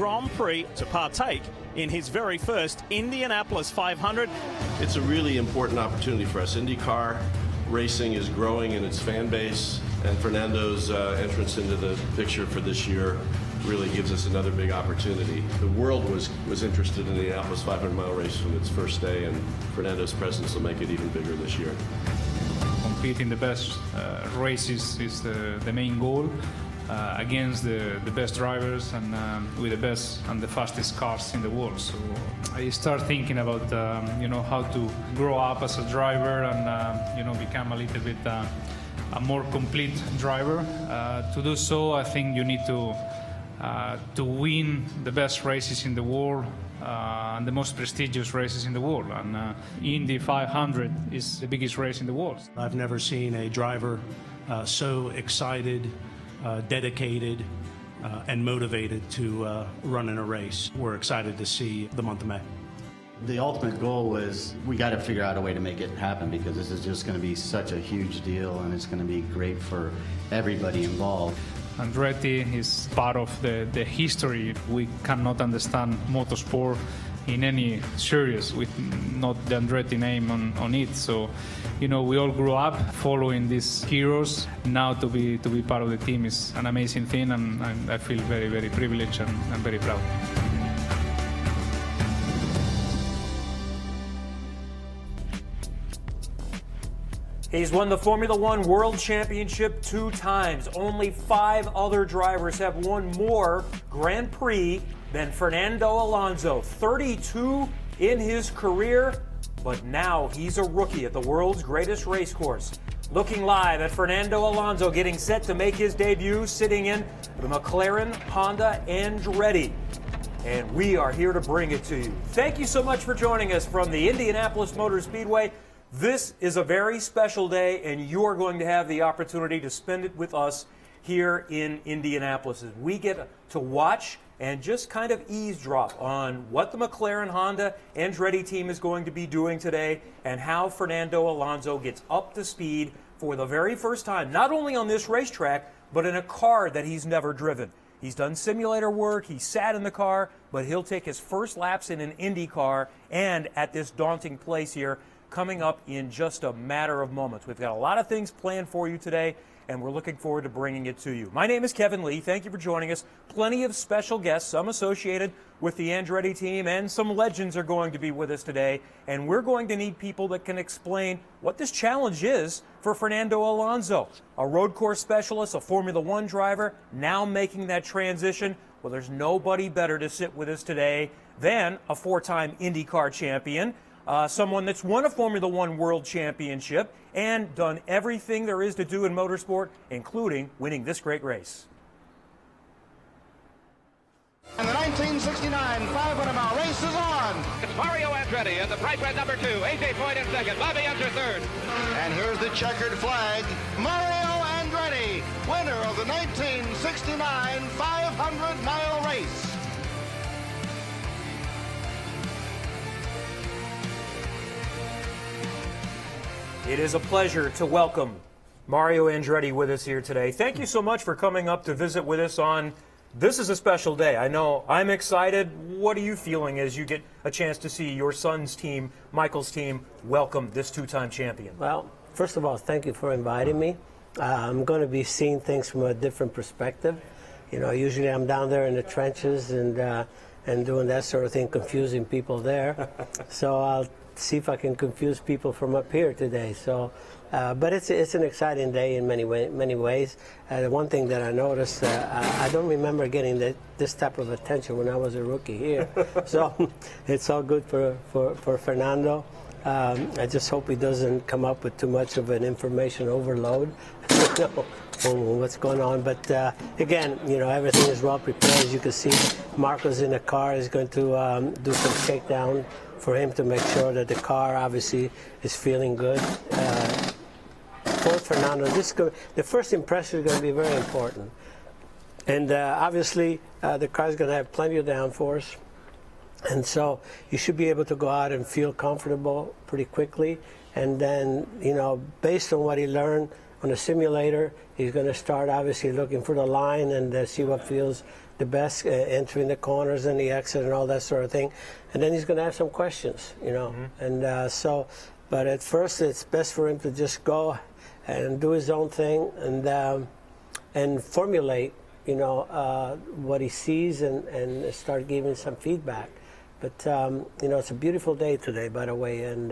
Grand Prix to partake in his very first Indianapolis 500. It's a really important opportunity for us. IndyCar racing is growing in its fan base, and Fernando's entrance into the picture for this year really gives us another big opportunity. The world was interested in the Indianapolis 500-mile race from its first day, and Fernando's presence will make it even bigger this year. Competing the best races is the main goal against the best drivers and with the best and the fastest cars in the world. So I start thinking about how to grow up as a driver and become a little bit a more complete driver. To do so, I think you need to win the best races in the world and the most prestigious races in the world. And Indy 500 is the biggest race in the world. I've never seen a driver so excited, dedicated, and motivated to run in a race. We're excited to see the month of May. The ultimate goal was we got to figure out a way to make it happen, because this is just going to be such a huge deal and it's going to be great for everybody involved. Andretti is part of the history. We cannot understand motorsport in any series with not the Andretti name on it. So, we all grew up following these heroes. Now to be part of the team is an amazing thing, and I feel very, very privileged and very proud. He's won the Formula One World Championship 2 times. Only 5 other drivers have won more Grand Prix than Fernando Alonso. 32 in his career, but now he's a rookie at the world's greatest race course. Looking live at Fernando Alonso getting set to make his debut, sitting in the McLaren Honda Andretti. And we are here to bring it to you. Thank you so much for joining us from the Indianapolis Motor Speedway. This is a very special day, and you're going to have the opportunity to spend it with us here in Indianapolis as we get to watch and just kind of eavesdrop on what the McLaren Honda Andretti team is going to be doing today and how Fernando Alonso gets up to speed for the very first time, not only on this racetrack, but in a car that he's never driven. He's done simulator work, he sat in the car, but he'll take his first laps in an Indy car and at this daunting place here coming up in just a matter of moments. We've got a lot of things planned for you today, and we're looking forward to bringing it to you. My name is Kevin Lee. Thank you for joining us. Plenty of special guests, some associated with the Andretti team, and some legends are going to be with us today. And we're going to need people that can explain what this challenge is for Fernando Alonso, a road course specialist, a Formula One driver, now making that transition. Well, there's nobody better to sit with us today than a 4-time IndyCar champion, someone that's won a Formula One World Championship and done everything there is to do in motorsport, including winning this great race. And the 1969 500-mile race is on. It's Mario Andretti in the bright red number 2. AJ Foyt in second. Bobby Unser third. And here's the checkered flag. Mario Andretti, winner of the 1969 500-mile race. It is a pleasure to welcome Mario Andretti with us here today. Thank you so much for coming up to visit with us on this is a special day. I know I'm excited. What are you feeling as you get a chance to see your son's team, Michael's team, welcome this 2-time champion? Well, first of all, thank you for inviting me. I'm going to be seeing things from a different perspective. Usually I'm down there in the trenches and doing that sort of thing, confusing people there. So I'll see if I can confuse people from up here today. So, but it's an exciting day in many ways. The one thing that I noticed, I don't remember getting this type of attention when I was a rookie here. So it's all good for Fernando. I just hope he doesn't come up with too much of an information overload. What's going on, but again, everything is well prepared. As you can see, Marco's in the car. Is going to do some shakedown for him to make sure that the car obviously is feeling good. For Fernando, the first impression is going to be very important, and obviously the car is going to have plenty of downforce, and so you should be able to go out and feel comfortable pretty quickly. And then, based on what he learned on a simulator. He's going to start obviously looking for the line and see what feels the best, entering the corners and the exit and all that sort of thing. And then he's going to have some questions, you know. And but at first it's best for him to just go and do his own thing and formulate, you know, what he sees and start giving some feedback. But you know, it's a beautiful day today, by the way, and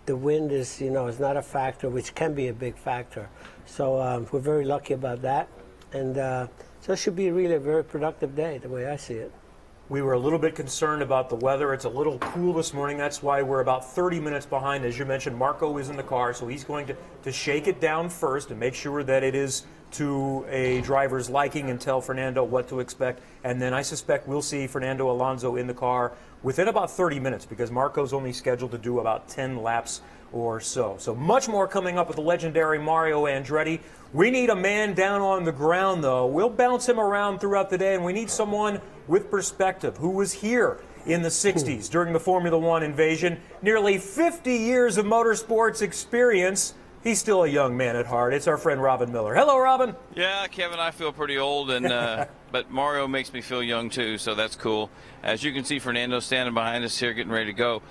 the wind is, you know, is not a factor, which can be a big factor. So we're very lucky about that, and so it should be really a very productive day, the way I see it. We were a little bit concerned about the weather. It's a little cool this morning. That's why we're about 30 minutes behind. As you mentioned, Marco is in the car, so he's going to shake it down first and make sure that it is to a driver's liking and tell Fernando what to expect. And then I suspect we'll see Fernando Alonso in the car within about 30 minutes because Marco's only scheduled to do about 10 laps or so. So much more coming up with the legendary Mario Andretti. We need a man down on the ground, though. We'll bounce him around throughout the day, and we need someone with perspective who was here in the 60s during the Formula One invasion. Nearly 50 years of motorsports experience. He's still a young man at heart. It's our friend Robin Miller. Hello, Robin. Yeah, Kevin, I feel pretty old, and but Mario makes me feel young, too, so that's cool. As you can see, Fernando standing behind us here getting ready to go.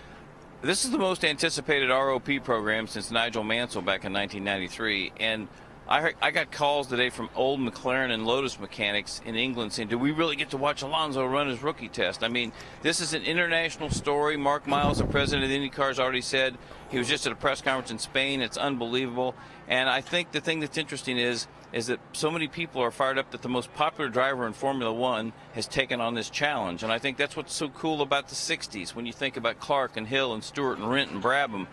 This is the most anticipated ROP program since Nigel Mansell back in 1993, and I got calls today from old McLaren and Lotus mechanics in England saying, do we really get to watch Alonso run his rookie test? I mean, this is an international story. Mark Miles, the president of IndyCar, has already said he was just at a press conference in Spain. It's unbelievable. And I think the thing that's interesting is that so many people are fired up that the most popular driver in Formula One has taken on this challenge. And I think that's what's so cool about the 60s when you think about Clark and Hill and Stewart and Rent and Brabham.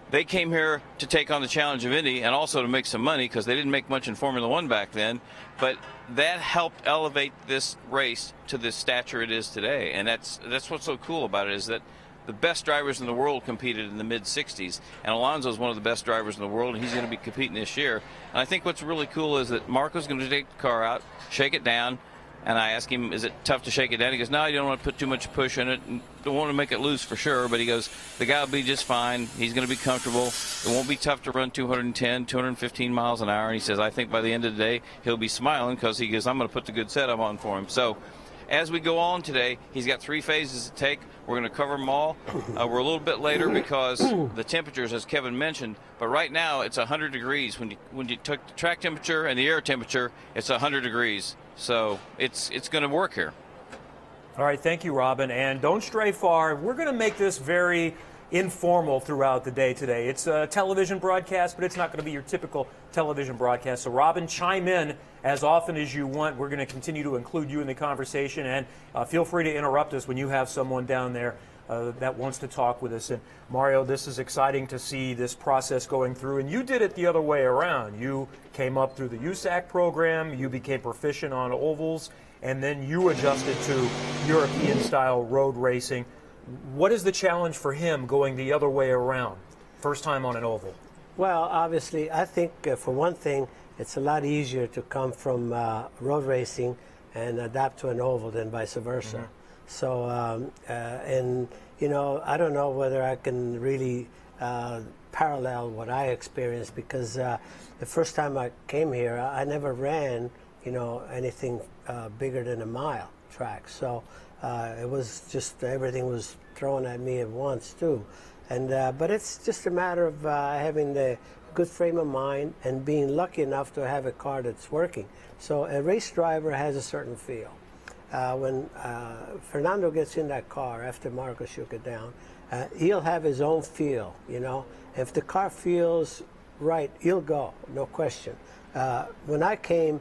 They came here to take on the challenge of Indy and also to make some money because they didn't make much in Formula One back then. But that helped elevate this race to the stature it is today. And that's what's so cool about it, is that the best drivers in the world competed in the mid-60s. And Alonso is one of the best drivers in the world, and he's going to be competing this year. And I think what's really cool is that Marco's going to take the car out, shake it down. And I asked him, is it tough to shake it down? He goes, no, you don't want to put too much push in it. And don't want to make it loose for sure. But he goes, the guy will be just fine. He's going to be comfortable. It won't be tough to run 210, 215 miles an hour. And he says, I think by the end of the day, he'll be smiling because he goes, I'm going to put the good setup on for him. So as we go on today, he's got 3 phases to take. We're going to cover them all. We're a little bit later because the temperatures, as Kevin mentioned, but right now it's 100 degrees. When you took the track temperature and the air temperature, it's 100 degrees. So it's going to work here. All right, thank you, Robin. And don't stray far. We're going to make this very informal throughout the day today. It's a television broadcast, but it's not going to be your typical television broadcast. So, Robin, chime in as often as you want. We're going to continue to include you in the conversation, and feel free to interrupt us when you have someone down there that wants to talk with us. And Mario, this is exciting to see this process going through, and you did it the other way around. You came up through the USAC program, you became proficient on ovals, and then you adjusted to European-style road racing. What is the challenge for him going the other way around, first time on an oval? Well, obviously, I think for one thing, it's a lot easier to come from road racing and adapt to an oval than vice versa. Mm-hmm. So, and you know, I don't know whether I can really parallel what I experienced, because the first time I came here, I never ran, you know, anything bigger than a mile track. So it was just, everything was thrown at me at once too. And but it's just a matter of having the good frame of mind and being lucky enough to have a car that's working. So a race driver has a certain feel. When Fernando gets in that car after Marco shook it down, he'll have his own feel, you know. If the car feels right, he'll go, no question. When I came,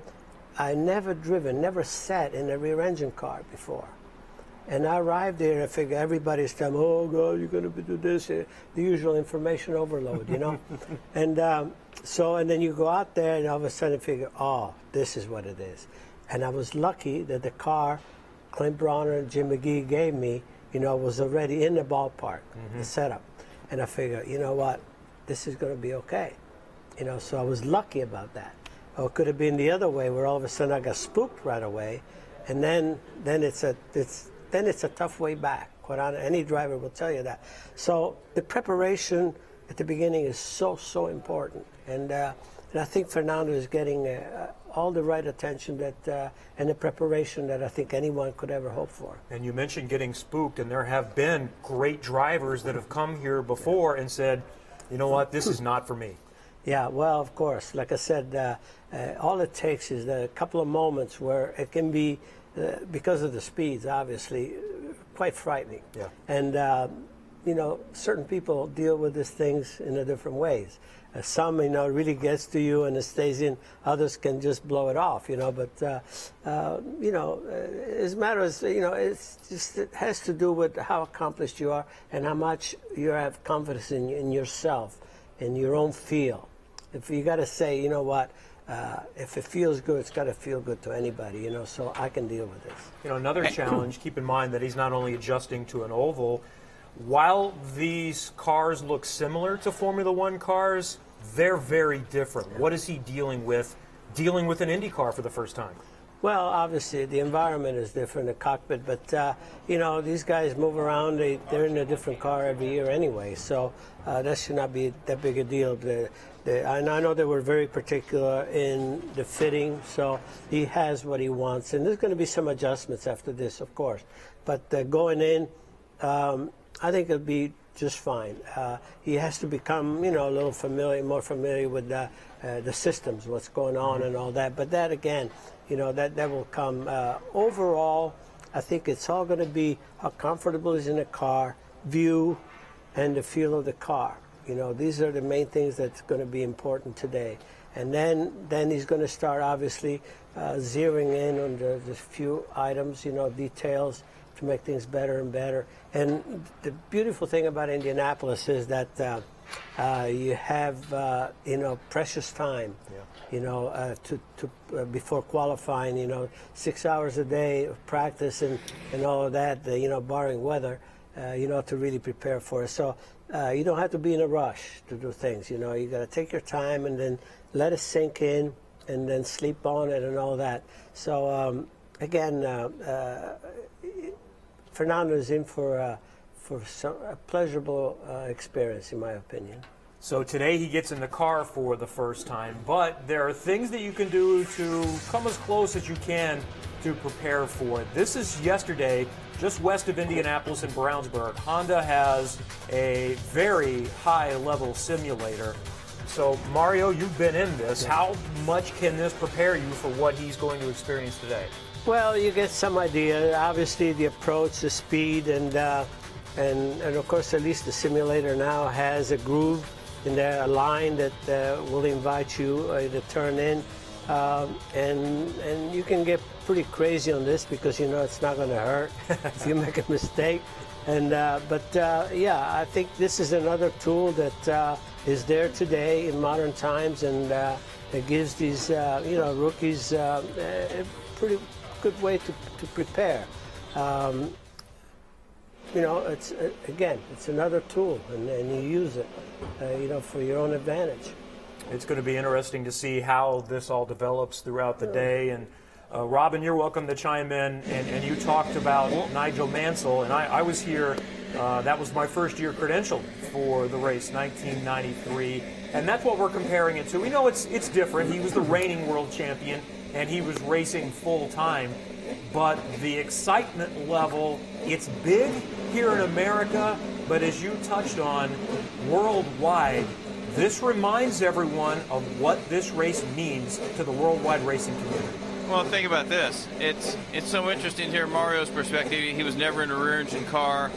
I never sat in a rear engine car before. And I arrived there and I figured everybody's telling me, oh God, you're going to do this, the usual information overload, you know. And and then you go out there and all of a sudden figure, oh, this is what it is. And I was lucky that the car Clint Bronner and Jim McGee gave me, you know, was already in the ballpark, the setup. And I figured, you know what, this is going to be okay. You know, so I was lucky about that. Or it could have been the other way, where all of a sudden I got spooked right away, and then it's a tough way back. Quite honest, any driver will tell you that. So the preparation at the beginning is so important, and And I think Fernando is getting all the right attention that and the preparation that I think anyone could ever hope for. And you mentioned getting spooked, and there have been great drivers that have come here before and said, you know what, this is not for me. Yeah, well, of course. Like I said, all it takes is a couple of moments where it can be, because of the speeds, obviously, quite frightening. Yeah. And, you know, certain people deal with these things in a different ways. Some, you know, really gets to you and it stays in. Others can just blow it off, you know. But, you know, as matters, you know, it's just, it has to do with how accomplished you are and how much you have confidence in yourself, in your own feel. If you got to say, you know what, if it feels good, it's got to feel good to anybody, you know, so I can deal with this. You know, another challenge, keep in mind that he's not only adjusting to an oval, while these cars look similar to Formula One cars, they're very different. What is he dealing with an Indy car for the first time? Well, obviously, the environment is different, the cockpit, but, you know, these guys move around. They're in a different car every year anyway, so that should not be that big a deal. And I know they were very particular in the fitting, so he has what he wants. And there's going to be some adjustments after this, of course. But going in, I think it'll be just fine. He has to become, you know, a little more familiar with the systems, what's going on and all that. But that, again, you know, that will come. Overall, I think it's all going to be how comfortable is in the car, view, and the feel of the car. You know, these are the main things that's going to be important today. And then he's going to start, obviously, zeroing in on the few items, you know, details to make things better and better. And the beautiful thing about Indianapolis is that you have, you know, precious time, you know, before qualifying, you know, 6 hours a day of practice and all of that, you know, barring weather, you know, to really prepare for it. So you don't have to be in a rush to do things, you know. You got to take your time and then let it sink in and then sleep on it and all that. So, again, Fernando is in for a pleasurable experience, in my opinion. So today he gets in the car for the first time, but there are things that you can do to come as close as you can to prepare for it. This is yesterday, just west of Indianapolis in Brownsburg. Honda has a very high-level simulator. So, Mario, you've been in this. How much can this prepare you for what he's going to experience today? Well, you get some idea. Obviously, the approach, the speed, and of course, at least the simulator now has a groove in there, a line that will invite you to turn in, and you can get pretty crazy on this because you know it's not going to hurt if you make a mistake. And yeah, I think this is another tool that is there today in modern times, and it gives these you know, rookies a pretty good way to prepare. You know, it's again, it's another tool, and you use it, you know, for your own advantage. It's going to be interesting to see how this all develops throughout the day. And Robin, you're welcome to chime in. And you talked about Nigel Mansell, and I was here. That was my first year credentialed for the race, 1993, and that's what we're comparing it to. We know it's different. He was the reigning world champion, and he was racing full time. But the excitement level, it's big here in America, but as you touched on, worldwide, this reminds everyone of what this race means to the worldwide racing community. Well, think about this. It's so interesting here, Mario's perspective. He was never in a rear engine car.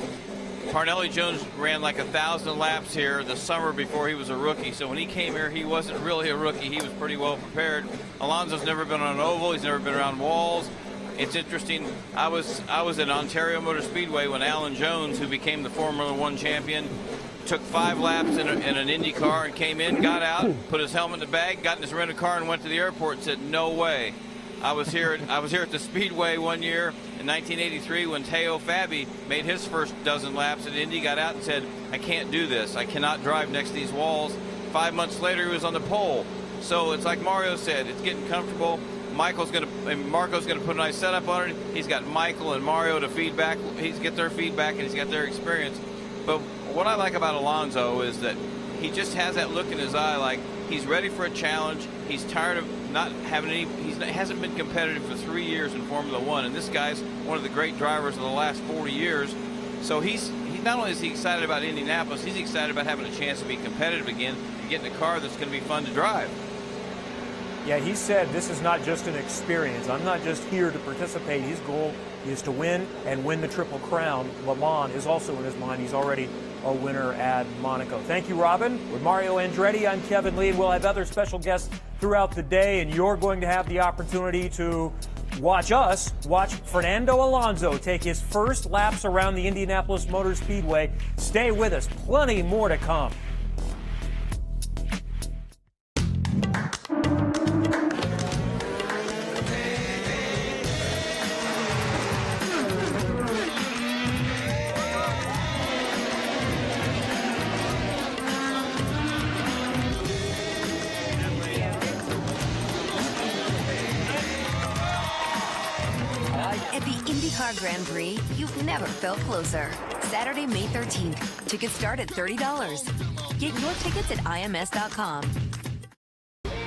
Parnelli Jones ran like 1,000 laps here the summer before he was a rookie. So when he came here, he wasn't really a rookie. He was pretty well prepared. Alonso's never been on an oval. He's never been around walls. It's interesting. I was at Ontario Motor Speedway when Alan Jones, who became the Formula One champion, took 5 laps in an Indy car and came in, got out, put his helmet in the bag, got in his rental car and went to the airport and said, no way. I was here at the Speedway one year in 1983 when Teo Fabi made his first dozen laps at Indy, got out and said, I can't do this. I cannot drive next to these walls. 5 months later, he was on the pole. So it's like Mario said, it's getting comfortable. Marco's going to put a nice setup on it. He's got Michael and Mario to feedback. He's got their feedback and he's got their experience. But what I like about Alonso is that he just has that look in his eye like, He's ready for a challenge. He's tired of not having any. He hasn't been competitive for 3 years in Formula One, and this guy's one of the great drivers of the last 40 years. So he not only is he excited about Indianapolis, he's excited about having a chance to be competitive again and getting a car that's going to be fun to drive. Yeah, he said this is not just an experience. I'm not just here to participate. His goal is to win and win the Triple Crown. Le Mans is also in his mind. He's already a winner at Monaco. Thank you, Robin. With Mario Andretti, I'm Kevin Lee. We'll have other special guests throughout the day, and you're going to have the opportunity to watch Fernando Alonso take his first laps around the Indianapolis Motor Speedway. Stay with us. Plenty more to come. At the IndyCar Grand Prix, you've never felt closer. Saturday, May 13th. Tickets start at $30. Get your tickets at IMS.com.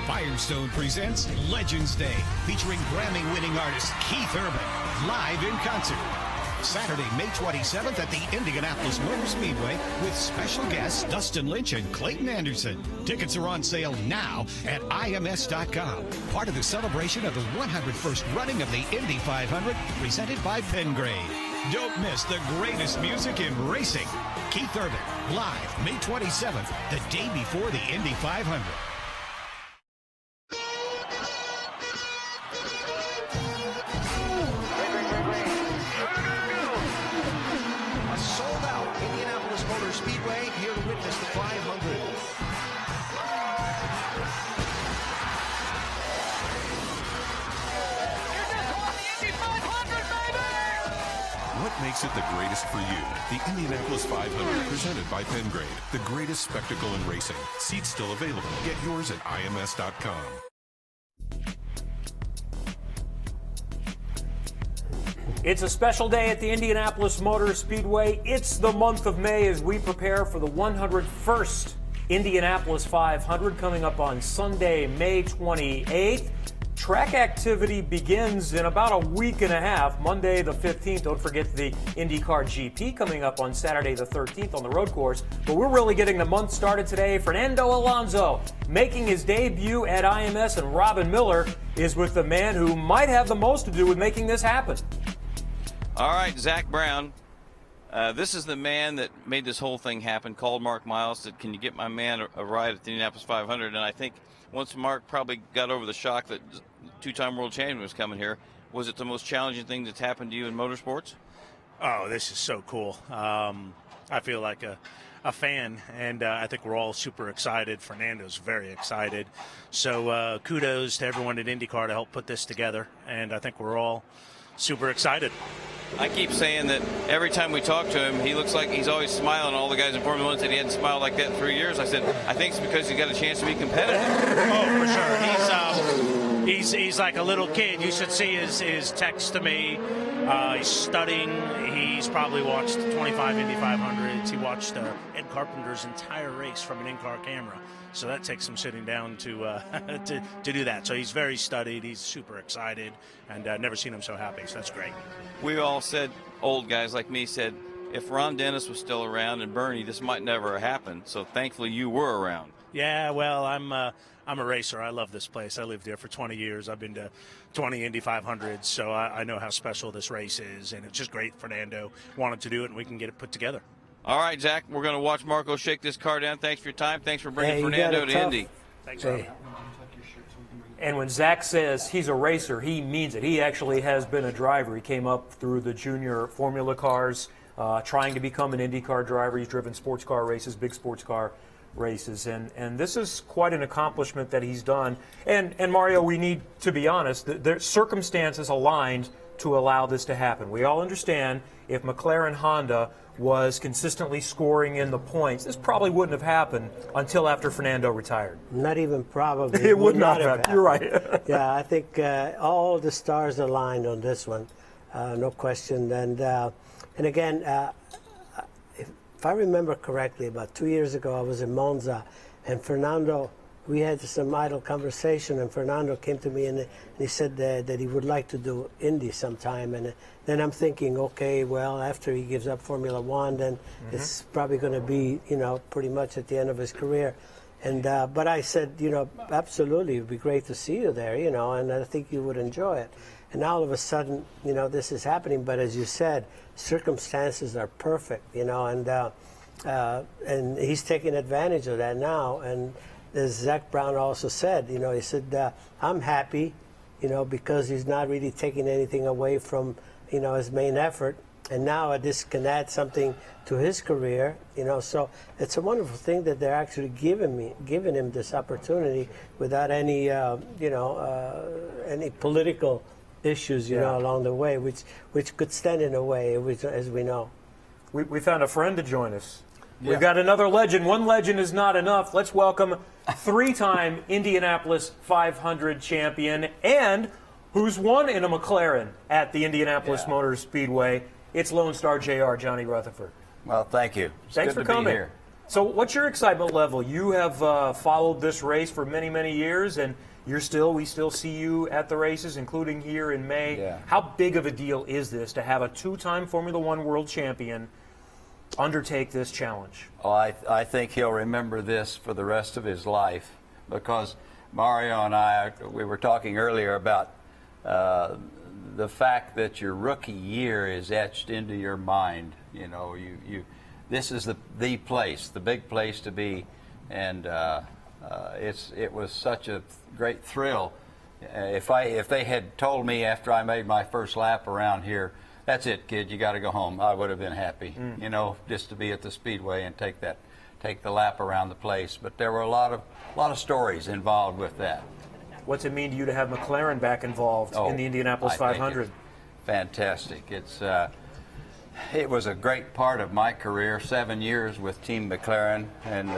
Firestone presents Legends Day, featuring Grammy-winning artist Keith Urban, live in concert. Saturday, May 27th at the Indianapolis Motor Speedway with special guests Dustin Lynch and Clayton Anderson. Tickets are on sale now at IMS.com. Part of the celebration of the 101st running of the Indy 500 presented by Pengrade. Don't miss the greatest music in racing. Keith Urban, live May 27th, the day before the Indy 500. Speedway here to witness the 500. What makes it the greatest for you? The Indianapolis 500, presented by Pengrade. The greatest spectacle in racing. Seats still available. Get yours at IMS.com. It's a special day at the Indianapolis Motor Speedway. It's the month of May as we prepare for the 101st Indianapolis 500 coming up on Sunday, May 28th. Track activity begins in about a week and a half, Monday the 15th. Don't forget the IndyCar GP coming up on Saturday the 13th on the road course. But we're really getting the month started today. Fernando Alonso making his debut at IMS, and Robin Miller is with the man who might have the most to do with making this happen. All right, Zack Brown. This is the man that made this whole thing happen. Called Mark Miles, said, "Can you get my man a ride at the Indianapolis 500?" And I think once Mark probably got over the shock that two-time world champion was coming here, was it the most challenging thing that's happened to you in motorsports? Oh, this is so cool. I feel like a fan, and I think we're all super excited. Fernando's very excited. So kudos to everyone at IndyCar to help put this together, and I think we're all super excited. I keep saying that every time we talk to him, he looks like he's always smiling. All the guys in Formula One said he hadn't smiled like that in 3 years. I said, I think it's because he's got a chance to be competitive. Oh, for sure. He's like a little kid. You should see his text to me. He's studying. He's probably watched 25 Indy 500s. He watched Ed Carpenter's entire race from an in-car camera. So that takes some sitting down to do that. So he's very studied. He's super excited, and never seen him so happy. So that's great. We all said, old guys like me said, if Ron Dennis was still around and Bernie, this might never have happened. So thankfully you were around. Yeah, well, I'm a racer. I love this place. I lived here for 20 years. I've been to 20 Indy 500s, so I know how special this race is, and it's just great. Fernando wanted to do it, and we can get it put together. All right, Zach, we're going to watch Marco shake this car down. Thanks for your time. Thanks for bringing Fernando to Indy. Thanks, And when Zach says he's a racer, he means it. He actually has been a driver. He came up through the junior formula cars, trying to become an IndyCar driver. He's driven sports car races, big sports car races, and this is quite an accomplishment that he's done. And Mario, we need to be honest, the circumstances aligned to allow this to happen. We all understand if McLaren Honda was consistently scoring in the points, this probably wouldn't have happened until after Fernando retired. Not even probably. It would not have happened. You're right. Yeah, I think all the stars aligned on this one, no question. And again, if I remember correctly, about 2 years ago, I was in Monza, and Fernando we had some idle conversation, and Fernando came to me and he said that he would like to do Indy sometime. And then I'm thinking, okay, well, after he gives up Formula One, then it's probably going to be, pretty much at the end of his career. And but I said, absolutely, it would be great to see you there, and I think you would enjoy it. And now all of a sudden, this is happening. But as you said, circumstances are perfect, and he's taking advantage of that now. And as Zack Brown also said, he said, I'm happy, because he's not really taking anything away from, his main effort. And now this can add something to his career, So it's a wonderful thing that they're actually giving him this opportunity without any, any political issues, along the way, which could stand in the way, as we know. We found a friend to join us. We've got another legend. One legend is not enough. Let's welcome three-time Indianapolis 500 champion and who's won in a McLaren at the Indianapolis Motor Speedway. It's Lone Star JR, Johnny Rutherford. Well, thank you. Thanks for coming. Here. So what's your excitement level? You have followed this race for many, many years, and we still see you at the races, including here in May. Yeah. How big of a deal is this to have a two-time Formula One world champion undertake this challenge? Oh, I think he'll remember this for the rest of his life, because Mario and I, we were talking earlier about the fact that your rookie year is etched into your mind. This is the place, the big place to be, and it was such a great thrill. If they had told me after I made my first lap around here, that's it, kid, you got to go home, I would have been happy, just to be at the Speedway and take the lap around the place. But there were a lot of stories involved with that. What's it mean to you to have McLaren back involved in the Indianapolis 500? Fantastic. It was a great part of my career, 7 years with Team McLaren, and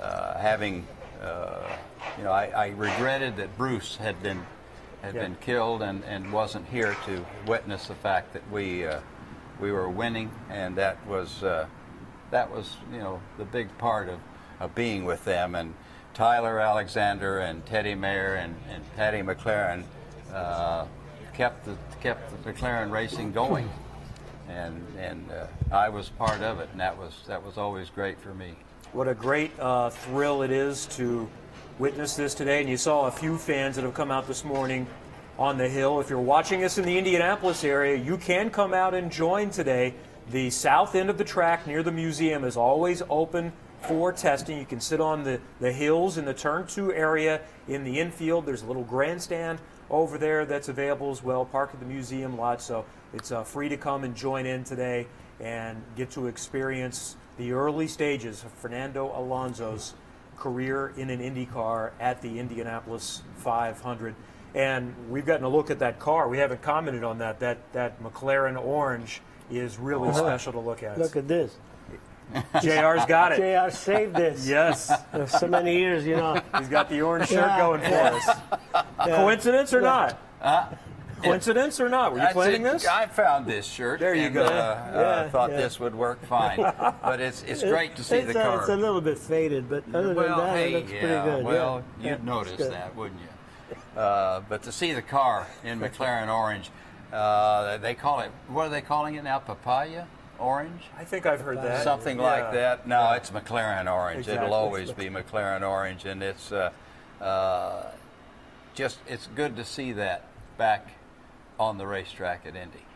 having, I regretted that Bruce had been killed and wasn't here to witness the fact that we were winning, and that was the big part of being with them. And Tyler Alexander and Teddy Mayer and Paddy McLaren kept the McLaren racing going, and I was part of it, and that was always great for me. What a great thrill it is to witness this today. And you saw a few fans that have come out this morning on the hill. If you're watching us in the Indianapolis area, you can come out and join today. The south end of the track near the museum is always open for testing. You can sit on the hills in the Turn 2 area in the infield. There's a little grandstand over there that's available as well, park at the museum lot. So it's free to come and join in today and get to experience the early stages of Fernando Alonso's career in an IndyCar at the Indianapolis 500. And we've gotten a look at that car. We haven't commented on that. That McLaren orange is really special to look at. Look at this. JR's got it. JR saved this. Yes. So many years, He's got the orange shirt going for us. Coincidence or not? Coincidence or not? Were you planning this? I found this shirt. There you go. I thought this would work fine. But it's great to see the car. It's a little bit faded, but other than that, it looks pretty good. Well, you'd notice that, wouldn't you? But to see the car in McLaren orange, they call it, what are they calling it now, papaya orange? I think I've heard that. Something like that. No, it's McLaren orange. Exactly. It'll always be McLaren orange, and it's it's good to see that back on the racetrack at Indy.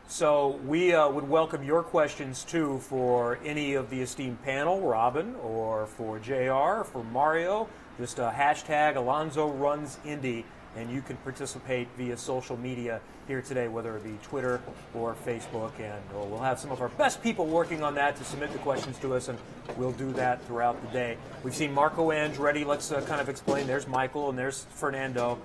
So we would welcome your questions too for any of the esteemed panel, Robin, or for JR, for Mario. Just hashtag Alonso Runs Indy, and you can participate via social media here today, whether it be Twitter or Facebook, and we'll have some of our best people working on that to submit the questions to us, and we'll do that throughout the day. We've seen Marco Andretti. Let's kind of explain. There's Michael and there's Fernando.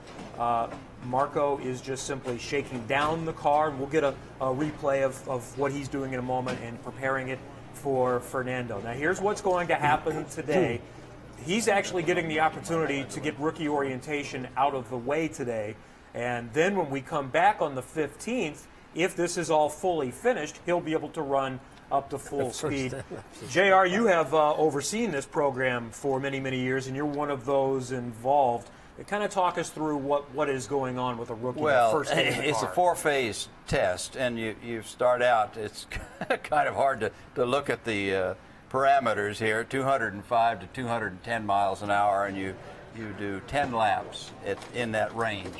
Marco is just simply shaking down the car, and we'll get a replay of what he's doing in a moment and preparing it for Fernando. Now here's what's going to happen today. He's actually getting the opportunity to get rookie orientation out of the way today. And then when we come back on the 15th, if this is all fully finished, he'll be able to run up to full speed. JR, you have overseen this program for many, many years, and you're one of those involved. Kind of talk us through what is going on with a rookie. Well, first it's a 4-phase test, and you start out, it's kind of hard to look at the parameters here, 205 to 210 miles an hour, and you do 10 laps in that range.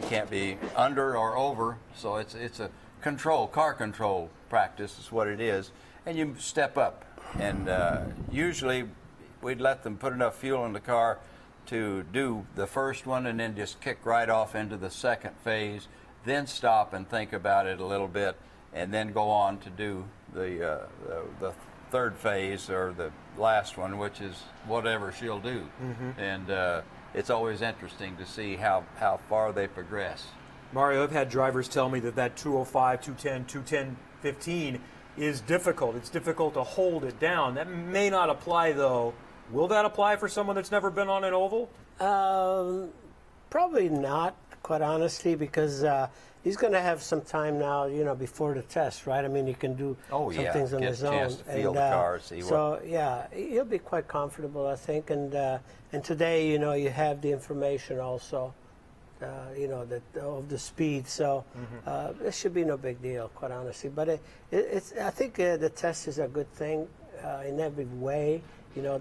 You can't be under or over, so it's a car control practice is what it is, and you step up. And usually we'd let them put enough fuel in the car to do the first one and then just kick right off into the second phase, then stop and think about it a little bit, and then go on to do the third phase, or the last one, which is whatever she'll do. And it's always interesting to see how far they progress. Mario, I've had drivers tell me that 205, 210, 210, 15 is difficult. It's difficult to hold it down. That may not apply, though. Will that apply for someone that's never been on an oval? Probably not, quite honestly, because he's going to have some time now, before the test, right? I mean, he can do some things on his own. Get a chance to feel the car, see yeah, he'll be quite comfortable, I think. And today, you have the information also, of the speed. So it should be no big deal, quite honestly. But I think the test is a good thing in every way.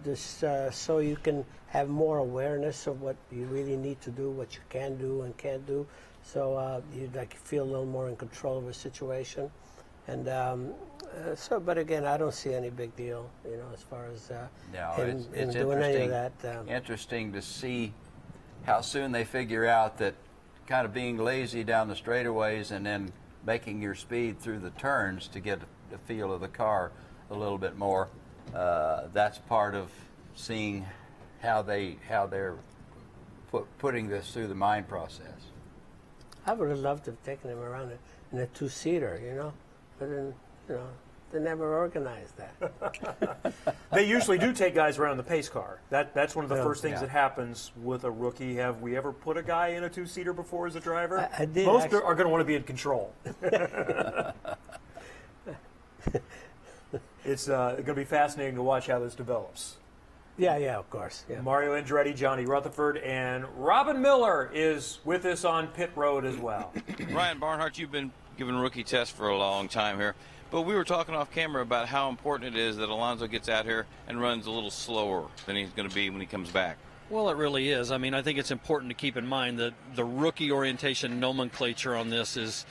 Just so you can have more awareness of what you really need to do, what you can do and can't do. So you feel a little more in control of a situation. And but again, I don't see any big deal, as far as in doing any of that. Interesting to see how soon they figure out that kind of being lazy down the straightaways and then making your speed through the turns to get the feel of the car a little bit more. That's part of seeing how they're putting this through the mind process. I would have loved to have taken him around in a two-seater, but then, they never organized that. They usually do take guys around the pace car. That's one of the first things that happens with a rookie. Have we ever put a guy in a two-seater before as a driver? I did. Most are going to want to be in control. It's going to be fascinating to watch how this develops. Yeah, of course. Yeah. Mario Andretti, Johnny Rutherford, and Robin Miller is with us on pit road as well. Ryan Barnhart, you've been giving rookie tests for a long time here, but we were talking off camera about how important it is that Alonso gets out here and runs a little slower than he's going to be when he comes back. Well, it really is. I mean, I think it's important to keep in mind that the rookie orientation nomenclature on this is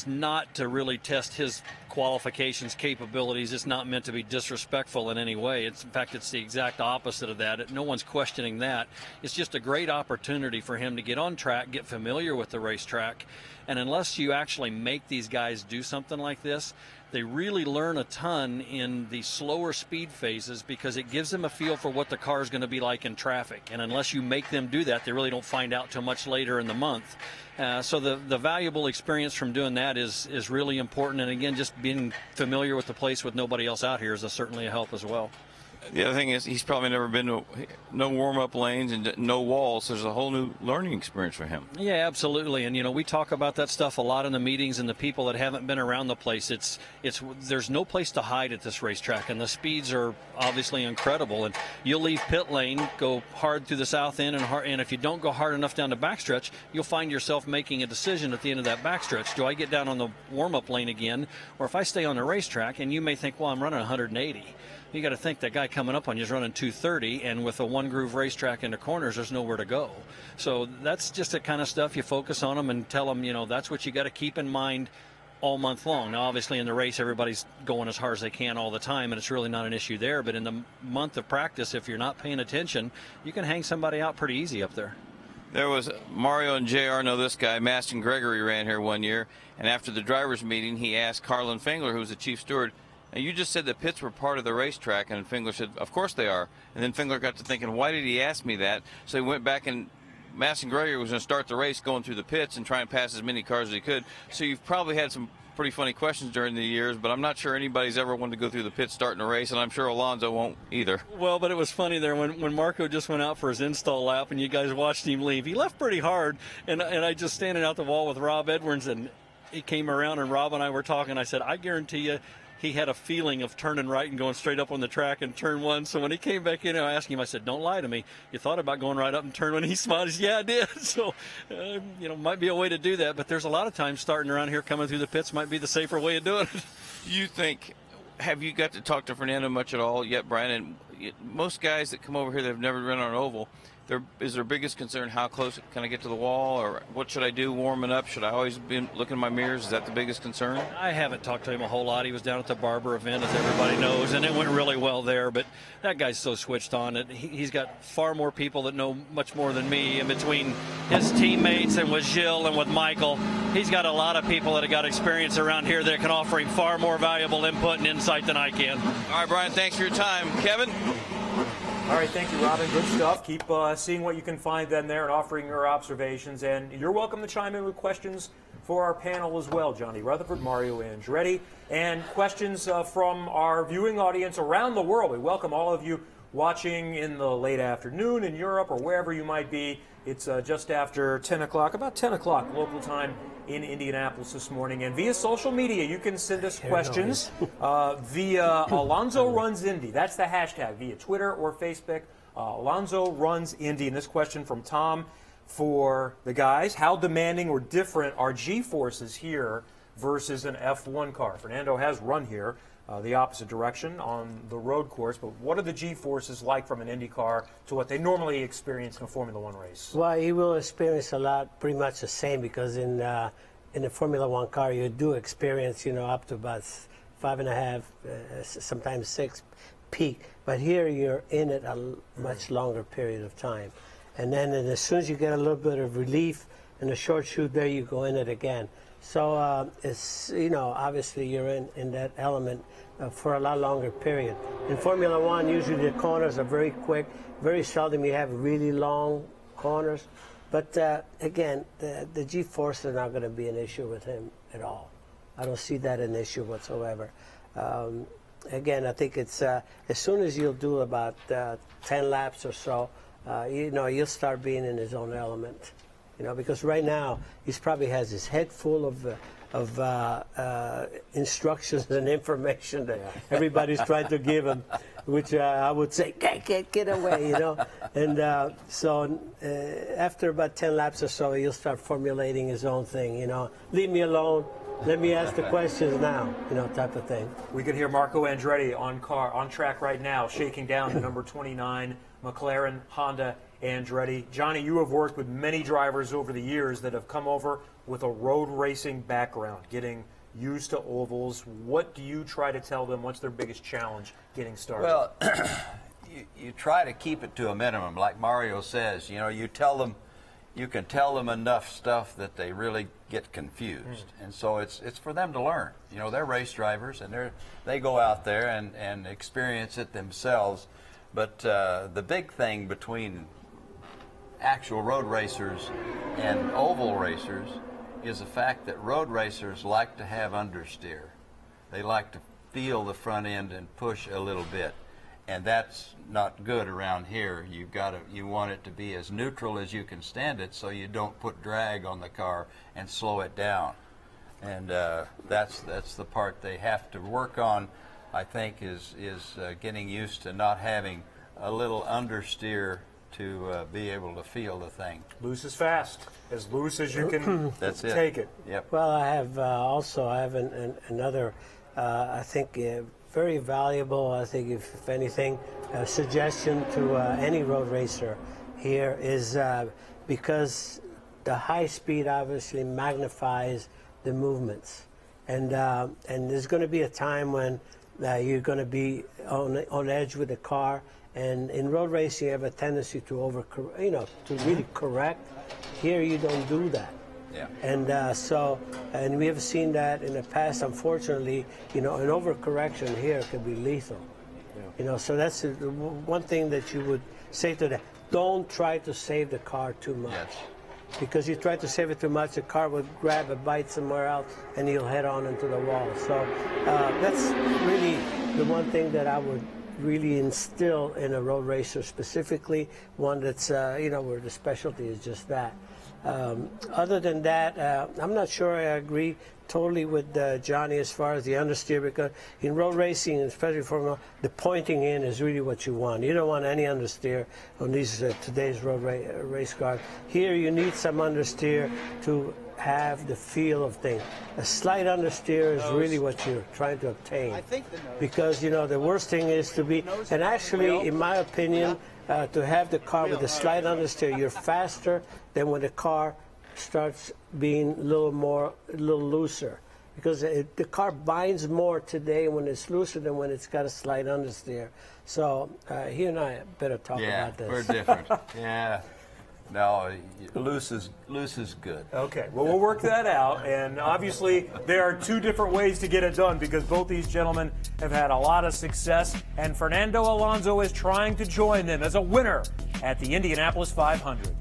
not to really test his qualifications capabilities. It's not meant to be disrespectful in any way. In fact, it's the exact opposite of that. No one's questioning that. It's just a great opportunity for him to get on track, get familiar with the racetrack, and unless you actually make these guys do something like this, they really learn a ton in the slower speed phases because it gives them a feel for what the car is going to be like in traffic. And unless you make them do that, they really don't find out till much later in the month. So the valuable experience from doing that is really important. And again, just being familiar with the place with nobody else out here is certainly a help as well. The other thing is he's probably never been to no warm-up lanes and no walls. So there's a whole new learning experience for him. Yeah, absolutely. And we talk about that stuff a lot in the meetings, and the people that haven't been around the place, there's no place to hide at this racetrack, and the speeds are obviously incredible. And you'll leave pit lane, go hard through the south end, and if you don't go hard enough down the backstretch, you'll find yourself making a decision at the end of that backstretch. Do I get down on the warm-up lane again, or if I stay on the racetrack? And you may think, well, I'm running 180. You got to think that guy coming up on you is running 230, and with a one-groove racetrack in the corners, there's nowhere to go. So that's just the kind of stuff you focus on them and tell them, that's what you got to keep in mind all month long. Now, obviously, in the race, everybody's going as hard as they can all the time, and it's really not an issue there. But in the month of practice, if you're not paying attention, you can hang somebody out pretty easy up there. There was Mario and JR know this guy. Maston Gregory ran here one year, and after the drivers' meeting, he asked Carlin Fingler, who was the chief steward, and you just said the pits were part of the racetrack, and Fingler said, of course they are. And then Fingler got to thinking, why did he ask me that? So he went back, and Maston Gregory was going to start the race going through the pits and try and pass as many cars as he could. So you've probably had some pretty funny questions during the years, but I'm not sure anybody's ever wanted to go through the pits starting a race, and I'm sure Alonso won't either. Well, but it was funny there when Marco just went out for his install lap and you guys watched him leave. He left pretty hard, and I just standing out the wall with Rob Edwards, and he came around and Rob and I were talking. I said, I guarantee you he had a feeling of turning right and going straight up on the track in turn one. So when he came back in, I asked him, I said, don't lie to me. You thought about going right up in turn one? He smiled. He said, yeah, I did. So, might be a way to do that. But there's a lot of times starting around here, coming through the pits might be the safer way of doing it. You think, have you got to talk to Fernando much at all yet, Brian? And most guys that come over here that have never run on an oval, is their biggest concern how close can I get to the wall, or what should I do warming up? Should I always be looking in my mirrors? Is that the biggest concern? I haven't talked to him a whole lot. He was down at the Barber event, as everybody knows, and it went really well there. But that guy's so switched on. He's got far more people that know much more than me. In between his teammates and with Gil and with Michael, he's got a lot of people that have got experience around here that can offer him far more valuable input and insight than I can. All right, Brian, thanks for your time. Kevin? All right, thank you, Robin. Good stuff. Keep seeing what you can find then there and offering your observations. And you're welcome to chime in with questions for our panel as well, Johnny Rutherford, Mario Andretti, and questions from our viewing audience around the world. We welcome all of you watching in the late afternoon in Europe or wherever you might be. It's just after 10 o'clock, about 10 o'clock local time in Indianapolis this morning. And via social media, you can send us questions via Alonso Runs Indy. That's the hashtag, via Twitter or Facebook. Alonso Runs Indy. And this question from Tom for the guys. How demanding or different are G-forces here versus an F1 car? Fernando has run here the opposite direction on the road course, but what are the G-forces like from an Indy car to what they normally experience in a Formula One race? Well, you will experience a lot, pretty much the same, because in a Formula One car you do experience, up to about 5.5, sometimes 6 peak. But here you're in it a much longer period of time, and then as soon as you get a little bit of relief in a short shoot, there you go in it again. So it's, obviously you're in that element for a lot longer period. In Formula One, usually the corners are very quick. Very seldom you have really long corners. But again, the G-force are not going to be an issue with him at all. I don't see that an issue whatsoever. Again, I think it's as soon as you'll do about 10 laps or so, you'll start being in his own element. Because right now he probably has his head full of instructions and information that everybody's trying to give him, which I would say, get away, And so after about 10 laps or so, he'll start formulating his own thing, Leave me alone. Let me ask the questions now, type of thing. We can hear Marco Andretti on track right now, shaking down the number 29 McLaren Honda Andretti. Johnny, you have worked with many drivers over the years that have come over with a road racing background, getting used to ovals. What do you try to tell them? What's their biggest challenge getting started? Well, you try to keep it to a minimum. Like Mario says, you can tell them enough stuff that they really get confused. And so it's for them to learn. They're race drivers, and they go out there and experience it themselves. But the big thing between actual road racers and oval racers is the fact that road racers like to have understeer. They like to feel the front end and push a little bit, and that's not good around here. You want it to be as neutral as you can stand it, so you don't put drag on the car and slow it down. And that's the part they have to work on, I think, is getting used to not having a little understeer to be able to feel the thing. Loose is fast, as loose as you can That's it. take it. Yep. Well, I have another, I think, very valuable, I think, if anything, suggestion to any road racer here is because the high speed obviously magnifies the movements. And there's going to be a time when you're going to be on edge with the car. And in road racing, you have a tendency to to really correct. Here, you don't do that. Yeah. And we have seen that in the past. Unfortunately, an overcorrection here could be lethal. Yeah. So that's the one thing that you would say to them: don't try to save the car too much. Yes. Because you try to save it too much, the car would grab a bite somewhere else, and you'll head on into the wall. So that's really the one thing that I would really instill in a road racer, specifically one that's where the specialty is just that. Other than that, I'm not sure I agree totally with Johnny as far as the understeer, because in road racing, especially Formula, the pointing in is really what you want. You don't want any understeer on these today's road race cars. Here you need some understeer to have the feel of things. A slight understeer is really what you're trying to obtain, because the worst thing is to be, and actually in my opinion, to have the car with a slight understeer, you're faster than when the car starts being a little looser, because the car binds more today when it's looser than when it's got a slight understeer. So he and I better talk about this. We're different. Yeah. No, loose is good. Okay, well, we'll work that out. And obviously, there are two different ways to get it done, because both these gentlemen have had a lot of success. And Fernando Alonso is trying to join them as a winner at the Indianapolis 500.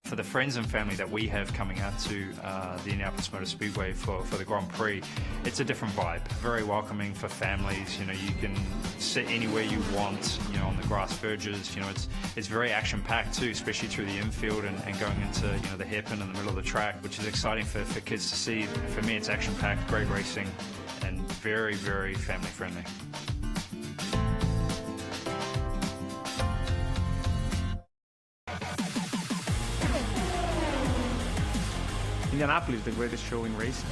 For the friends and family that we have coming out to the Indianapolis Motor Speedway for the Grand Prix, it's a different vibe. Very welcoming for families. You can sit anywhere you want, on the grass verges. It's very action-packed too, especially through the infield and going into, the hairpin in the middle of the track, which is exciting for kids to see. For me, it's action-packed, great racing, and very, very family-friendly. Indianapolis is the greatest show in racing.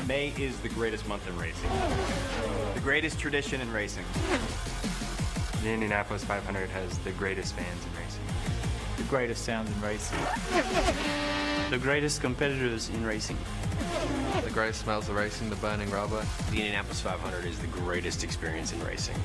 May is the greatest month in racing. The greatest tradition in racing. The Indianapolis 500 has the greatest fans in racing. The greatest sounds in racing. The greatest competitors in racing. The greatest smells of racing, the burning rubber. The Indianapolis 500 is the greatest experience in racing.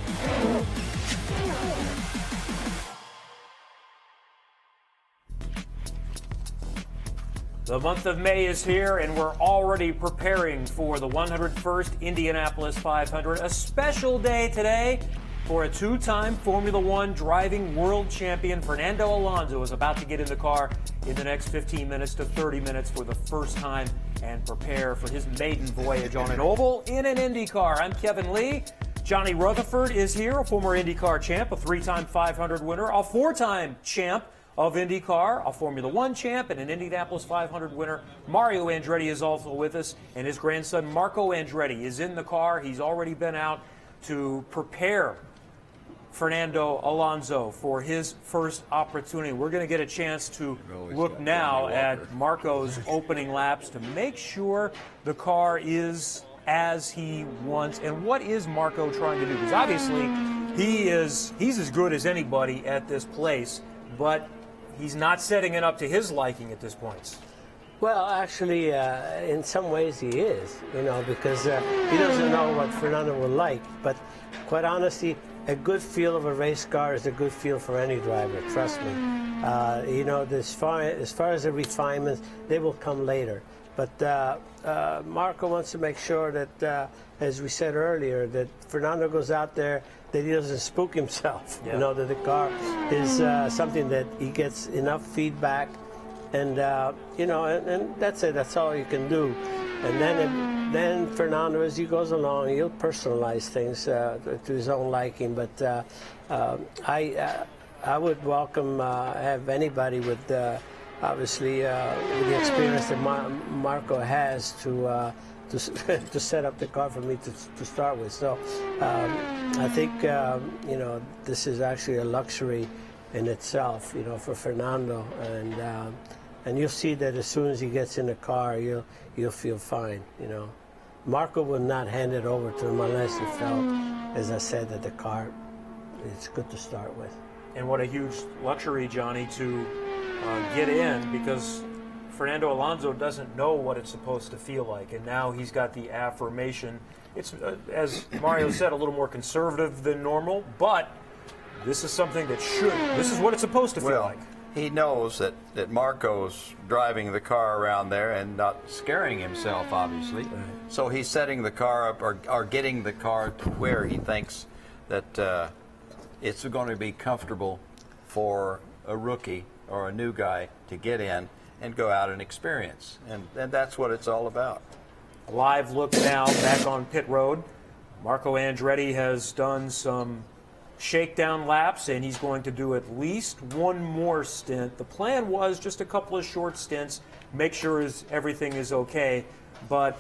The month of May is here, and we're already preparing for the 101st Indianapolis 500. A special day today for a two-time Formula One driving world champion. Fernando Alonso is about to get in the car in the next 15 minutes to 30 minutes for the first time and prepare for his maiden voyage on an oval in an IndyCar. I'm Kevin Lee. Johnny Rutherford is here, a former IndyCar champ, a three-time 500 winner, a four-time champ of IndyCar, a Formula One champ, and an Indianapolis 500 winner. Mario Andretti is also with us, and his grandson Marco Andretti is in the car. He's already been out to prepare Fernando Alonso for his first opportunity. We're going to get a chance to look now at Marco's opening laps to make sure the car is as he wants. And what is Marco trying to do? Because obviously he's as good as anybody at this place, but he's not setting it up to his liking at this point. Well, actually, in some ways he is, because he doesn't know what Fernando will like. But quite honestly, a good feel of a race car is a good feel for any driver, trust me. As far as the refinements, they will come later. But Marco wants to make sure that, as we said earlier, that Fernando goes out there, that he doesn't spook himself. Yeah. That the car is something that he gets enough feedback, and and that's it. That's all you can do. And then Fernando, as he goes along, he'll personalize things to his own liking. But I would welcome have anybody with obviously with the experience that Marco has to set up the car for me to start with. So I think this is actually a luxury in itself, for Fernando, and you'll see that as soon as he gets in the car, you'll feel fine. Marco will not hand it over to him unless he felt, as I said, that the car it's good to start with. And what a huge luxury, Johnny, to get in, because Fernando Alonso doesn't know what it's supposed to feel like, and now he's got the affirmation. It's, as Mario said, a little more conservative than normal, but this is something that this is what it's supposed to feel like. He knows that Marco's driving the car around there and not scaring himself, obviously. Right. So he's setting the car up or getting the car to where he thinks that it's going to be comfortable for a rookie or a new guy to get in and go out and experience. And that's what it's all about. A live look now back on pit road. Marco Andretti has done some shakedown laps, and he's going to do at least one more stint. The plan was just a couple of short stints, make sure everything is okay, but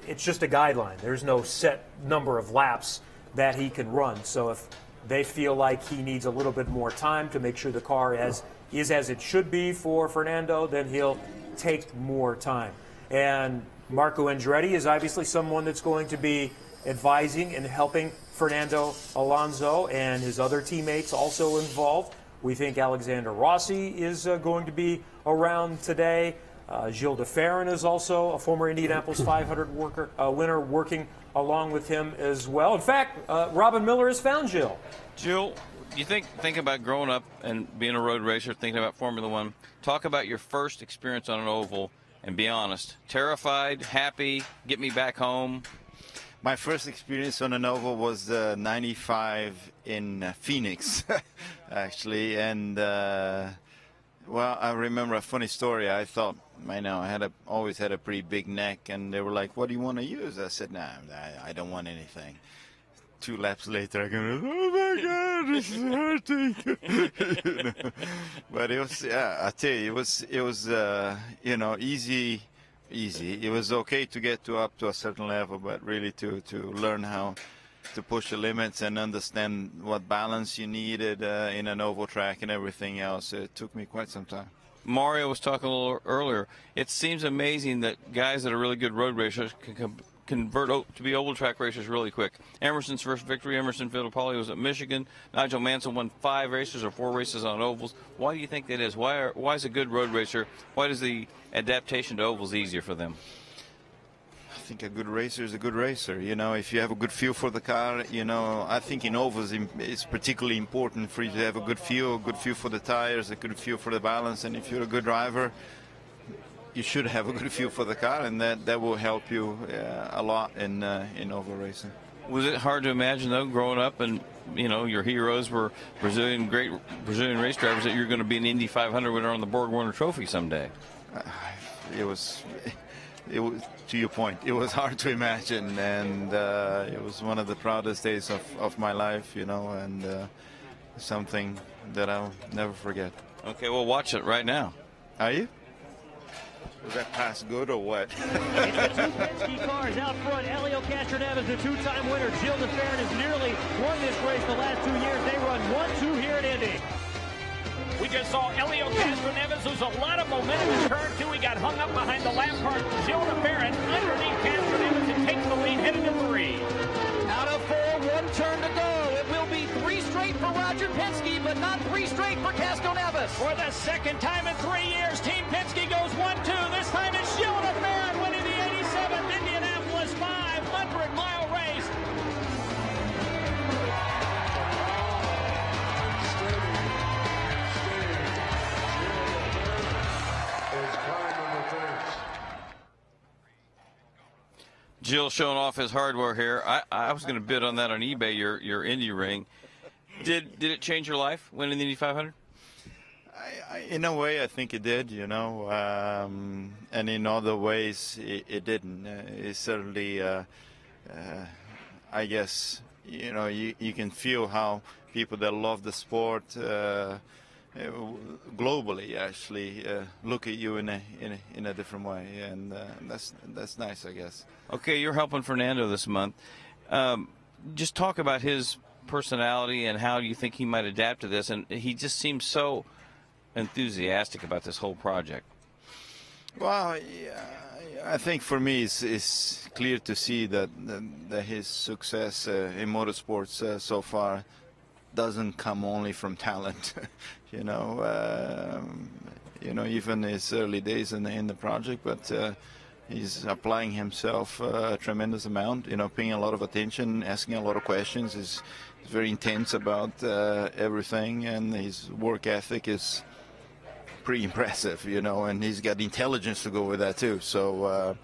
it's just a guideline. There's no set number of laps that he can run. So if they feel like he needs a little bit more time to make sure the car is as it should be for Fernando, then he'll take more time. And Marco Andretti is obviously someone that's going to be advising and helping Fernando Alonso, and his other teammates also involved. We think Alexander Rossi is going to be around today. Gil de Ferran is also a former Indianapolis 500 winner, working along with him as well. In fact, Robin Miller has found Gil. Gil, you think about growing up and being a road racer, thinking about Formula One. Talk about your first experience on an oval, and be honest. Terrified, happy, get me back home? My first experience on an oval was '95 in Phoenix, actually, and well, I remember a funny story. I thought, I know, I always had a pretty big neck, and they were like, "What do you want to use?" I said, "Nah, I don't want anything." 2 laps later, I go, "Oh my God, this is hurting." You know? But it was, yeah, I tell you, it was, you know, easy. It was okay to get up to a certain level, but really to learn how to push the limits and understand what balance you needed in an oval track and everything else. It took me quite some time. Mario was talking a little earlier. It seems amazing that guys that are really good road racers can convert to be oval track racers really quick. Emerson's first victory, Emerson Fittipaldi, was at Michigan. Nigel Mansell won 5 races or 4 races on ovals. Why do you think that is? Why is a good road racer, why does the adaptation to ovals easier for them? I think a good racer is a good racer. You know, if you have a good feel for the car, you know, I think in ovals it's particularly important for you to have a good feel for the tires, a good feel for the balance, and if you're a good driver, you should have a good feel for the car, and that will help you a lot in oval racing. Was it hard to imagine, though, growing up, and you know your heroes were great Brazilian race drivers, that you're going to be an Indy 500 winner on the Borg Warner Trophy someday? It was, to your point, it was hard to imagine, and it was one of the proudest days of my life, you know, and something that I'll never forget. Okay, well, watch it right now. Are you? Was that pass good or what? It's the 2 Penske cars out front. Elio Castroneves, the 2-time winner. Gil de Ferran has nearly won this race the last 2 years. They run 1-2 here at Indy. We just saw Elio Castroneves lose a lot of momentum in turn 2. He got hung up behind the lap car. Gil de Ferran underneath Castroneves and takes the lead headed to 3. Out of 4, 1 turn to go. It will be 3 straight for Roger Penske, but not 3 straight for Castroneves. For the second time in 3 years, Team Penske goes 1-2. This time it's Gil de Ferran winning the 87th Indianapolis 500-mile race. Gil showing off his hardware here. I was going to bid on that on eBay, your Indy ring. Did it change your life winning the Indy 500? In a way, I think it did, you know, and in other ways, it didn't. It certainly, I guess, you know, you can feel how people that love the sport globally actually look at you in a different way, and that's nice, I guess. Okay, you're helping Fernando this month. Just talk about his personality and how you think he might adapt to this, and he just seems so enthusiastic about this whole project. Well, I think for me it's clear to see that his success in motorsports so far doesn't come only from talent. you know, even his early days in the project, but he's applying himself a tremendous amount, you know, paying a lot of attention, asking a lot of questions. He's very intense about everything, and his work ethic is pretty impressive, you know, and he's got intelligence to go with that too. So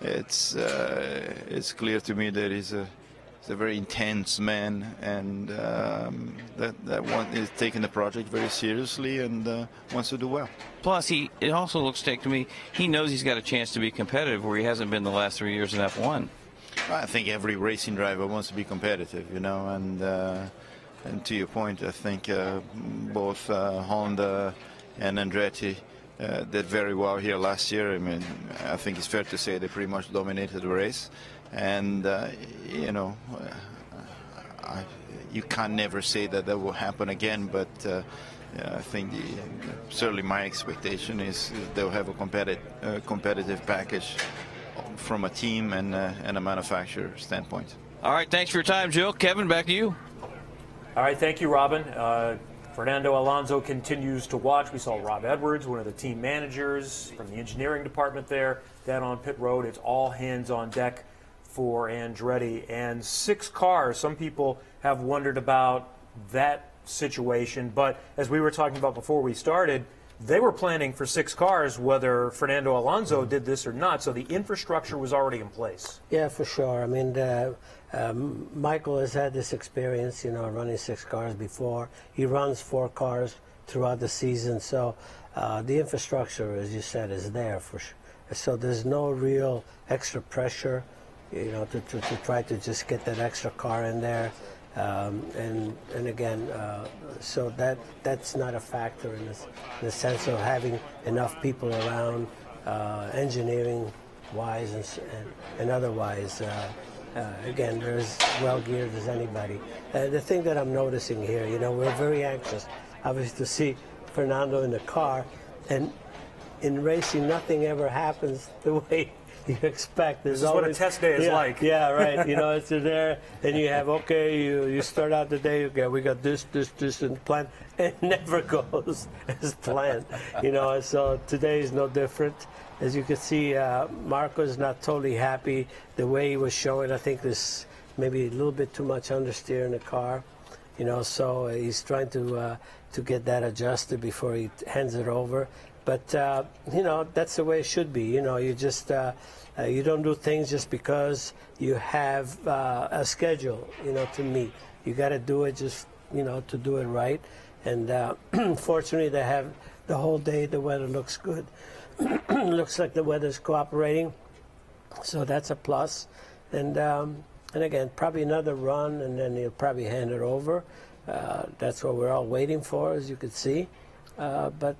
it's clear to me that he's a very intense man, and that one is taking the project very seriously and wants to do well. Plus, it also looks to me he knows he's got a chance to be competitive where he hasn't been the last 3 years in F1. I think every racing driver wants to be competitive, you know, and And to your point, I think both Honda and Andretti did very well here last year. I mean, I think it's fair to say they pretty much dominated the race. And, you know, you can never say that will happen again, but I think certainly my expectation is they'll have a competitive package from a team and a manufacturer standpoint. All right, thanks for your time, Joe. Kevin, back to you. All right, thank you, Robin. Fernando Alonso continues to watch. We saw Rob Edwards, one of the team managers from the engineering department there, down on pit road. It's all hands on deck for Andretti. And 6 cars, some people have wondered about that situation. But as we were talking about before we started, they were planning for 6 cars, whether Fernando Alonso did this or not. So the infrastructure was already in place. Yeah, for sure. I mean, Michael has had this experience, you know, running 6 cars before. He runs 4 cars throughout the season. So the infrastructure, as you said, is there for sure. So there's no real extra pressure, you know, to try to just get that extra car in there. And again, so that's not a factor in the sense of having enough people around, engineering-wise and otherwise. Again, they're as well geared as anybody. The thing that I'm noticing here, you know, we're very anxious, obviously, to see Fernando in the car, and in racing, nothing ever happens the way you expect. This is what a test day is like. Yeah, right. You know, it's there, and you have, okay, you start out the day, okay, we got this, and planned. It never goes as planned. You know, so today is no different. As you can see, Marco is not totally happy the way he was showing. I think there's maybe a little bit too much understeer in the car. You know, so he's trying to get that adjusted before he hands it over. But, you know, that's the way it should be. You know, you just, you don't do things just because you have a schedule, you know, to meet. You got to do it just, you know, to do it right. And fortunately, they have the whole day. The weather looks good. Looks like the weather's cooperating. So that's a plus. And again, probably another run, and then he'll probably hand it over. That's what we're all waiting for, as you can see. But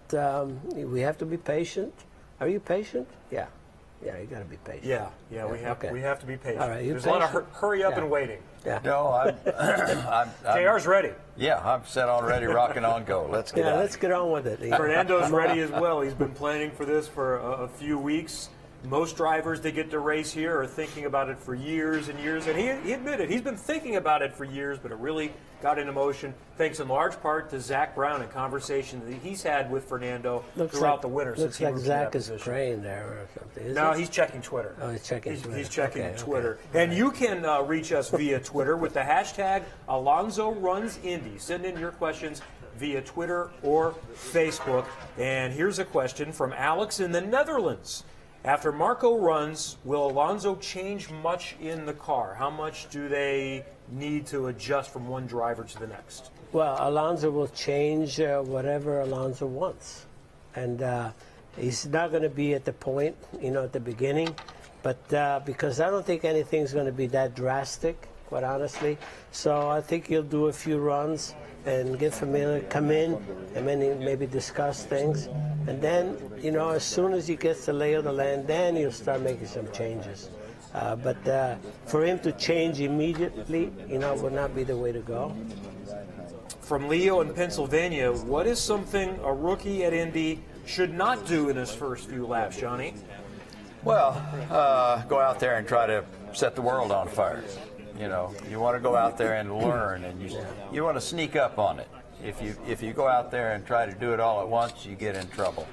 we have to be patient. Are you patient? Yeah. Yeah, you got to be patient. Yeah, we have to be patient. All right, there's a lot of hurry up and waiting. Yeah. No, I'm JR's ready. Yeah, I'm set on, ready, rocking on, go. Let's get on. Let's get on with it. Fernando's ready as well. He's been planning for this for a few weeks. Most drivers that get to race here are thinking about it for years and years. And he admitted he's been thinking about it for years, but it really got into motion thanks in large part to Zack Brown and conversation that he's had with Fernando throughout the winter. Looks like Zack is praying there or something. No, he's checking Twitter. Oh, he's checking Twitter. He's checking Twitter. Okay. And you can reach us via Twitter with the hashtag AlonsoRunsIndy. Send in your questions via Twitter or Facebook. And here's a question from Alex in the Netherlands. After Marco runs, will Alonso change much in the car? How much do they need to adjust from one driver to the next? Well, Alonso will change whatever Alonso wants. And he's not going to be at the point, you know, at the beginning. But because I don't think anything's going to be that drastic, quite honestly. So I think he'll do a few runs and get familiar, come in, and then maybe discuss things. And then, you know, as soon as he gets the lay of the land, then he'll start making some changes. But for him to change immediately, you know, would not be the way to go. From Leo in Pennsylvania, what is something a rookie at Indy should not do in his first few laps, Johnny? Well, go out there and try to set the world on fire. You know, you want to go out there and learn, and you want to sneak up on it. If you go out there and try to do it all at once, you get in trouble.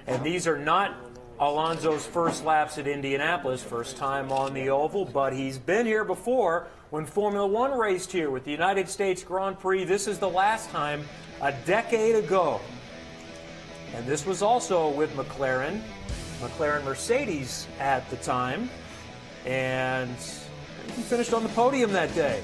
And these are not Alonso's first laps at Indianapolis, first time on the oval, but he's been here before when Formula One raced here with the United States Grand Prix. This is the last time a decade ago. And this was also with McLaren Mercedes at the time. And he finished on the podium that day.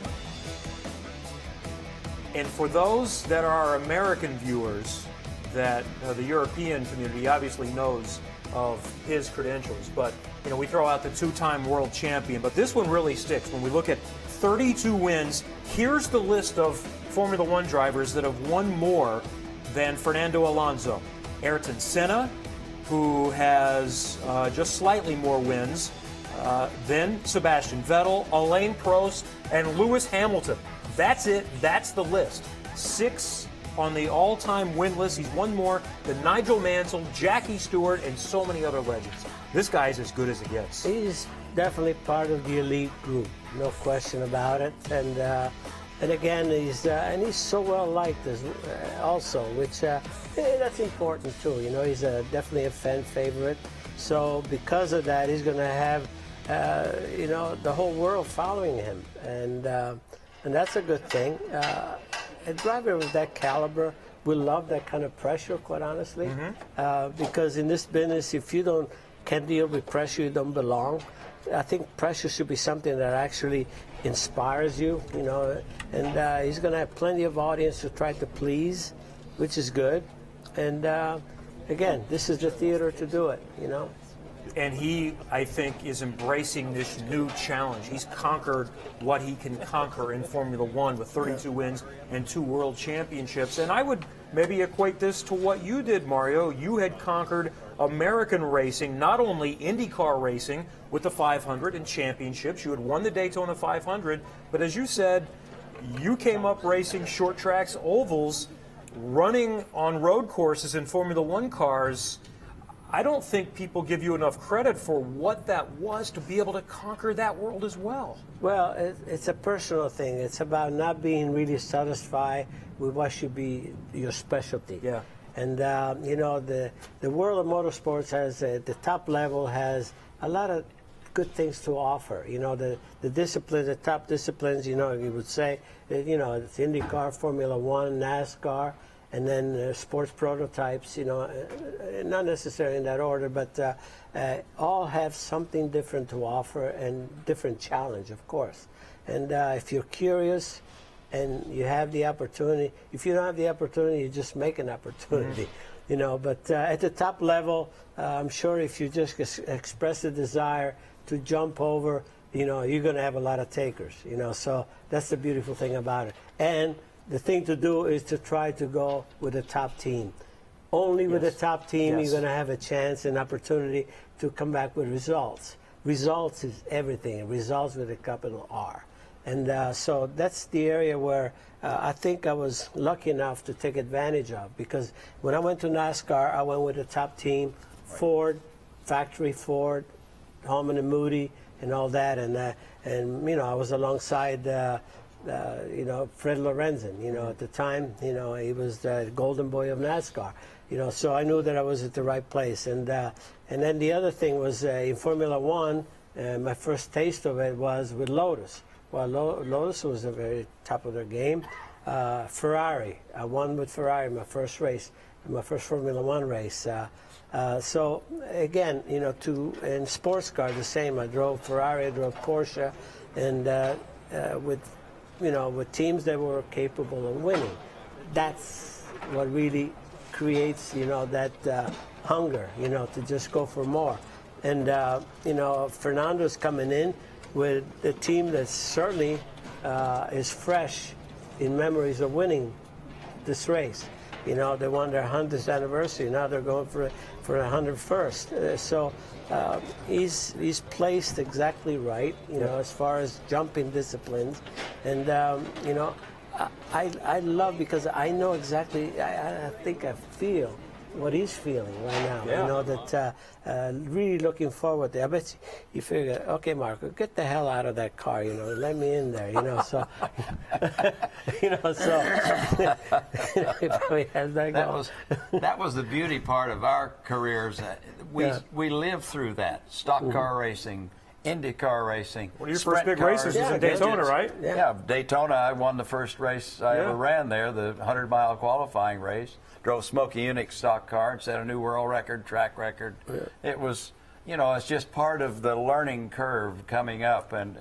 And for those that are American viewers, that the European community obviously knows of his credentials, but you know, we throw out the two-time world champion, but this one really sticks when we look at 32 wins. Here's the list of Formula One drivers that have won more than Fernando Alonso. Ayrton Senna, who has just slightly more wins. Then Sebastian Vettel, Alain Prost, and Lewis Hamilton. That's it. That's the list. 6 on the all-time win list. He's won more than Nigel Mansell, Jackie Stewart, and so many other legends. This guy's as good as it gets. He's definitely part of the elite group, no question about it. And again, he's so well liked also, which that's important too. You know, he's definitely a fan favorite. So because of that, he's going to have you know, the whole world following him, and that's a good thing. A driver of that caliber will love that kind of pressure, quite honestly, because in this business, if you can't deal with pressure, you don't belong. I think pressure should be something that actually inspires you, you know, and he's going to have plenty of audience to try to please, which is good. And again, this is the theater to do it, you know. And he, I think, is embracing this new challenge. He's conquered what he can conquer in Formula One with 32 wins and 2 world championships. And I would maybe equate this to what you did, Mario. You had conquered American racing, not only IndyCar racing with the 500 and championships. You had won the Daytona 500, but as you said, you came up racing short tracks, ovals, running on road courses in Formula One cars. I don't think people give you enough credit for what that was to be able to conquer that world as well. Well, it's a personal thing. It's about not being really satisfied with what should be your specialty. Yeah. And, you know, the world of motorsports has, the top level has a lot of good things to offer. You know, the disciplines, the top disciplines, you know, you would say, you know, it's IndyCar, Formula One, NASCAR, and then sports prototypes, you know, not necessarily in that order, but all have something different to offer and different challenge, of course. And if you're curious and you have the opportunity, if you don't have the opportunity, you just make an opportunity, you know. But at the top level, I'm sure if you just express a desire to jump over, you know, you're going to have a lot of takers, you know. So that's the beautiful thing about it. And the thing to do is to try to go with the top team. Only with the top team you're going to have a chance and opportunity to come back with results. Results is everything. Results with a capital R. And so that's the area where I think I was lucky enough to take advantage of, because when I went to NASCAR, I went with the top team, Ford, factory Ford, Holman and Moody, and all that. And you know, I was alongside you know, Fred Lorenzen, you know, at the time, you know, he was the golden boy of NASCAR, you know, so I knew that I was at the right place. And then the other thing was in Formula One, my first taste of it was with Lotus. Well, Lotus was the very top of their game. Ferrari, I won with Ferrari my first race, my first Formula One race. So again, you know, in sports car the same. I drove Ferrari, I drove Porsche, and with, you know, with teams that were capable of winning. That's what really creates, you know, that hunger, you know, to just go for more. And, you know, Fernando's coming in with a team that certainly is fresh in memories of winning this race. You know, they won their 100th anniversary. Now they're going for 101st. So he's placed exactly right, you know, as far as jumping disciplines. And, you know, I love, because I know exactly, I think I feel what he's feeling right now. Yeah. You know, that really looking forward to. I bet you figure, okay, Marco, get the hell out of that car, you know, let me in there, you know, so, you know, so, he probably has that going. That was the beauty part of our careers. We lived through that. Stock car racing, IndyCar racing. One of your first big races was in Daytona, right? Yeah, Daytona. I won the first race I ever ran there, the 100-mile qualifying race. Drove Smokey Yunick's stock car and set a new world record, track record. Yeah. It was, you know, it's just part of the learning curve coming up, and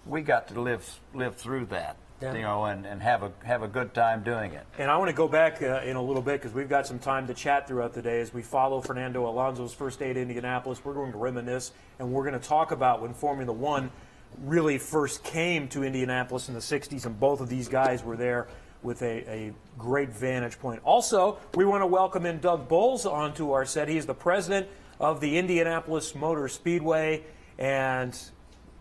we got to live through that, you know, and have a good time doing it. And I want to go back in a little bit, because we've got some time to chat throughout the day as we follow Fernando Alonso's first day at Indianapolis. We're going to reminisce, and we're going to talk about when Formula One really first came to Indianapolis in the 60s, and both of these guys were there with a great vantage point. Also, we want to welcome in Doug Bowles onto our set. He's the president of the Indianapolis Motor Speedway, and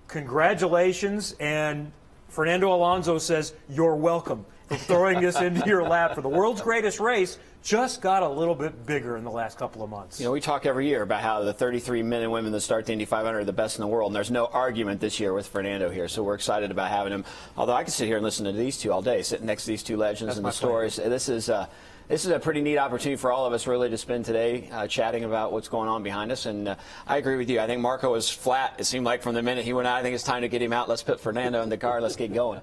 congratulations. And Fernando Alonso says, you're welcome for throwing this into your lap. For the world's greatest race just got a little bit bigger in the last couple of months. You know, we talk every year about how the 33 men and women that start the Indy 500 are the best in the world, and there's no argument this year with Fernando here, so we're excited about having him. Although I could sit here and listen to these two all day, sitting next to these two legends and the stories. This is a pretty neat opportunity for all of us really to spend today chatting about what's going on behind us. And I agree with you. I think Marco was flat. It seemed like from the minute he went out, I think it's time to get him out. Let's put Fernando in the car. Let's get going.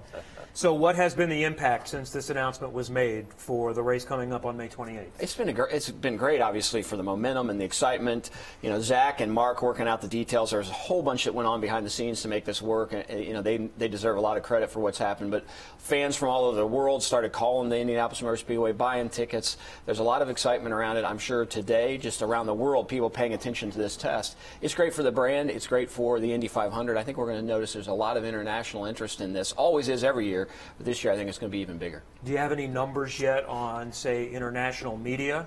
So what has been the impact since this announcement was made for the race coming up on May 28th? It's been great, obviously, for the momentum and the excitement. You know, Zach and Mark working out the details. There's a whole bunch that went on behind the scenes to make this work. You know, they deserve a lot of credit for what's happened. But fans from all over the world started calling the Indianapolis Motor Speedway, buying tickets. There's a lot of excitement around it. I'm sure today, just around the world, people paying attention to this test. It's great for the brand. It's great for the Indy 500. I think we're going to notice there's a lot of international interest in this. Always is every year. But this year, I think it's going to be even bigger. Do you have any numbers yet on, say, international media?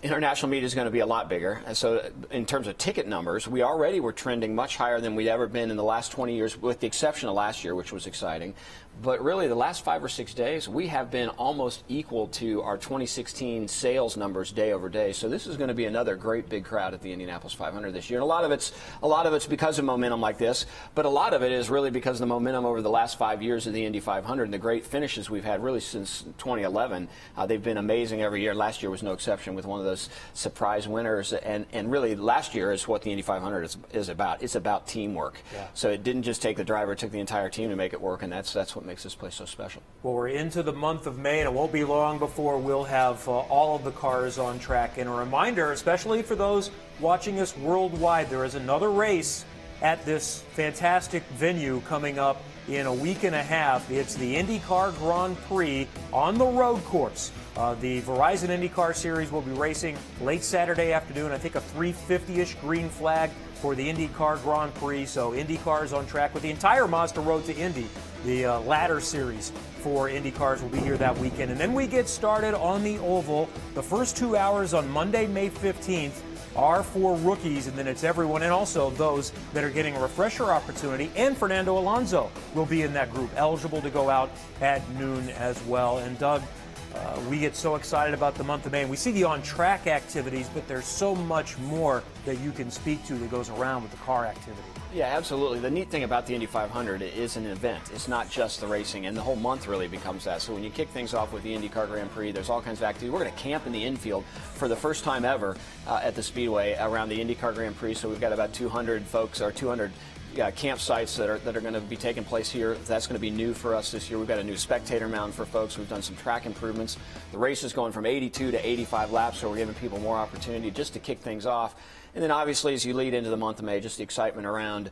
International media is going to be a lot bigger. And so in terms of ticket numbers, we already were trending much higher than we'd ever been in the last 20 years, with the exception of last year, which was exciting. But really, the last 5 or 6 days, we have been almost equal to our 2016 sales numbers day over day. So this is going to be another great big crowd at the Indianapolis 500 this year. And a lot of it's because of momentum like this, but a lot of it is really because of the momentum over the last 5 years of the Indy 500 and the great finishes we've had really since 2011. They've been amazing every year. Last year was no exception with one of those surprise winners. And really, last year is what the Indy 500 is about. It's about teamwork. Yeah. So it didn't just take the driver; it took the entire team to make it work, and that's what makes this place so special. Well, we're into the month of May, and it won't be long before we'll have all of the cars on track. And a reminder, especially for those watching us worldwide, there is another race at this fantastic venue coming up in a week and a half. It's the IndyCar Grand Prix on the road course. The Verizon IndyCar Series will be racing late Saturday afternoon. I think a 350-ish green flag for the IndyCar Grand Prix. So IndyCar is on track with the entire Mazda Road to Indy. The ladder series for IndyCars will be here that weekend. And then we get started on the Oval. The first 2 hours on Monday, May 15th are for rookies, and then it's everyone, and also those that are getting a refresher opportunity. And Fernando Alonso will be in that group, eligible to go out at noon as well. And Doug, we get so excited about the month of May. We see the on-track activities, but there's so much more that you can speak to that goes around with the car activity. Yeah, absolutely. The neat thing about the Indy 500 is an event. It's not just the racing, and the whole month really becomes that. So when you kick things off with the IndyCar Grand Prix, there's all kinds of activity. We're going to camp in the infield for the first time ever at the Speedway around the IndyCar Grand Prix. So we've got about 200 folks, or 200 campsites that are going to be taking place here. That's going to be new for us this year. We've got a new spectator mountain for folks. We've done some track improvements. The race is going from 82 to 85 laps, so we're giving people more opportunity just to kick things off. And then obviously, as you lead into the month of May, just the excitement around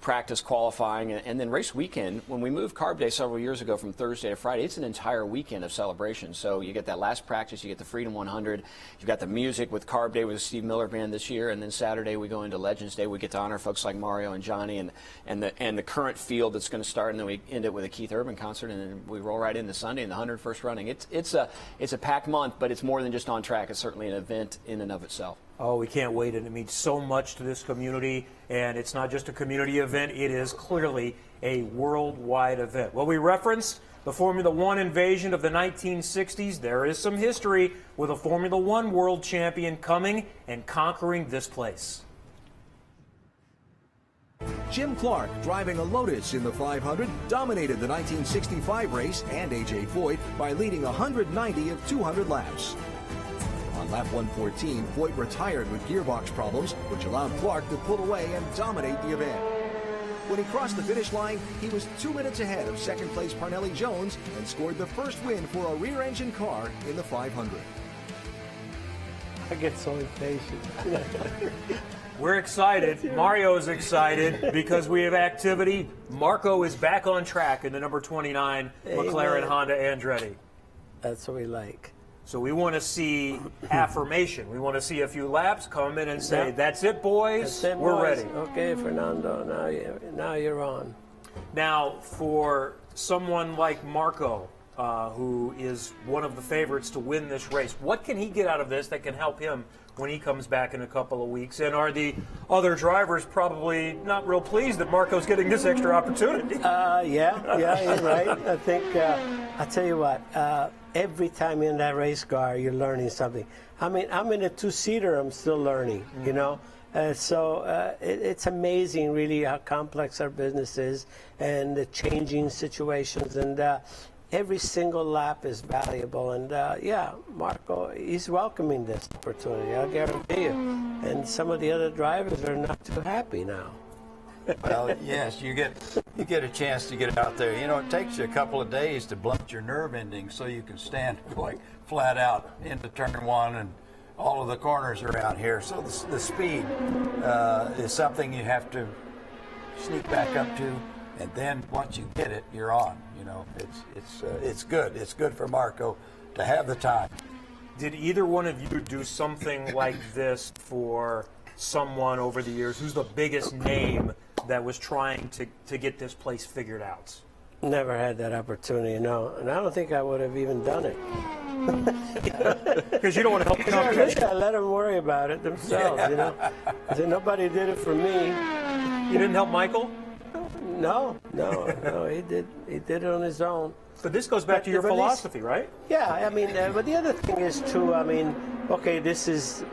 practice qualifying, and then race weekend. When we moved Carb Day several years ago from Thursday to Friday, it's an entire weekend of celebration. So you get that last practice, you get the Freedom 100, you've got the music with Carb Day with the Steve Miller Band this year, and then Saturday we go into Legends Day. We get to honor folks like Mario and Johnny and the current field that's going to start, and then we end it with a Keith Urban concert, and then we roll right into Sunday in the 101st running. It's a packed month, but it's more than just on track. It's certainly an event in and of itself. Oh, we can't wait, and it means so much to this community, and it's not just a community event, it is clearly a worldwide event. Well, we referenced the Formula One invasion of the 1960s. There is some history with a Formula One world champion coming and conquering this place. Jim Clark, driving a Lotus in the 500, dominated the 1965 race and A.J. Foyt by leading 190 of 200 laps. On lap 114, Foyt retired with gearbox problems, which allowed Clark to pull away and dominate the event. When he crossed the finish line, he was 2 minutes ahead of second-place Parnelli Jones and scored the first win for a rear-engine car in the 500. I get so impatient. We're excited. Mario's excited because we have activity. Marco is back on track in the number 29 McLaren Honda Andretti. That's what we like. So we want to see affirmation. We want to see a few laps, come in and say, that's it, boys. That's it, We're boys. ready. Okay, Fernando, now you're on. Now, for someone like Marco, who is one of the favorites to win this race, what can he get out of this that can help him when he comes back in a couple of weeks? And are the other drivers probably not real pleased that Marco's getting this extra opportunity? Yeah, you're right. I think, I'll tell you what, every time you're in that race car, you're learning something. I mean, I'm in a two-seater, I'm still learning, you know? So it's amazing, really, how complex our business is and the changing situations. And every single lap is valuable. And, yeah, Marco, he's welcoming this opportunity, I'll guarantee you. And some of the other drivers are not too happy now. Well, yes, you get a chance to get out there. You know, it takes you a couple of days to blunt your nerve endings so you can stand going flat out into turn one and all of the corners around here. So the speed is something you have to sneak back up to, and then once you get it, you're on. You know, it's good. It's good for Marco to have the time. Did either one of you do something like this for someone over the years? Who's the biggest name that was trying to get this place figured out? Never had that opportunity, no. And I don't think I would have even done it. Because you don't want to help the competition. I let them worry about it themselves, you know. I said, nobody did it for me. You didn't help Michael? No, he did it on his own. But this goes back to your philosophy, right? Yeah, I mean, but the other thing is too, I mean, okay, this is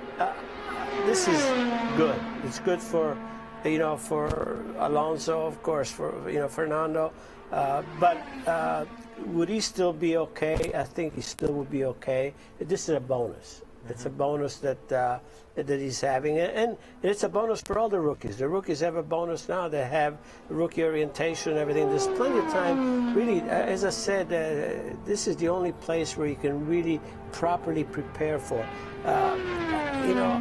good. It's good for, you know, for Alonso, of course, for, you know, Fernando. But would he still be okay? I think he still would be okay. This is a bonus. It's a bonus that he's having, and it's a bonus for all the rookies. The rookies have a bonus now. They have rookie orientation and everything. There's plenty of time. Really, as I said, this is the only place where you can really properly prepare for. You know,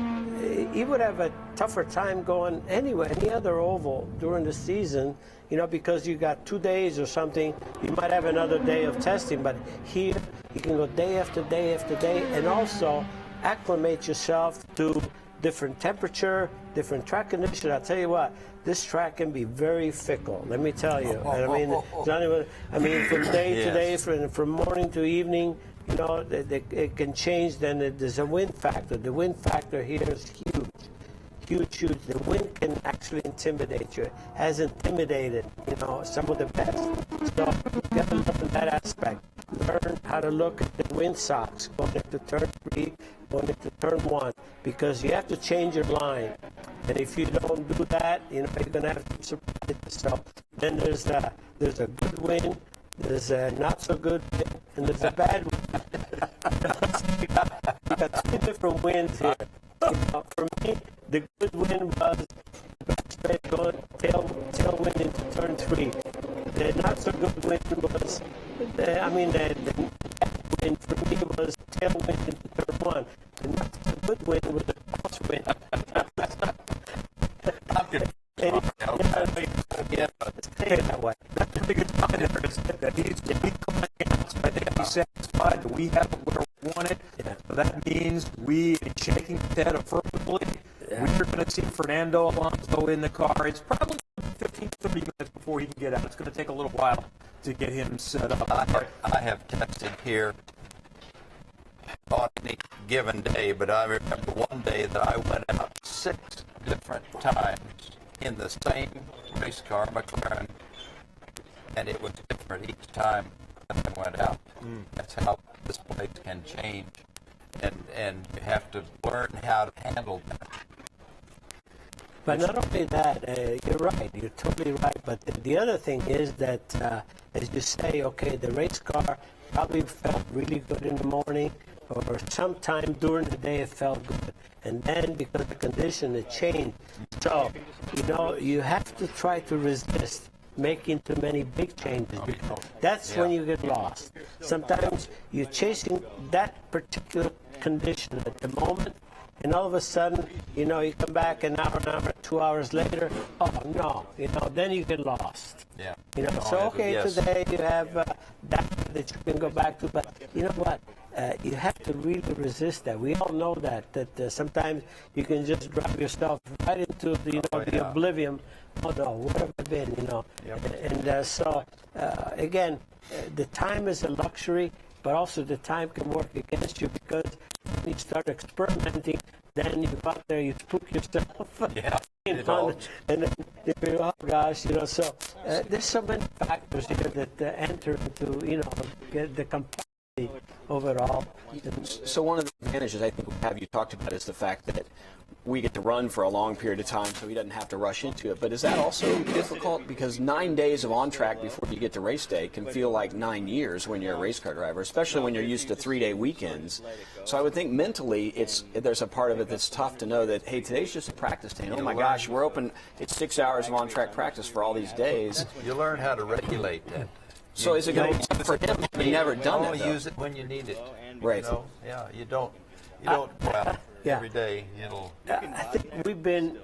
he would have a tougher time going anywhere, any other oval during the season, you know, because you got 2 days or something. You might have another day of testing, but here you can go day after day after day, and also acclimate yourself to different temperature, different track condition. I'll tell you what, this track can be very fickle, let me tell you. And I mean, from day to day, from morning to evening, you know, it can change. Then there's a wind factor. The wind factor here is huge. The wind can actually intimidate you. It has intimidated, you know, some of the best. So you got to learn that aspect. Learn how to look at the wind socks going into turn 3, going into turn 1, because you have to change your line. And if you don't do that, you know, you're going to have to surprise yourself. Then there's a good wind, there's a not so good wind, and there's a bad wind. You got 2 different winds here. You know, for me, the good wind was straight going tailwind into turn 3. The not so good wind was, the bad wind for me was tailwind into turn 1. The not so good wind was the crosswind. Stay that way. That's a big time there is that he's coming out. I think he's satisfied that we have what we wanted. Yeah. So that means we, shaking his head affirmatively, we're going to see Fernando Alonso in the car. It's probably 15, 30 minutes before he can get out. It's going to take a little while to get him set up. I have tested here on any given day, but I remember one day that I went out 6 different times in the same race car, McLaren, and it was different each time that I went out. That's how this place can change, and you have to learn how to handle that. But not only that, you're right, you're totally right, but the other thing is that, as you say, okay, the race car probably felt really good in the morning, or sometime during the day it felt good. And then because the condition it changed. So, you know, you have to try to resist making too many big changes, because that's when you get lost. Sometimes you're chasing that particular condition at the moment, and all of a sudden, you know, you come back an hour, 2 hours later, oh no, you know, then you get lost. Yeah. You know, so okay, today you have that you can go back to, but you know what? you have to really resist that. We all know that sometimes you can just drive yourself right into the the oblivion. Oh no, what have I been? So again, the time is a luxury, but also the time can work against you, because when you start experimenting, then you go out there, you spook yourself. And then you feel, oh gosh, so there's so many factors here that enter into the complexity of it all. So one of the advantages I think we have, you talked about, is the fact that we get to run for a long period of time, so he doesn't have to rush into it. But is that also difficult? Because 9 days of on track before you get to race day can feel like 9 years when you're a race car driver, especially when you're used to 3-day weekends. So I would think mentally there's a part of it that's tough to know that, hey, today's just a practice day. Oh my gosh, we're open. It's 6 hours of on track practice for all these days. You learn how to regulate that. So is it going to be for him? Having never done it, use it when you need it. Right. You don't go out every day. I think we've been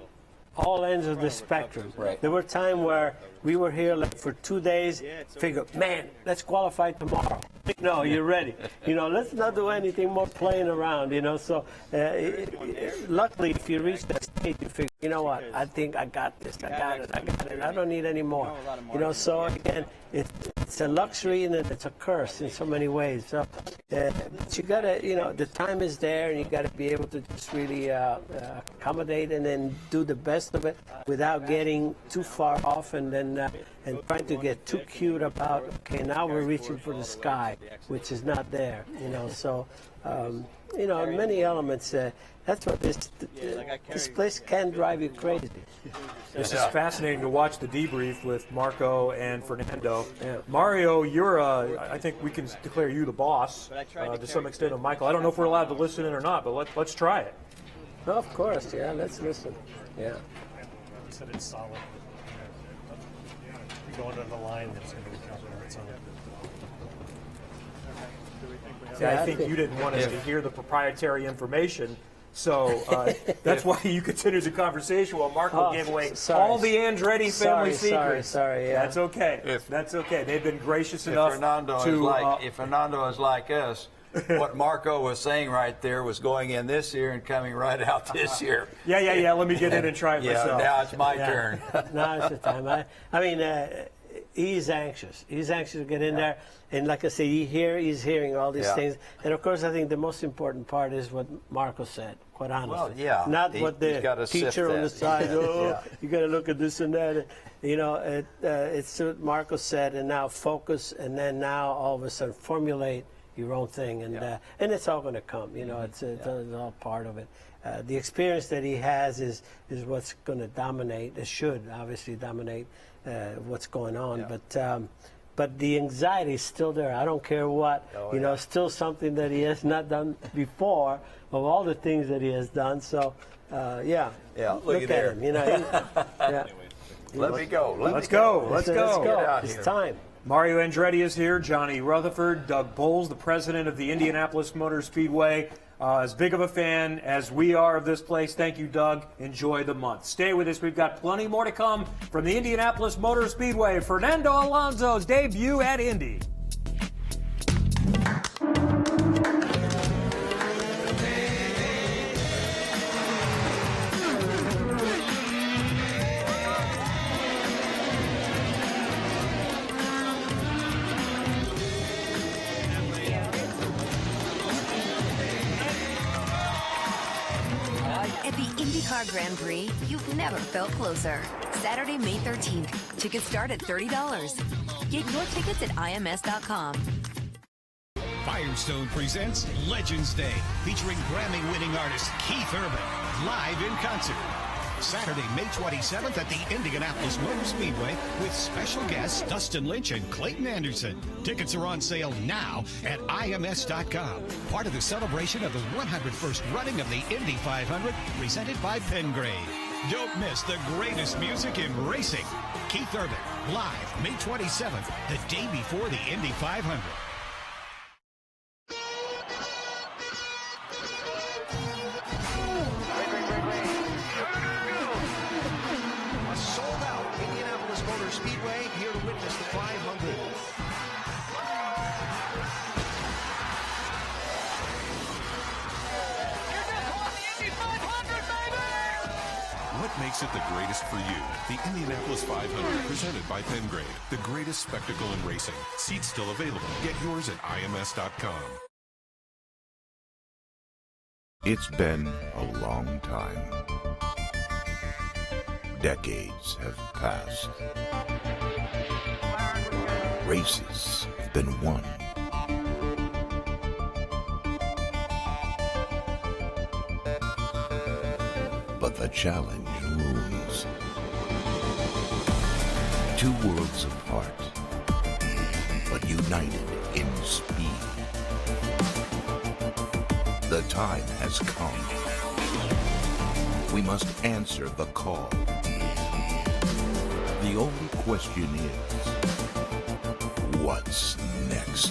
all ends of the spectrum. Right. There were times where we were here for 2 days, figure, man, let's qualify tomorrow. No, you're ready. Let's not do anything more playing around, So luckily, if you reach that stage, you figure, you know what, I think I got this, I got it, I don't need any more. So again, it's a luxury and it's a curse in so many ways. So but you gotta, the time is there, and you gotta be able to just really accommodate and then do the best of it without getting too far off and then and trying to get too cute about, okay, now we're reaching for the sky, which is not there. So many elements. That's what this place can drive you crazy. This is fascinating to watch the debrief with Marco and Fernando. Mario, you're, I think we can declare you the boss to some extent of Michael. I don't know if we're allowed to listen in or not, but let's try it. Oh, of course, yeah, let's listen. Yeah. He said it's solid. Going on the line, that's going to be I think you didn't want us to hear the proprietary information, so that's why you continued the conversation while Marco gave away all the Andretti family secrets. Sorry, yeah. That's okay. That's okay. They've been gracious enough if Fernando is like us, what Marco was saying right there was going in this year and coming right out this year. Yeah. Let me get in and try it myself. Now it's my turn. Now it's the time. I mean, he's anxious. He's anxious to get in there. And like I say, he's hearing all these things. And of course, I think the most important part is what Marco said, quite honestly. Well, not what the teacher on the side, you got to look at this and that. It's what Marco said, and now focus, and then now all of a sudden formulate your own thing. And it's all going to come. It's all part of it. The experience that he has is what's going to dominate. It should obviously dominate what's going on. But the anxiety is still there. I don't care what. Still something that he has not done before of all the things that he has done. So, look at him. Let me go. Let's go. It's time. Mario Andretti is here. Johnny Rutherford, Doug Bowles, the president of the Indianapolis Motor Speedway. As big of a fan as we are of this place, thank you, Doug. Enjoy the month. Stay with us. We've got plenty more to come from the Indianapolis Motor Speedway. Fernando Alonso's debut at Indy. At the IndyCar Grand Prix, you've never felt closer. Saturday, May 13th. Tickets start at $30. Get your tickets at IMS.com. Firestone presents Legends Day, featuring Grammy-winning artist Keith Urban, live in concert. Saturday, May 27th at the Indianapolis Motor Speedway with special guests Dustin Lynch and Clayton Anderson. Tickets are on sale now at IMS.com. Part of the celebration of the 101st running of the Indy 500 presented by Pengrade. Don't miss the greatest music in racing. Keith Urban, live May 27th, the day before the Indy 500. Speedway, here to witness the 500. What makes it the greatest for you? The Indianapolis 500, presented by Pengrade. The greatest spectacle in racing. Seats still available. Get yours at IMS.com. It's been a long time. Decades have passed. Races have been won. But the challenge looms. Two worlds apart, but united in speed. The time has come. We must answer the call. The only question is, what's next?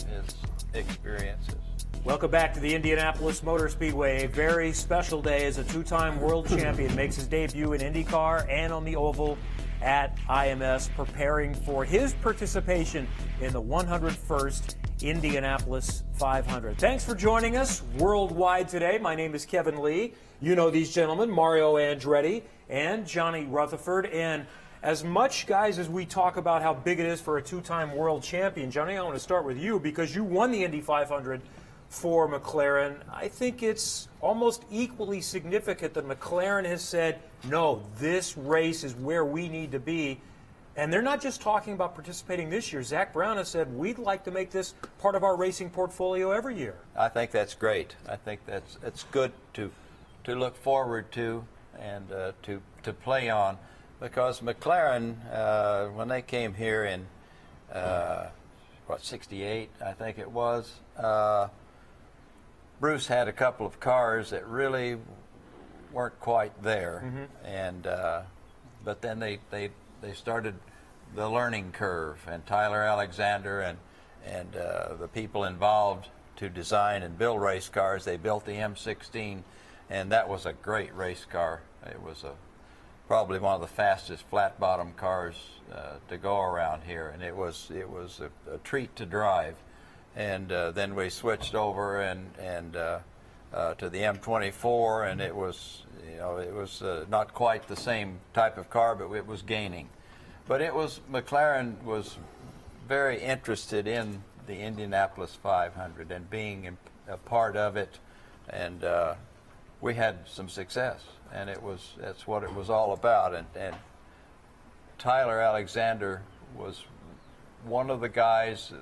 His experiences. Welcome back to the Indianapolis Motor Speedway. A very special day as a two-time world champion makes his debut in IndyCar and on the oval at IMS, preparing for his participation in the 101st Indianapolis 500. Thanks for joining us worldwide today. My name is Kevin Lee. You know these gentlemen, Mario Andretti and Johnny Rutherford. And as much, guys, as we talk about how big it is for a two-time world champion, Johnny, I want to start with you because you won the Indy 500 for McLaren. I think it's almost equally significant that McLaren has said, no, this race is where we need to be. And they're not just talking about participating this year. Zack Brown has said, we'd like to make this part of our racing portfolio every year. I think that's great. I think it's good to look forward to and to play on, because McLaren, when they came here in, 68, I think it was, Bruce had a couple of cars that really weren't quite there, and but then they started the learning curve, and Tyler Alexander and the people involved to design and build race cars. They built the M16, and that was a great race car. It was probably one of the fastest flat bottom cars to go around here, and it was a treat to drive. And then we switched over and to the M24, and it was not quite the same type of car, but it was gaining. But McLaren was very interested in the Indianapolis 500 and being a part of it, and we had some success, and that's what it was all about. And Tyler Alexander was one of the guys.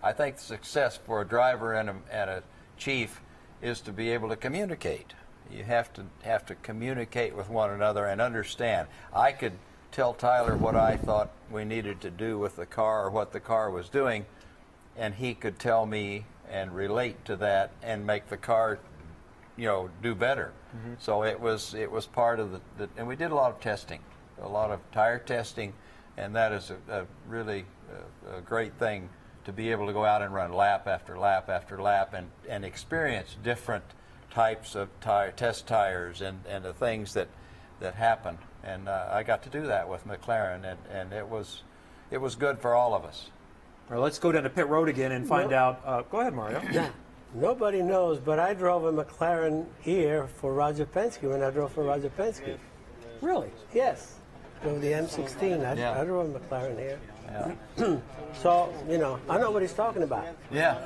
I think success for a driver and a chief is to be able to communicate. You have to communicate with one another and understand. I could tell Tyler what I thought we needed to do with the car or what the car was doing, and he could tell me and relate to that and make the car, do better. So it was part of the and we did a lot of testing, a lot of tire testing, and that is a really a great thing to be able to go out and run lap after lap after lap and experience different types of test tires and the things that happen. And I got to do that with McLaren, and it was good for all of us. All right, let's go down to pit road again and find out. Go ahead, Mario. Yeah. Nobody knows, but I drove a McLaren here for Roger Penske when I drove for Roger Penske. Really? Yes. Drove the M16. I drove a McLaren here. Yeah. So, I know what he's talking about. Yeah.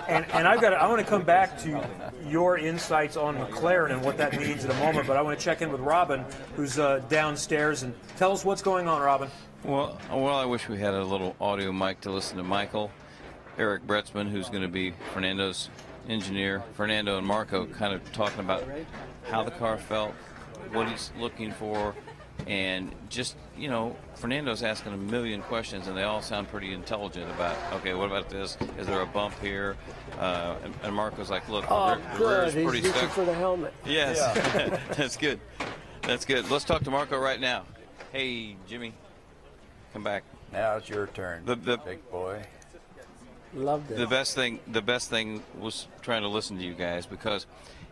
and I want to come back to your insights on McLaren and what that means in a moment, but I want to check in with Robin, who's downstairs, and tell us what's going on, Robin. Well, I wish we had a little audio mic to listen to Michael. Eric Bretzman, who's going to be Fernando's engineer. Fernando and Marco kind of talking about how the car felt, what he's looking for, and just, Fernando's asking a million questions, and they all sound pretty intelligent about, okay, what about this? Is there a bump here? And Marco's like, look, the rear's pretty He's stuck. for the helmet. Yes, yeah. That's good. That's good. Let's talk to Marco right now. Hey, Jimmy, come back. Now it's your turn, big boy. Loved it. The best thing was trying to listen to you guys, because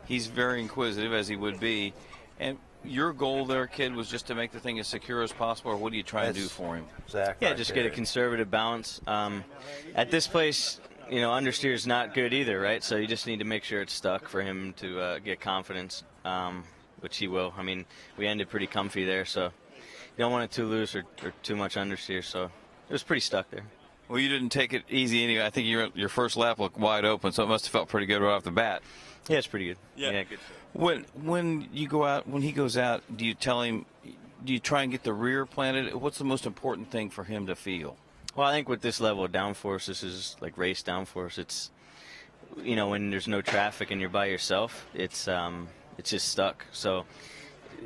he's very inquisitive, as he would be, and your goal there, kid, was just to make the thing as secure as possible, or what are you trying to do for him? Zach, yeah, just get a conservative balance. At this place, understeer's not good either, right? So you just need to make sure it's stuck for him to get confidence, which he will. I mean, we ended pretty comfy there, so you don't want it too loose or too much understeer. So it was pretty stuck there. Well, you didn't take it easy anyway. I think your first lap looked wide open, so it must have felt pretty good right off the bat. Yeah, it's pretty good. Yeah, good. When you go out, when he goes out, do you tell him? Do you try and get the rear planted? What's the most important thing for him to feel? Well, I think with this level of downforce, this is like race downforce. It's, when there's no traffic and you're by yourself, it's just stuck. So,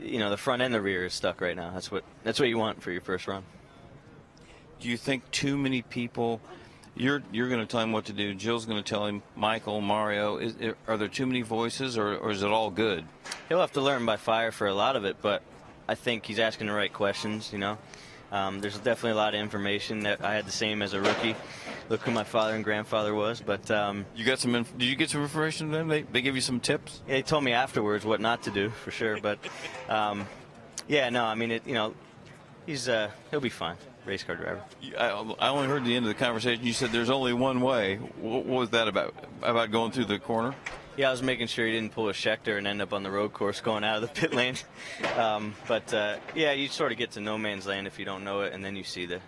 the front and the rear is stuck right now. That's what you want for your first run. Do you think too many people? You're going to tell him what to do. Jill's going to tell him. Michael, Mario. Are there too many voices, or is it all good? He'll have to learn by fire for a lot of it, but I think he's asking the right questions. There's definitely a lot of information that I had the same as a rookie. Look who my father and grandfather was, but you got some. Did you get some information from them? They give you some tips? Yeah, they told me afterwards what not to do for sure. But yeah, no, I mean he'll be fine. Race car driver. I only heard the end of the conversation. You said there's only one way. What was that about? About going through the corner? Yeah, I was making sure he didn't pull a Schechter and end up on the road course going out of the pit lane. Yeah, you sort of get to no man's land if you don't know it, and then you see the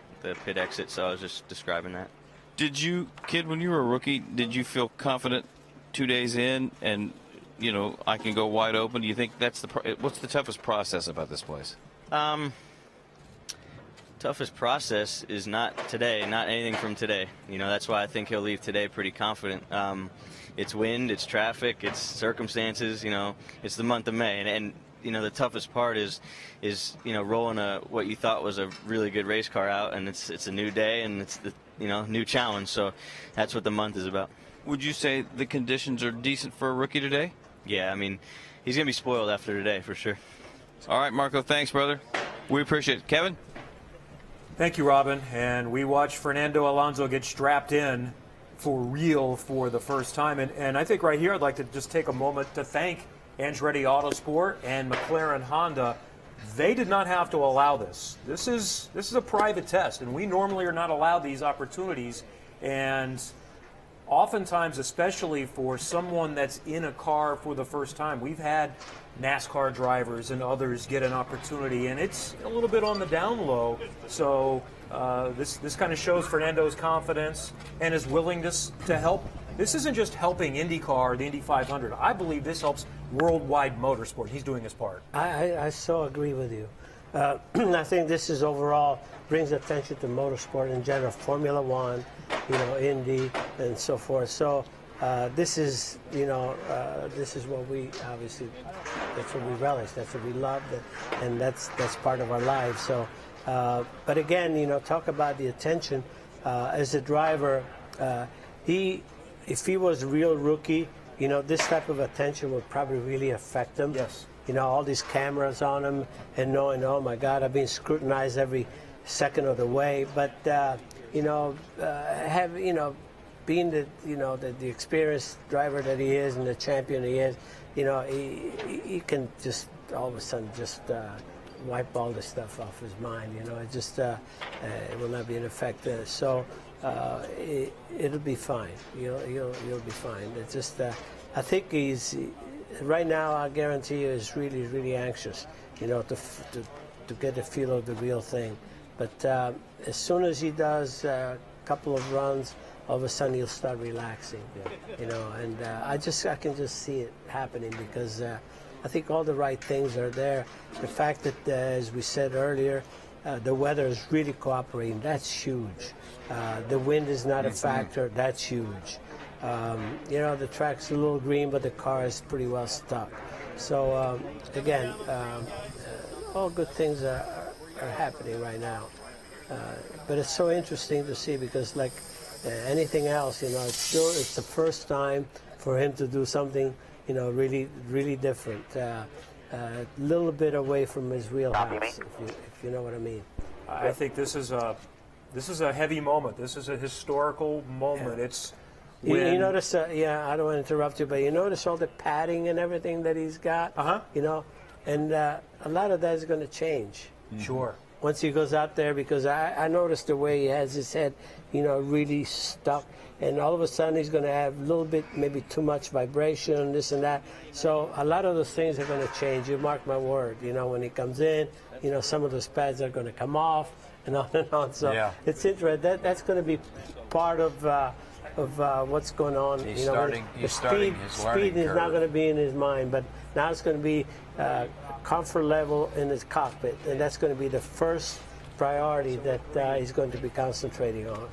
pit exit. So I was just describing that. Did you, kid, when you were a rookie, did you feel confident 2 days in and, I can go wide open? Do you think that's what's the toughest process about this place? Toughest process is not today, not anything from today. That's why I think he'll leave today pretty confident. It's wind, it's traffic, it's circumstances. It's the month of May, and the toughest part is rolling what you thought was a really good race car out, and it's a new day and it's the new challenge. So that's what the month is about. Would you say the conditions are decent for a rookie today? Yeah, I mean, he's gonna be spoiled after today for sure. All right, Marco, thanks, brother. We appreciate it. Kevin? Thank you, Robin. And we watched Fernando Alonso get strapped in for real for the first time. And I think right here I'd like to just take a moment to thank Andretti Autosport and McLaren Honda. They did not have to allow this. This is a private test, and we normally are not allowed these opportunities. And oftentimes, especially for someone that's in a car for the first time, we've had NASCAR drivers and others get an opportunity, and it's a little bit on the down low. So this kind of shows Fernando's confidence and his willingness to help. This isn't just helping IndyCar, the Indy 500. I believe this helps worldwide motorsport. He's doing his part. I so agree with you. I think this is overall brings attention to motorsport in general, Formula One, Indy, and so forth. So this is what we obviously, that's what we relish, that's what we love, and that's part of our lives. So, but again, talk about the attention as a driver. If he was a real rookie, this type of attention would probably really affect him. Yes. All these cameras on him and knowing, oh my God, I've been scrutinized every second of the way. But being the experienced driver that he is and the champion he is, he can just all of a sudden just wipe all this stuff off his mind. It just it will not be in effect. So it'll be fine. You'll be fine. It's just I think he's right now. I guarantee you, is really, really anxious. To get a feel of the real thing. But as soon as he does a couple of runs, all of a sudden he'll start relaxing. And I can just see it happening because I think all the right things are there. The fact that, as we said earlier, the weather is really cooperating. That's huge. The wind is not a factor. That's huge. The track's a little green, but the car is pretty well stuck. So again, all good things are happening right now. But it's so interesting to see because, like anything else, it's the first time for him to do something, really, really different. A little bit away from his wheelhouse, if you know what I mean. I think this is a heavy moment. This is a historical moment. Yeah. It's you notice, I don't want to interrupt you, but you notice all the padding and everything that he's got. And a lot of that is going to change. Sure. once he goes out there, because I noticed the way he has his head, really stuck, and all of a sudden he's going to have a little bit, maybe too much vibration, this and that. So a lot of those things are going to change. You mark my word. When he comes in, some of those pads are going to come off, and on and on. So it's interesting. That's going to be part of what's going on. He's starting his learning Speed is curve. not going to be in his mind, but now it's going to be comfort level in his cockpit, and that's going to be the first priority that he's going to be concentrating on.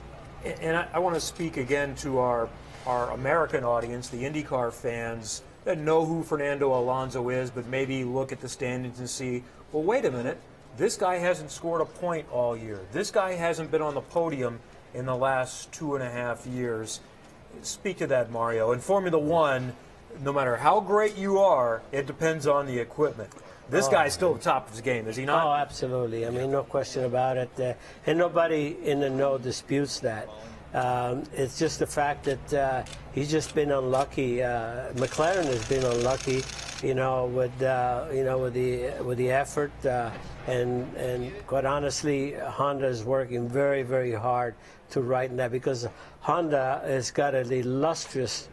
And I want to speak again to our American audience, the IndyCar fans that know who Fernando Alonso is, but maybe look at the standings and see, well, wait a minute, this guy hasn't scored a point all year. This guy hasn't been on the podium in the last 2.5 years. Speak to that, Mario. In Formula One, no matter how great you are, it depends on the equipment. This guy's still at the top of his game, is he not? Oh, absolutely. I mean, no question about it. And nobody in the know disputes that. It's just the fact that he's just been unlucky. McLaren has been unlucky, with the effort. And quite honestly, Honda is working very, very hard to right that, because Honda has got an illustrious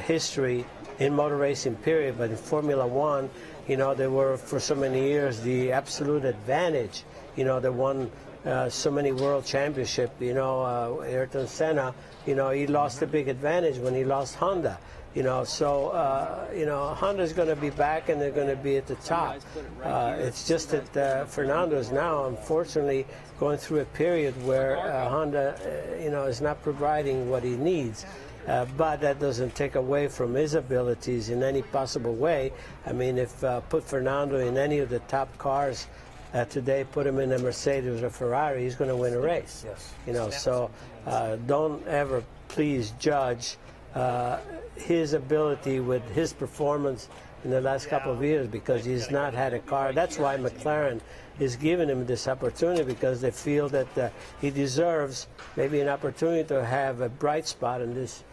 history in motor racing, period. But in Formula One, they were for so many years the absolute advantage. They won so many world championships. Ayrton Senna, he lost a big advantage when he lost Honda. Honda's going to be back, and they're going to be at the top. It's just that Fernando is now, unfortunately, going through a period where Honda, is not providing what he needs. But that doesn't take away from his abilities in any possible way. I mean, if put Fernando in any of the top cars today, put him in a Mercedes or Ferrari, he's going to win a race. Yes. So don't ever please judge his ability with his performance in the last couple of years, because he's not had a car. That's why McLaren is giving him this opportunity, because they feel that he deserves maybe an opportunity to have a bright spot in this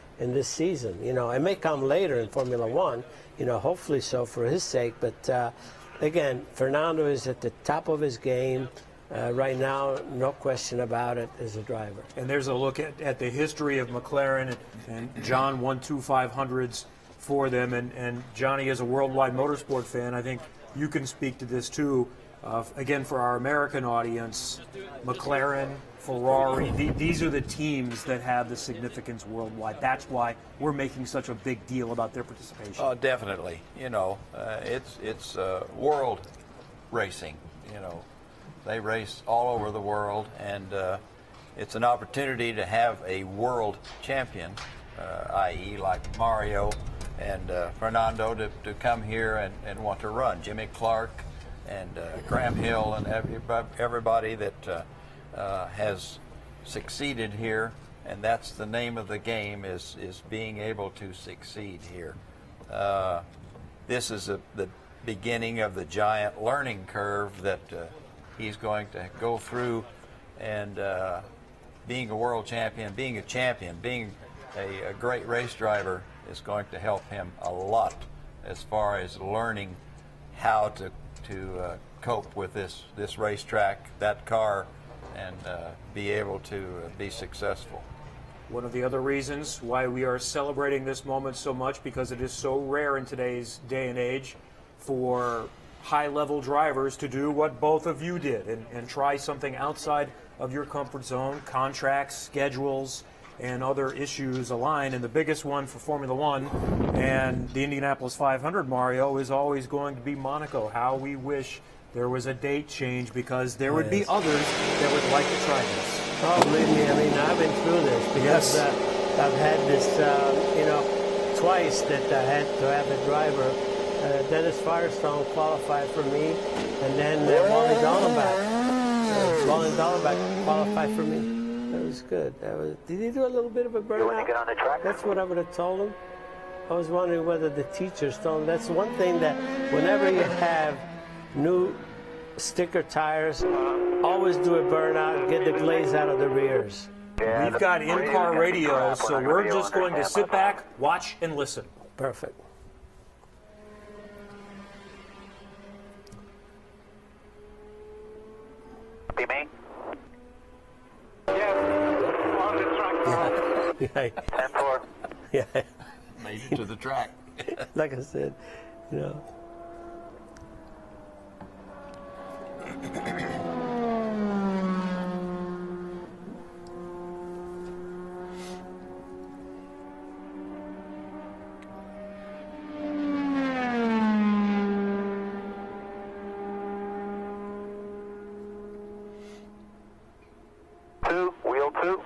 season. It may come later in Formula One, hopefully so for his sake. But again, Fernando is at the top of his game right now, no question about it, as a driver. And there's a look at the history of McLaren, and John won 2 500s for them. And Johnny, as a worldwide motorsport fan, I think you can speak to this too. Again, for our American audience, McLaren, Ferrari, these are the teams that have the significance worldwide. That's why we're making such a big deal about their participation. Oh, definitely. It's world racing. They race all over the world, and it's an opportunity to have a world champion, i.e. like Mario and Fernando, to come here and want to run. Jimmy Clark and Graham Hill and everybody that has succeeded here, and that's the name of the game, is being able to succeed here. This is the beginning of the giant learning curve that he's going to go through, and being a world champion, being a great race driver is going to help him a lot as far as learning how to cope with this racetrack, that car, and be able to be successful. One of the other reasons why we are celebrating this moment so much, because it is so rare in today's day and age for high-level drivers to do what both of you did and try something outside of your comfort zone. Contracts, schedules, and other issues align, and the biggest one for Formula One and the Indianapolis 500, Mario, is always going to be Monaco. How we wish there was a date change, because there would be others that would like to try this. Oh, believe me, I mean, I've been through this, because I've had this, twice that I had to have a driver. Dennis Firestone qualified for me, and then Wally Dallenbach qualified for me. That was good. Did he do a little bit of a burnout? You want to get on the track? That's what I would have told him. I was wondering whether the teachers told him. That's one thing, that whenever you have new sticker tires, always do a burnout, get the glaze out of the rears. We've got in-car radio, so we're just going to sit back, watch, and listen. Perfect. copy me? Yeah. 10-4. Yeah. Made it to the track. Like I said, you know. Wheel 2.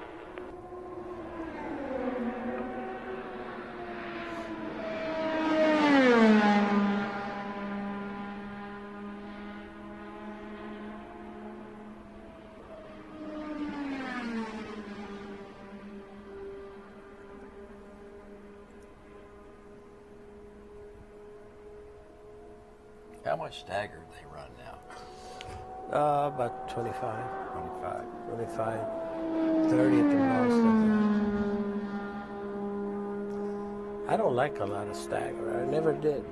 How much stagger do they run now? About 25. 25. 25. 30 at the most, I think. I don't like a lot of stagger. I never did.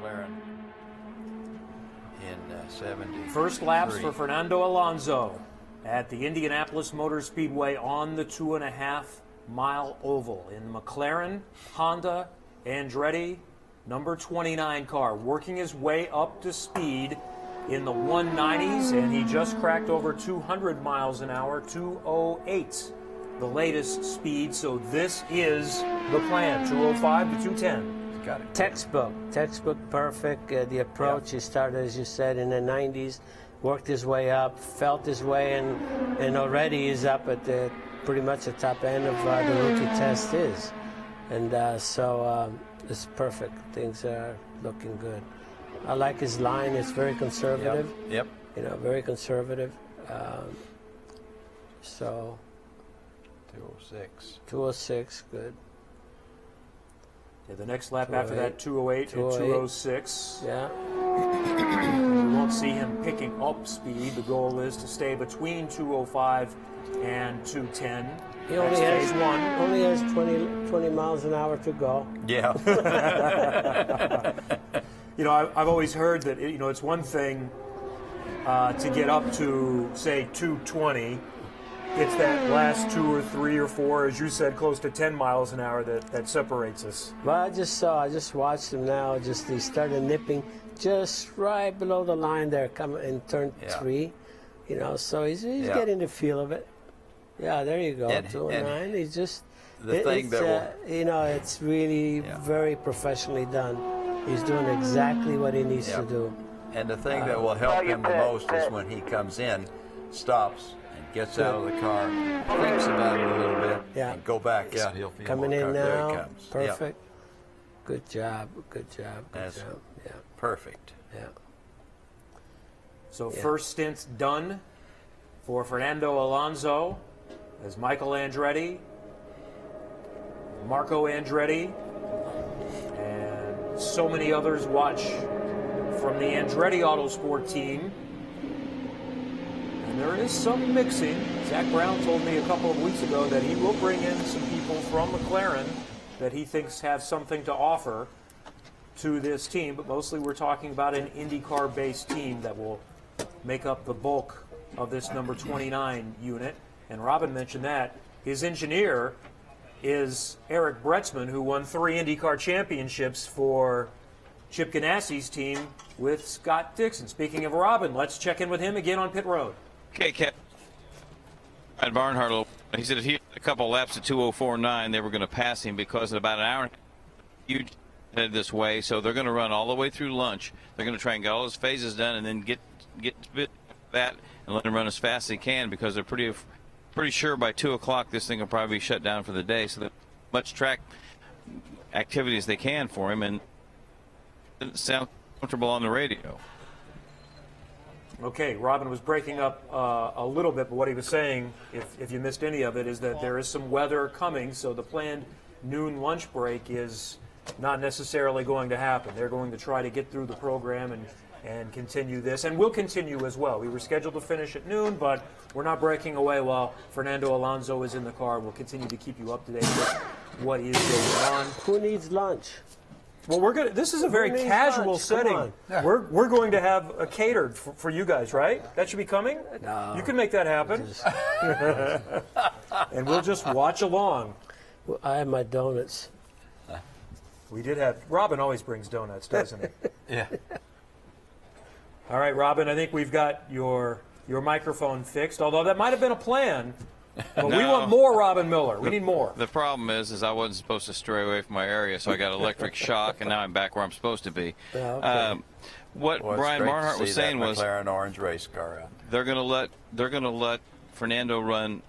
McLaren in 70. First laps for Fernando Alonso at the Indianapolis Motor Speedway on the 2.5-mile oval in the McLaren, Honda, Andretti, number 29 car, working his way up to speed in the 190s, and he just cracked over 200 miles an hour, 208, the latest speed. So this is the plan, 205 to 210. Got it. Textbook perfect. The approach, he started, as you said, in the 90s, worked his way up, felt his way, and already is up at the pretty much the top end of the rookie test is. And so it's perfect. Things are looking good. I like his line. It's very conservative. Yep. You know, very conservative. So 206. 206, good. Yeah, the next lap after that, 208 and 206. Yeah. We won't see him picking up speed. The goal is to stay between 205 and 210. He only has 20 miles an hour to go. Yeah. You know, I've always heard that, you know, it's one thing to get up to, say, 220. It's that last 2 or 3 or 4, as you said, close to 10 miles an hour that separates us. Well, I just watched him now. He started nipping just right below the line there, coming in turn 3. You know, so he's getting the feel of it. Yeah, there you go. 209. He's just the thing that will, you know, it's really very professionally done. He's doing exactly what he needs to do. And the thing that will help him the most is when he comes in, stops, and gets out of the car, thinks about it a little bit, and go back out. He'll feel coming more in there now. he comes. Perfect. Good job. Good job. Good job. Yeah. Perfect. Yeah. So first stint's done for Fernando Alonso as Michael Andretti, Marco Andretti, and so many others watch from the Andretti Autosport team. And there is some mixing. Zack Brown told me a couple of weeks ago that he will bring in some people from McLaren that he thinks have something to offer to this team, but mostly we're talking about an IndyCar-based team that will make up the bulk of this number 29 unit. And Robin mentioned that. His engineer is Eric Bretzman, who won 3 IndyCar championships for Chip Ganassi's team with Scott Dixon. Speaking of Robin, let's check in with him again on pit road. Okay, Cap. Barnhart, he said if he had a couple laps at 2:04.9, they were going to pass him because in about an hour huge headed this way. So they're going to run all the way through lunch. They're going to try and get all his phases done and then get that and let him run as fast as he can because they're pretty sure by 2 o'clock this thing will probably be shut down for the day. So that much track activity as they can for him, and it sounds comfortable on the radio. Okay, Robin was breaking up a little bit, but what he was saying, if you missed any of it, is that there is some weather coming, so the planned noon lunch break is not necessarily going to happen. They're going to try to get through the program and continue this, and we'll continue as well. We were scheduled to finish at noon, but we're not breaking away while Fernando Alonso is in the car. We'll continue to keep you up to date with what is going on. Who needs lunch? Well, we're going. This is a very casual setting. We're going to have a catered for you guys, right? That should be coming. No. You can make that happen. And we'll just watch along. Well, I have my donuts. We did have. Robin always brings donuts, doesn't he? Yeah. All right, Robin. I think we've got your microphone fixed. Although that might have been a plan. But no. we want more Robin Miller. We need more. The problem is I wasn't supposed to stray away from my area, so I got electric shock, and now I'm back where I'm supposed to be. Yeah, okay. What Brian Barnhart was saying was McLaren orange race car out. They're going to let Fernando run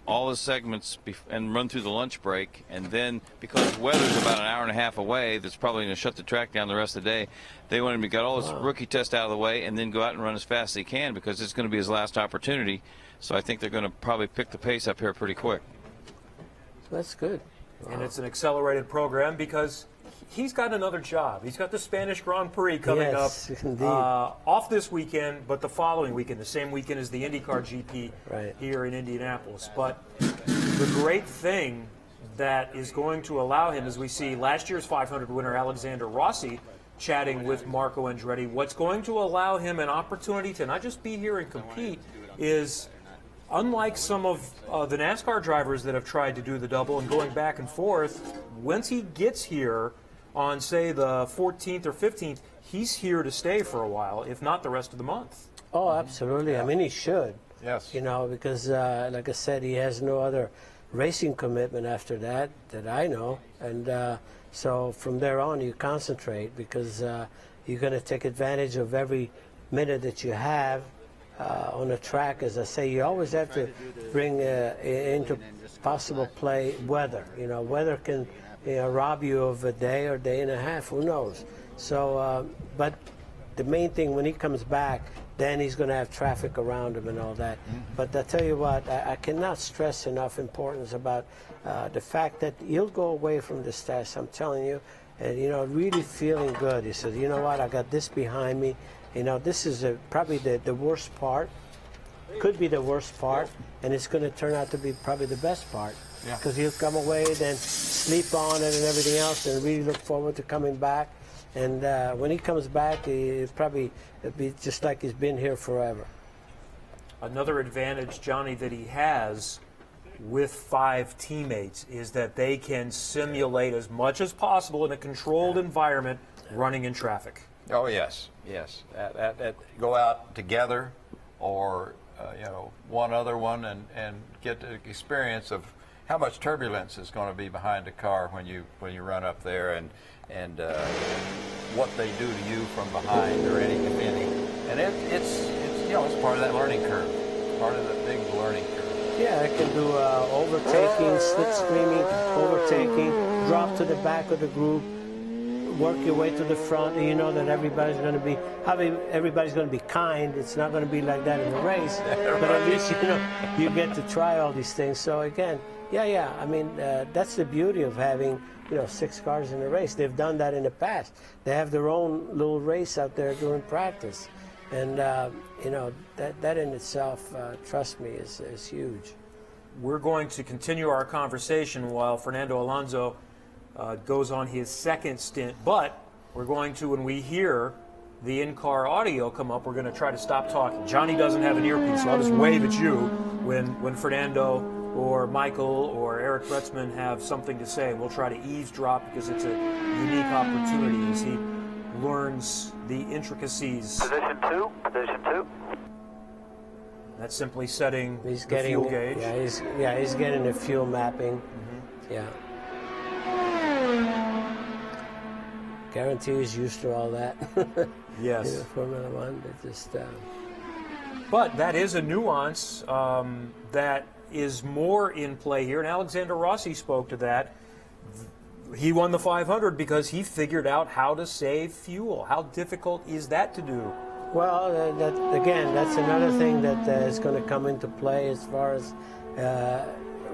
all his segments and run through the lunch break, and then because weather's about an hour and a half away, that's probably going to shut the track down the rest of the day. They want him to get all his rookie test out of the way and then go out and run as fast as he can because it's going to be his last opportunity. So I think they're going to probably pick the pace up here pretty quick. That's good. And it's an accelerated program because he's got another job. He's got the Spanish Grand Prix coming up off this weekend, but the following weekend, the same weekend as the IndyCar GP here in Indianapolis. But the great thing that is going to allow him, as we see last year's 500 winner Alexander Rossi chatting with Marco Andretti, what's going to allow him an opportunity to not just be here and compete is, unlike some of the NASCAR drivers that have tried to do the double and going back and forth, once he gets here on, say, the 14th or 15th, he's here to stay for a while, if not the rest of the month. Oh, absolutely. Yeah. I mean, he should. Yes. You know, because, like I said, he has no other racing commitment after that I know. And so from there on, you concentrate because you're going to take advantage of every minute that you have. On a track, as I say, you always have to bring into possible play weather. You know, weather can rob you of a day or day and a half. Who knows? So, but the main thing when he comes back, then he's going to have traffic around him and all that. But I tell you what, I cannot stress enough importance about the fact that he'll go away from this test. I'm telling you, and really feeling good. He says, you know what, I got this behind me. You know, this is probably the worst part. Could be the worst part, and it's going to turn out to be probably the best part. Because he'll come away, then sleep on it and everything else, and really look forward to coming back. And when he comes back, he'll probably be just like he's been here forever. Another advantage, Johnny, that he has with 5 teammates is that they can simulate as much as possible in a controlled environment running in traffic. Oh, yes, yes. Go out together or, one other one and get the experience of how much turbulence is going to be behind a car when you run up there and what they do to you from behind or any. And it's part of that learning curve, part of the big learning curve. Yeah, I can do overtaking, slipstreaming, overtaking, drop to the back of the group, work your way to the front, and you know that everybody's going to be kind. It's not going to be like that in the race, but at least you get to try all these things. So again, yeah. I mean, that's the beauty of having 6 cars in a race. They've done that in the past. They have their own little race out there during practice, and that in itself, trust me, is huge. We're going to continue our conversation while Fernando Alonso goes on his second stint, but we're going to, when we hear the in-car audio come up, we're going to try to stop talking. Johnny doesn't have an earpiece, so I'll just wave at you when Fernando or Michael or Eric Bretzman have something to say. We'll try to eavesdrop because it's a unique opportunity as he learns the intricacies. Position 2. That's simply setting the getting fuel gauge. He's getting the fuel mapping. Yeah. Guarantee he's used to all that. Yes. Formula One, they just. But that is a nuance that is more in play here, and Alexander Rossi spoke to that. He won the 500 because he figured out how to save fuel. How difficult is that to do? Well, that's another thing that is going to come into play as far as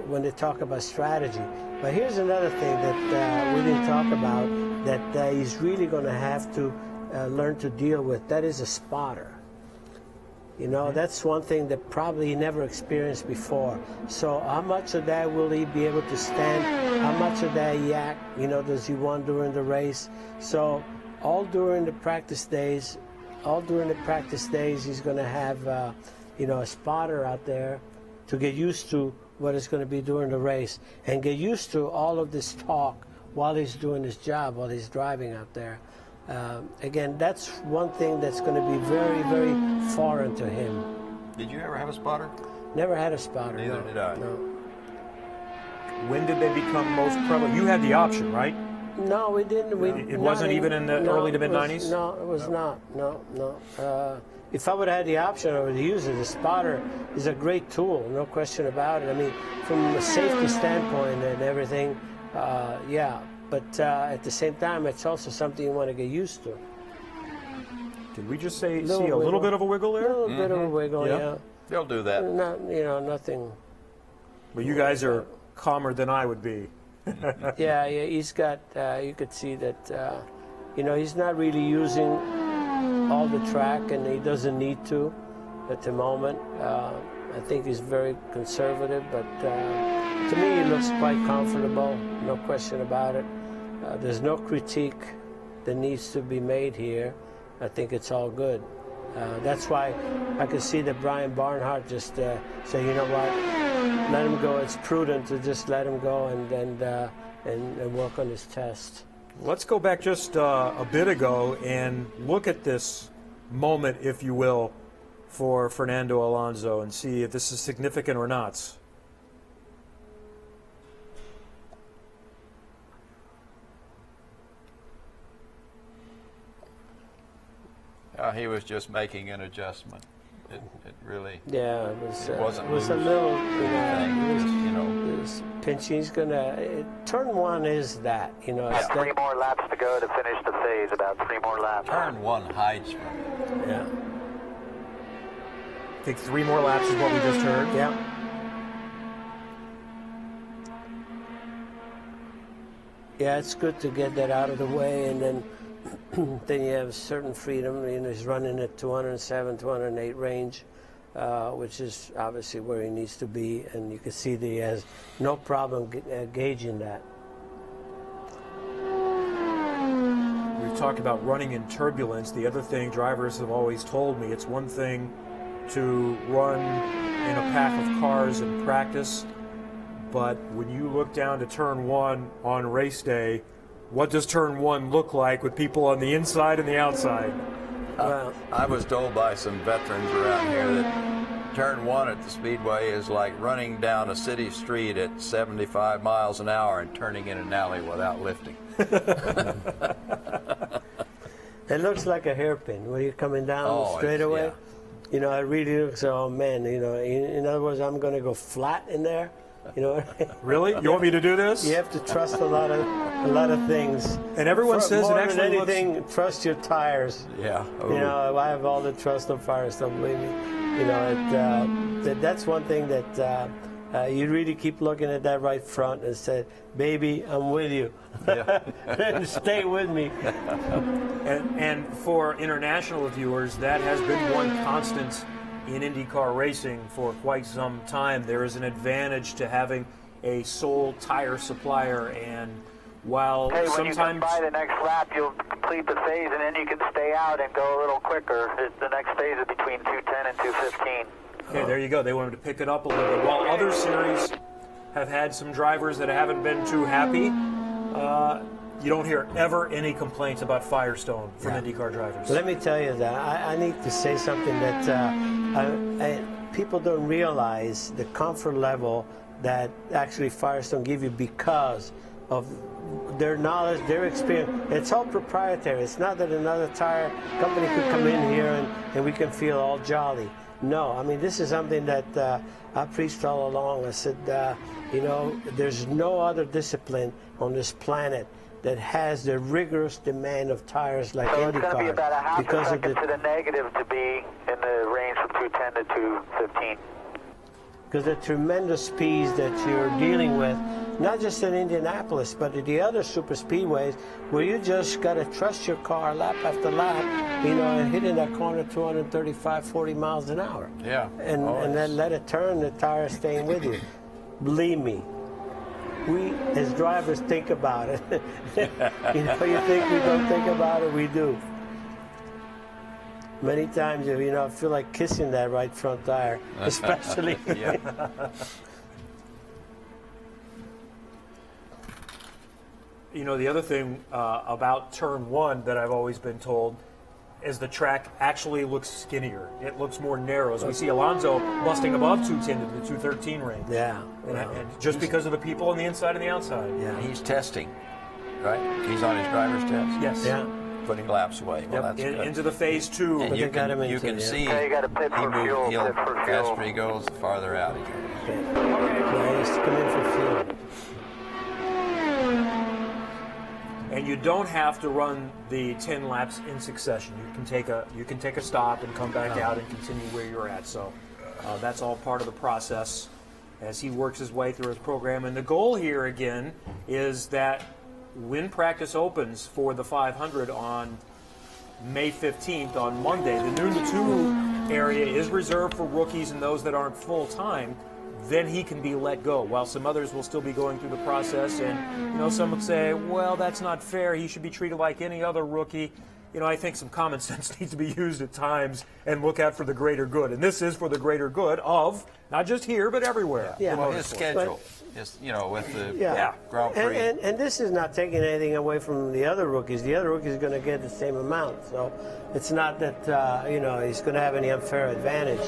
when they talk about strategy. But here's another thing that we didn't talk about that he's really going to have to learn to deal with. That is a spotter. That's one thing that probably he never experienced before. So how much of that will he be able to stand? How much of that yak, does he want during the race? So all during the practice days, he's going to have, a spotter out there to get used to what it's going to be during the race and get used to all of this talk while he's doing his job, while he's driving out there. Again, that's one thing that's going to be very, very foreign to him. Did you ever have a spotter? Never had a spotter. Neither did I. No. When did they become most prevalent? You had the option, right? No, we didn't. It wasn't even in the early to mid-90s? No, it was not. No. If I would have had the option, I would use it. The spotter is a great tool, no question about it. I mean, from a safety standpoint and everything, yeah. But at the same time, it's also something you want to get used to. Did we just see a little bit of a wiggle there? A little bit of a wiggle, yeah. They'll do that. Not, nothing. But you guys are calmer than I would be. Yeah, he's got, you could see that, he's not really using all the track, and he doesn't need to at the moment. I think he's very conservative, but to me he looks quite comfortable, no question about it. There's no critique that needs to be made here. I think it's all good. That's why I could see that Brian Barnhart just say, you know what, let him go. It's prudent to just let him go and work on his test. Let's go back just a bit ago and look at this moment, if you will, for Fernando Alonso and see if this is significant or not. He was just making an adjustment. It really. Yeah, it it wasn't. was a little. It was pinching. He's gonna. Turn one is that. It's 3 more laps to go to finish the phase. About 3 more laps. Turn one hides from it. Yeah. I think 3 more laps is what we just heard. Yeah. Yeah, it's good to get that out of the way, and then then you have certain freedom. He's running at 207, 208 range, which is obviously where he needs to be, and you can see that he has no problem gauging that. We've talked about running in turbulence. The other thing drivers have always told me, it's one thing to run in a pack of cars in practice, but when you look down to turn one on race day, what does turn one look like with people on the inside and the outside? Well, I was told by some veterans around here that turn one at the Speedway is like running down a city street at 75 miles an hour and turning in an alley without lifting. It looks like a hairpin when you're coming down straight away. Yeah. It really looks, oh man, in other words, I'm going to go flat in there. Really? You want me to do this? You have to trust a lot of a lot of things. And everyone says more it actually than anything, trust your tires. Yeah. You know, I have all the trust on Firestone, believe me. You know, that's one thing that you really keep looking at that right front and say, baby, I'm with you. Yeah. Stay with me. And for international viewers, that has been one constant in IndyCar racing for quite some time. There is an advantage to having a sole tire supplier, and while when sometimes you come by the next lap, you'll complete the phase, and then you can stay out and go a little quicker. The next phase is between 2:10 and 2:15. Okay, there you go. They wanted to pick it up a little bit. While other series have had some drivers that haven't been too happy, you don't hear ever any complaints about Firestone from IndyCar drivers. Let me tell you that I need to say something that people don't realize the comfort level that actually Firestone give you because of their knowledge, their experience. It's all proprietary. It's not that another tire company could come in here and we can feel all jolly. No, I mean, this is something that I preached all along. I said, you know, there's no other discipline on this planet that has the rigorous demand of tires like So IndyCar. it's going to be about a half a because second of the, to the negative to be in the range from 2:10 to 2:15. because the tremendous speeds that you're dealing with, not just in Indianapolis, but at the other super speedways, where you just got to trust your car lap after lap, you know, and hitting that corner 235, 40 miles an hour. Yeah. And then let it turn, the tire staying with you. Believe me, we as drivers think about it. You know, you think we don't think about it, we do. Many times, you know, I feel like kissing that right front tire, especially. You know, the other thing about turn one that I've always been told is the track actually looks skinnier. It looks more narrow. As we see Alonso busting above 210 to the 213 range. Yeah. And just because of the people on the inside and the outside. Yeah. He's testing, right? He's on his driver's test. Yes. Yeah. Putting laps away. Well, that's good. Into the phase two. And you can see you got to pit for fuel. the faster he goes, the farther out he goes. Yeah, he's come in for fuel. And you don't have to run the 10 laps in succession. You can take a stop and come back out and continue where you're at. So that's all part of the process as he works his way through his program. And the goal here again is that when practice opens for the 500 on May 15th on Monday, the noon to 2 area is reserved for rookies and those that aren't full time. Then he can be let go, while some others will still be going through the process. And, you know, some would say, well, that's not fair. He should be treated like any other rookie. You know, I think some common sense needs to be used at times and look out for the greater good. And this is for the greater good of not just here, but everywhere. Yeah, well, his schedule is, you know, with the Grand Prix. And this is not taking anything away from the other rookies. The other rookies are going to get the same amount. So it's not that, you know, he's going to have any unfair advantage.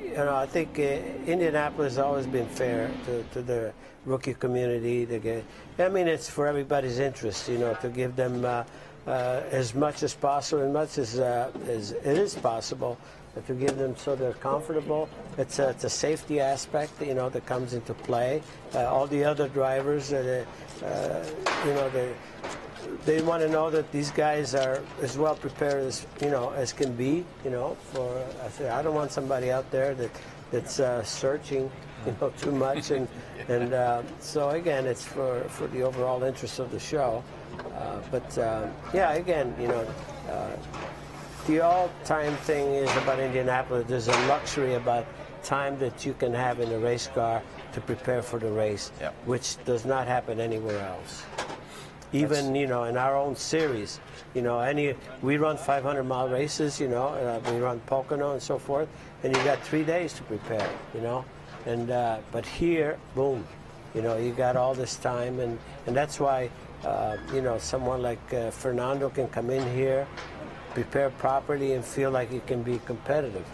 You know, I think Indianapolis has always been fair to the rookie community. I mean, it's for everybody's interest, you know, to give them as much as possible, as much as it is possible, to give them so they're comfortable. It's a safety aspect, you know, that comes into play. All the other drivers, you know, they want to know that these guys are as well prepared as, you know, as can be, you know. I don't want somebody out there that's searching, you know, too much, and so again, it's for the overall interest of the show. But yeah, again, you know, the all-time thing is about Indianapolis. There's a luxury about time that you can have in a race car to prepare for the race, which does not happen anywhere else. Even, you know, in our own series, you know, we run 500-mile races, you know, we run Pocono and so forth, and you got 3 days to prepare, you know, and but here, boom, you know, you got all this time, and that's why, you know, someone like Fernando can come in here, prepare properly, and feel like he can be competitive.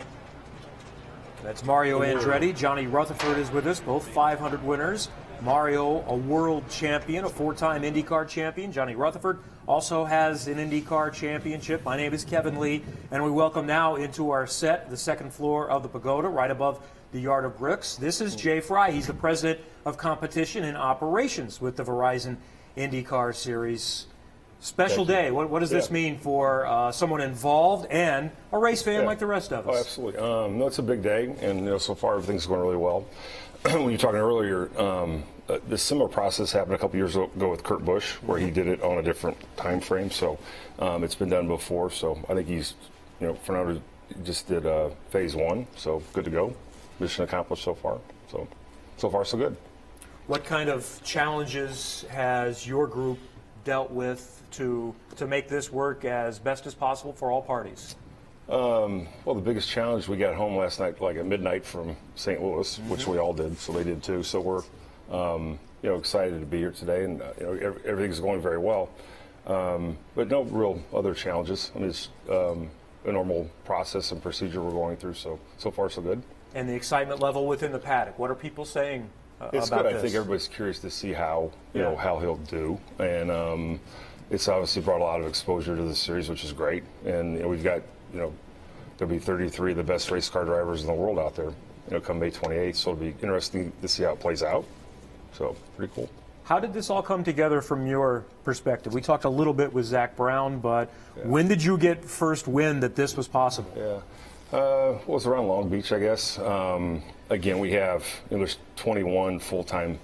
That's Mario Andretti. Johnny Rutherford is with us, both 500 winners. Mario, a world champion, a 4-time IndyCar champion. Johnny Rutherford also has an IndyCar championship. My name is Kevin Lee, and we welcome now into our set, the second floor of the Pagoda, right above the Yard of Bricks. This is Jay Fry. He's the president of competition and operations with the Verizon IndyCar Series. Special day. What does this mean for someone involved and a race fan like the rest of us? Oh, absolutely. No, it's a big day, and so far everything's going really well. When you were talking earlier, the similar process happened a couple years ago with Kurt Busch, where he did it on a different time frame. So it's been done before. So I think he's, Fernando just did phase 1, so good to go. Mission accomplished so far. So far so good. What kind of challenges has your group dealt with to make this work as best as possible for all parties? Well, the biggest challenge, we got home last night like at midnight from St. Louis, which we all did, so they did too. So we're excited to be here today, and everything's going very well. But no real other challenges. I mean, it's a normal process and procedure we're going through. So far so good. And the excitement level within the paddock. What are people saying it's about good. this? I think everybody's curious to see how how he'll do, and it's obviously brought a lot of exposure to the series, which is great. And we've got there'll be 33 of the best race car drivers in the world out there, come May 28th. So it'll be interesting to see how it plays out. So pretty cool. How did this all come together from your perspective? We talked a little bit with Zack Brown, but when did you get first wind that this was possible? Well, it was around Long Beach, I guess. Again, we have there's 21 full-time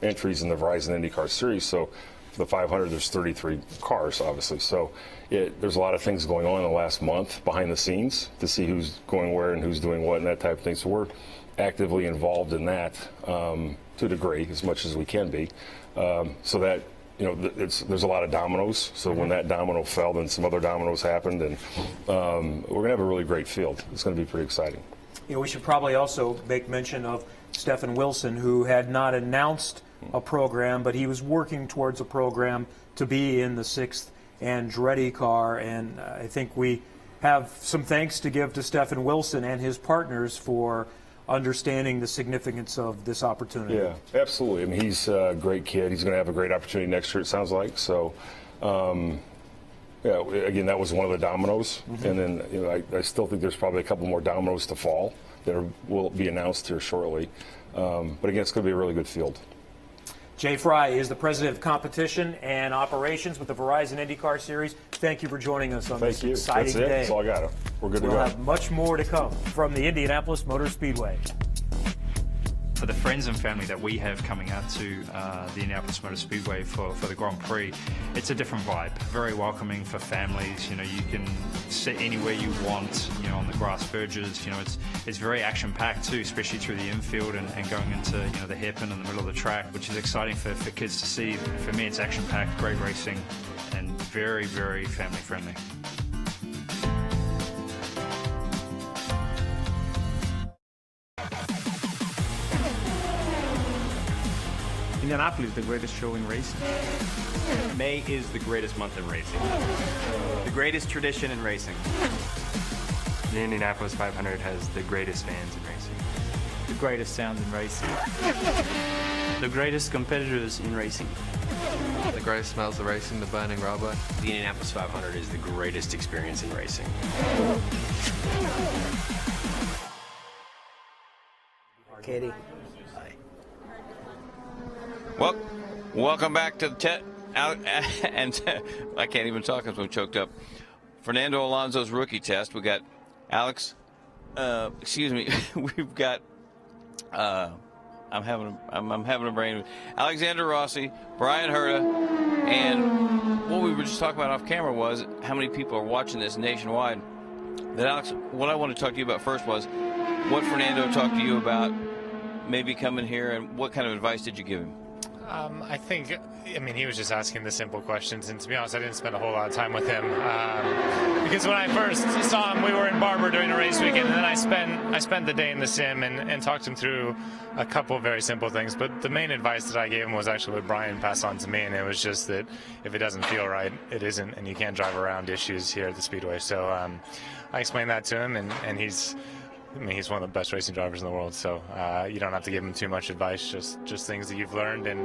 entries in the Verizon IndyCar Series. So for the 500, there's 33 cars, obviously. So there's a lot of things going on in the last month behind the scenes to see who's going where and who's doing what and that type of thing. So we're actively involved in that to a degree, as much as we can be, so that there's a lot of dominoes. So when that domino fell, then some other dominoes happened, and we're going to have a really great field. It's going to be pretty exciting. We should probably also make mention of Stefan Wilson, who had not announced a program, but he was working towards a program to be in the 6th Andretti car, and I think we have some thanks to give to Stefan Wilson and his partners for understanding the significance of this opportunity. Yeah, absolutely. I mean, he's a great kid. He's going to have a great opportunity next year, it sounds like. So, again, that was one of the dominoes. And then, I still think there's probably a couple more dominoes to fall that will be announced here shortly. But again, it's going to be a really good field. Jay Fry is the president of competition and operations with the Verizon IndyCar Series. Thank you for joining us on this exciting day. That's all I got. We're good to go. We'll have much more to come from the Indianapolis Motor Speedway. For the friends and family that we have coming out to the Indianapolis Motor Speedway for the Grand Prix, it's a different vibe. Very welcoming for families. You can sit anywhere you want. On the grass verges. It's very action-packed too, especially through the infield and going into the hairpin in the middle of the track, which is exciting for kids to see. For me, it's action-packed, great racing, and very, very family-friendly. Indianapolis, the greatest show in racing. May is the greatest month in racing. The greatest tradition in racing. The Indianapolis 500 has the greatest fans in racing. The greatest sounds in racing. The greatest competitors in racing. The greatest smells of racing, the burning rubber. The Indianapolis 500 is the greatest experience in racing. Katie. Well, welcome back to the I can't even talk, I'm so choked up. Fernando Alonso's rookie test. We got Alex. We've got. I'm having a brain. Alexander Rossi, Brian Herta, and what we were just talking about off camera was how many people are watching this nationwide. That Alex, what I wanted to talk to you about first was what Fernando talked to you about, maybe coming here, and what kind of advice did you give him? I mean, he was just asking the simple questions, and to be honest, I didn't spend a whole lot of time with him because when I first saw him, we were in Barber during a race weekend, and then I spent the day in the sim and talked him through a couple of very simple things. But the main advice that I gave him was actually what Brian passed on to me, and it was just that if it doesn't feel right, it isn't, and you can't drive around issues here at the Speedway. So I explained that to him, and he's one of the best racing drivers in the world, so you don't have to give him too much advice, just things that you've learned and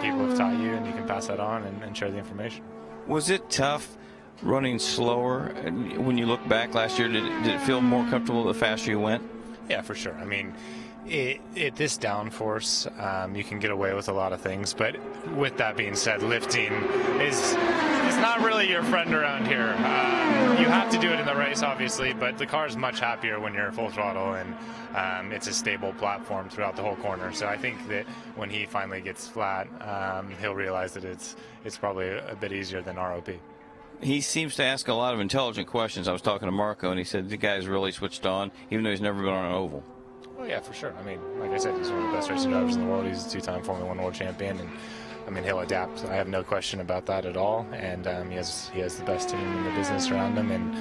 people have taught you, and you can pass that on and share the information. Was it tough running slower? When you look back last year, did it feel more comfortable the faster you went? Yeah, for sure. I mean, This downforce, you can get away with a lot of things, but with that being said, lifting is not really your friend around here. You have to do it in the race, obviously, but the car is much happier when you're full throttle, and it's a stable platform throughout the whole corner. So I think that when he finally gets flat, he'll realize that it's probably a bit easier than ROP. He seems to ask a lot of intelligent questions. I was talking to Marco, and he said the guy's really switched on, even though he's never been on an oval. Oh, yeah, for sure. I mean, like I said, he's one of the best racing drivers in the world. He's a two-time Formula One world champion, and I mean, he'll adapt. I have no question about that at all. And he has the best team in the business around him, and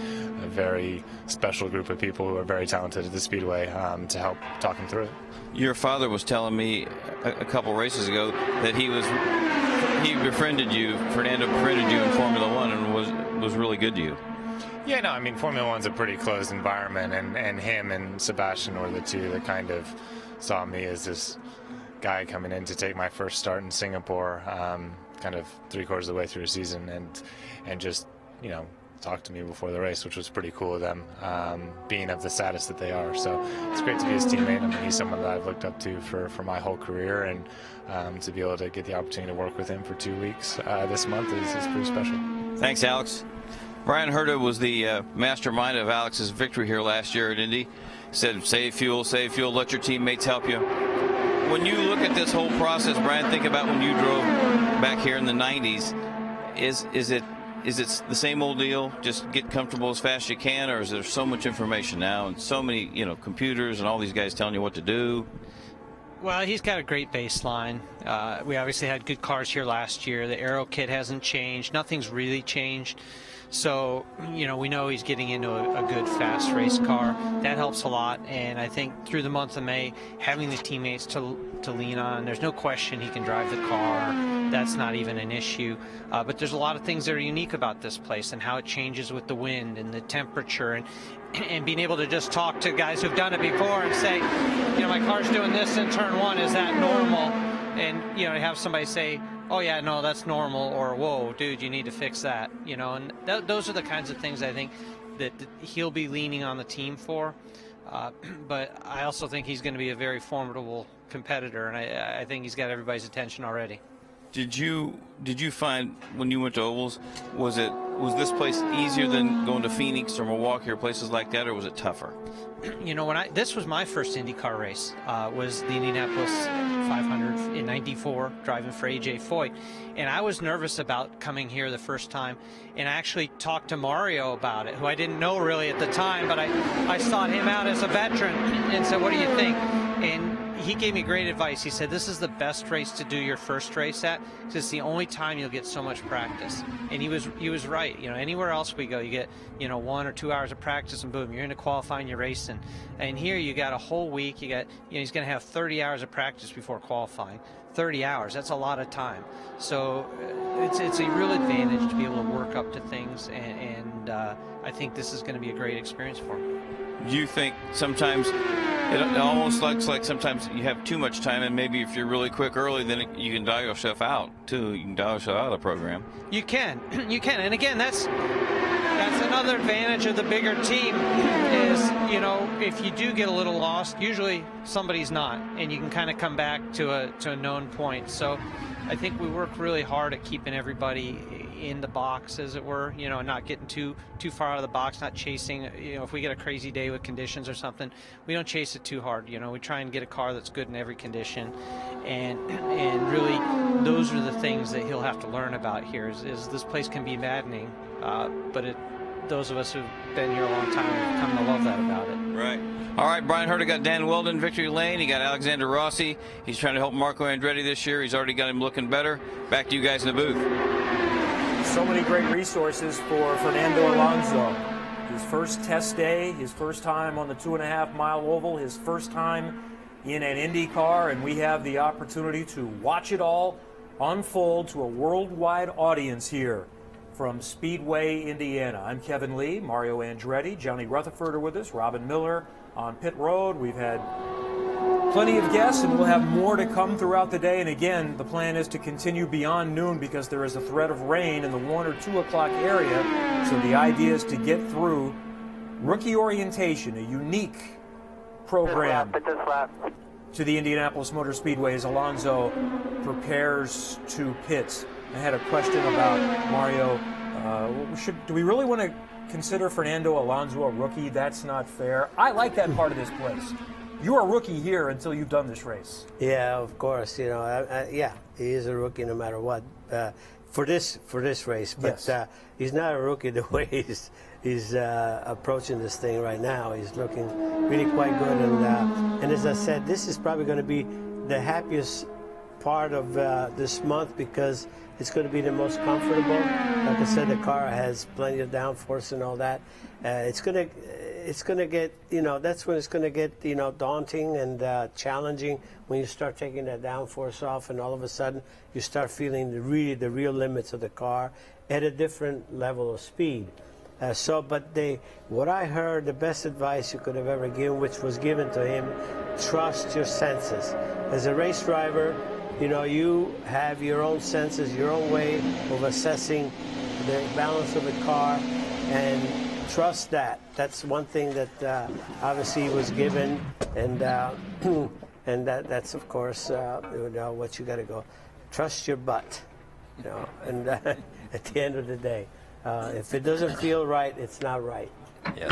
a very special group of people who are very talented at the Speedway to help talk him through it. Your father was telling me a couple races ago that he befriended you, Fernando befriended you in Formula One, and was really good to you. Yeah, no, I mean, Formula One's a pretty closed environment, and him and Sebastian were the two that kind of saw me as this guy coming in to take my first start in Singapore, kind of 3/4 of the way through the season, and just, you know, talk to me before the race, which was pretty cool of them, being of the status that they are. So it's great to be his teammate. I mean, he's someone that I've looked up to for my whole career, and to be able to get the opportunity to work with him for 2 weeks this month is pretty special. Thanks, Alex. Brian Herta was the mastermind of Alex's victory here last year at Indy. Said, save fuel, let your teammates help you. When you look at this whole process, Brian, think about when you drove back here in the 90s. Is it the same old deal, just get comfortable as fast as you can, or is there so much information now and so many, you know, computers and all these guys telling you what to do? Well, he's got a great baseline. We obviously had good cars here last year. The aero kit hasn't changed. Nothing's really changed. So, you know, we know he's getting into a good, fast race car. That helps a lot. And I think through the month of May, having the teammates to lean on, there's no question he can drive the car. That's not even an issue. But there's a lot of things that are unique about this place and how it changes with the wind and the temperature, and being able to just talk to guys who've done it before and say, you know, my car's doing this in turn one, is that normal? And, you know, to have somebody say, oh yeah, no, that's normal, or whoa, dude, you need to fix that, you know, and those are the kinds of things I think that he'll be leaning on the team for. But I also think he's going to be a very formidable competitor, and I think he's got everybody's attention already. Did you find when you went to ovals, was this place easier than going to Phoenix or Milwaukee or places like that, or was it tougher? You know, this was my first IndyCar race, was the Indianapolis 500 in '94, driving for AJ Foyt, and I was nervous about coming here the first time, and I actually talked to Mario about it, who I didn't know really at the time, but I sought him out as a veteran and said, what do you think? And he gave me great advice. He said, this is the best race to do your first race at, because it's the only time you'll get so much practice. And he was right. You know, anywhere else we go, you get, you know, 1 or 2 hours of practice, and boom, you're into qualifying, you're racing. And here you got a whole week. You got, you know, he's going to have 30 hours of practice before qualifying. 30 hours, that's a lot of time. So it's a real advantage to be able to work up to things, and I think this is going to be a great experience for him. Do you think sometimes it almost looks like sometimes you have too much time, and maybe if you're really quick early, then you can dial yourself out too? You can dial yourself out of the program. You can, and again, that's another advantage of the bigger team is, you know, if you do get a little lost, usually somebody's not, and you can kind of come back to a known point. So I think we work really hard at keeping everybody in the box, as it were, you know, not getting too far out of the box, not chasing, you know, if we get a crazy day with conditions or something, we don't chase it too hard. You know, we try and get a car that's good in every condition, and really those are the things that he'll have to learn about here, is this place can be maddening, but those of us who've been here a long time have come to love that about it. Right. All right, Brian Herta got Dan Weldon, victory lane. He got Alexander Rossi. He's trying to help Marco Andretti this year. He's already got him looking better. Back to you guys in the booth. So many great resources for Fernando Alonso. His first test day, his first time on the 2.5-mile oval, his first time in an Indy car, and we have the opportunity to watch it all unfold to a worldwide audience here from Speedway, Indiana. I'm Kevin Lee, Mario Andretti, Johnny Rutherford are with us, Robin Miller on pit road. We've had plenty of guests, and we'll have more to come throughout the day. And again, the plan is to continue beyond noon because there is a threat of rain in the 1 or 2 o'clock area. So the idea is to get through rookie orientation, a unique program. This lap. to the Indianapolis Motor Speedway as Alonso prepares to pit. I had a question about Mario. Do we really want to consider Fernando Alonso a rookie? That's not fair. I like that part of this place. You're a rookie here until you've done this race. Yeah, of course. You know, yeah, he is a rookie no matter what for this race. But Yes. He's not a rookie the way he's approaching this thing right now. He's looking really quite good. And as I said, this is probably going to be the happiest part of this month because it's going to be the most comfortable. Like I said, the car has plenty of downforce and all that. It's going to get, you know, that's when it's going to get, you know, daunting and challenging when you start taking that downforce off, and all of a sudden you start feeling the real limits of the car at a different level of speed. What I heard, the best advice you could have ever given, which was given to him, trust your senses. As a race driver, you know, you have your own senses, your own way of assessing the balance of the car, and trust that. That's one thing that obviously was given, and that's of course you know, what you got to go. Trust your butt, you know, and at the end of the day, if it doesn't feel right, it's not right. Yes.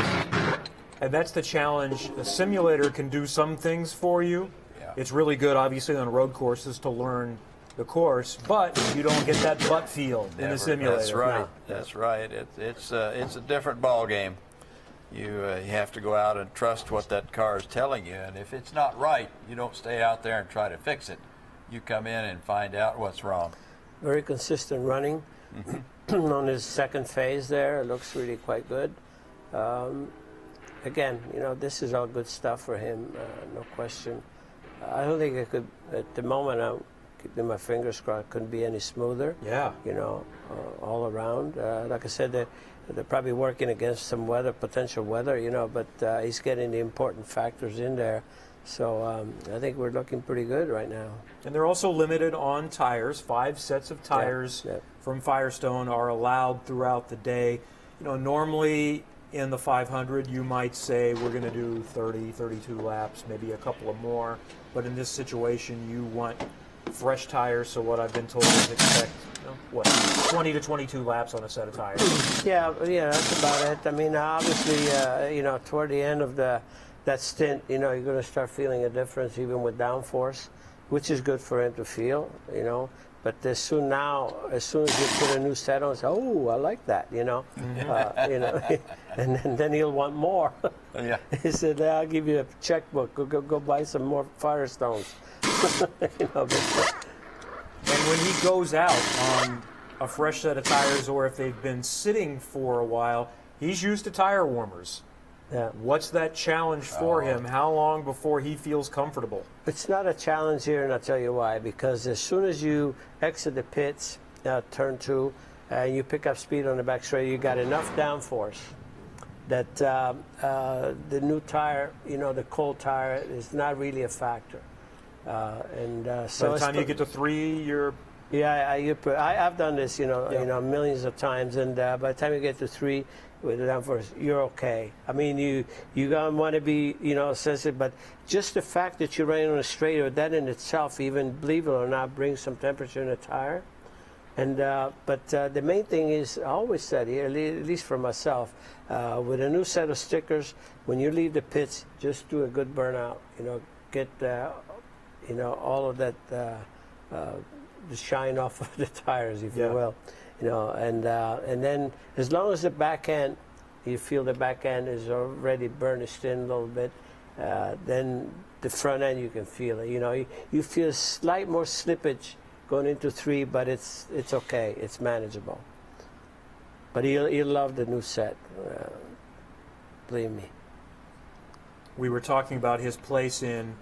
And that's the challenge. The simulator can do some things for you. Yeah. It's really good, obviously, on road courses to learn the course, but you don't get that butt feel in the simulator. That's right. No. That's right. It's a different ball game. You have to go out and trust what that car is telling you, and if it's not right, you don't stay out there and try to fix it. You come in and find out what's wrong. Very consistent running. On his second phase there, it looks really quite good. Again, you know, this is all good stuff for him, no question. I don't think it could, at the moment, I'm keeping my fingers crossed, couldn't be any smoother. Yeah. You know, all around. Like I said, they're probably working against some weather, potential weather, you know, but he's getting the important factors in there. So I think we're looking pretty good right now. And they're also limited on tires. 5 sets of tires from Firestone are allowed throughout the day. You know, normally in the 500, you might say we're going to do 30, 32 laps, maybe a couple of more. But in this situation, you want fresh tires. So what I've been told is expect, you know, what, 20 to 22 laps on a set of tires. Yeah, that's about it. I mean, obviously, you know, toward the end of that stint, you know, you're going to start feeling a difference even with downforce, which is good for him to feel, you know. But as soon as you put a new set on, say, oh, I like that, you know. You know, and then he'll want more. Yeah. He said, I'll give you a checkbook. Go buy some more Firestones. You know, and when he goes out on a fresh set of tires, or if they've been sitting for a while, he's used to tire warmers. Yeah. What's that challenge for him? How long before he feels comfortable? It's not a challenge here, and I'll tell you why. Because as soon as you exit the pits, turn 2, and you pick up speed on the back straight, you got enough downforce that the new tire, you know, the cold tire, is not really a factor. So by the time you get to 3, you're... Yeah, I've done this, you know, millions of times, and by the time you get to 3 with the downforce, you're okay. I mean, you don't want to be, you know, sensitive, but just the fact that you're running on a straight, that in itself, even believe it or not, brings some temperature in the tire. And but the main thing is, I always said here, at least for myself, with a new set of stickers, when you leave the pits, just do a good burnout. You know, get you know, all of that the shine off of the tires, if you will. You know, and then as long as the back end, you feel the back end is already burnished in a little bit, then the front end you can feel it. You know, you feel a slight more slippage going into 3, but it's okay, it's manageable. But he'll love the new set, believe me. We were talking about his place in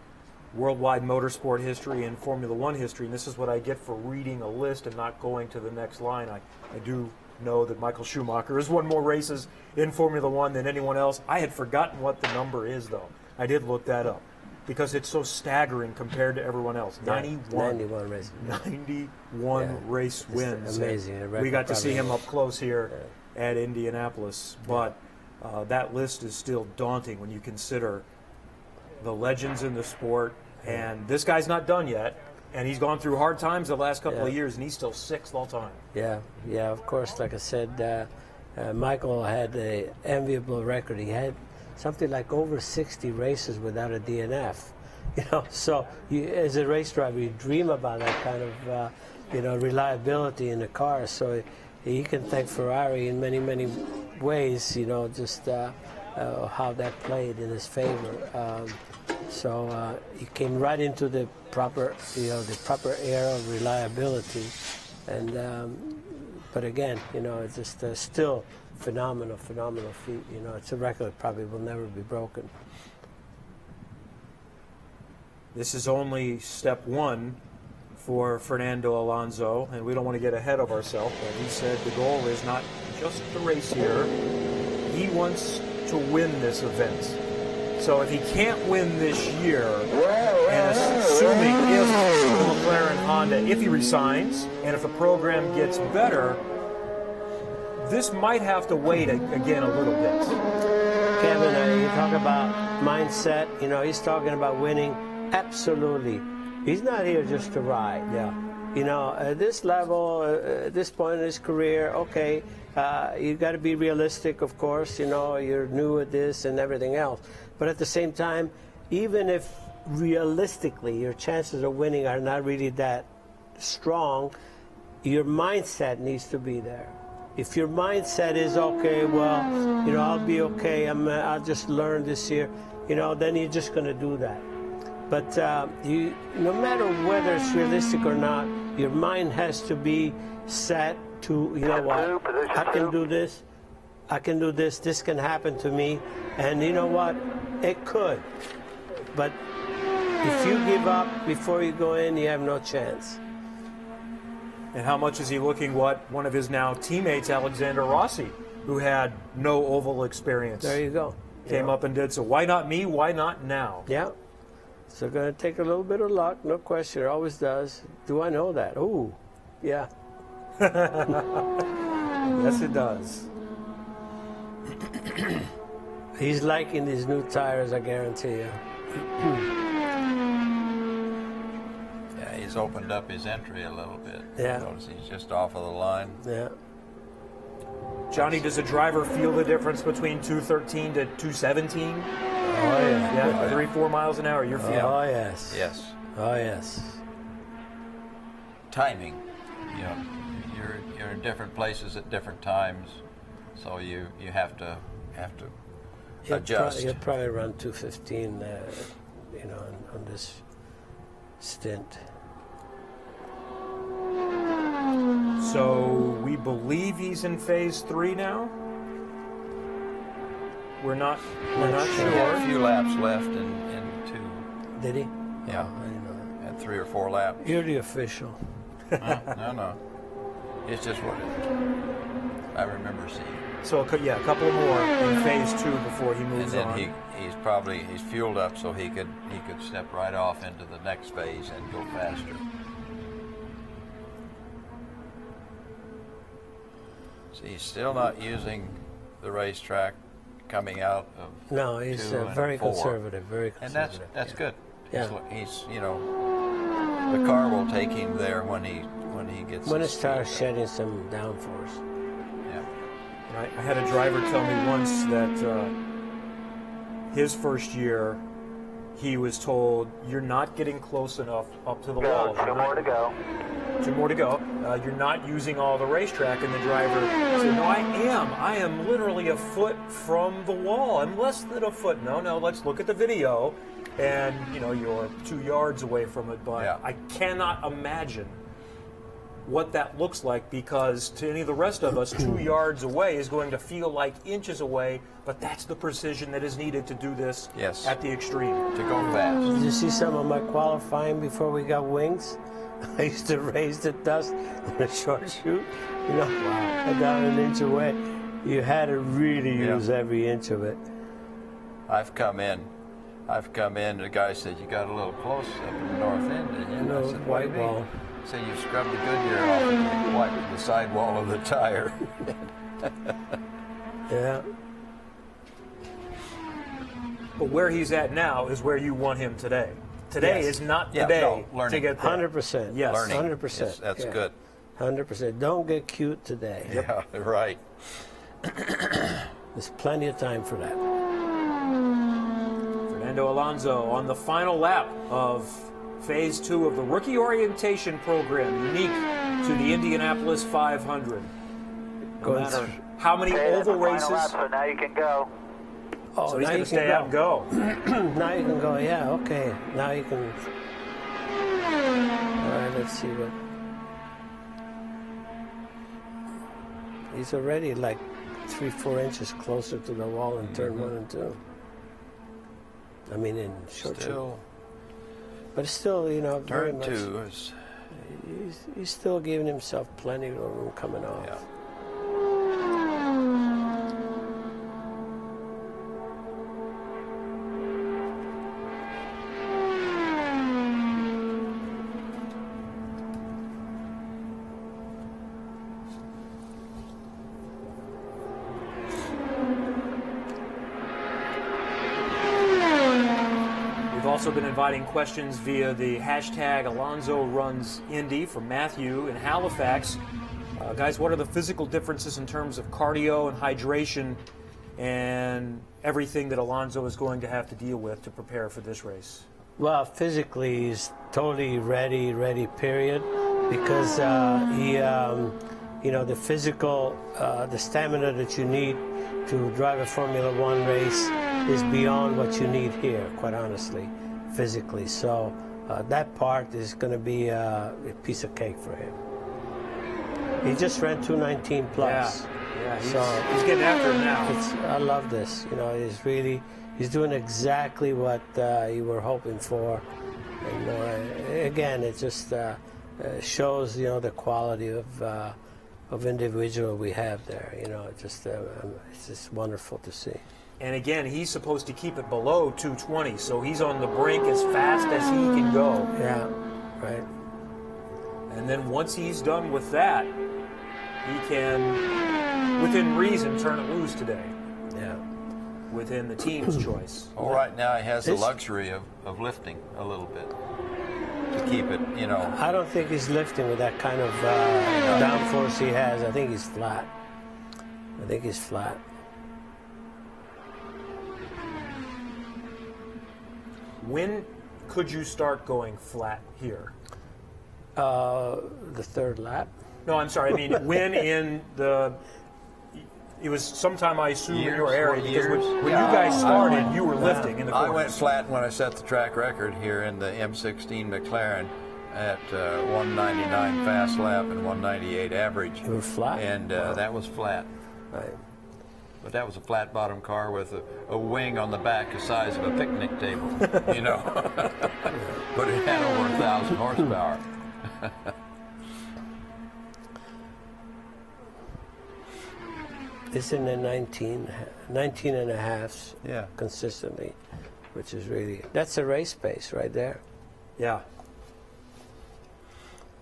worldwide motorsport history and Formula One history, and this is what I get for reading a list and not going to the next line. I do know that Michael Schumacher has won more races in Formula One than anyone else. I had forgotten what the number is, though. I did look that up because it's so staggering compared to everyone else. 91 races. 91 race wins. It's amazing. We got to see him up close here at Indianapolis, but that list is still daunting when you consider the legends in the sport, And this guy's not done yet. And he's gone through hard times the last couple of years, and he's still 6th all time. Yeah, of course, like I said, Michael had an enviable record. He had something like over 60 races without a DNF. So as a race driver, you dream about that kind of, reliability in the car. So he can thank Ferrari in many, many ways, just how that played in his favor. So he came right into the proper, the proper era of reliability, and but again, it's just still phenomenal feat. It's a record that probably will never be broken. This is only step 1 for Fernando Alonso, and we don't want to get ahead of ourselves, but he said the goal is not just the race here. He wants to win this event. So if he can't win this year, and assuming if the McLaren Honda, if he resigns, and if the program gets better, this might have to wait again a little bit. Kevin, you talk about mindset, he's talking about winning. Absolutely. He's not here just to ride. Yeah. At this level, at this point in his career, okay, you got to be realistic, of course. You're new at this and everything else. But at the same time, even if realistically your chances of winning are not really that strong, your mindset needs to be there. If your mindset is, okay, well, I'll be okay, I'll just learn this year, then you're just going to do that. But no matter whether it's realistic or not, your mind has to be set to, what, I can do this, this can happen to me, and you know what, it could. But if you give up before you go in, you have no chance. And how much is he looking what one of his now teammates, Alexander Rossi, who had no oval experience. There you go. Came up and did so. Why not me? Why not now? Yeah. So going to take a little bit of luck, no question. It always does. Do I know that? Ooh, yeah. Yes, it does. He's liking these new tires, I guarantee you. Yeah, he's opened up his entry a little bit. Yeah. Notice he's just off of the line. Yeah. Johnny, does a driver feel the difference between 213 to 217? Oh, yeah. Yeah, 3-4 miles an hour, you're feeling. Oh, yes. Yes. Oh, yes. Timing. You're in different places at different times, so you have to adjust. You'll probably run 215, on this stint. So we believe he's in phase 3 now. We're not sure. He had a few laps left in 2. Did he? Yeah. I didn't know that. Had 3 or 4 laps. You're the official. No. It's just what I remember seeing. So a couple more in phase 2 before he moves on. And then he's fueled up so he could step right off into the next phase and go faster. So he's still not using the racetrack coming out of. No, he's 2 and very 4. conservative. Very conservative. And that's good. Yeah. He's the car will take him there when he gets. When it starts shedding some downforce. Yeah. I had a driver tell me once that his first year, he was told, "You're not getting close enough up to the wall. 2 more to go. 2 more to go. You're not using all the racetrack." And the driver said, "No, I am. I am literally a foot from the wall. I'm less than a foot." No, let's look at the video. And, you're 2 yards away from it. But I cannot imagine what that looks like, because to any of the rest of us, 2 yards away is going to feel like inches away. But that's the precision that is needed to do this at the extreme. To go fast. Did you see some of my qualifying before we got wings? I used to raise the dust on a short shoot, down an inch away. You had to really use every inch of it. I've come in. The guy said, "You got a little close up in the north end, didn't you?" I said, "What do you mean?" He said, "You scrubbed the Goodyear off of the sidewall of the tire." Yeah. But where he's at now is where you want him today. Today Yes. is not the Yeah, day no, learning. to get there. 100%. Yes. Learning. 100%. Yes, that's good. 100%. Don't get cute today. Yeah, right. There's plenty of time for that. Fernando Alonso on the final lap of Phase 2 of the Rookie Orientation Program, unique to the Indianapolis 500. No Going matter through- how many oval races. So now you can go. Oh, So he's now going you to can stay out and go. Now you can go, yeah, okay. Now you can. All right, let's see what. He's already like 3-4 inches closer to the wall in turn 1 and 2. I mean, in short Still. But still, you know, very Turn much. 2 is. He's still giving himself plenty of room coming off. Yeah. We've also been inviting questions via the hashtag Alonso Runs Indy from Matthew in Halifax. Guys, what are the physical differences in terms of cardio and hydration and everything that Alonso is going to have to deal with to prepare for this race? Well, physically, he's totally ready, period, because you know, the physical, the stamina that you need to drive a Formula One race is beyond what you need here, quite honestly, physically. So that part is going to be a piece of cake for him. He just ran 219 plus. Yeah, he's getting after it now. I love this. You know, he's doing exactly what you were hoping for. And again, it just shows, you know, the quality of individual we have there. You know, it's just wonderful to see. And again, he's supposed to keep it below 220, so he's on the brink as fast as he can go. Yeah, right. And then once he's done with that, he can, within reason, turn it loose today. Yeah. Within the team's choice. Well, right now he has the luxury of lifting a little bit to keep it, you know. I don't think he's lifting with that kind of downforce he has. I think he's flat. When could you start going flat here? The third lap. No, I'm sorry. I mean, when in the... It was sometime, I assume, in your area, because when you guys started, you were lifting in the corners. I went flat when I set the track record here in the M16 McLaren at 199 fast lap and 198 average. You were flat? And that was flat. Right. But that was a flat bottom car with a wing on the back the size of a picnic table, you know. But it had over 1,000 horsepower. It's in the 19 and a halves yeah. consistently, which is really, that's a race pace right there. Yeah.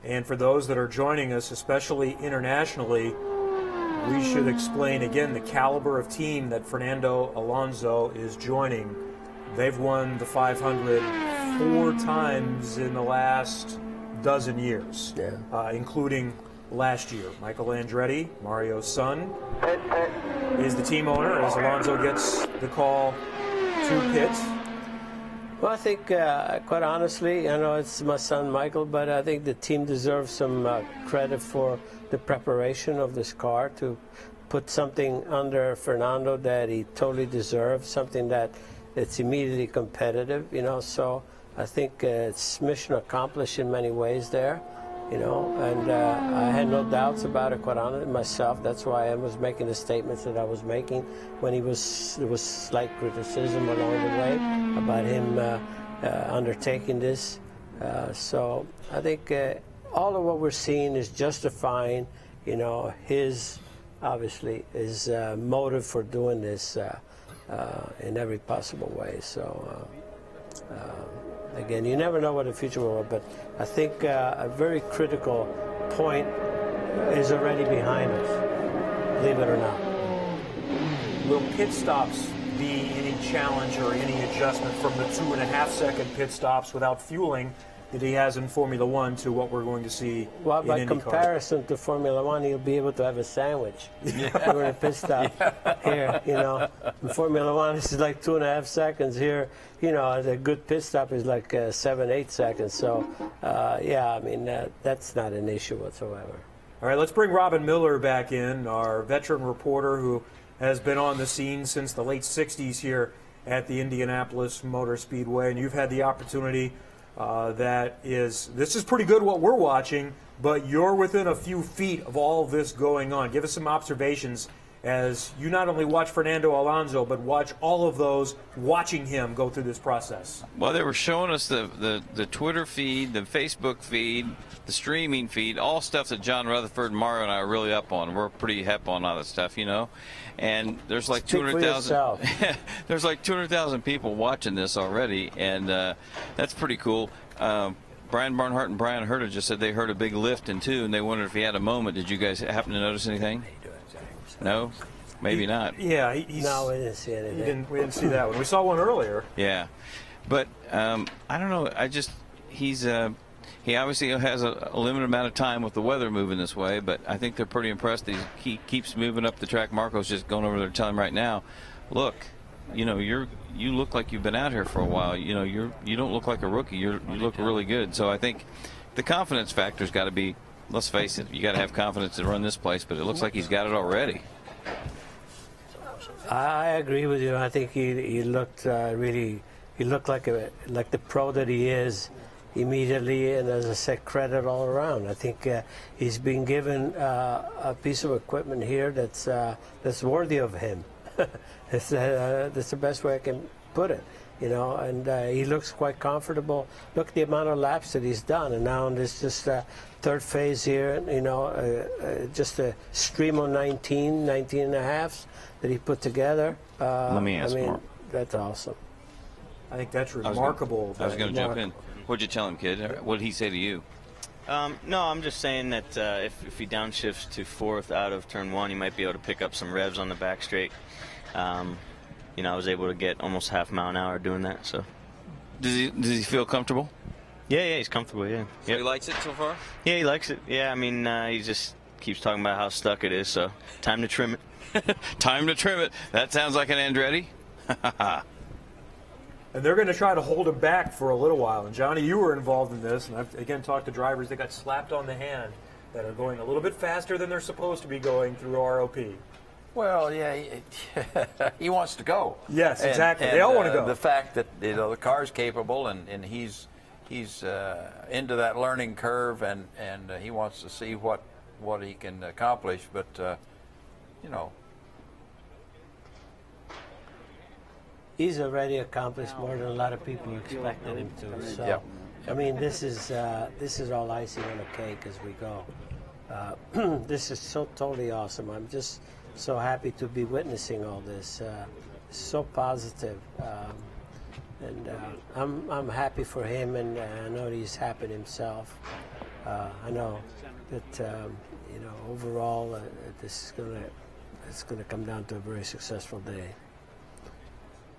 And for those that are joining us, especially internationally, we should explain again the caliber of team that Fernando Alonso is joining. They've won the 500 4 times in the last dozen years, including last year. Michael Andretti, Mario's son, is the team owner as Alonso gets the call to pit. Well, I think, quite honestly, I know it's my son Michael, but I think the team deserves some credit for the preparation of this car to put something under Fernando that he totally deserves, something that it's immediately competitive, you know. So I think it's mission accomplished in many ways there, you know, and I had no doubts about it, quite honestly, myself. That's why I was making the statements that I was making when there was slight criticism along the way about him undertaking this. So I think all of what we're seeing is justifying, you know, his motive for doing this in every possible way. So again, you never know what the future will be, but I think a very critical point is already behind us, believe it or not. Will pit stops be any challenge or any adjustment from the 2.5-second pit stops without fueling that he has in Formula One to what we're going to see well, in by IndyCar. comparison to Formula One, he'll be able to have a sandwich during a pit stop. Here, you know, in Formula One, it's like 2.5 seconds. Here, you know, a good pit stop is like 7-8 seconds. So, yeah, I mean, that's not an issue whatsoever. All right, let's bring Robin Miller back in, our veteran reporter who has been on the scene since the late 60s here at the Indianapolis Motor Speedway. And you've had the opportunity this is pretty good what we're watching, but you're within a few feet of all of this going on. Give us some observations as you not only watch Fernando Alonso, but watch all of those watching him go through this process. Well, they were showing us the Twitter feed, the Facebook feed, the streaming feed, all stuff that John Rutherford, Mario, and I are really up on. We're pretty hep on all that stuff, you know. And there's like 200,000. There's like 200,000 people watching this already, and that's pretty cool. Brian Barnhart and Brian Herta just said they heard a big lift in two, and they wondered if he had a moment. Did you guys happen to notice anything? No, maybe not. Yeah, no, we didn't see anything. We didn't see that one. We saw one earlier. Yeah, but I don't know. He obviously has a limited amount of time with the weather moving this way, but I think they're pretty impressed that he keeps moving up the track. Marco's just going over there telling him right now, look, you know, you look like you've been out here for a while. You know, you don't look like a rookie. You look really good. So I think the confidence factor's got to be. Let's face it, you got to have confidence to run this place, but it looks like he's got it already. I agree with you. I think he looked he looked like the pro that he is immediately, and as I said, credit all around. I think he's been given a piece of equipment here that's worthy of him. That's the best way I can put it. You know, and he looks quite comfortable. Look at the amount of laps that he's done, and now in this just third phase here, you know, just a stream of 19 and a halves that he put together. Let me ask more. That's awesome. I think that's remarkable. I was going to jump in. What'd you tell him, kid? What did he say to you? No, I'm just saying that if he downshifts to fourth out of turn one, he might be able to pick up some revs on the back straight. You know, I was able to get almost half mile an hour doing that. So, does he feel comfortable? Yeah, he's comfortable. Yeah. So he likes it so far? Yeah, he likes it. Yeah, I mean, he just keeps talking about how stuck it is. So, time to trim it. Time to trim it. That sounds like an Andretti. And they're going to try to hold him back for a little while. And Johnny, you were involved in this, and I've again talked to drivers that got slapped on the hand that are going a little bit faster than they're supposed to be going through ROP. Well, yeah, he wants to go. Yes, exactly. They all want to go. The fact that, you know, the car's capable and he's into that learning curve, and he wants to see what he can accomplish. But you know, he's already accomplished more than a lot of people expected him to. So, yep. I mean, this is all icing on the cake as we go. This is so totally awesome. I'm just so happy to be witnessing all this. So positive, and I'm happy for him, and I know he's happy himself. I know that you know, overall it's gonna come down to a very successful day.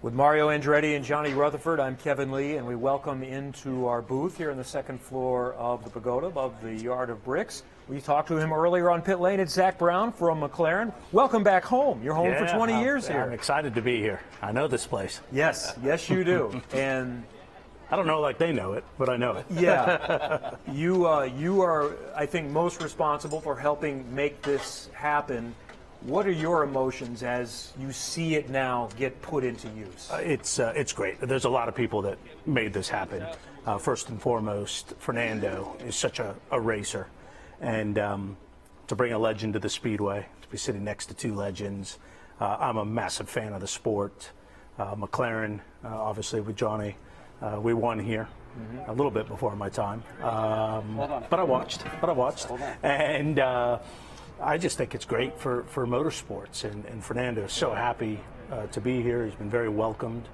With Mario Andretti and Johnny Rutherford, I'm Kevin Lee, and we welcome into our booth here on the second floor of the Pagoda above the Yard of Bricks. We talked to him earlier on pit lane. It's Zack Brown from McLaren. Welcome back home. You're home for 20 years here. I'm excited to be here. I know this place. Yes, yes you do. And I don't know like they know it, but I know it. Yeah. You are, I think, most responsible for helping make this happen. What are your emotions as you see it now get put into use? It's great. There's a lot of people that made this happen. First and foremost, Fernando is such a racer. And to bring a legend to the Speedway, to be sitting next to two legends. I'm a massive fan of the sport. McLaren, obviously with Johnny, we won here a little bit before my time. But I watched. And I just think it's great for motorsports. And Fernando is so happy to be here. He's been very welcomed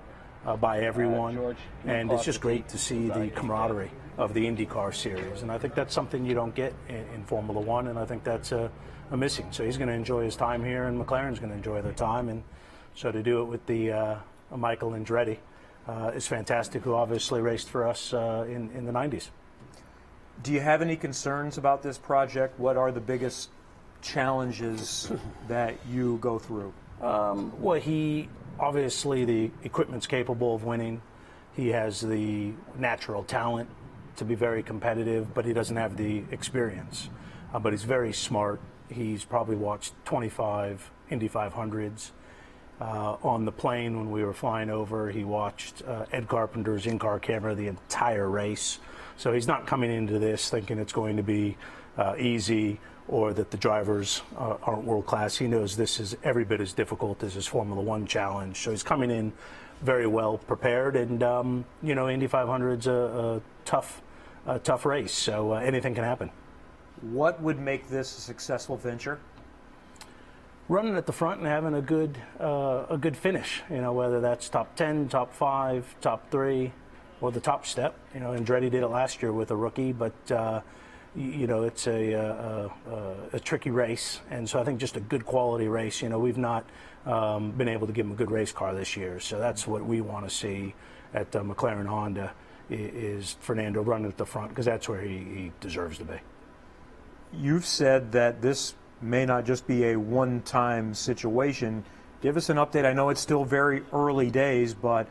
by everyone. And it's just great to see the camaraderie of the IndyCar series, and I think that's something you don't get in Formula One, and I think that's a missing. So he's going to enjoy his time here, and McLaren's going to enjoy their time, and So to do it with the Michael Andretti is fantastic, who obviously raced for us in the 90s. Do you have any concerns about this project? What are the biggest challenges that you go through? Well, obviously the equipment's capable of winning. He has the natural talent to be very competitive, but he doesn't have the experience. But he's very smart. He's probably watched 25 Indy 500s. On the plane when we were flying over, he watched Ed Carpenter's in-car camera the entire race. So he's not coming into this thinking it's going to be easy or that the drivers aren't world-class. He knows this is every bit as difficult as his Formula One challenge. So he's coming in very well prepared, and Indy 500's a tough race, so anything can happen. What would make this a successful venture? Running at the front and having a good finish, whether that's top 10, top 5, top 3, or the top step. Andretti did it last year with a rookie, but it's a tricky race, and so I think just a good quality race. We've not been able to give him a good race car this year, so that's what we want to see at McLaren Honda is Fernando running at the front, because that's where he deserves to be. You've said that this may not just be a one-time situation. Give us an update. I know it's still very early days, but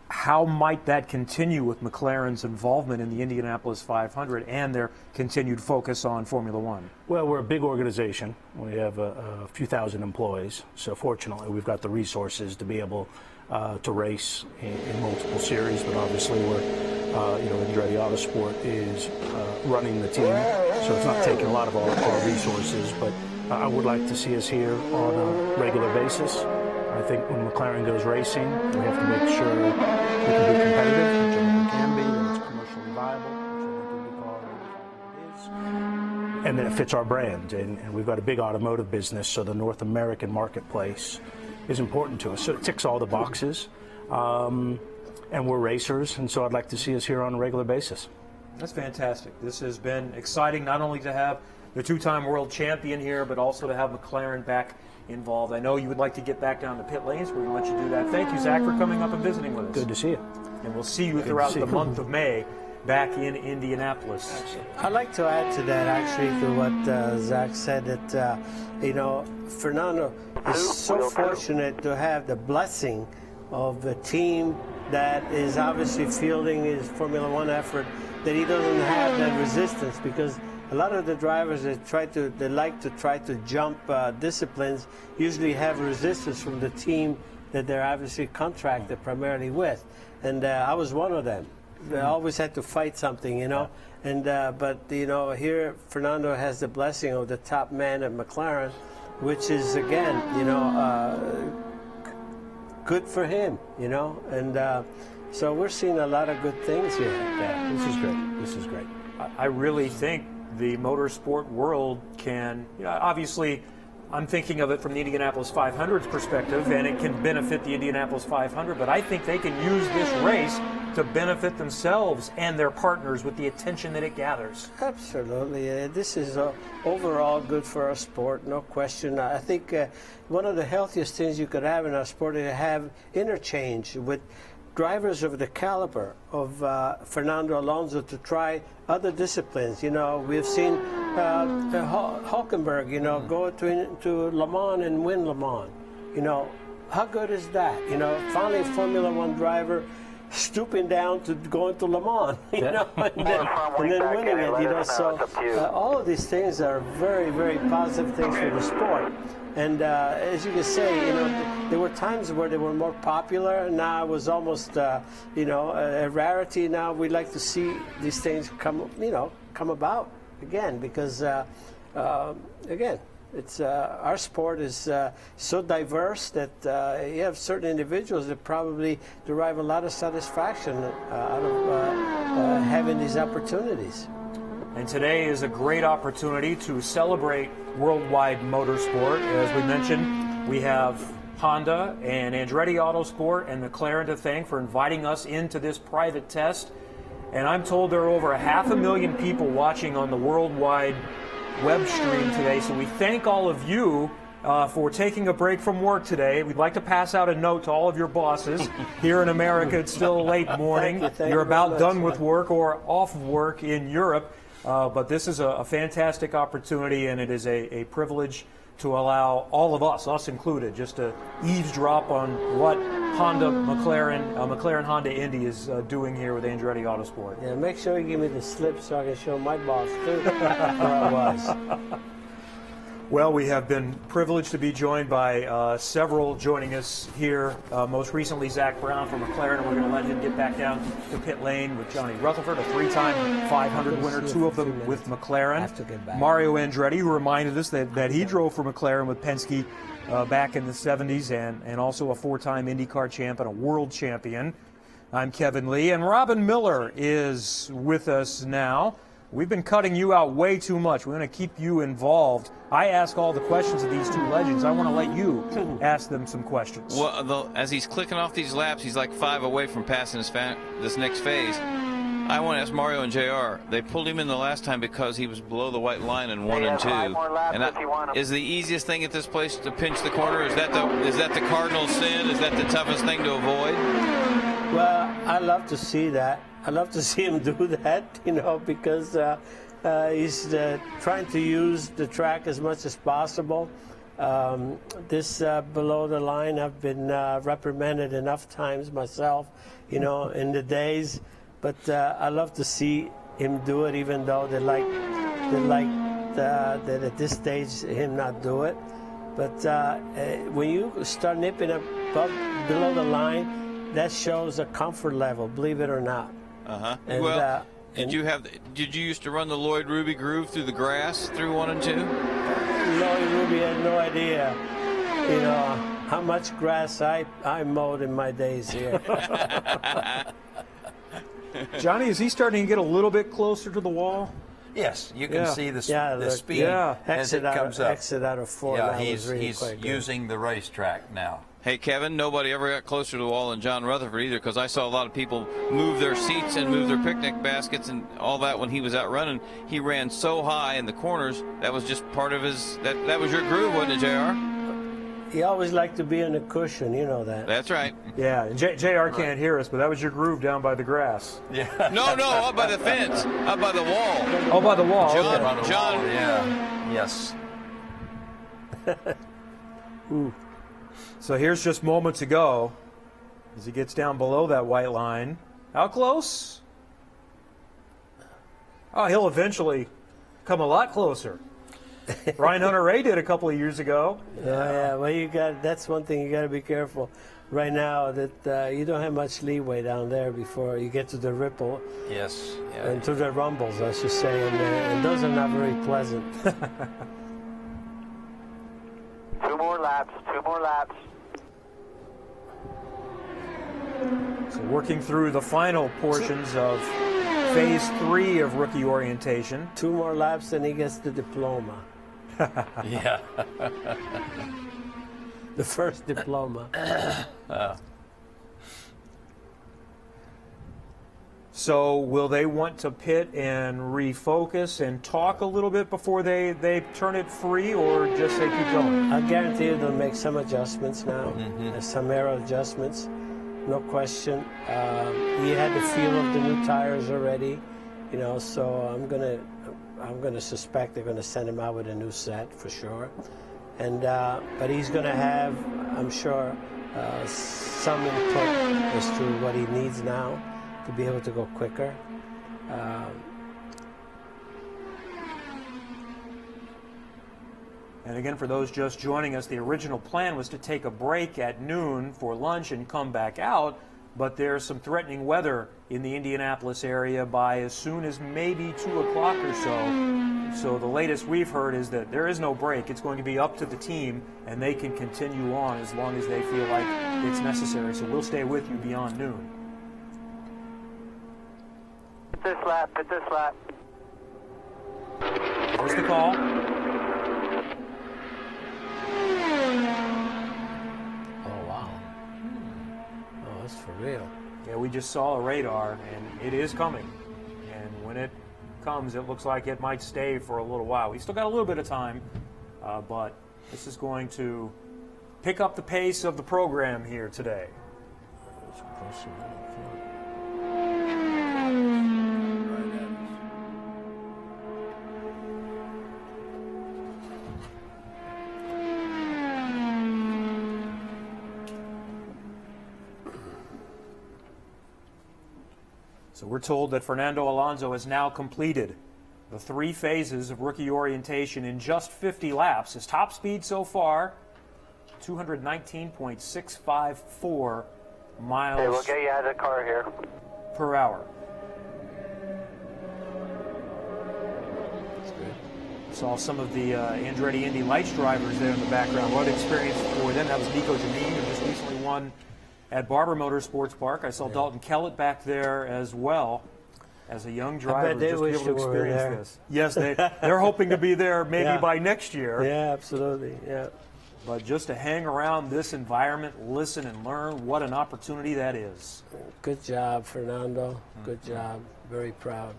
how might that continue with McLaren's involvement in the Indianapolis 500 and their continued focus on Formula One? Well, we're a big organization. We have a few thousand employees, so fortunately we've got the resources to be able to race in multiple series, but obviously Andretti Autosport is running the team, so it's not taking a lot of our resources, but I would like to see us here on a regular basis. I think when McLaren goes racing, we have to make sure we can be competitive, which I think we can be, that it's commercially viable, which I think IndyCar is, and that it fits our brand. And we've got a big automotive business, so the North American marketplace is important to us. So it ticks all the boxes, and we're racers, and so I'd like to see us here on a regular basis. That's fantastic. This has been exciting, not only to have the two-time world champion here, but also to have McLaren back involved. I know you would like to get back down to pit lanes. We're going to let you do that. Thank you, Zach, for coming up and visiting with us. Good to see you. And we'll see you throughout the month of May back in Indianapolis. I'd like to add to that, actually, to what Zach said, that, Fernando is so fortunate to have the blessing of a team that is obviously fielding his Formula One effort, that he doesn't have that resistance, because a lot of the drivers that they like to try to jump disciplines usually have resistance from the team that they're obviously contracted primarily with, and I was one of them. I always had to fight something, and but here Fernando has the blessing of the top man at McLaren, which is again good for him, and so we're seeing a lot of good things here. Yeah, this is great. This is great. I really think the motorsport world can, obviously I'm thinking of it from the Indianapolis 500's perspective, and it can benefit the Indianapolis 500, but I think they can use this race to benefit themselves and their partners with the attention that it gathers. Absolutely. This is overall good for our sport, no question. I think one of the healthiest things you could have in our sport is to have interchange with drivers of the caliber of Fernando Alonso to try other disciplines. We've seen Hülkenberg, go to Le Mans and win Le Mans. How good is that? Finally a Formula One driver stooping down to go into Le Mans, and then winning it. So all of these things are very, very positive things for the sport. And as you can say, there were times where they were more popular, and now it was almost, a rarity. Now we like to see these things come about again, because again, it's our sport is so diverse that you have certain individuals that probably derive a lot of satisfaction out of having these opportunities. And today is a great opportunity to celebrate worldwide motorsport. As we mentioned, we have Honda and Andretti Autosport and McLaren to thank for inviting us into this private test. And I'm told there are over 500,000 people watching on the worldwide web stream today. So we thank all of you for taking a break from work today. We'd like to pass out a note to all of your bosses. Here in America, it's still late morning. Thank you You're about very done much. with work or off of work in Europe. But this is a fantastic opportunity, and it is a privilege to allow all of us included, just to eavesdrop on what McLaren Honda Indy is doing here with Andretti Autosport. Yeah, make sure you give me the slip so I can show my boss, too, where I was. Well, we have been privileged to be joined by several joining us here. Most recently, Zack Brown from McLaren. We're going to let him get back down to pit lane with Johnny Rutherford, a 3-time 500 winner, 2 of them with McLaren. Mario Andretti, who reminded us that he drove for McLaren with Penske back in the 70s, and also a 4-time IndyCar champ and a world champion. I'm Kevin Lee, and Robin Miller is with us now. We've been cutting you out way too much. We're going to keep you involved. I ask all the questions of these 2 legends. I want to let you ask them some questions. Well, as he's clicking off these laps, he's like 5 away from passing this next phase. I want to ask Mario and JR. They pulled him in the last time because he was below the white line in 1 and 2. And is the easiest thing at this place to pinch the corner? Is that the cardinal sin? Is that the toughest thing to avoid? Well, I love to see that. I love to see him do that, because he's trying to use the track as much as possible. This below the line, I've been reprimanded enough times myself, in the days. But I love to see him do it, even though they like that at this stage him not do it. But when you start nipping up below the line, that shows a comfort level, believe it or not. And, well, did you used to run the Lloyd Ruby groove through the grass through 1 and 2? Lloyd Ruby had no idea, how much grass I mowed in my days here. Johnny, is he starting to get a little bit closer to the wall? Yes, you can see the speed as exit it comes up. Exit out of 4. Yeah, he's using the racetrack now. Hey, Kevin, nobody ever got closer to the wall than John Rutherford either, because I saw a lot of people move their seats and move their picnic baskets and all that when he was out running. He ran so high in the corners, that was just part of his, that was your groove, wasn't it, JR? He always liked to be on the cushion, you know that. That's right. Yeah, JR can't hear us, but that was your groove down by the grass. Yeah. No, up by the fence, up by the wall. Oh, by the wall. John. Yeah. Yes. Ooh. So here's just moments ago as he gets down below that white line. How close? Oh, he'll eventually come a lot closer. Ryan Hunter-Reay did a couple of years ago. Yeah, well, that's one thing you got to be careful right now, that you don't have much leeway down there before you get to the ripple. Yes. Yeah. And to the rumbles, I should say, and those are not very pleasant. 2 more laps. So working through the final portions of Phase 3 of rookie orientation. 2 more laps and he gets the diploma. Yeah. The first diploma. So will they want to pit and refocus and talk a little bit before they turn it free, or just say keep going? I guarantee you they'll make some adjustments now. Some aero adjustments, no question. He had the feel of the new tires already, so I'm gonna suspect they're gonna send him out with a new set for sure. And but he's gonna have, I'm sure, some input as to what he needs now to be able to go quicker. And again, for those just joining us, the original plan was to take a break at noon for lunch and come back out, but there's some threatening weather in the Indianapolis area by as soon as maybe 2 o'clock or so. So the latest we've heard is that there is no break. It's going to be up to the team, and they can continue on as long as they feel like it's necessary. So we'll stay with you beyond noon. Hit this lap. There's the call. Oh, wow. Oh, that's for real. Yeah, we just saw a radar, and it is coming. And when it comes, it looks like it might stay for a little while. We still got a little bit of time, but This is going to pick up the pace of the program here today. So we're told that Fernando Alonso has now completed the 3 phases of rookie orientation in just 50 laps. His top speed so far, 219.654 miles Okay, we'll get you out of the car here. per hour. Saw some of the Andretti Indy Lights drivers there in the background. What an experience for them. That was Nico Janine, who just recently won at Barber Motorsports Park. I saw Dalton Kellett back there as well as a young driver. I bet they just wish to be able to they were experience there. this. Yes, they're hoping to be there maybe by next year. Yeah, absolutely. Yeah. But just to hang around this environment, listen and learn, what an opportunity that is. Good job, Fernando. Good job. Very proud.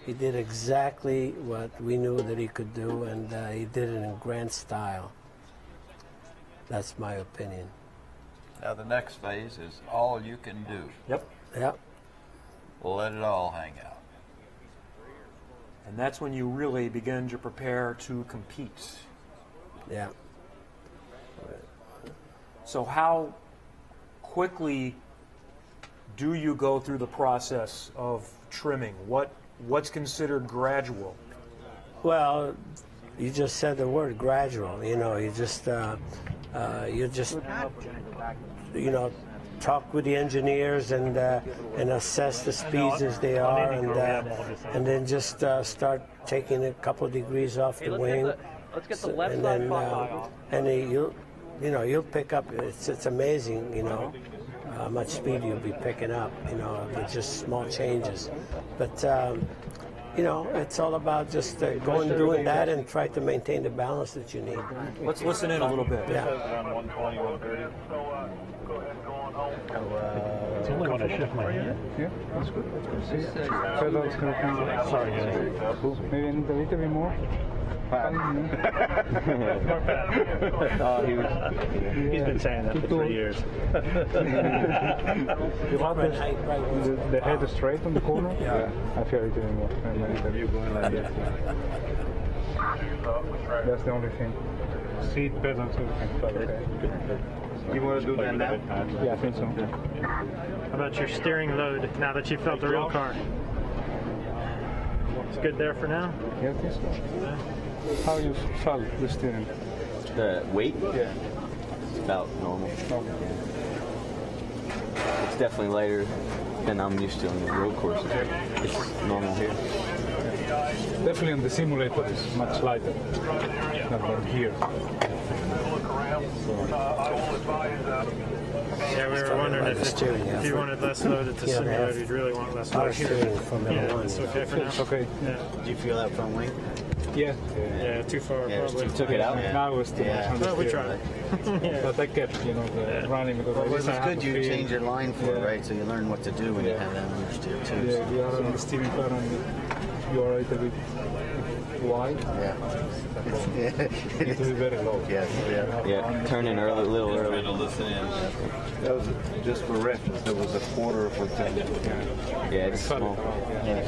He did exactly what we knew that he could do, and he did it in grand style. That's my opinion. Now the next phase is all you can do. Yep. Yep. Let it all hang out. And that's when you really begin to prepare to compete. Yeah. So how quickly do you go through the process of trimming? What's considered gradual? Well, you just said the word gradual. You know, you just talk with the engineers and assess the speeds as they are, and then just start taking a couple of degrees off the wing. Let's get the left and then you'll pick up. It's amazing, how much speed you'll be picking up, with just small changes. But it's all about just doing that and try to maintain the balance that you need. Let's listen in a little bit. Yeah. Around 120, 130. It's only when I shift my hand. Yeah, that's good. Pedals can come. Sorry, guys. Maybe a little bit more. He's been saying that for 3 years. You want the head straight on the corner? Yeah. I feel it anymore. You're going like this. That's the only thing. Seat, pedals, everything. You want to do that now? Yeah, I think so. How about your steering load now that you felt the real car? It's good there for now? Yeah, I think so. Yeah. How you felt the steering? The weight? Yeah. It's about normal. Okay. It's definitely lighter than I'm used to on the road courses. It's normal here. Definitely on the simulator it's much lighter than here. Yeah, we were wondering if you wanted less load at the simulator, you'd really want less load here. Yeah, it's okay for now. It's okay. Yeah. Did you feel that front wing? Yeah. Yeah, too far probably. You took it out? Now it was too much on the Well, we steering. tried. But I kept, running because Well, I it's good you change your line for it, right? So you learn what to do when you have that on your steer too. Yeah, you are on the steering car and you are a little bit wide. Yeah. It will be very low. Yeah, turn in a little early. That was just for reference. There was a quarter for 10. Yeah, it's small. Yeah.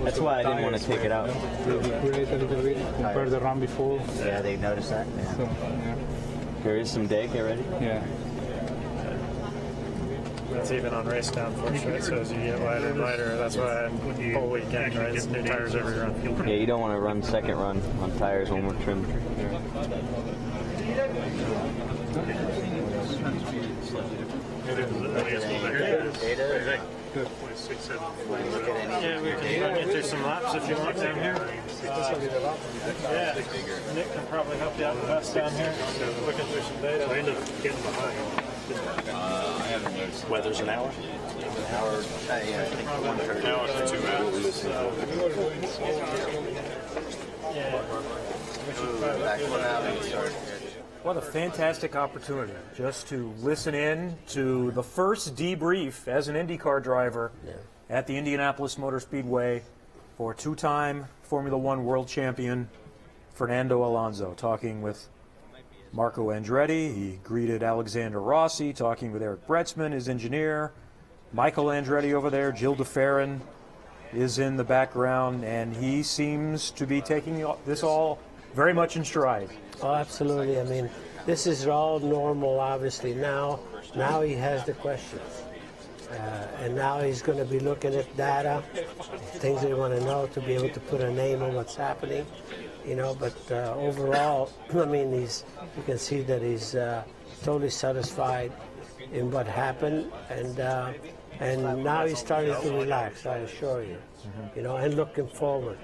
That's why I didn't want to take it out. They create a little bit compared to the run before. Yeah, they noticed that. Yeah. So, yeah. There is some dake already. Yeah. That's even on race downforce, right? So as you get lighter and lighter, that's why whole weekend, right? It's new tires every run. Yeah, you don't want to run second run on tires when we're trimmed. Yeah, we can get through some laps if you want down here. Yeah, Nick can probably help you out the best down here. Looking through some data. I ended up getting behind. I haven't noticed. Weather's an hour? An hour, yeah, I think 1:30. An hour to 2 hours. What a fantastic opportunity just to listen in to the first debrief as an IndyCar driver at the Indianapolis Motor Speedway for two-time Formula One world champion Fernando Alonso talking with Marco Andretti. He greeted Alexander Rossi, talking with Eric Bretzman, his engineer. Michael Andretti over there, Gil de Ferran is in the background, and he seems to be taking this all very much in stride. Oh, absolutely. I mean, this is all normal, obviously. Now he has the questions. And now he's going to be looking at data, things that he want to know to be able to put a name on what's happening, you know. But overall, I mean, you can see that he's totally satisfied in what happened, and now he's starting to relax, I assure you, you know, and looking forward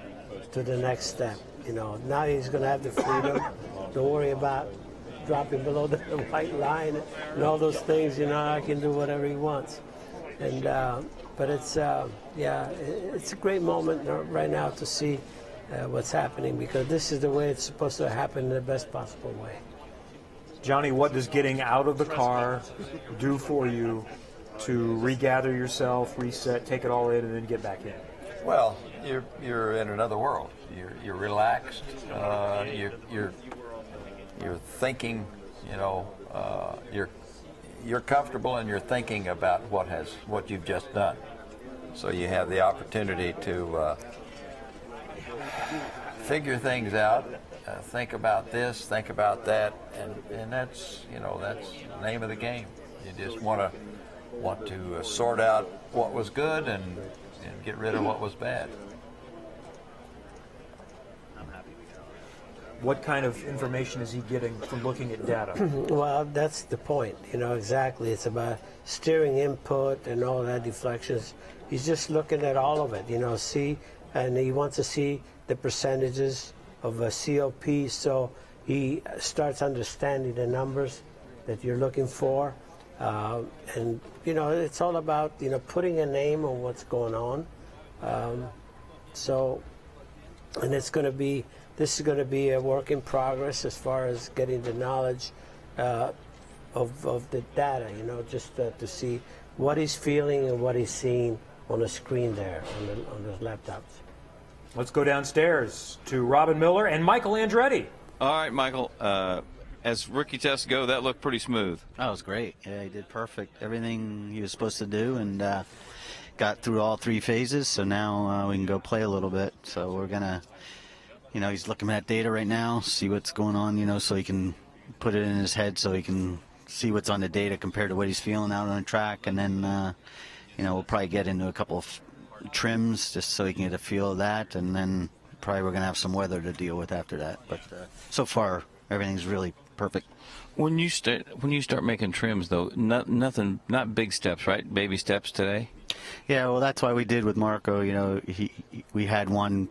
to the next step. You know, now he's going to have the freedom. Don't worry about dropping below the white line and all those things. You know, I can do whatever he wants. And but it's it's a great moment right now to see what's happening, because this is the way it's supposed to happen in the best possible way. Johnny, what does getting out of the car do for you to regather yourself, reset, take it all in, and then get back in? Well, you're in another world. You're relaxed. You're thinking. You know, you're comfortable, and you're thinking about what you've just done. So you have the opportunity to figure things out, think about this, think about that, and that's that's the name of the game. You just want to sort out what was good and get rid of what was bad. What kind of information is he getting from looking at data? Well, that's the point, you know, exactly. It's about steering input and all that, deflections. He's just looking at all of it, you know, and he wants to see the percentages of a COP, so he starts understanding the numbers that you're looking for. And, you know, it's all about, you know, putting a name on what's going on. And this is going to be a work in progress as far as getting the knowledge of the data, you know, just to see what he's feeling and what he's seeing on the screen there on the laptops. Let's go downstairs to Robin Miller and Michael Andretti. All right, Michael. As rookie tests go, that looked pretty smooth. That was great. Yeah, he did perfect. Everything he was supposed to do, and got through all three phases. So now we can go play a little bit. So we're gonna, you know, he's looking at data right now, see what's going on, you know, so he can put it in his head, so he can see what's on the data compared to what he's feeling out on the track, and then, you know, we'll probably get into a couple of trims just so he can get a feel of that, and then probably we're gonna have some weather to deal with after that. But so far, everything's really perfect. When you start making trims, though, not big steps, right? Baby steps today. Yeah, well, that's why we did with Marco. You know, we had one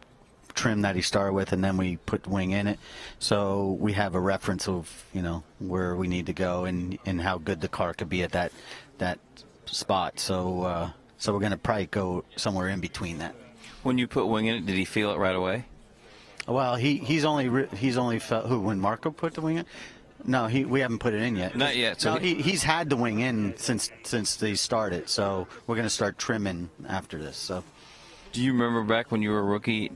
trim that he started with, and then we put wing in it, so we have a reference of, you know, where we need to go and how good the car could be at that spot. So we're going to probably go somewhere in between that. When you put wing in it, did he feel it right away? Well, he's only felt when Marco put the wing in. No, we haven't put it in yet. Not yet. So no, he's had the wing in since they started. So we're going to start trimming after this. So. Do you remember back when you were a rookie?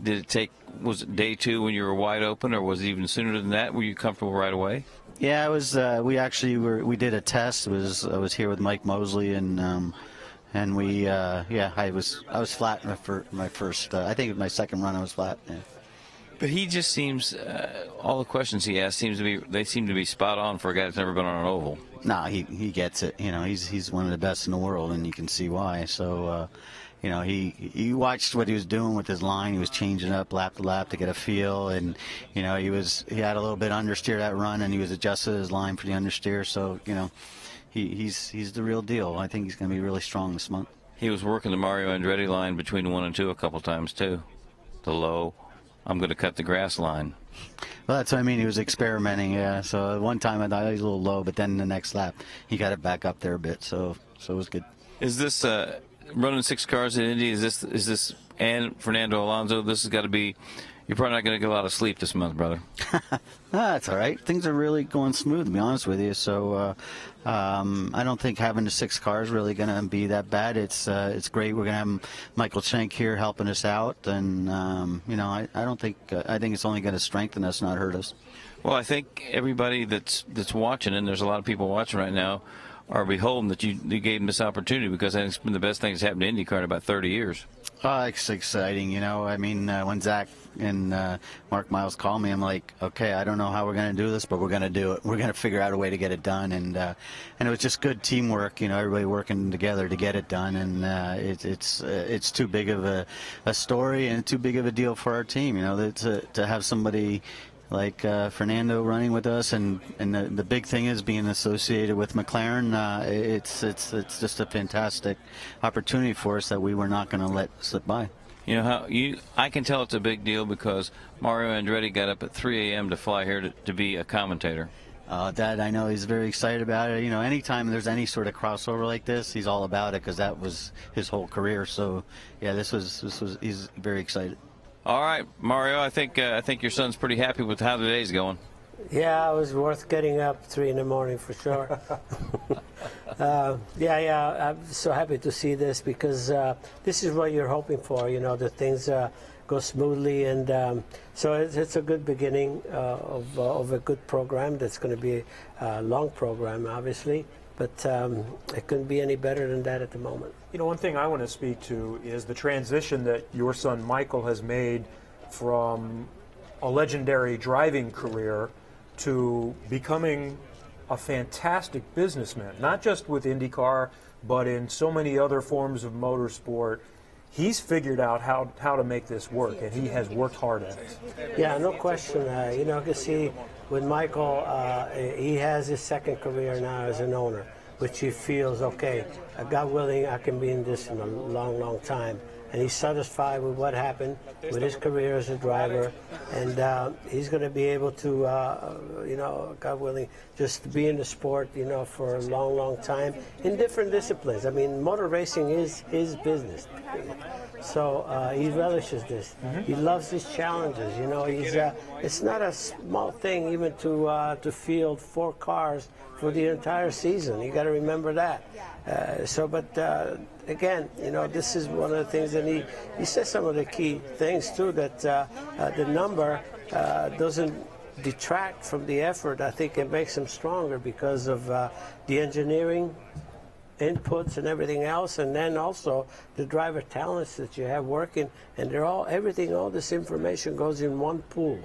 Was it day 2 when you were wide open, or was it even sooner than that? Were you comfortable right away? Yeah, it was. We did a test. I was here with Mike Mosley, and we I was flat in my first. I think my second run I was flat. Yeah. But he just seems, all the questions he asks seem to be spot on for a guy that's never been on an oval. No, he gets it. You know, he's one of the best in the world, and you can see why. So, you know, he watched what he was doing with his line. He was changing up lap to lap to get a feel, and you know, he had a little bit understeer that run, and he was adjusting his line for the understeer. So, you know, he's the real deal. I think he's going to be really strong this month. He was working the Mario Andretti line between 1 and 2 a couple times too. The low, I'm going to cut the grass line. Well, that's what I mean. He was experimenting, yeah. So one time I thought he was a little low, but then the next lap he got it back up there a bit. So it was good. Is this running 6 cars at Indy? Is this and Fernando Alonso? This has got to be You're probably not going to get a lot of sleep this month, brother. That's all right. Things are really going smooth, to be honest with you. So I don't think having the 6 cars really going to be that bad. It's great. We're going to have Michael Schenk here helping us out, and I don't think I think it's only going to strengthen us, not hurt us. Well, I think everybody that's watching, and there's a lot of people watching right now, are beholden that you gave them this opportunity, because I think it's been the best thing that's happened to IndyCar in about 30 years. It's exciting, I mean, when Zach and Mark Miles called me, I'm like, okay, I don't know how we're going to do this, but we're going to do it. We're going to figure out a way to get it done, and it was just good teamwork, everybody working together to get it done, and it's too big of a story and too big of a deal for our team, to have somebody like Fernando running with us, and the big thing is being associated with McLaren. It's just a fantastic opportunity for us that we were not going to let slip by. I can tell it's a big deal because Mario Andretti got up at 3 a.m. to fly here to be a commentator. Dad, I know he's very excited about it. Anytime there's any sort of crossover like this, he's all about it, because that was his whole career. So yeah, he's very excited. All right, Mario, I think your son's pretty happy with how the day's going. Yeah, it was worth getting up 3 in the morning for sure. I'm so happy to see this, because this is what you're hoping for, that things go smoothly, and so it's a good beginning of a good program. That's going to be a long program, obviously, but it couldn't be any better than that at the moment. One thing I want to speak to is the transition that your son Michael has made from a legendary driving career to becoming a fantastic businessman, not just with IndyCar, but in so many other forms of motorsport. He's figured out how to make this work, and he has worked hard at it. Yeah, no question. You can see with Michael, he has his second career now as an owner, which he feels, okay, God willing, I can be in this in a long, long time. And he's satisfied with what happened with his career as a driver, and he's going to be able to, God willing, just be in the sport, for a long, long time in different disciplines. I mean, motor racing is his business. So he relishes this. He loves these challenges. It's not a small thing even to field 4 cars for the entire season. You got to remember that. Again, this is one of the things, and he says some of the key things too, that the number doesn't detract from the effort. I think it makes him stronger because of the engineering inputs and everything else, and then also the driver talents that you have working, and all this information goes in one pool,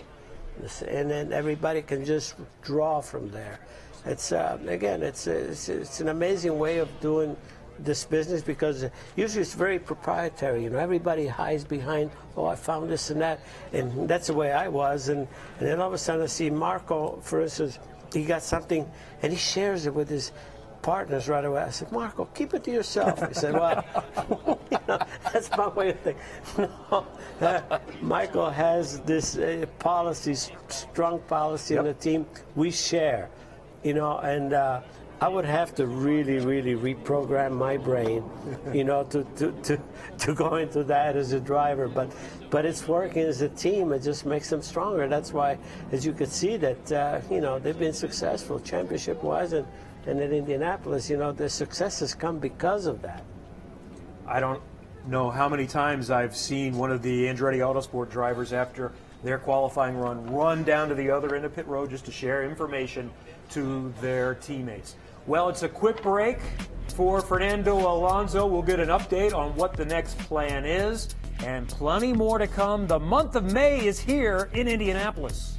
and then everybody can just draw from there. It's again, it's an amazing way of doing this business, because usually it's very proprietary. Everybody hides behind, I found this and that, and that's the way I was. And then all of a sudden I see Marco, for instance, he got something and he shares it with his partners right away. I said, Marco, keep it to yourself. He said, well, that's my way of thinking. No, Michael has this policy, strong policy on the team. We share, and I would have to really, really reprogram my brain, to go into that as a driver. But it's working as a team. It just makes them stronger. That's why, as you could see, that they've been successful championship-wise, and at Indianapolis, their success has come because of that. I don't know how many times I've seen one of the Andretti Autosport drivers after their qualifying run down to the other end of pit road just to share information to their teammates. Well, it's a quick break for Fernando Alonso. We'll get an update on what the next plan is, and plenty more to come. The month of May is here in Indianapolis.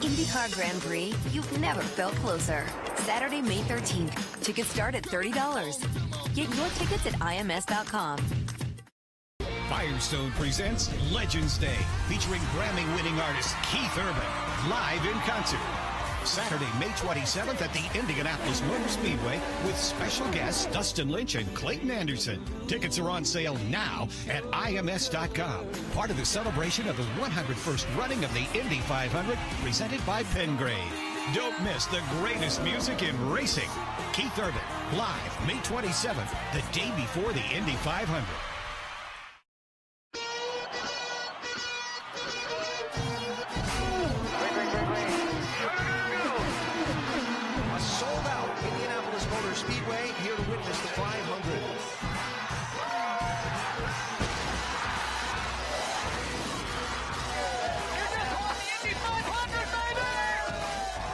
IndyCar Grand Prix, you've never felt closer. Saturday, May 13th. Tickets start at $30. Get your tickets at IMS.com. Firestone presents Legends Day, featuring Grammy-winning artist Keith Urban, live in concert. Saturday, May 27th at the Indianapolis Motor Speedway with special guests Dustin Lynch and Clayton Anderson. Tickets are on sale now at IMS.com. Part of the celebration of the 101st running of the Indy 500 presented by Pengrave. Don't miss the greatest music in racing. Keith Urban, live May 27th, the day before the Indy 500. A sold-out Indianapolis Motor Speedway here to witness the 500.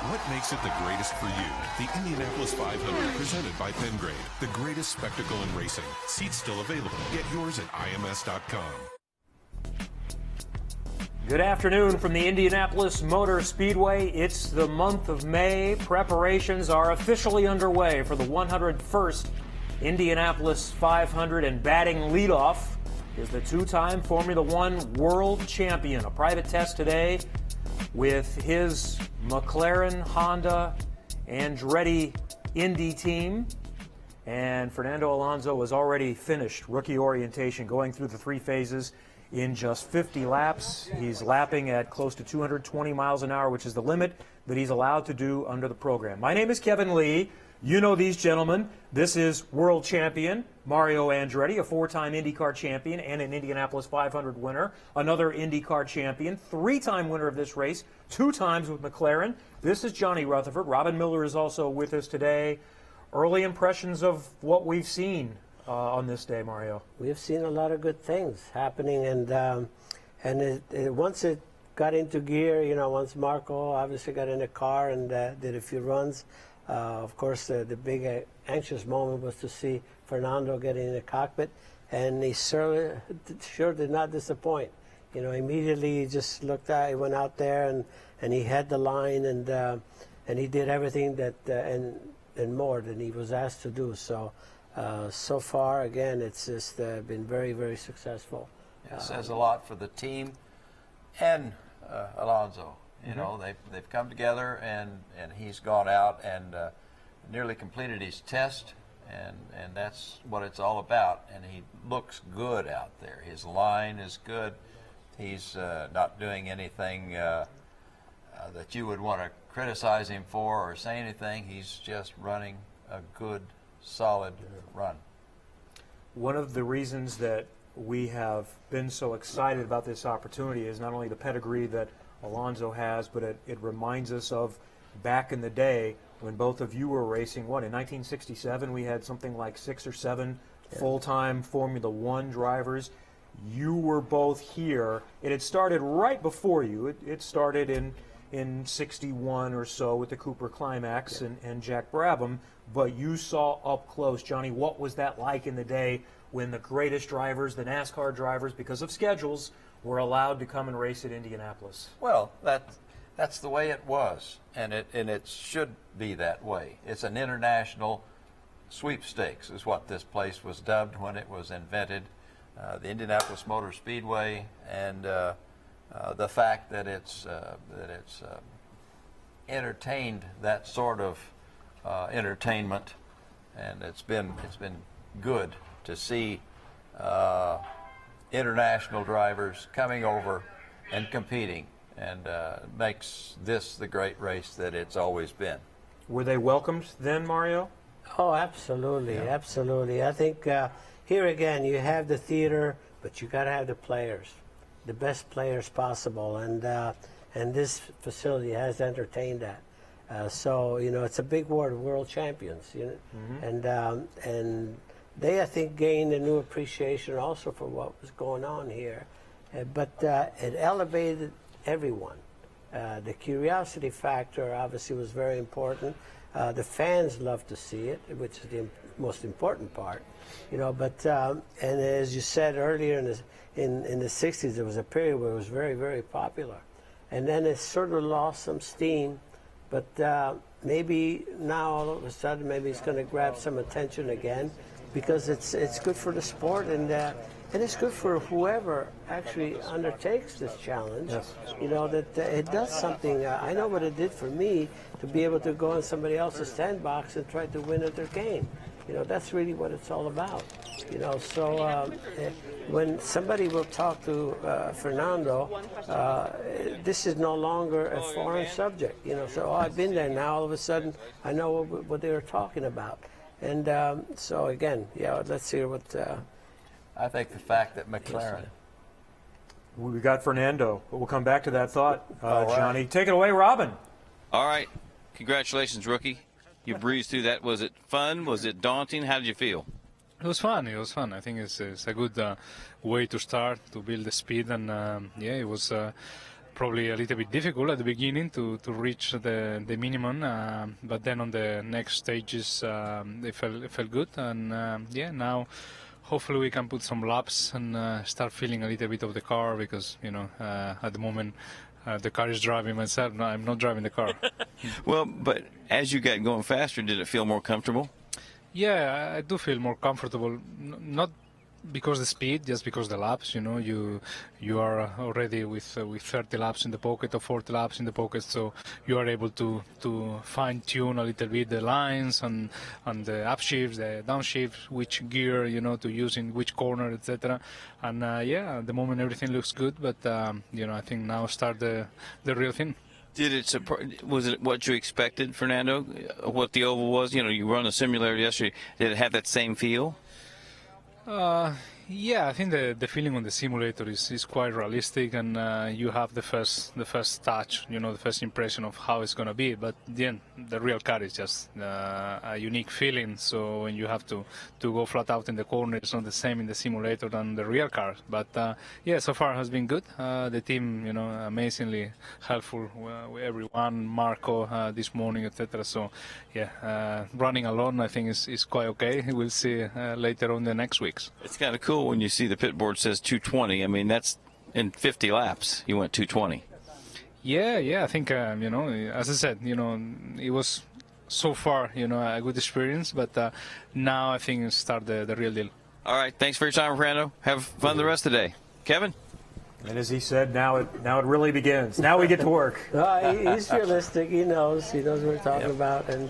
What makes it the greatest for you? The Indianapolis 500, presented by Pengrave. The greatest spectacle in racing. Seats still available. Get yours at IMS.com. Good afternoon from the Indianapolis Motor Speedway. It's the month of May. Preparations are officially underway for the 101st Indianapolis 500, and batting leadoff is the two-time Formula One world champion. A private test today with his McLaren, Honda, Andretti Indy team. And Fernando Alonso has already finished rookie orientation, going through the three phases in just 50 laps. He's lapping at close to 220 miles an hour, which is the limit that he's allowed to do under the program. My name is Kevin Lee. You know these gentlemen. This is world champion Mario Andretti, a four-time IndyCar champion and an Indianapolis 500 winner, another IndyCar champion, three-time winner of this race, two times with McLaren. This is Johnny Rutherford. Robin Miller is also with us today. Early impressions of what we've seen on this day, Mario. We've seen a lot of good things happening, and once it got into gear, you know, once Marco obviously got in the car and did a few runs, of course the big anxious moment was to see Fernando getting in the cockpit, and he sure did not disappoint. You know, immediately he just looked out, he went out there and he had the line, and he did everything that and more than he was asked to do. So so far, again, it's just been very, very successful. It says a lot for the team and Alonso. You know, they've come together, and he's gone out and nearly completed his test, and that's what it's all about. And he looks good out there. His line is good. He's not doing anything that you would want to criticize him for or say anything. He's just running a good, solid run. One of the reasons that we have been so excited about this opportunity is not only the pedigree that Alonso has, but it reminds us of back in the day when both of you were racing. What, in 1967 we had something like 6 or 7 full-time Formula One drivers. You were both here. It had started right before you. It started in 61 or so with the Cooper Climax and Jack Brabham, but you saw up close. Johnny, what was that like in the day when the greatest drivers, the NASCAR drivers, because of schedules, were allowed to come and race at Indianapolis? Well, that's the way it was, and it should be that way. It's an international sweepstakes is what this place was dubbed when it was invented, the Indianapolis Motor Speedway, and the fact that it's entertained that sort of entertainment, and it's been good to see international drivers coming over and competing, and makes this the great race that it's always been. Were they welcomed then, Mario? Oh, absolutely, absolutely. I think here again you have the theater, but you got to have the players, the best players possible, and this facility has entertained that. So you know, it's a big word, world champions, you know, and they, I think, gained a new appreciation also for what was going on here. But it elevated everyone. The curiosity factor obviously was very important. The fans loved to see it, which is the most important part, you know. But and as you said earlier, in the 60s, there was a period where it was very, very popular, and then it sort of lost some steam. But maybe now all of a sudden, maybe it's going to grab some attention again, because it's good for the sport, and And it's good for whoever actually undertakes this challenge. Yes. You know, that it does something. I know what it did for me to be able to go in somebody else's sandbox and try to win at their game. You know, that's really what it's all about. You know, so when somebody will talk to Fernando, this is no longer a foreign subject. You know, so I've been there now. All of a sudden, I know what they were talking about. And so again, yeah, let's hear what. I think the fact that McLaren. We got Fernando, but we'll come back to that thought, All right. Johnny. Take it away, Robin. All right. Congratulations, rookie. You breezed through that. Was it fun? Was it daunting? How did you feel? It was fun. It was fun. I think it's a good way to start, to build the speed. And, yeah, it was probably a little bit difficult at the beginning to reach the minimum. But then on the next stages, it felt good. And, yeah, now hopefully we can put some laps and start feeling a little bit of the car because, you know, at the moment the car is driving myself. No, I'm not driving the car. Well, but as you got going faster, did it feel more comfortable? Yeah, I do feel more comfortable. Not because the speed, just because the laps. You know, you are already with 30 laps in the pocket or 40 laps in the pocket, so you are able to fine tune a little bit the lines and the upshifts, the downshifts, which gear to use in which corner, etc. And yeah, at the moment everything looks good, but I think now start the real thing. Did it was it what you expected, Fernando? What the oval was? You run a simulator yesterday. Did it have that same feel? Yeah, I think the feeling on the simulator is quite realistic, and you have the first touch, the first impression of how it's going to be. But then the real car is just a unique feeling. So when you have to go flat out in the corner, it's not the same in the simulator than the real car. But yeah, so far has been good. The team, amazingly helpful with everyone, Marco this morning, etc. So yeah, running alone, I think is quite okay. We'll see later on the next weeks. It's kind of cool when you see the pit board says 220. I mean, that's in 50 laps. You went 220. Yeah. I think as I said, it was so far a good experience, but now I think it's start the real deal. All right. Thanks for your time, Fernando. Have fun the rest of the day, Kevin. And as he said, now it really begins. Now we get to work. He's realistic. He knows what we're talking about, and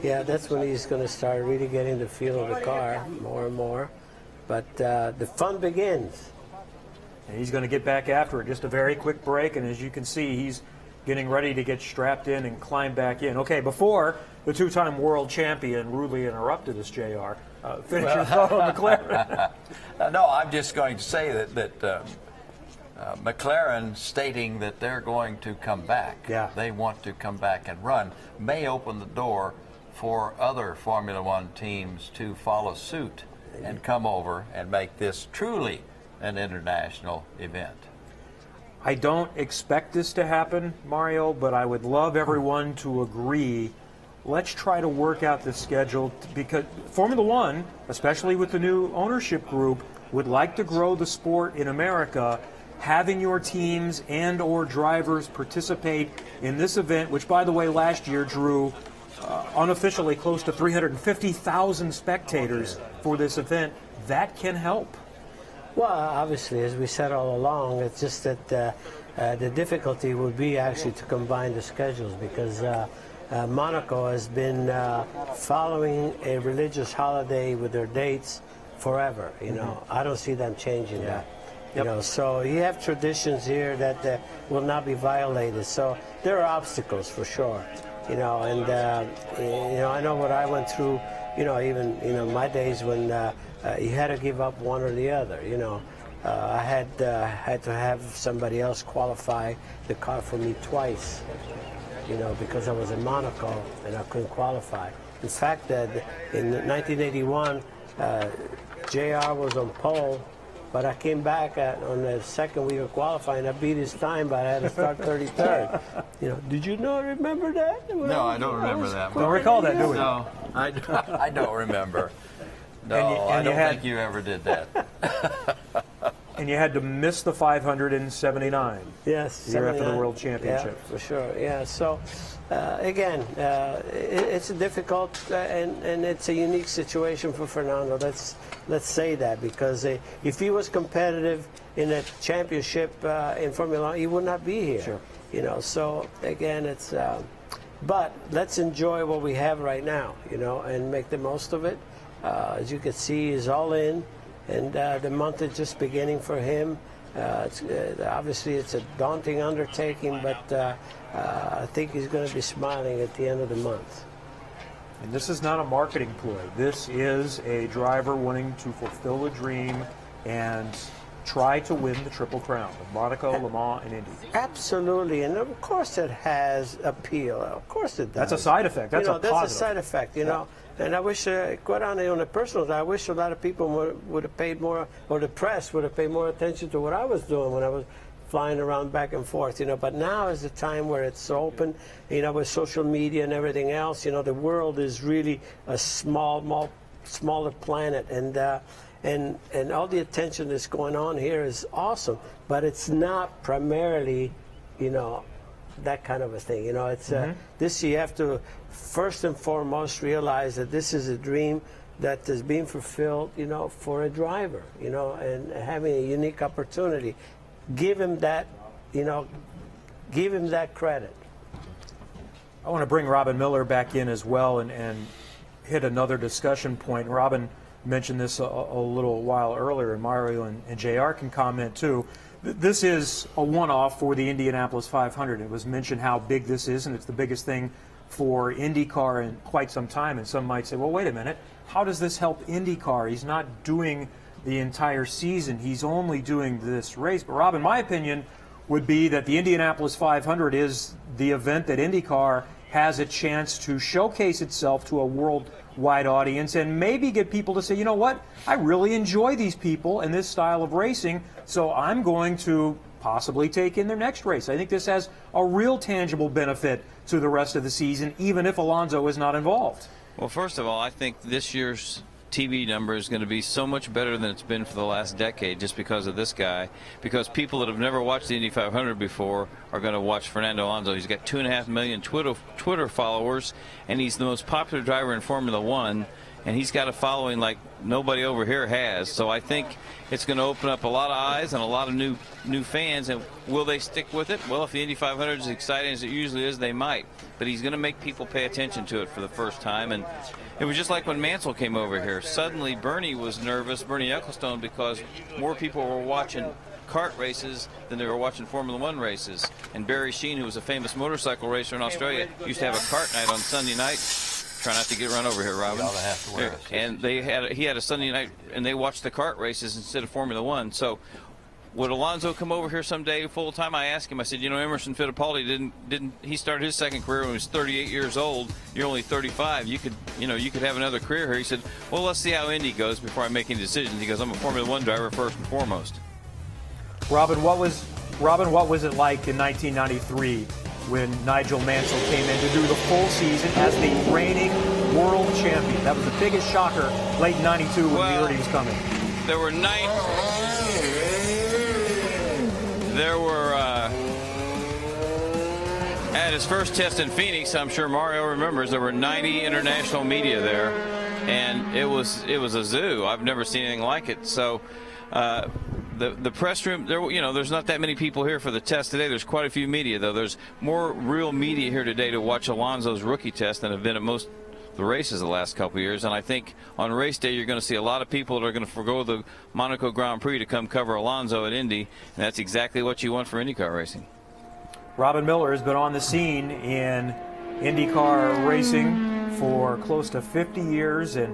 yeah, that's when he's going to start really getting the feel of the car more and more. But the fun begins. And he's going to get back after it. Just a very quick break, and as you can see, he's getting ready to get strapped in and climb back in. Okay, before the two-time world champion rudely interrupted us, JR. Finish your thought on McLaren. No, I'm just going to say that McLaren stating that they're going to come back. Yeah. They want to come back and run, may open the door for other Formula One teams to follow suit and come over and make this truly an international event. I don't expect this to happen, Mario, but I would love everyone to agree. Let's try to work out the schedule because Formula One, especially with the new ownership group, would like to grow the sport in America. Having your teams and or drivers participate in this event, which, by the way, last year drew unofficially close to 350,000 spectators for this event, that can help. Well, obviously, as we said all along, it's just that the difficulty would be actually to combine the schedules because Monaco has been following a religious holiday with their dates forever. I don't see them changing that. So you have traditions here that will not be violated. So there are obstacles for sure. And I know what I went through. Even my days when you had to give up one or the other. I had to have somebody else qualify the car for me twice. Because I was in Monaco and I couldn't qualify. In fact, in 1981, JR was on pole. But I came back on the second week of qualifying. I beat his time, but I had to start 33rd. Did you not remember that? No, I don't remember that. Don't recall that, do we? No, I don't remember. No, I don't think you ever did that. And you had to miss the 500 in 79. Yes, the year after the 79. World Championship. Yeah, for sure. Yeah. So, again, it's a difficult and it's a unique situation for Fernando. Let's say that, because if he was competitive in a championship in Formula 1, he would not be here. Sure. You know. So again, it's. But let's enjoy what we have right now. You know, and make the most of it. As you can see, he's all in. And the month is just beginning for him. Obviously, it's a daunting undertaking, but I think he's going to be smiling at the end of the month. And this is not a marketing ploy. This is a driver wanting to fulfill a dream and try to win the Triple Crown of Monaco, Le Mans, and Indy. Absolutely, and of course it has appeal. Of course it does. That's a side effect. That's a positive. That's a side effect, you know. And I wish, quite on a personal side, I wish a lot of people would have paid more, or the press would have paid more attention to what I was doing when I was flying around back and forth, you know. But now is the time where it's open, you know, with social media and everything else. You know, the world is really a smaller planet, and all the attention that's going on here is awesome. But it's not primarily, you know, that kind of a thing. You know, it's this, you have to first and foremost realize that this is a dream that is being fulfilled, you know, for a driver, you know, and having a unique opportunity. Give him that, you know, give him that credit. I want to bring Robin Miller back in as well and hit another discussion point. Robin mentioned this a little while earlier, and Mario and JR can comment too. This is a one-off for the Indianapolis 500. It was mentioned how big this is, and it's the biggest thing for IndyCar in quite some time. And some might say, well, wait a minute, how does this help IndyCar? He's not doing the entire season. He's only doing this race. But Rob, in my opinion, would be that the Indianapolis 500 is the event that IndyCar has a chance to showcase itself to a worldwide audience and maybe get people to say, you know what, I really enjoy these people and this style of racing, so I'm going to possibly take in their next race. I think this has a real tangible benefit to the rest of the season, even if Alonso is not involved. Well, first of all, I think this year's TV number is going to be so much better than it's been for the last decade just because of this guy, because people that have never watched the Indy 500 before are going to watch Fernando Alonso. He's got 2.5 million Twitter followers, and he's the most popular driver in Formula One, and he's got a following like nobody over here has. So I think it's going to open up a lot of eyes and a lot of new fans. And will they stick with it? Well, if the Indy 500 is as exciting as it usually is, they might. But he's going to make people pay attention to it for the first time. And it was just like when Mansell came over here. Suddenly Bernie was nervous, Bernie Ecclestone, because more people were watching kart races than they were watching Formula One races. And Barry Sheen, who was a famous motorcycle racer in Australia, used to have a kart night on Sunday night. Try not to get run over here, Robin. And he had a Sunday night, and they watched the kart races instead of Formula One. So would Alonso come over here someday full time? I asked him. I said, you know, Emerson Fittipaldi didn't. He started his second career when he was 38 years old. You're only 35. You could have another career here. He said, well, let's see how Indy goes before I make any decisions. He goes, I'm a Formula One driver first and foremost. Robin, what was it like in 1993 when Nigel Mansell came in to do the full season as the reigning world champion? That was the biggest shocker late '92 when we heard he was coming. There were at his first test in Phoenix, I'm sure Mario remembers, there were 90 international media there, and it was a zoo. I've never seen anything like it. So the press room, there's not that many people here for the test today. There's quite a few media, though. There's more real media here today to watch Alonso's rookie test than have been at most the races the last couple of years. And I think on race day you're going to see a lot of people that are going to forgo the Monaco Grand Prix to come cover Alonso at Indy, and that's exactly what you want for IndyCar racing. Robin Miller has been on the scene in IndyCar racing for close to 50 years, and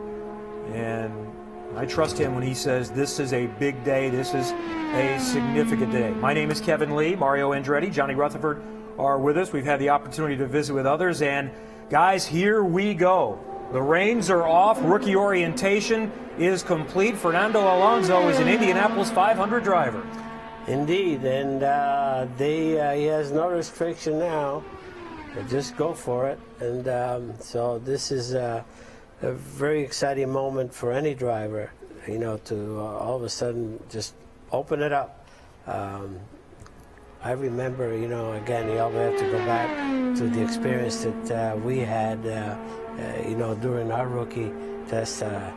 I trust him when he says this is a big day, this is a significant day. My name is Kevin Lee. Mario Andretti, Johnny Rutherford are with us. We've had the opportunity to visit with others, and guys, here we go. The reins are off. Rookie orientation is complete. Fernando Alonso is an Indianapolis 500 driver. Indeed, and he has no restriction now. They just go for it. And so this is a very exciting moment for any driver, you know, to all of a sudden just open it up. I remember, you know, again, you always have to go back to the experience that we had, you know, during our rookie test. I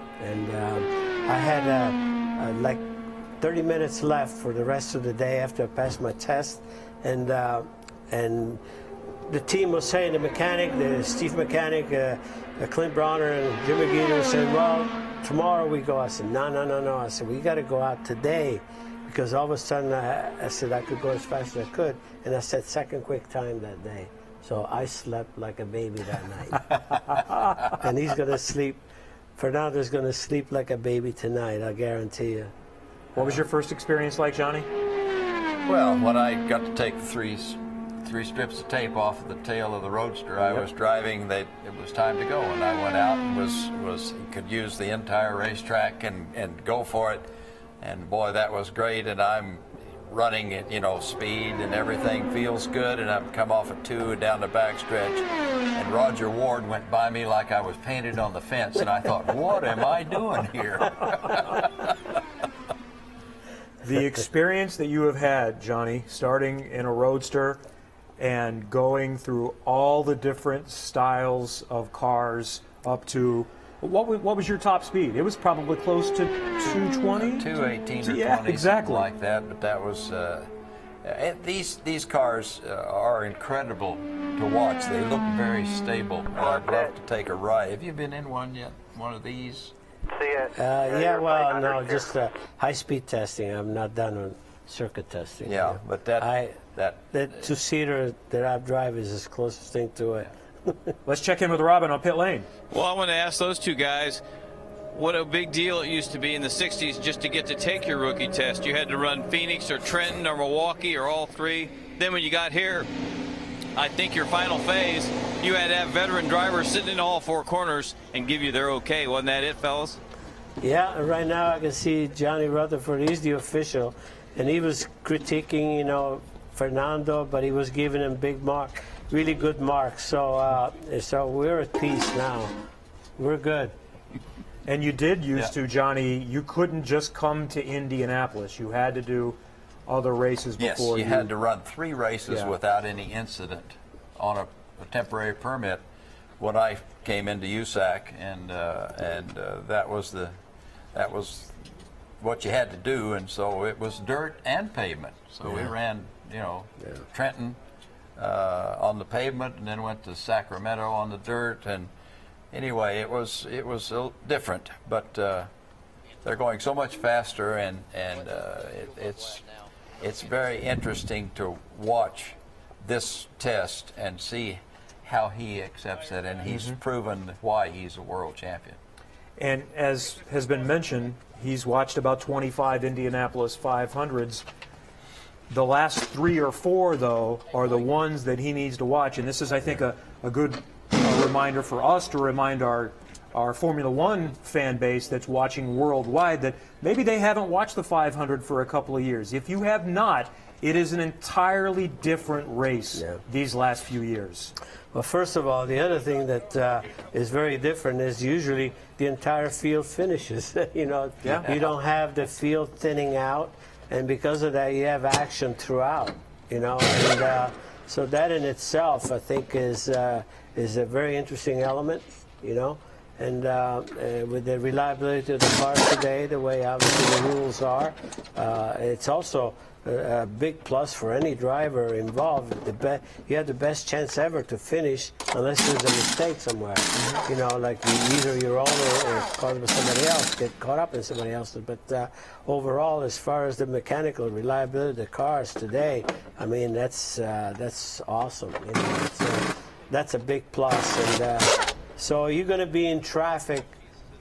had like 30 minutes left for the rest of the day after I passed my test. And the team was saying, the mechanic, the Steve mechanic, Clint Bronner and Jimmy Guido said, well, tomorrow we go. I said, no. I said, we got to go out today. Because all of a sudden, I said I could go as fast as I could, and I set second quick time that day. So I slept like a baby that night. And he's going to sleep, Fernando's going to sleep like a baby tonight, I guarantee you. What was your first experience like, Johnny? Well, when I got to take the three strips of tape off of the tail of the Roadster, I was driving, it was time to go, and I went out and could use the entire racetrack and go for it. And boy, that was great, and I'm running at, you know, speed and everything feels good, and I've come off at 2 down the backstretch, and Roger Ward went by me like I was painted on the fence, and I thought, what am I doing here? The experience that you have had, Johnny, starting in a Roadster and going through all the different styles of cars up to, what was your top speed? It was probably close to 220? 218 or yeah, 20, exactly. something like that. But that was, these cars are incredible to watch. They look very stable. I'd love to take a ride. Have you been in one yet? One of these? Yeah, well, no, just high-speed testing. I'm not done on circuit testing. Yeah, but that two-seater that I drive is the closest thing to it. Let's check in with Robin on pit lane. Well, I want to ask those two guys what a big deal it used to be in the 60s just to get to take your rookie test. You had to run Phoenix or Trenton or Milwaukee or all three. Then when you got here, I think your final phase, you had to have veteran drivers sitting in all 4 corners and give you their okay. Wasn't that it, fellas? Yeah, right now I can see Johnny Rutherford. He's the official, and he was critiquing, you know, Fernando, but he was giving him big mark. Really good marks. So we're at peace now. We're good. And you did used to, Johnny, you couldn't just come to Indianapolis. You had to do other races before. Yes, you had to run 3 races without any incident on a temporary permit when I came into USAC, and that was what you had to do, and so it was dirt and pavement. So we ran, you know, Trenton on the pavement, and then went to Sacramento on the dirt. And anyway, it was different, but they're going so much faster, and it's very interesting to watch this test and see how he accepts it, and he's proven why he's a world champion. And as has been mentioned, he's watched about 25 Indianapolis 500s. The last 3 or 4, though, are the ones that he needs to watch. And this is, I think, a good reminder for us to remind our Formula One fan base that's watching worldwide that maybe they haven't watched the 500 for a couple of years. If you have not, it is an entirely different race these last few years. Well, first of all, the other thing that is very different is usually the entire field finishes. You know, you don't have the field thinning out, and because of that, you have action throughout. You know, and so that in itself, I think, is a very interesting element. You know, and with the reliability of the cars today, the way obviously the rules are, it's also a big plus for any driver involved. You have the best chance ever to finish unless there's a mistake somewhere. You know, like either your own or caught with somebody else, get caught up in somebody else's. But overall, as far as the mechanical reliability of the cars today, I mean, that's awesome. You know, that's a big plus. And so you're going to be in traffic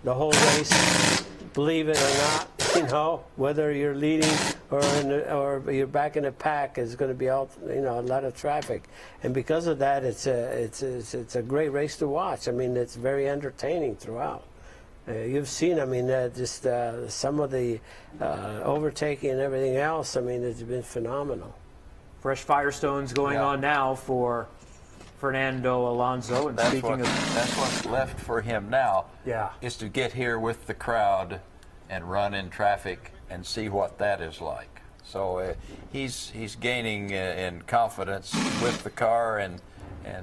the whole race, believe it or not. You know, whether you're leading or you're back in the pack, is going to be all, you know, a lot of traffic, and because of that, it's a great race to watch. I mean, it's very entertaining throughout. You've seen, I mean, just some of the overtaking and everything else. I mean, it's been phenomenal. Fresh firestones going on now for Fernando Alonso. And that's what's left for him now. Yeah, is to get here with the crowd and run in traffic and see what that is like. So he's gaining in confidence with the car and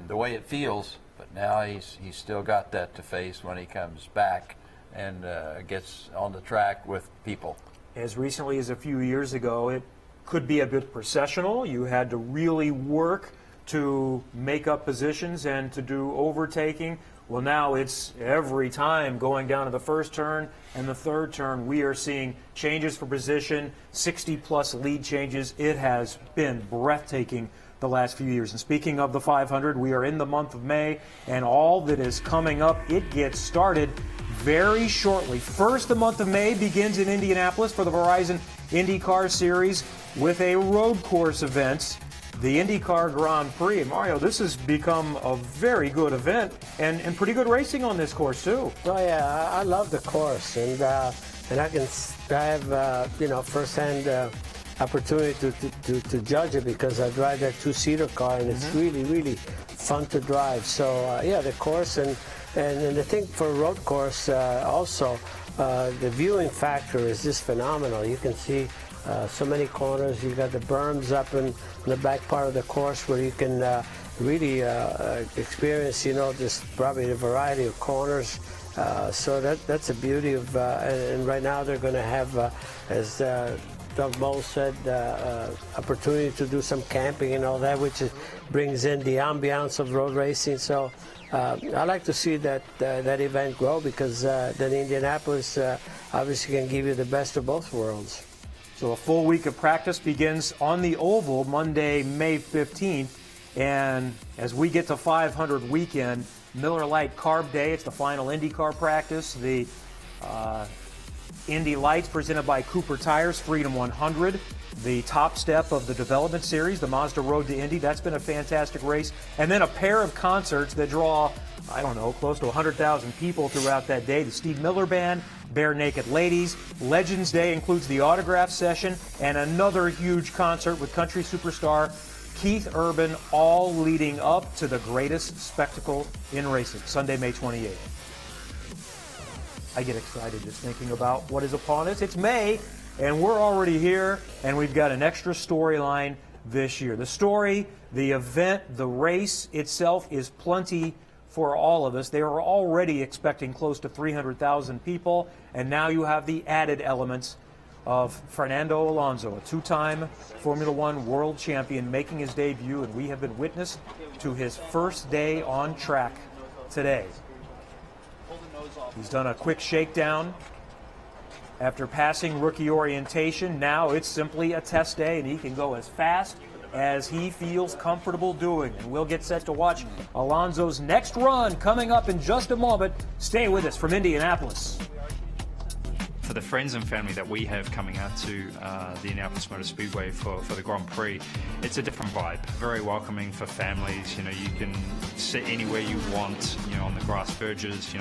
the way it feels. But now he's still got that to face when he comes back and gets on the track with people. As recently as a few years ago, it could be a bit processional. You had to really work to make up positions and to do overtaking. Well, now it's every time going down to the first turn and the third turn, we are seeing changes for position, 60-plus lead changes. It has been breathtaking the last few years. And speaking of the 500, we are in the month of May, and all that is coming up, it gets started very shortly. First, the month of May begins in Indianapolis for the Verizon IndyCar Series with a road course event, the IndyCar Grand Prix. Mario, this has become a very good event and pretty good racing on this course too. Oh yeah, I love the course, and I have firsthand opportunity to judge it because I drive that two-seater car, and it's really fun to drive. So yeah, the course and the thing for a road course also, the viewing factor is just phenomenal. You can see so many corners. You got the berms up in the back part of the course where you can really experience, just probably a variety of corners. So that's the beauty of, and right now they're going to have, as Doug Bowles said, opportunity to do some camping and all that, which brings in the ambiance of road racing. So I like to see that event grow because then Indianapolis obviously can give you the best of both worlds. So a full week of practice begins on the Oval Monday, May 15th. And as we get to 500 weekend, Miller Lite Carb Day, it's the final IndyCar practice. The Indy Lights presented by Cooper Tires, Freedom 100. The top step of the development series, the Mazda Road to Indy. That's been a fantastic race. And then a pair of concerts that draw, I don't know, close to 100,000 people throughout that day. The Steve Miller Band, Bare Naked Ladies. Legends Day includes the autograph session and another huge concert with country superstar Keith Urban, all leading up to the greatest spectacle in racing, Sunday, May 28th. I get excited just thinking about what is upon us. It's May, and we're already here, and we've got an extra storyline this year. The story, the event, the race itself is plenty for all of us. They are already expecting close to 300,000 people, and now you have the added elements of Fernando Alonso, a two-time Formula One world champion, making his debut, and we have been witness to his first day on track today. He's done a quick shakedown after passing rookie orientation. Now it's simply a test day, and he can go as fast as he feels comfortable doing. And we'll get set to watch Alonso's next run coming up in just a moment. Stay with us from Indianapolis. For the friends and family that we have coming out to the Indianapolis Motor Speedway for the Grand Prix, it's a different vibe. Very welcoming for families. You can sit anywhere you want, on the grass verges.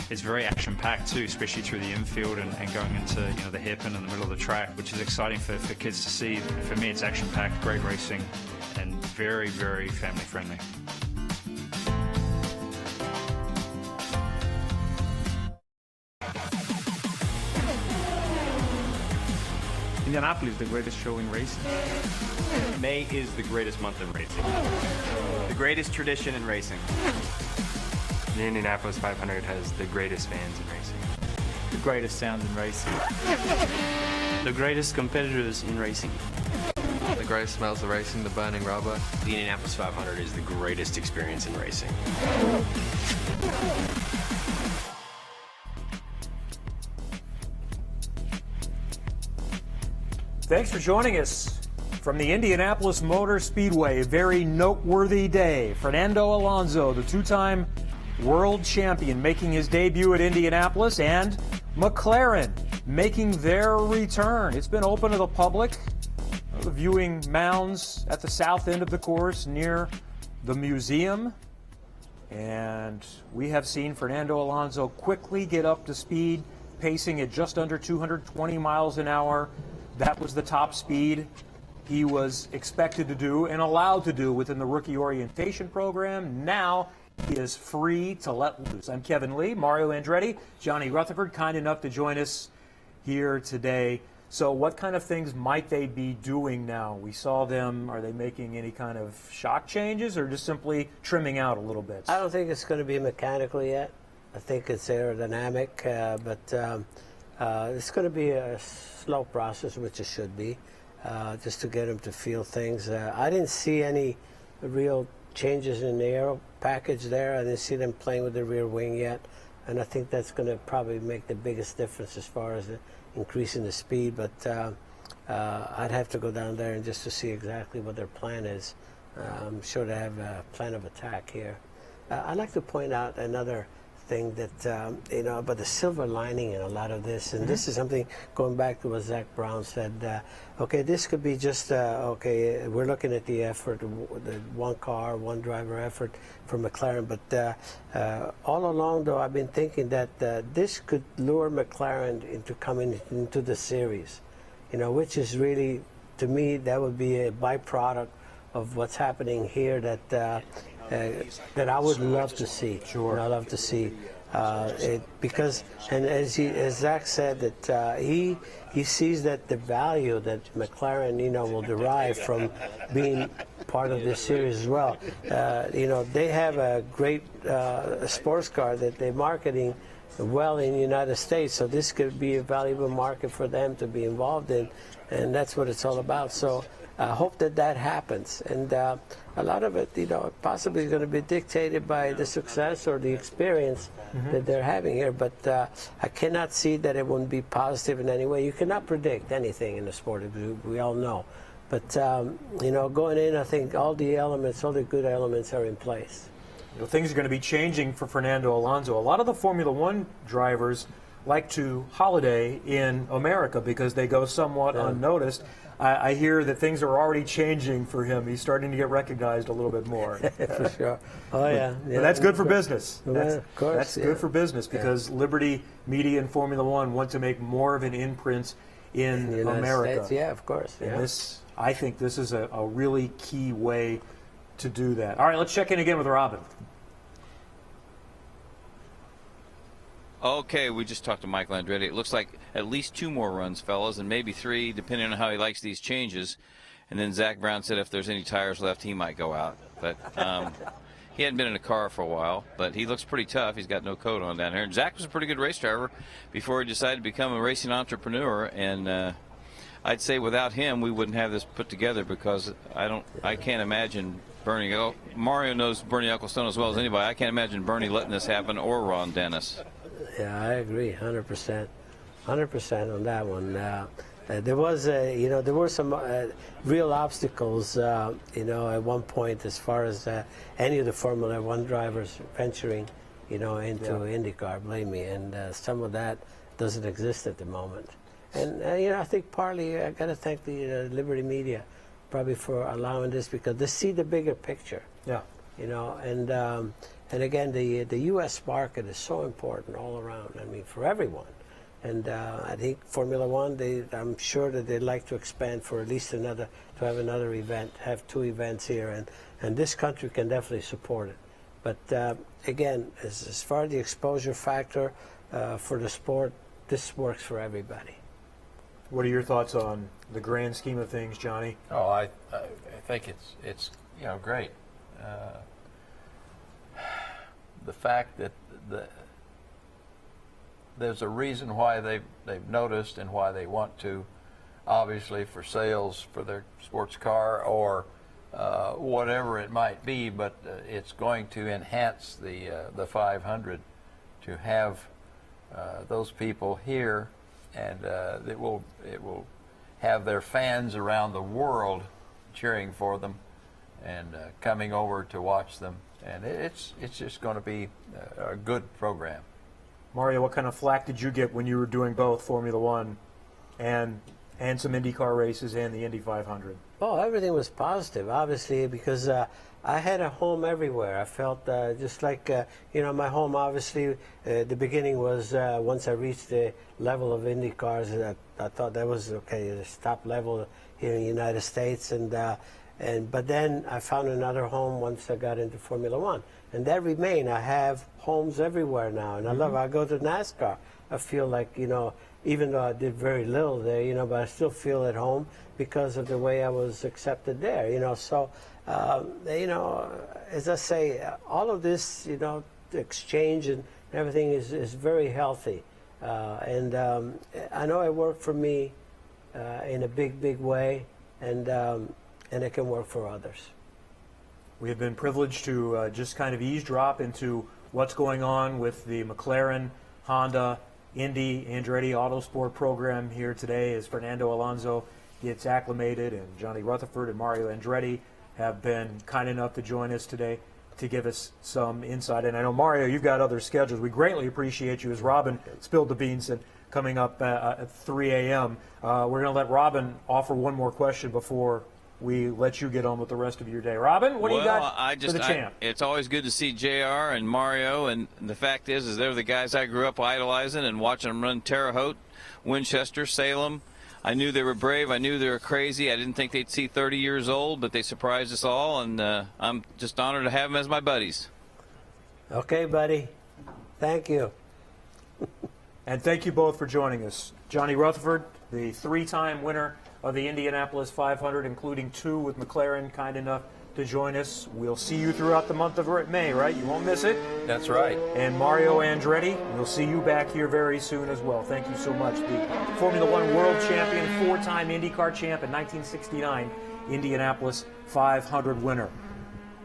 It's very action-packed too, especially through the infield and going into, the hairpin in the middle of the track, which is exciting for kids to see. For me, it's action-packed, great racing, and very, very family-friendly. Indianapolis is the greatest show in racing. May is the greatest month in racing. The greatest tradition in racing. The Indianapolis 500 has the greatest fans in racing. The greatest sounds in racing. The greatest competitors in racing. The greatest smells of racing, the burning rubber. The Indianapolis 500 is the greatest experience in racing. Thanks for joining us from the Indianapolis Motor Speedway. A very noteworthy day. Fernando Alonso, the two-time world champion, making his debut at Indianapolis, and McLaren making their return. It's been open to the public. The viewing mounds at the south end of the course near the museum. And we have seen Fernando Alonso quickly get up to speed, pacing at just under 220 miles an hour. That was the top speed he was expected to do and allowed to do within the rookie orientation program. Now he is free to let loose. I'm Kevin Lee, Mario Andretti, Johnny Rutherford, kind enough to join us here today So what kind of things might they be doing now? We saw them, are they making any kind of shock changes or just simply trimming out a little bit? I don't think it's going to be mechanical yet. I think it's aerodynamic, but it's going to be a slow process, which it should be, just to get them to feel things. I didn't see any real changes in the aero package there. I didn't see them playing with the rear wing yet, and I think that's going to probably make the biggest difference as far as increasing the speed. But I'd have to go down there and just to see exactly what their plan is. I'm sure they have a plan of attack here. I'd like to point out another thing that, you know, about the silver lining in a lot of this, and this is something going back to what Zack Brown said. Okay, this could be just, okay, we're looking at the effort, the one car, one driver effort for McLaren, but all along, though, I've been thinking that this could lure McLaren into coming into the series, you know, which is really, to me, that would be a byproduct of what's happening here that that I would love to see. Sure. And I love to see because, and as Zack said, that he sees that the value that McLaren, you know, will derive from being part of this series as well. You know, they have a great sports car that they're marketing well in the United States, so this could be a valuable market for them to be involved in, and that's what it's all about. So I hope that that happens, and a lot of it, you know, possibly is going to be dictated by the success or the experience that they're having here, but I cannot see that it wouldn't be positive in any way. You cannot predict anything in the sport, we all know. But, you know, going in, I think all the elements, all the good elements are in place. You know, things are going to be changing for Fernando Alonso. A lot of the Formula One drivers like to holiday in America because they go somewhat unnoticed. I hear that things are already changing for him. He's starting to get recognized a little bit more. For sure. Oh, yeah. But that's good for business. Of course, that's good for business because Liberty Media and Formula One want to make more of an imprint in the United America. States, yeah, of course. Yeah. And this, I think this is a really key way to do that. All right, let's check in again with Robin. Okay, we just talked to Michael Andretti. It looks like at least 2 more runs, fellas, and maybe 3, depending on how he likes these changes. And then Zack Brown said if there's any tires left, he might go out. But he hadn't been in a car for a while, but he looks pretty tough. He's got no coat on down here. And Zack was a pretty good race driver before he decided to become a racing entrepreneur. And I'd say without him, we wouldn't have this put together because I can't imagine Bernie. Mario knows Bernie Ecclestone as well as anybody. I can't imagine Bernie letting this happen, or Ron Dennis. Yeah, I agree, 100%, 100% on that one. There was, you know, there were some real obstacles, you know, at one point as far as any of the Formula One drivers venturing, you know, into IndyCar. Believe me, and some of that doesn't exist at the moment. And you know, I think partly I got to thank the Liberty Media, probably for allowing this because they see the bigger picture. Yeah. You know, and again, the U.S. market is so important all around. I mean, for everyone. And I think Formula One, I'm sure that they'd like to expand for at least to have another event, have 2 events here, and this country can definitely support it. But again, as far as the exposure factor for the sport, this works for everybody. What are your thoughts on the grand scheme of things, Johnny? Oh, I think it's you know, great. The fact that there's a reason why they've noticed and why they want to, obviously for sales for their sports car or whatever it might be, but it's going to enhance the 500 to have those people here, and it will have their fans around the world cheering for them and coming over to watch them. And it's just going to be a good program. Mario, what kind of flack did you get when you were doing both Formula One and some IndyCar races and the Indy 500? Oh, everything was positive, obviously, because I had a home everywhere. I felt just like, you know, my home, obviously, the beginning was once I reached the level of Indy cars, I thought that was, okay, the top level here in the United States. But then I found another home once I got into Formula One, and that remained. I have homes everywhere now, and I love it. I go to NASCAR. I feel like, you know, even though I did very little there, you know, but I still feel at home because of the way I was accepted there, you know. So, you know, as I say, all of this, you know, exchange and everything is very healthy. And I know it worked for me in a big way, and it can work for others. We have been privileged to just kind of eavesdrop into what's going on with the McLaren, Honda, Indy, Andretti Autosport program here today as Fernando Alonso gets acclimated, and Johnny Rutherford and Mario Andretti have been kind enough to join us today to give us some insight. And I know, Mario, you've got other schedules. We greatly appreciate you, as Robin spilled the beans, and coming up at 3 a.m. We're going to let Robin offer one more question before we let you get on with the rest of your day. Robin, what do you got for the champ? It's always good to see JR and Mario, and the fact is they're the guys I grew up idolizing and watching them run Terre Haute, Winchester, Salem. I knew they were brave. I knew they were crazy. I didn't think they'd see 30 years old, but they surprised us all, and I'm just honored to have them as my buddies. Okay, buddy. Thank you. And thank you both for joining us. Johnny Rutherford, the three-time winner of the Indianapolis 500, including 2 with McLaren, kind enough to join us. We'll see you throughout the month of May, right? You won't miss it. That's right. And Mario Andretti, we'll see you back here very soon as well. Thank you so much. The Formula One world champion, 4-time IndyCar champ, and 1969 Indianapolis 500 winner.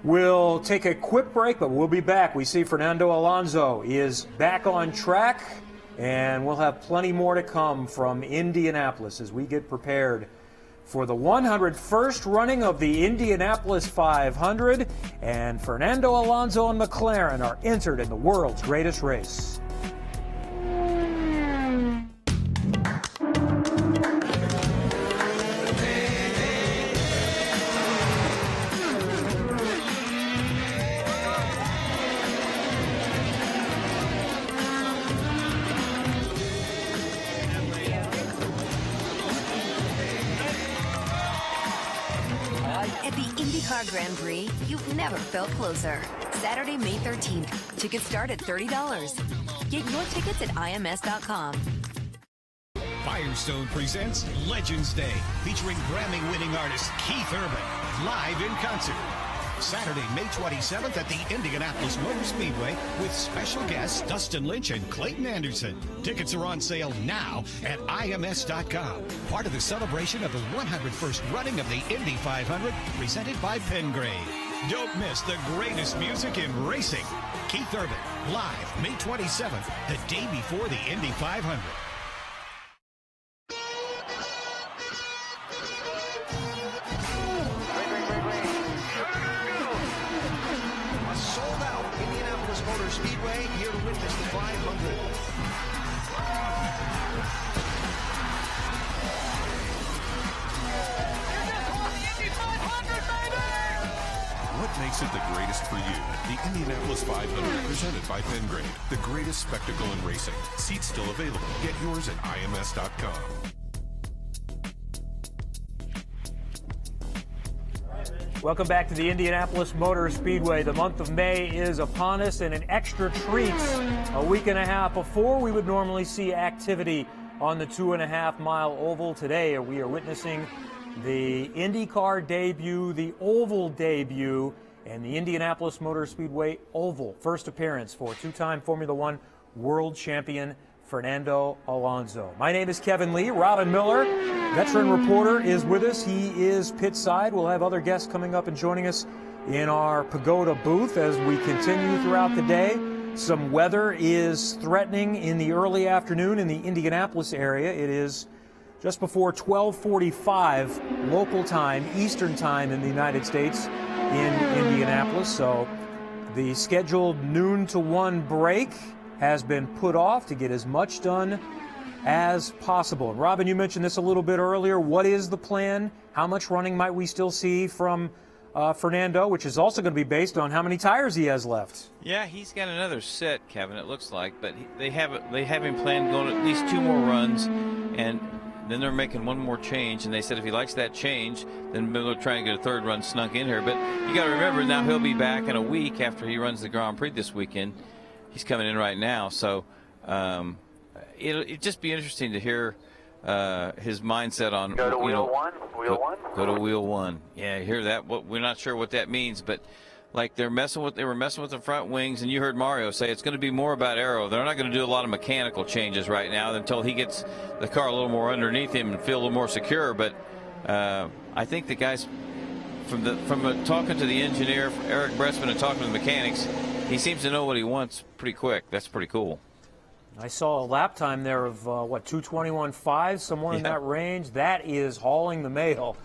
We'll take a quick break, but we'll be back. We see Fernando Alonso is back on track, and we'll have plenty more to come from Indianapolis as we get prepared for the 101st running of the Indianapolis 500, and Fernando Alonso and McLaren are entered in the world's greatest race. IndyCar Grand Prix, you've never felt closer. Saturday, May 13th. Tickets start at $30. Get your tickets at IMS.com. Firestone presents Legends Day, featuring Grammy-winning artist Keith Urban, live in concert. Saturday, May 27th at the Indianapolis Motor Speedway with special guests Dustin Lynch and Clayton Anderson. Tickets are on sale now at IMS.com. Part of the celebration of the 101st running of the Indy 500, presented by Pengrade. Don't miss the greatest music in racing. Keith Urban, live May 27th, the day before the Indy 500. Motor Speedway, here to witness the 500. What makes it the greatest for you? The Indianapolis 500, presented by Pengrade. The greatest spectacle in racing. Seats still available. Get yours at IMS.com. Welcome back to the Indianapolis Motor Speedway. The month of May is upon us, and an extra treat a week and a half before we would normally see activity on the 2.5-mile oval. Today we are witnessing the IndyCar debut, the oval debut, and the Indianapolis Motor Speedway oval. First appearance for 2-time Formula One world champion Fernando Alonso. My name is Kevin Lee. Robin Miller, veteran reporter, is with us. He is pit side. We'll have other guests coming up and joining us in our Pagoda booth as we continue throughout the day. Some weather is threatening in the early afternoon in the Indianapolis area. It is just before 12:45 local time, Eastern time in the United States in Indianapolis. So the scheduled noon to 1 break has been put off to get as much done as possible. And Robin, you mentioned this a little bit earlier. What is the plan? How much running might we still see from Fernando, which is also going to be based on how many tires he has left? Yeah, he's got another set, Kevin, it looks like, but they have him planned going at least 2 more runs, and then they're making one more change, and they said if he likes that change, then they'll try and get a 3rd run snuck in here. But you got to remember, now he'll be back in a week after he runs the Grand Prix this weekend. He's coming in right now, so it'd just be interesting to hear his mindset on Go to wheel one. Go to wheel one. Yeah, hear that? We're not sure what that means, but like they were messing with the front wings, and you heard Mario say it's going to be more about aero. They're not going to do a lot of mechanical changes right now until he gets the car a little more underneath him and feel a little more secure. But I think the guys from talking to the engineer Eric Bressman and talking to the mechanics, he seems to know what he wants pretty quick. That's pretty cool. I saw a lap time there of, 2:21.5, somewhere in that range. That is hauling the mail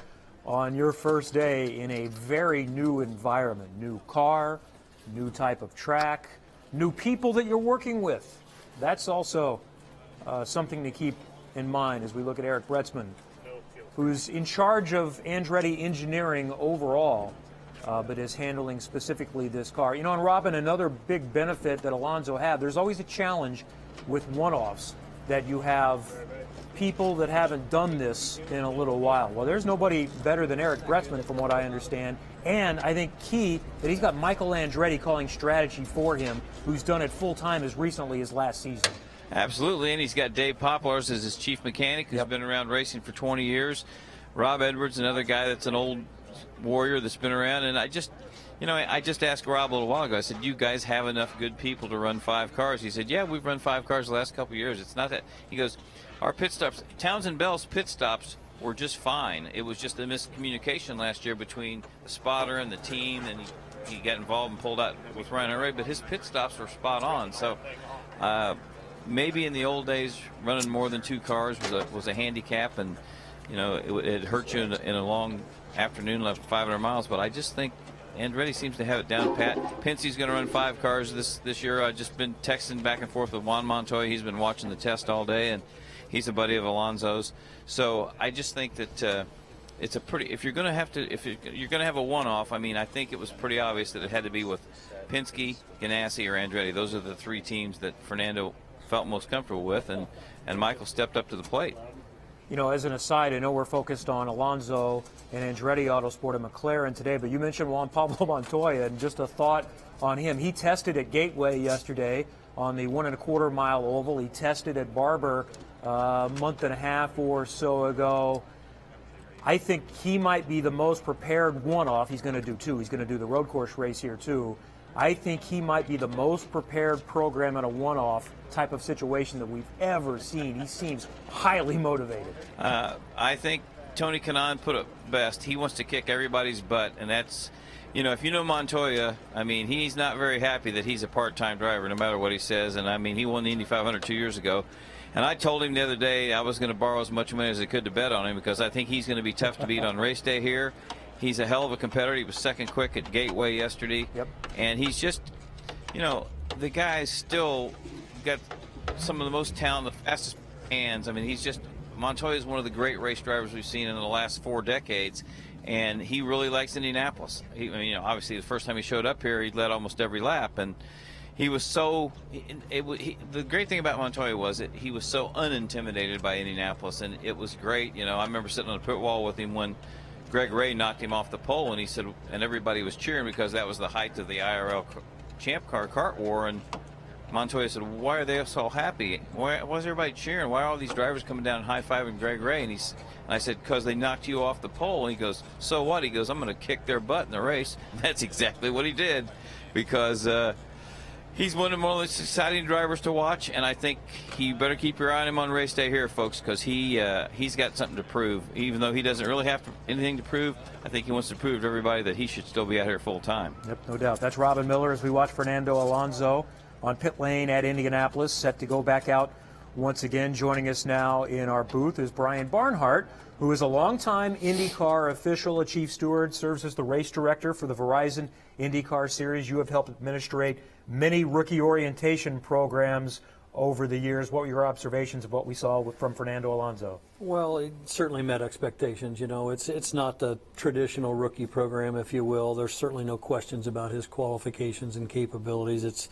on your first day in a very new environment. New car, new type of track, new people that you're working with. That's also something to keep in mind as we look at Eric Bressman, who's in charge of Andretti engineering overall, but is handling specifically this car. You know, and Robin, another big benefit that Alonso had, there's always a challenge with one-offs, that you have people that haven't done this in a little while. Well, there's nobody better than Eric Bressman, from what I understand, and I think key that he's got Michael Andretti calling strategy for him, who's done it full-time as recently as last season. Absolutely, and he's got Dave Poplars as his chief mechanic, who's been around racing for 20 years. Rob Edwards, another guy that's an old warrior that's been around, and I just asked Rob a little while ago, I said, you guys have enough good people to run 5 cars? He said, yeah, we've run 5 cars the last couple of years. It's not that. He goes, our pit stops, Townsend Bell's pit stops were just fine. It was just a miscommunication last year between the spotter and the team, and he got involved and pulled out with Ryan Ray, but his pit stops were spot on. So maybe in the old days, running more than 2 cars was a handicap, and it hurt you in a long afternoon, left 500 miles. But I just think Andretti seems to have it down pat. Penske's going to run 5 cars this year. I've just been texting back and forth with Juan Montoya. He's been watching the test all day, and he's a buddy of Alonso's. So I just think that it's a pretty. If you're going to have a one-off, I mean, I think it was pretty obvious that it had to be with Penske, Ganassi, or Andretti. Those are the 3 teams that Fernando felt most comfortable with, and Michael stepped up to the plate. You know, as an aside, I know we're focused on Alonso and Andretti Autosport and McLaren today, but you mentioned Juan Pablo Montoya, and just a thought on him. He tested at Gateway yesterday on the 1.25 mile oval. He tested at Barber a month and a half or so ago. I think he might be the most prepared one-off. He's going to do 2. He's going to do the road course race here, too. I think he might be the most prepared program in a one-off type of situation that we've ever seen. He seems highly motivated. I think Tony Kanaan put it best. He wants to kick everybody's butt, and that's, if you know Montoya, I mean, he's not very happy that he's a part-time driver, no matter what he says. And I mean, he won the Indy 500 2 years ago. And I told him the other day I was going to borrow as much money as I could to bet on him, because I think he's going to be tough to beat on race day here. He's a hell of a competitor. He was second quick at Gateway yesterday. Yep. And he's just, the guy's still got some of the most talent, the fastest hands. I mean, Montoya is one of the great race drivers we've seen in the last 4 decades, and he really likes Indianapolis. Obviously the first time he showed up here, he led almost every lap, and he was so. The great thing about Montoya was that he was so unintimidated by Indianapolis, and it was great. I remember sitting on the pit wall with him when Greg Ray knocked him off the pole, and he said, and everybody was cheering because that was the height of the IRL Champ Car kart war, and Montoya said, why are they so happy? Why was everybody cheering? Why are all these drivers coming down and high-fiving Greg Ray? And I said, because they knocked you off the pole. And he goes, so what? He goes, I'm going to kick their butt in the race. And that's exactly what he did, because he's one of the most exciting drivers to watch, and I think you better keep your eye on him on race day here, folks, because he's got something to prove. Even though he doesn't really have anything to prove, I think he wants to prove to everybody that he should still be out here full-time. Yep, no doubt. That's Robin Miller as we watch Fernando Alonso on pit lane at Indianapolis, set to go back out once again. Joining us now in our booth is Brian Barnhart, who is a longtime IndyCar official, a chief steward, serves as the race director for the Verizon IndyCar Series. You have helped administrate many rookie orientation programs over the years. What were your observations of what we saw from Fernando Alonso? Well, it certainly met expectations. It's not the traditional rookie program, if you will. There's certainly no questions about his qualifications and capabilities. It's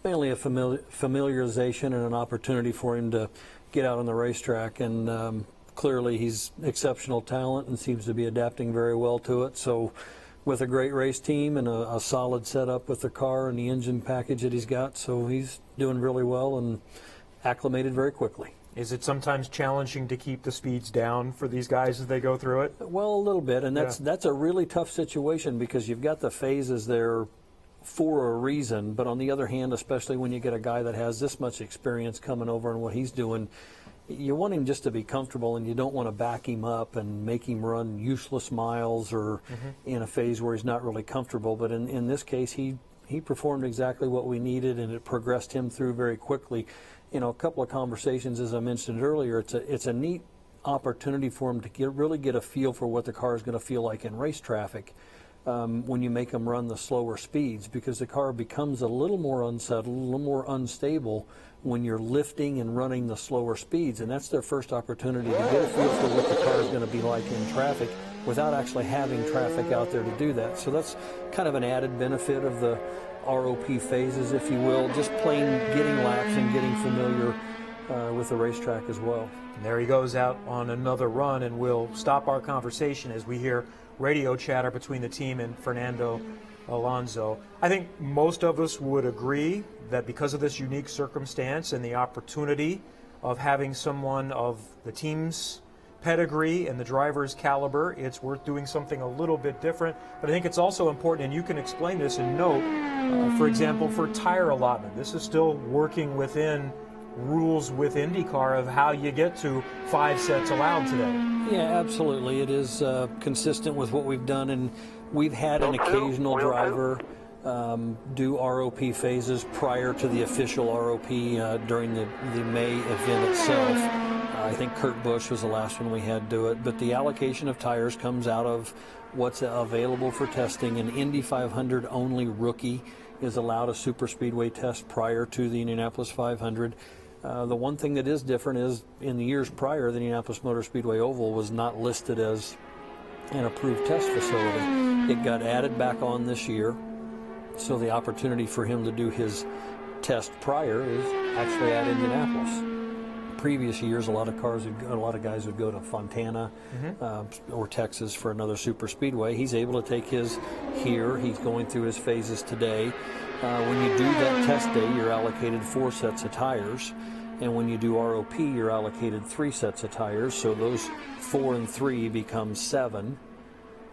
mainly a familiarization and an opportunity for him to get out on the racetrack, and clearly he's exceptional talent and seems to be adapting very well to it. So with a great race team and a solid setup with the car and the engine package that he's got, so he's doing really well, and acclimated very quickly. Is it sometimes challenging to keep the speeds down for these guys as they go through it? Well, a little bit, and that's a really tough situation because you've got the phases there for a reason, but on the other hand, especially when you get a guy that has this much experience coming over and what he's doing, you want him just to be comfortable, and you don't want to back him up and make him run useless miles or in a phase where he's not really comfortable. But in this case, he performed exactly what we needed, and it progressed him through very quickly. You know, a couple of conversations, as I mentioned earlier, it's a neat opportunity for him to really get a feel for what the car is going to feel like in race traffic when you make him run the slower speeds, because the car becomes a little more unsettled, a little more unstable when you're lifting and running the slower speeds, and that's their first opportunity to get a feel for what the car is going to be like in traffic without actually having traffic out there to do that. So that's kind of an added benefit of the ROP phases, if you will, just plain getting laps and getting familiar with the racetrack as well. And there he goes out on another run, and we'll stop our conversation as we hear radio chatter between the team and Fernando Alonso. I think most of us would agree that because of this unique circumstance and the opportunity of having someone of the team's pedigree and the driver's caliber, it's worth doing something a little bit different. But I think it's also important, and you can explain this and note, for example, for tire allotment. This is still working within rules with IndyCar of how you get to 5 sets allowed today. Yeah, absolutely. It is consistent with what we've done, and we've had an occasional driver do ROP phases prior to the official ROP during the May event itself. I think Kurt Busch was the last one we had do it, but the allocation of tires comes out of what's available for testing. An Indy 500 only rookie is allowed a super speedway test prior to the Indianapolis 500. The one thing that is different is in the years prior, the Indianapolis Motor Speedway Oval was not listed as an approved test facility. It got added back on this year, so the opportunity for him to do his test prior is actually at Indianapolis. Previous years, a lot of guys would go to Fontana or Texas for another super speedway. He's able to take his here. He's going through his phases today. When you do that test day, you're allocated 4 sets of tires, and when you do ROP, you're allocated 3 sets of tires. So those 4 and 3 become 7.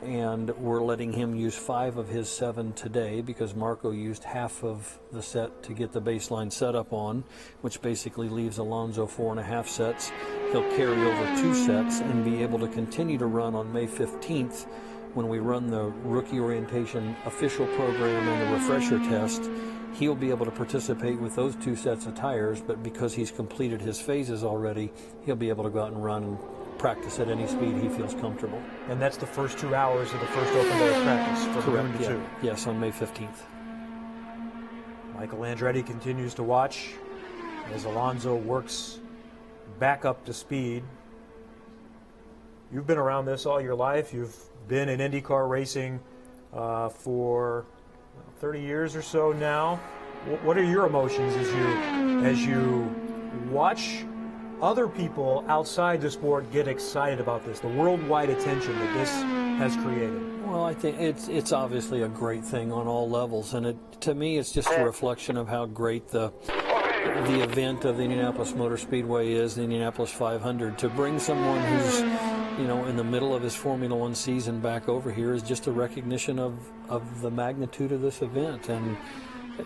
And we're letting him use 5 of his 7 today because Marco used half of the set to get the baseline setup on, which basically leaves Alonso 4.5 sets. He'll carry over 2 sets and be able to continue to run on May 15th when we run the rookie orientation official program and the refresher test. He'll be able to participate with those 2 sets of tires, but because he's completed his phases already, he'll be able to go out and run and practice at any speed he feels comfortable. And that's the first 2 hours of the first open day of practice for Correct, the 2. Yes, on May 15th. Michael Andretti continues to watch as Alonso works back up to speed. You've been around this all your life. You've been in IndyCar racing for 30 years or so now. What are your emotions as you watch other people outside the sport get excited about this, the worldwide attention that this has created? Well, I think it's obviously a great thing on all levels, and to me it's just a reflection of how great the event of the Indianapolis Motor Speedway is, the Indianapolis 500. To bring someone who's, you know, in the middle of his Formula One season back over here is just a recognition of the magnitude of this event, and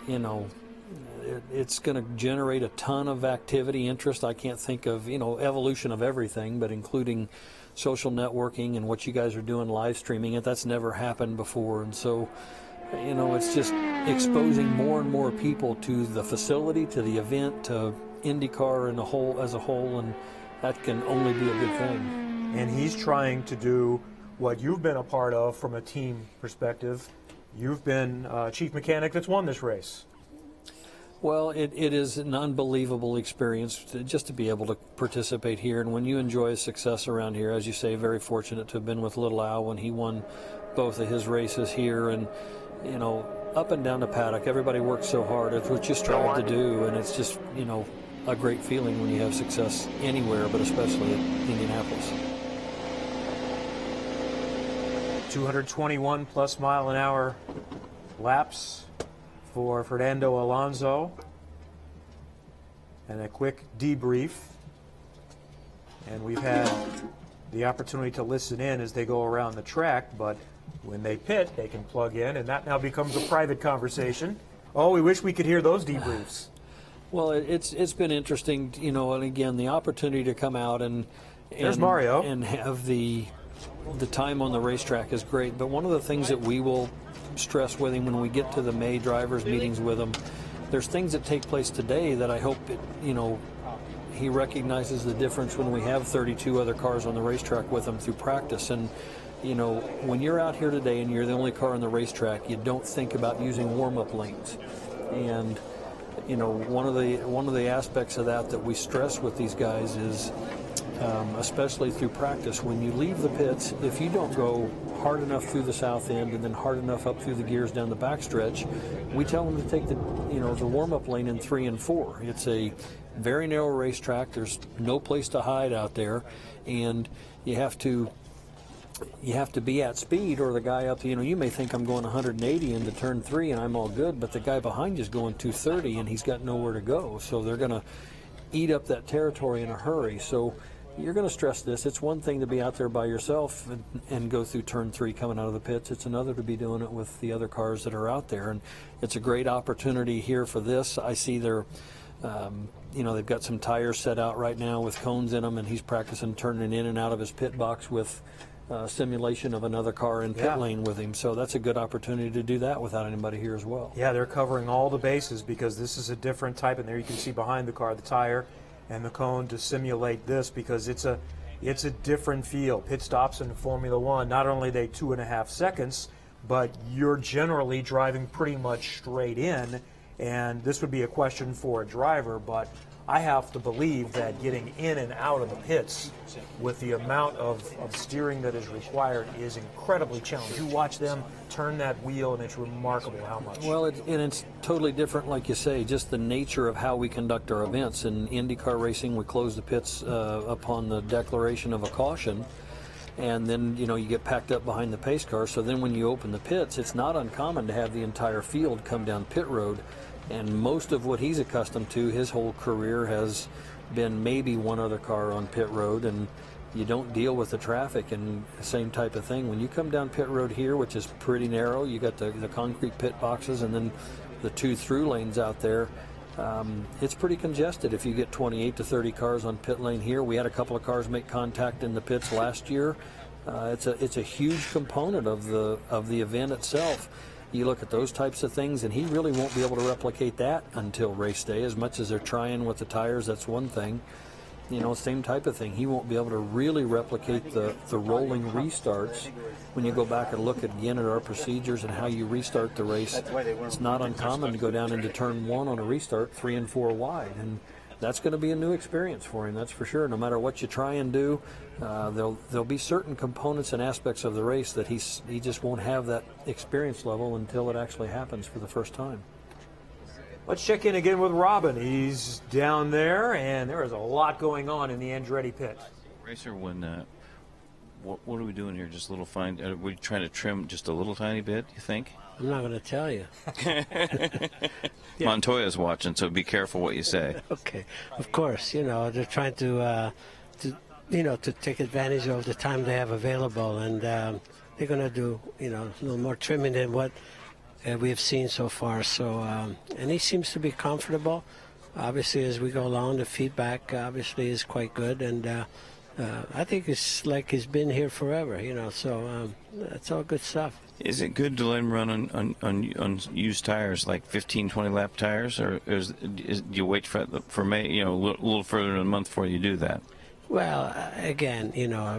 you know, it's going to generate a ton of activity, interest. I can't think of, you know, evolution of everything, but including social networking and what you guys are doing live streaming it. That's never happened before, and so, you know, it's just exposing more and more people to the facility, to the event, to IndyCar as a whole, and that can only be a good thing. And he's trying to do what you've been a part of from a team perspective. You've been chief mechanic that's won this race. Well, it is an unbelievable experience just to be able to participate here. And when you enjoy success around here, as you say, very fortunate to have been with Little Al when he won both of his races here. And, you know, up and down the paddock, everybody works so hard. It's what you strive to do. And it's just, you know, a great feeling when you have success anywhere, but especially at Indianapolis. 221 plus mile an hour laps for Fernando Alonso. and a quick debrief. And we've had the opportunity to listen in as they go around the track, but when they pit, they can plug in, and that now becomes a private conversation. Oh, we wish we could hear those debriefs. Well, it's been interesting, you know, and again, the opportunity to come out and There's Mario. And have the time on the racetrack is great. But one of the things that we will stress with him when we get to the May drivers meetings with him, there's things that take place today that I hope he recognizes the difference when we have 32 other cars on the racetrack with him through practice. And you know, when you're out here today and you're the only car on the racetrack, you don't think about using warm-up lanes. And you know, one of the aspects of that we stress with these guys is, especially through practice, when you leave the pits, if you don't go hard enough through the south end and then hard enough up through the gears down the backstretch, we tell them to take the warm-up lane in 3 and 4. It's a very narrow racetrack. There's no place to hide out there, and you have to be at speed, or the guy up there, you may think I'm going 180 into turn 3 and I'm all good, but the guy behind you is going 230 and he's got nowhere to go. So they're going to eat up that territory in a hurry. So you're going to stress this. It's one thing to be out there by yourself and go through turn 3 coming out of the pits. It's another to be doing it with the other cars that are out there. And it's a great opportunity here for this. I see they're, they've got some tires set out right now with cones in them, and he's practicing turning in and out of his pit box with simulation of another car in pit lane with him. So that's a good opportunity to do that without anybody here as well. Yeah, they're covering all the bases because this is a different type, and there you can see behind the car the tire and the cone to simulate this, because it's a different feel. Pit stops in Formula One, not only are they 2.5 seconds, but you're generally driving pretty much straight in, and this would be a question for a driver, but I have to believe that getting in and out of the pits with the amount of steering that is required is incredibly challenging. You watch them turn that wheel, and it's remarkable how much. Well, it's totally different, like you say, just the nature of how we conduct our events. In IndyCar racing, we close the pits upon the declaration of a caution, and then, you get packed up behind the pace car. So then when you open the pits, it's not uncommon to have the entire field come down pit road. And most of what he's accustomed to, his whole career, has been maybe one other car on pit road, and you don't deal with the traffic and the same type of thing. When you come down pit road here, which is pretty narrow, you got the concrete pit boxes and then the 2 through lanes out there. It's pretty congested if you get 28 to 30 cars on pit lane here. We had a couple of cars make contact in the pits last year. It's a huge component of the event itself. You look at those types of things, and he really won't be able to replicate that until race day. As much as they're trying with the tires, that's one thing. Same type of thing. He won't be able to really replicate the rolling restarts. When you go back and look again at our procedures and how you restart the race, it's not uncommon to go down into turn 1 on a restart 3 and 4 wide. And that's going to be a new experience for him, that's for sure. No matter what you try and do, there'll be certain components and aspects of the race that he just won't have that experience level until it actually happens for the first time. Let's check in again with Robin. He's down there, and there is a lot going on in the Andretti pit. Racer, what are we doing here? Just a little fine? Are we trying to trim just a little tiny bit, you think? I'm not going to tell you. Montoya's watching, so be careful what you say. Okay, of course. They're trying to take advantage of the time they have available, and they're going to do, a little more trimming than what we have seen so far. So, and he seems to be comfortable. Obviously, as we go along, the feedback obviously is quite good, and I think it's like he's been here forever. So that's all good stuff. Is it good to let him run on used tires, like 15, 20 lap tires, or do you wait for May, a little further in a month before you do that? Well, again,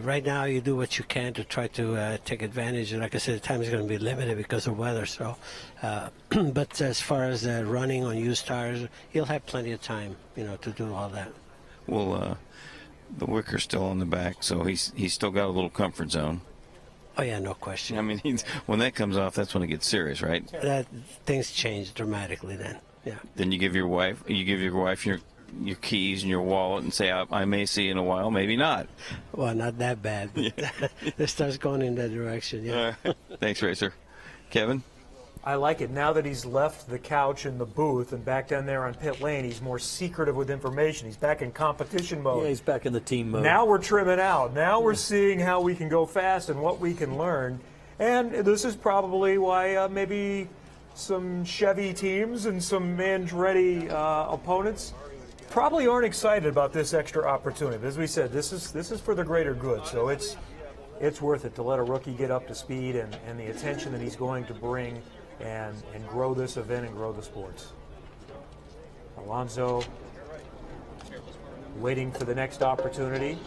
right now you do what you can to try to take advantage. Like I said, the time is going to be limited because of weather. So, but as far as running on used tires, he'll have plenty of time, to do all that. Well, the wicker's still on the back, so he's still got a little comfort zone. Oh yeah, no question. I mean, when that comes off, that's when it gets serious, right? Things change dramatically then. Yeah. Then you give your wife your keys and your wallet and say, I may see you in a while, maybe not. Well, not that bad, but this starts going in that direction, yeah. Thanks, Racer. Kevin? I like it. Now that he's left the couch in the booth and back down there on pit lane, he's more secretive with information. He's back in competition mode. Yeah, he's back in the team mode. Now we're trimming out. Now we're seeing how we can go fast and what we can learn. And this is probably why maybe some Chevy teams and some Andretti opponents probably aren't excited about this extra opportunity. As we said, this is for the greater good. So it's worth it to let a rookie get up to speed and the attention that he's going to bring and grow this event and grow the sports. Alonso waiting for the next opportunity.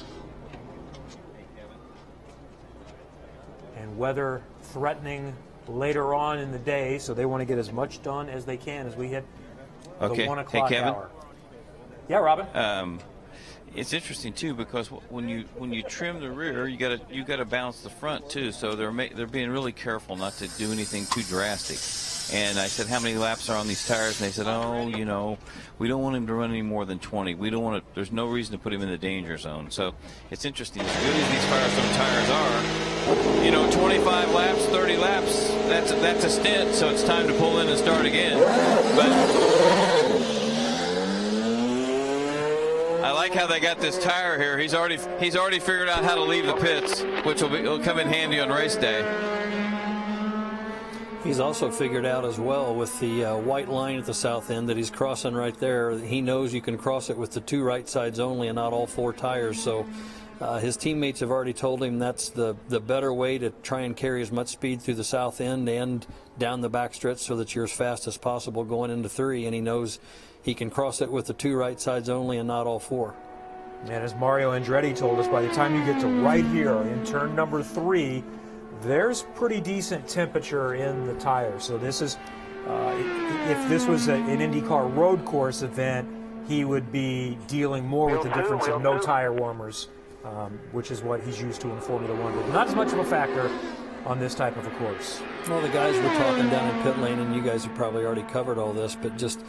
And weather threatening later on in the day, so they want to get as much done as they can as we hit the 1 o'clock Kevin? hour. Yeah, Robin. It's interesting too because when you trim the rear, you gotta balance the front too. So they're being really careful not to do anything too drastic. And I said, how many laps are on these tires? And they said, oh, you know, we don't want him to run any more than 20. We don't want to. There's no reason to put him in the danger zone. So it's interesting. As good as these Firestone tires are, you know, 25 laps, 30 laps. That's a stint. So it's time to pull in and start again. But I like how they got this tire here. He's already figured out how to leave the pits, which will come in handy on race day. He's also figured out as well with the white line at the south end that he's crossing right there. He knows you can cross it with the 2 right sides only and not all 4 tires. So his teammates have already told him that's the better way to try and carry as much speed through the south end and down the back stretch so that you're as fast as possible going into 3. And he knows he can cross it with the 2 right sides only and not all 4. And as Mario Andretti told us, by the time you get to right here in turn number 3, there's pretty decent temperature in the tires. So this is, if this was an IndyCar road course event, he would be dealing more with the difference of no tire warmers, which is what he's used to in Formula One. But not as much of a factor on this type of a course. Well, the guys were talking down in pit lane, and you guys have probably already covered all this, but just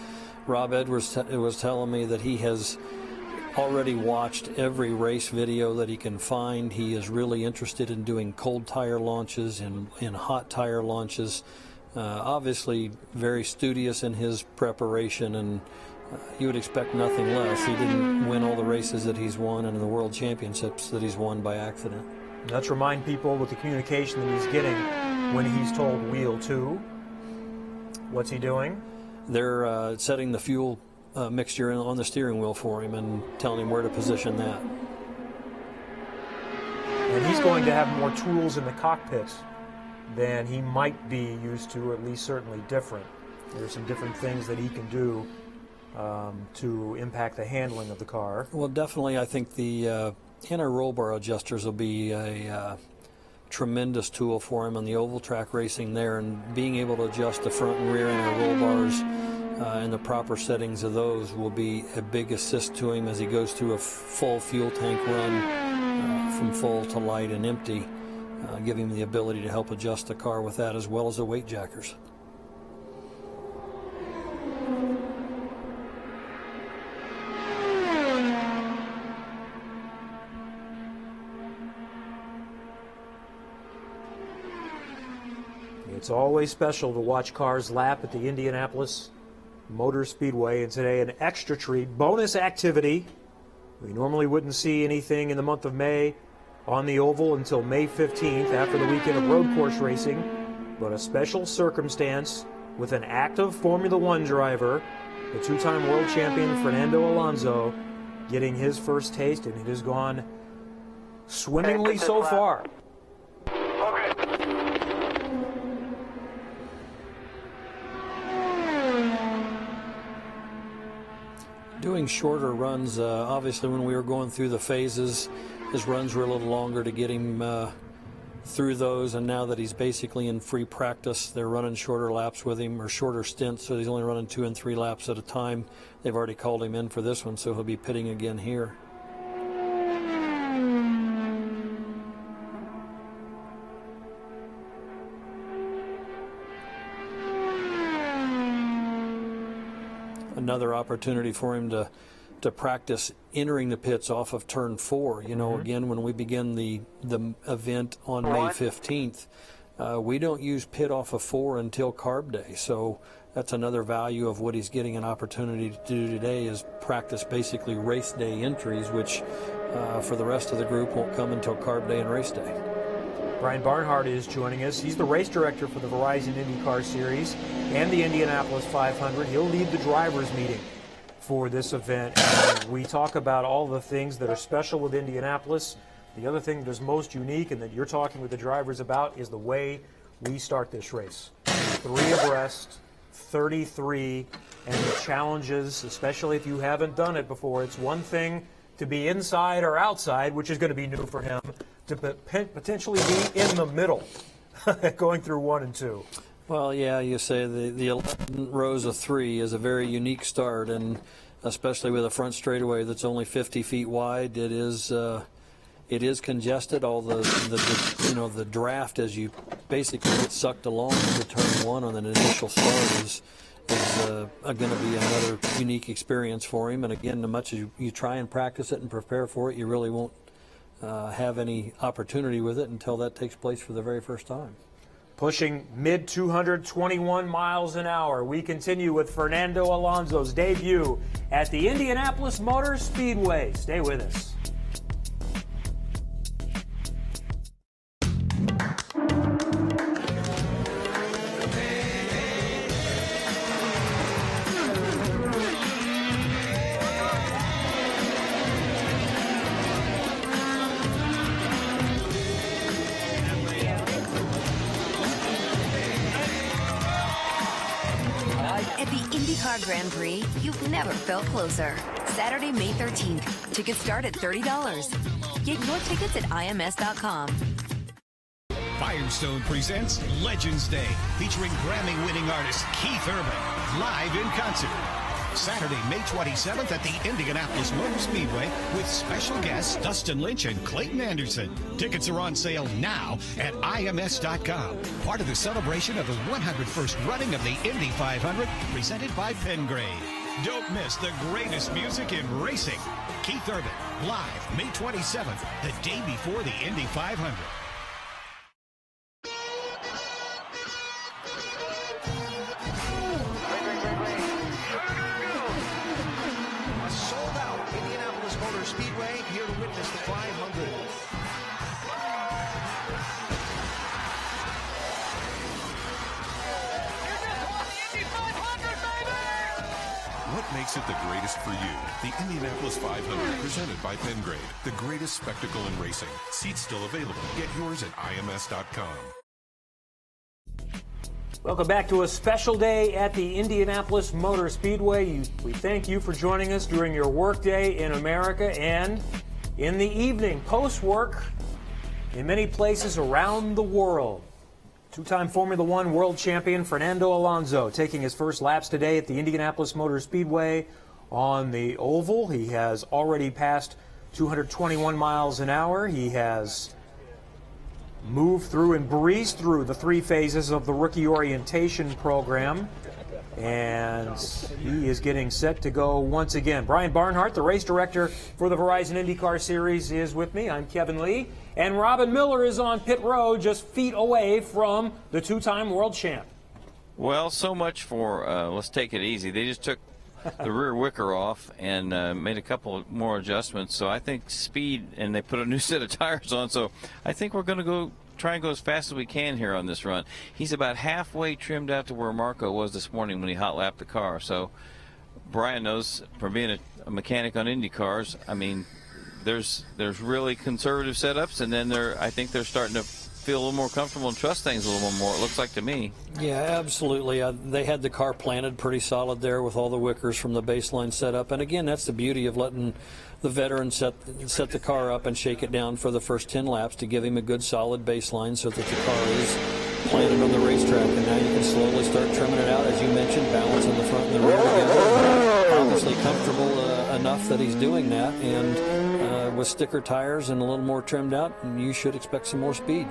Rob Edwards was telling me that he has already watched every race video that he can find. He is really interested in doing cold tire launches and hot tire launches. Obviously very studious in his preparation, and you would expect nothing less. He didn't win all the races that he's won and the world championships that he's won by accident. Let's remind people with the communication that he's getting when he's told wheel 2. What's he doing? They're setting the fuel mixture on the steering wheel for him and telling him where to position that. And he's going to have more tools in the cockpit than he might be used to, or at least certainly different. There's some different things that he can do to impact the handling of the car. Well, definitely I think the inner roll bar adjusters will be a tremendous tool for him on the oval track racing there, and being able to adjust the front and rear inner roll bars and the proper settings of those will be a big assist to him as he goes through a full fuel tank run from full to light and empty, giving him the ability to help adjust the car with that as well as the weight jackers. It's always special to watch cars lap at the Indianapolis Motor Speedway, and today an extra treat, bonus activity. We normally wouldn't see anything in the month of May on the oval until May 15th after the weekend of road course racing, but a special circumstance with an active Formula One driver, the 2-time world champion Fernando Alonso, getting his first taste, and it has gone swimmingly so far. Doing shorter runs, obviously when we were going through the phases, his runs were a little longer to get him through those, and now that he's basically in free practice, they're running shorter laps with him, or shorter stints, so he's only running 2 and 3 laps at a time. They've already called him in for this one, so he'll be pitting again here. Another opportunity for him to practice entering the pits off of turn 4. You know, again, when we begin the event on May 15th, We don't use pit off of 4 until carb day, so that's another value of what he's getting an opportunity to do today is practice basically race day entries, which for the rest of the group won't come until carb day and race day. Brian Barnhart is joining us. He's the race director for the Verizon IndyCar Series and the Indianapolis 500. He'll lead the drivers' meeting for this event. And we talk about all the things that are special with Indianapolis. The other thing that's most unique and that you're talking with the drivers about is the way we start this race. 3 abreast, 33, and the challenges, especially if you haven't done it before. It's one thing to be inside or outside, which is going to be new for him, to potentially be in the middle, going through 1 and 2. Well, yeah, you say the 11 rows of 3 is a very unique start, and especially with a front straightaway that's only 50 feet wide, it is congested. All the draft as you basically get sucked along into turn 1 on an initial start is going to be another unique experience for him. And again, as much as you try and practice it and prepare for it, you really won't have any opportunity with it until that takes place for the very first time. Pushing mid 221 miles an hour, we continue with Fernando Alonso's debut at the Indianapolis Motor Speedway. Stay with us. At the IndyCar Grand Prix, you've never felt closer. Saturday, May 13th. Tickets start at $30. Get your tickets at IMS.com. Firestone presents Legends Day, featuring Grammy-winning artist Keith Urban, live in concert. Saturday, May 27th at the Indianapolis Motor Speedway with special guests Dustin Lynch and Clayton Anderson. Tickets are on sale now at IMS.com. Part of the celebration of the 101st running of the Indy 500, presented by Pengrade. Don't miss the greatest music in racing. Keith Urban, live May 27th, the day before the Indy 500. A sold-out Indianapolis Motor Speedway, here to witness the 500. What makes it the greatest for you? The Indianapolis 500, presented by Pengrade. The greatest spectacle in racing. Seats still available. Get yours at IMS.com. Welcome back to a special day at the Indianapolis Motor Speedway. We thank you for joining us during your workday in America and in the evening, post-work, in many places around the world. Two-time Formula One world champion Fernando Alonso taking his first laps today at the Indianapolis Motor Speedway on the oval. He has already passed 221 miles an hour. He has moved through and breezed through the 3 phases of the rookie orientation program, and he is getting set to go once again. Brian Barnhart, the race director for the Verizon IndyCar Series, is with me. I'm Kevin Lee, and Robin Miller is on pit road, just feet away from the 2-time world champ. Well, so much for let's take it easy. They just took the rear wicker off and made a couple more adjustments. So I think speed, and they put a new set of tires on. So I think we're going to try and go as fast as we can here on this run. He's about halfway trimmed out to where Marco was this morning when he hot lapped the car. So Brian knows from being a mechanic on Indy cars, I mean, there's really conservative setups, and then I think they're starting to feel a little more comfortable and trust things a little more, it looks like to me. Yeah, absolutely. They had the car planted pretty solid there with all the wickers from the baseline setup. And again, that's the beauty of letting the veteran set the car up and shake it down for the first 10 laps to give him a good solid baseline so that the car is planted on the racetrack. And now you can slowly start trimming it out, as you mentioned, balancing the front and the rear together. Obviously comfortable enough that he's doing that. And with sticker tires and a little more trimmed out, you should expect some more speed.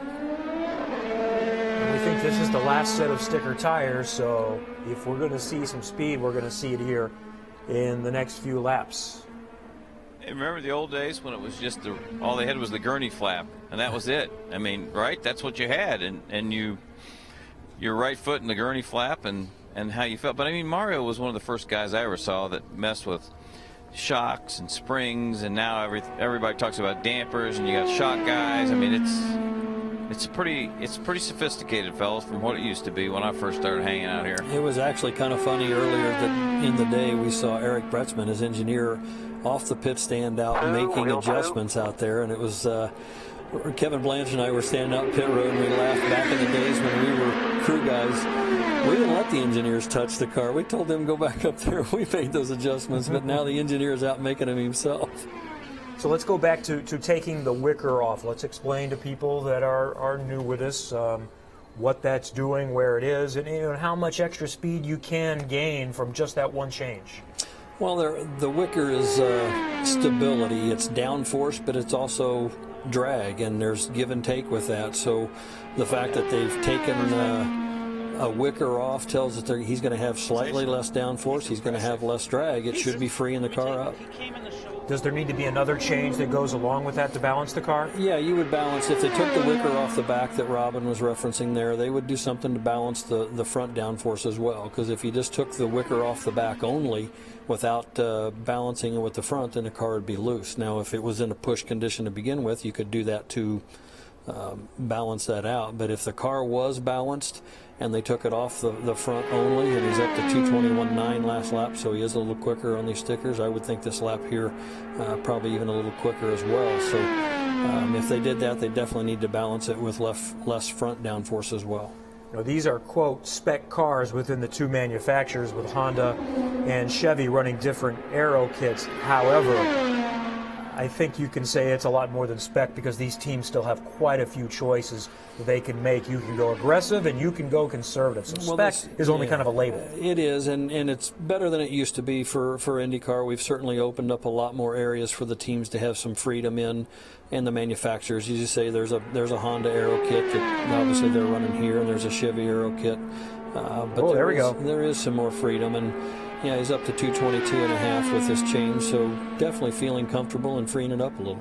We think this is the last set of sticker tires, so if we're going to see some speed, we're going to see it here in the next few laps. Remember the old days when it was just all they had was the gurney flap, and that was it. I mean, right? That's what you had, and your right foot in the gurney flap, and how you felt. But I mean, Mario was one of the first guys I ever saw that messed with shocks and springs, and now everybody talks about dampers, and you got shock guys. I mean, it's pretty sophisticated, fellas, from what it used to be when I first started hanging out here. It was actually kind of funny earlier that in the day we saw Eric Bretzman, his engineer, off the pit stand out making adjustments out there, and it was Kevin Blanche and I were standing out pit road, and we laughed back in the days when we were crew guys. We didn't let the engineers touch the car. We told them to go back up there. We made those adjustments, but now the engineer's out making them himself. So let's go back to taking the wicker off. Let's explain to people that are new with us what that's doing, where it is, and how much extra speed you can gain from just that one change. Well, the wicker is stability. It's downforce, but it's also drag, and there's give and take with that. So the fact that they've taken a wicker off tells us he's going to have slightly less downforce. He's going to have less drag. It should be freeing the car up. Does there need to be another change that goes along with that to balance the car? Yeah, you would balance. If they took the wicker off the back that Robin was referencing there, they would do something to balance the front downforce as well. Because if you just took the wicker off the back only without balancing it with the front, then the car would be loose. Now, if it was in a push condition to begin with, you could do that to balance that out. But if the car was balanced and they took it off the front only, and he's up to 2:21.9 last lap, so he is a little quicker on these stickers. I would think this lap here probably even a little quicker as well. So if they did that, they definitely need to balance it with less front downforce as well. Now, these are, quote, spec cars within the two manufacturers, with Honda and Chevy running different aero kits. However, I think you can say it's a lot more than spec, because these teams still have quite a few choices that they can make. You can go aggressive and you can go conservative. So spec is only kind of a label. It is, and it's better than it used to be for IndyCar. We've certainly opened up a lot more areas for the teams to have some freedom in, and the manufacturers. You just say there's a Honda aero kit that obviously they're running here, and there's a Chevy aero kit. But there we go. There is some more freedom, and yeah, he's up to 222.5 with this change, so definitely feeling comfortable and freeing it up a little.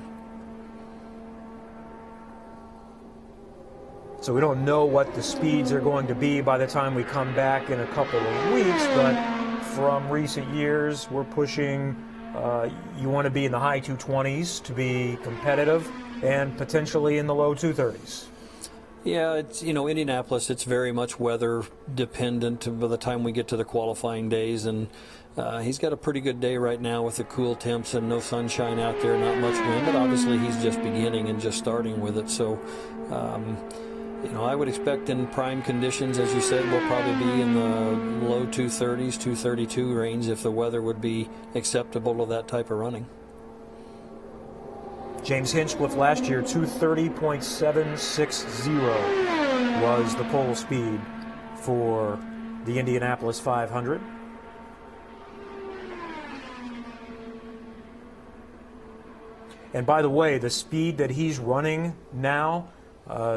So we don't know what the speeds are going to be by the time we come back in a couple of weeks, but from recent years, we're pushing, you want to be in the high 220s to be competitive, and potentially in the low 230s. Yeah, it's, Indianapolis, it's very much weather dependent by the time we get to the qualifying days, and he's got a pretty good day right now with the cool temps and no sunshine out there, not much wind, but obviously he's just beginning and just starting with it. So, I would expect in prime conditions, as you said, we'll probably be in the low 230s, 232 range if the weather would be acceptable to that type of running. James Hinchcliffe last year, 230.760 was the pole speed for the Indianapolis 500. And by the way, the speed that he's running now,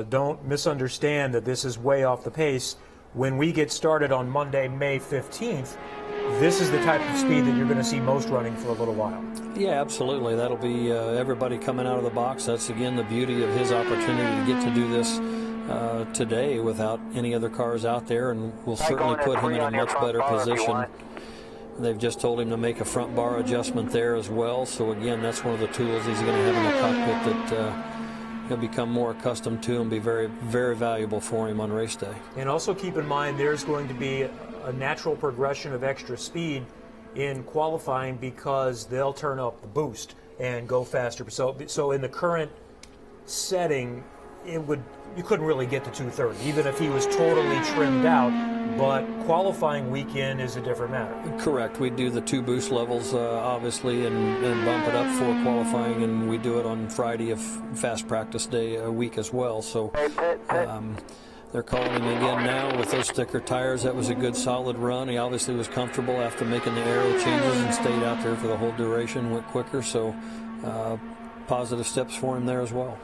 don't misunderstand that this is way off the pace. When we get started on Monday, May 15th, this is the type of speed that you're going to see most running for a little while. Yeah, absolutely. That'll be everybody coming out of the box. That's, again, the beauty of his opportunity to get to do this today without any other cars out there, and will certainly put him in a much better position. They've just told him to make a front bar adjustment there as well. So, again, that's one of the tools he's going to have in the cockpit that he'll become more accustomed to and be very, very valuable for him on race day. And also keep in mind there's going to be a natural progression of extra speed in qualifying, because they'll turn up the boost and go faster. So in the current setting, you couldn't really get to 230, even if he was totally trimmed out. But qualifying weekend is a different matter. Correct. We do the 2 boost levels, obviously, and bump it up for qualifying, and we do it on Friday of fast practice day a week as well. So they're calling him again now with those sticker tires. That was a good solid run. He obviously was comfortable after making the aero changes and stayed out there for the whole duration, went quicker. So positive steps for him there as well.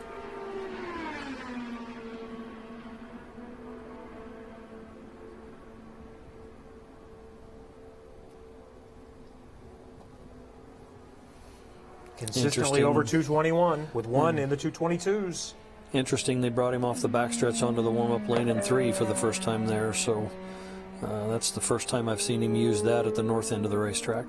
Consistently over 221 with one in the 222s. Interesting, they brought him off the backstretch onto the warm-up lane in 3 for the first time there, so that's the first time I've seen him use that at the north end of the racetrack.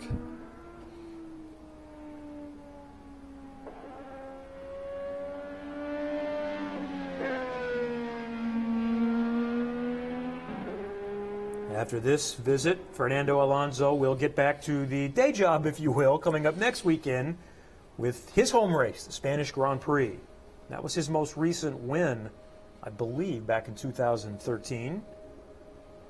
After this visit, Fernando Alonso will get back to the day job, if you will, coming up next weekend with his home race, the Spanish Grand Prix. That was his most recent win, I believe, back in 2013.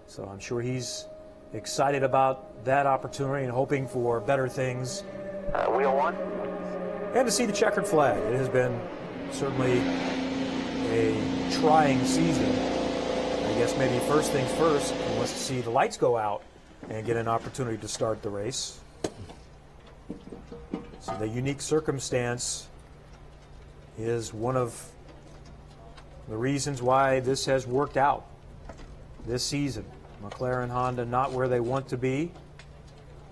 So I'm sure he's excited about that opportunity and hoping for better things. Wheel 1. And to see the checkered flag. It has been certainly a trying season. I guess maybe first things first, he wants to see the lights go out and get an opportunity to start the race. So the unique circumstance is one of the reasons why this has worked out this season. McLaren, Honda not where they want to be.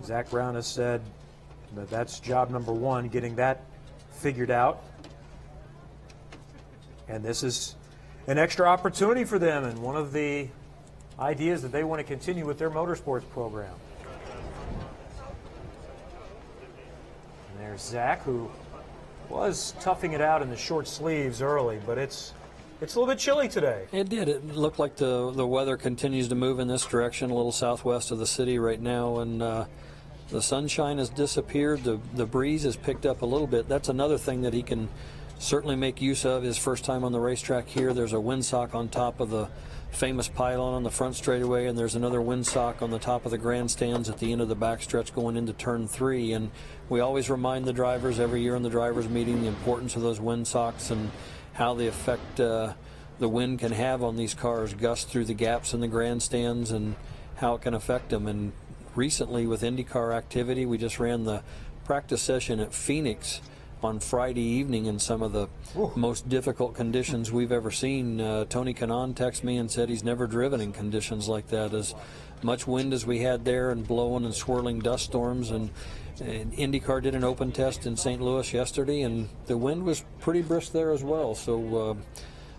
Zack Brown has said that that's job number one, getting that figured out. And this is an extra opportunity for them, and one of the ideas that they want to continue with their motorsports program. And there's Zack, who was toughing it out in the short sleeves early, but it's a little bit chilly today. It did. It looked like the weather continues to move in this direction, a little southwest of the city right now, and the sunshine has disappeared. The breeze has picked up a little bit. That's another thing that he can certainly make use of his first time on the racetrack here. There's a windsock on top of the famous pylon on the front straightaway, and there's another windsock on the top of the grandstands at the end of the backstretch going into turn 3. And we always remind the drivers every year in the drivers meeting the importance of those windsocks and how the effect the wind can have on these cars, gusts through the gaps in the grandstands, and how it can affect them. And recently with IndyCar activity, we just ran the practice session at Phoenix on Friday evening in some of the most difficult conditions we've ever seen. Tony Kanaan texted me and said he's never driven in conditions like that. As much wind as we had there, and blowing and swirling dust storms. And IndyCar did an open test in St. Louis yesterday, and the wind was pretty brisk there as well. So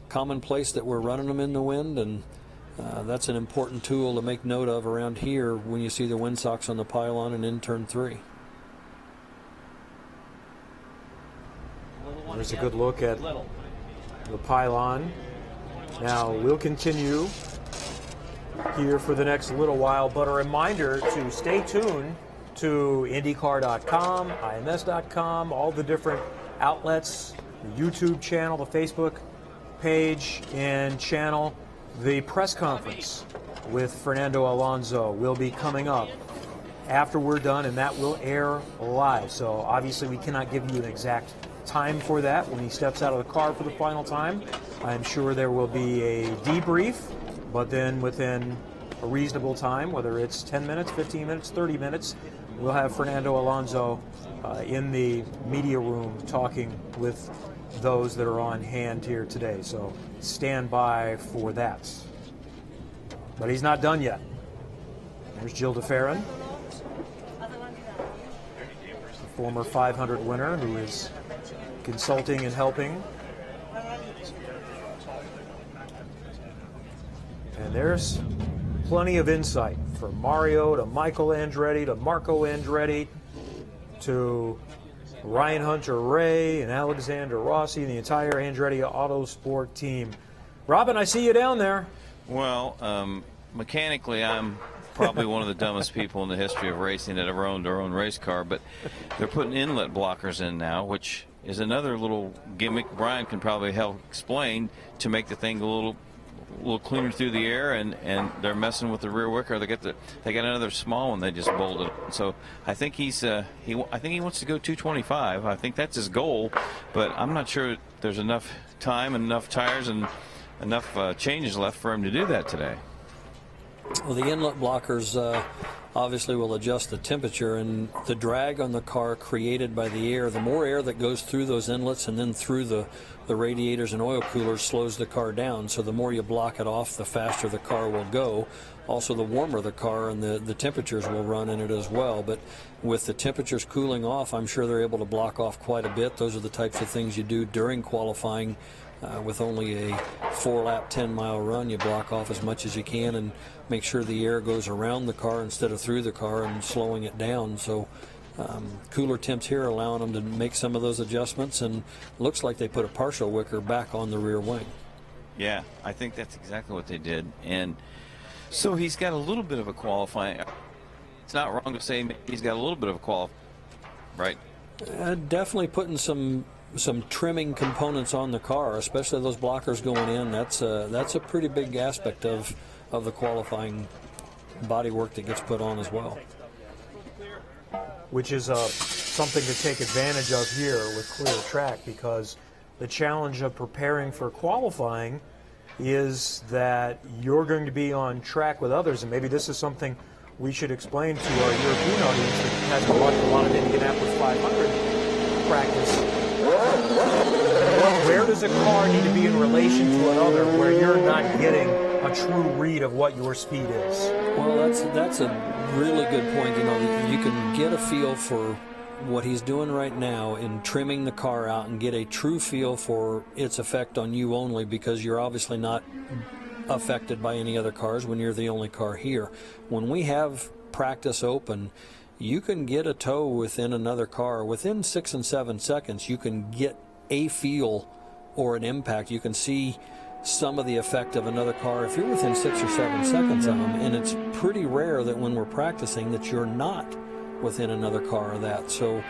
commonplace that we're running them in the wind, and that's an important tool to make note of around here when you see the windsocks on the pylon and in turn 3. There's a good look at the pylon. Now we'll continue here for the next little while, but a reminder to stay tuned to IndyCar.com, IMS.com, all the different outlets, the YouTube channel, the Facebook page and channel. The press conference with Fernando Alonso will be coming up after we're done, and that will air live. So obviously we cannot give you an exact time for that when he steps out of the car for the final time. I'm sure there will be a debrief, but then within a reasonable time, whether it's 10 minutes, 15 minutes, 30 minutes, we'll have Fernando Alonso in the media room talking with those that are on hand here today. So stand by for that. But he's not done yet. There's Gil de Ferran, the former 500 winner, who is consulting and helping. And there's plenty of insight from Mario to Michael Andretti to Marco Andretti to Ryan Hunter-Reay and Alexander Rossi and the entire Andretti Autosport team. Robin, I see you down there. Well, mechanically, I'm probably one of the dumbest people in the history of racing that ever owned their own race car, but they're putting inlet blockers in now, which is another little gimmick Brian can probably help explain to make the thing a little cleaner through the air, and they're messing with the rear wicker. They got another small one they just bolted. So I think I think he wants to go 225. I think that's his goal, but I'm not sure there's enough time and enough tires and enough changes left for him to do that today. Well, the inlet blockers obviously will adjust the temperature, and the drag on the car created by the air, the more air that goes through those inlets and then through the radiators and oil coolers slows the car down. So the more you block it off, the faster the car will go. Also, the warmer the car and the temperatures will run in it as well. But with the temperatures cooling off, I'm sure they're able to block off quite a bit. Those are the types of things you do during qualifying. With only a 4-lap, 10-mile run, you block off as much as you can and make sure the air goes around the car instead of through the car and slowing it down. So cooler temps here allowing them to make some of those adjustments, and looks like they put a partial wicker back on the rear wing. Yeah, I think that's exactly what they did. And so he's got a little bit of a qualifying. It's not wrong to say he's got a little bit of a qualifying, right? Definitely putting some trimming components on the car, especially those blockers going in. That's a pretty big aspect of the qualifying body work that gets put on as well. Which is something to take advantage of here with clear track, because the challenge of preparing for qualifying is that you're going to be on track with others, and maybe this is something we should explain to our European audience that has watched a lot of Indianapolis 500 practice. Where does a car need to be in relation to another where you're not getting a true read of what your speed is? Well, that's a really good point. You know, you can get a feel for what he's doing right now in trimming the car out and get a true feel for its effect on you only, because you're obviously not affected by any other cars when you're the only car here. When we have practice open, you can get a tow within another car. Within 6 and 7 seconds, you can get a feel or an impact. You can see some of the effect of another car if you're within 6 or 7 seconds of them, and it's pretty rare that when we're practicing that you're not within another car of that. So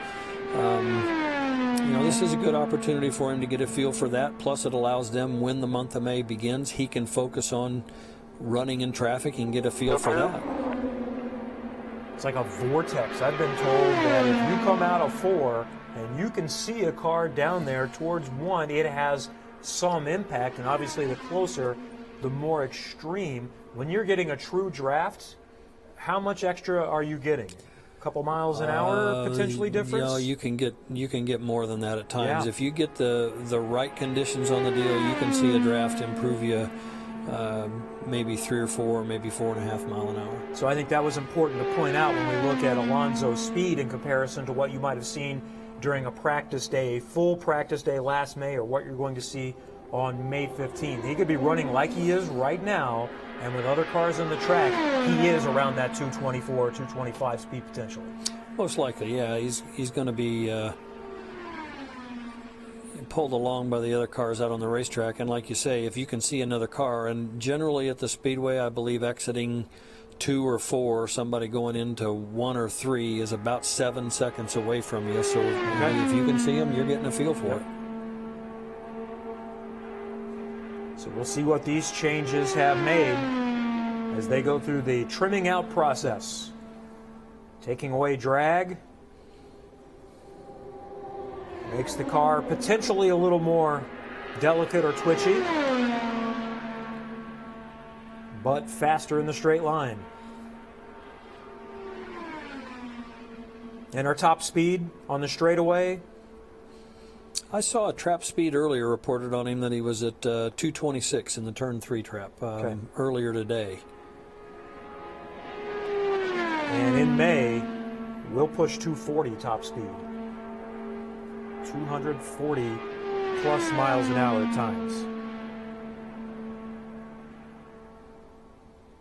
you know, this is a good opportunity for him to get a feel for that. Plus it allows them, when the month of May begins, he can focus on running in traffic and get a feel for that. It's like a vortex. I've been told that if you come out of 4 and you can see a car down there towards 1, it has some impact, and obviously the closer, the more extreme. When you're getting a true draft, how much extra are you getting? A couple miles an hour potentially difference? Yeah, you can get more than that at times. Yeah. If you get the right conditions on the deal, you can see a draft improve you maybe 3 or 4, maybe 4.5 miles an hour. So I think that was important to point out when we look at Alonso's speed in comparison to what you might have seen during a practice day, full practice day last May, or what you're going to see on May 15th. He could be running like he is right now, and with other cars on the track, he is around that 224, 225 speed potentially. Most likely, yeah. He's going to be pulled along by the other cars out on the racetrack, and like you say, if you can see another car, and generally at the Speedway, I believe exiting 2 or 4, somebody going into 1 or 3 is about 7 seconds away from you. So if you can see them, you're getting a feel for it. So we'll see what these changes have made as they go through the trimming out process. Taking away drag makes the car potentially a little more delicate or twitchy, but faster in the straight line. And our top speed on the straightaway? I saw a trap speed earlier reported on him that he was at 226 in the turn 3 trap earlier today. And in May, we'll push 240 top speed. 240 plus miles an hour at times.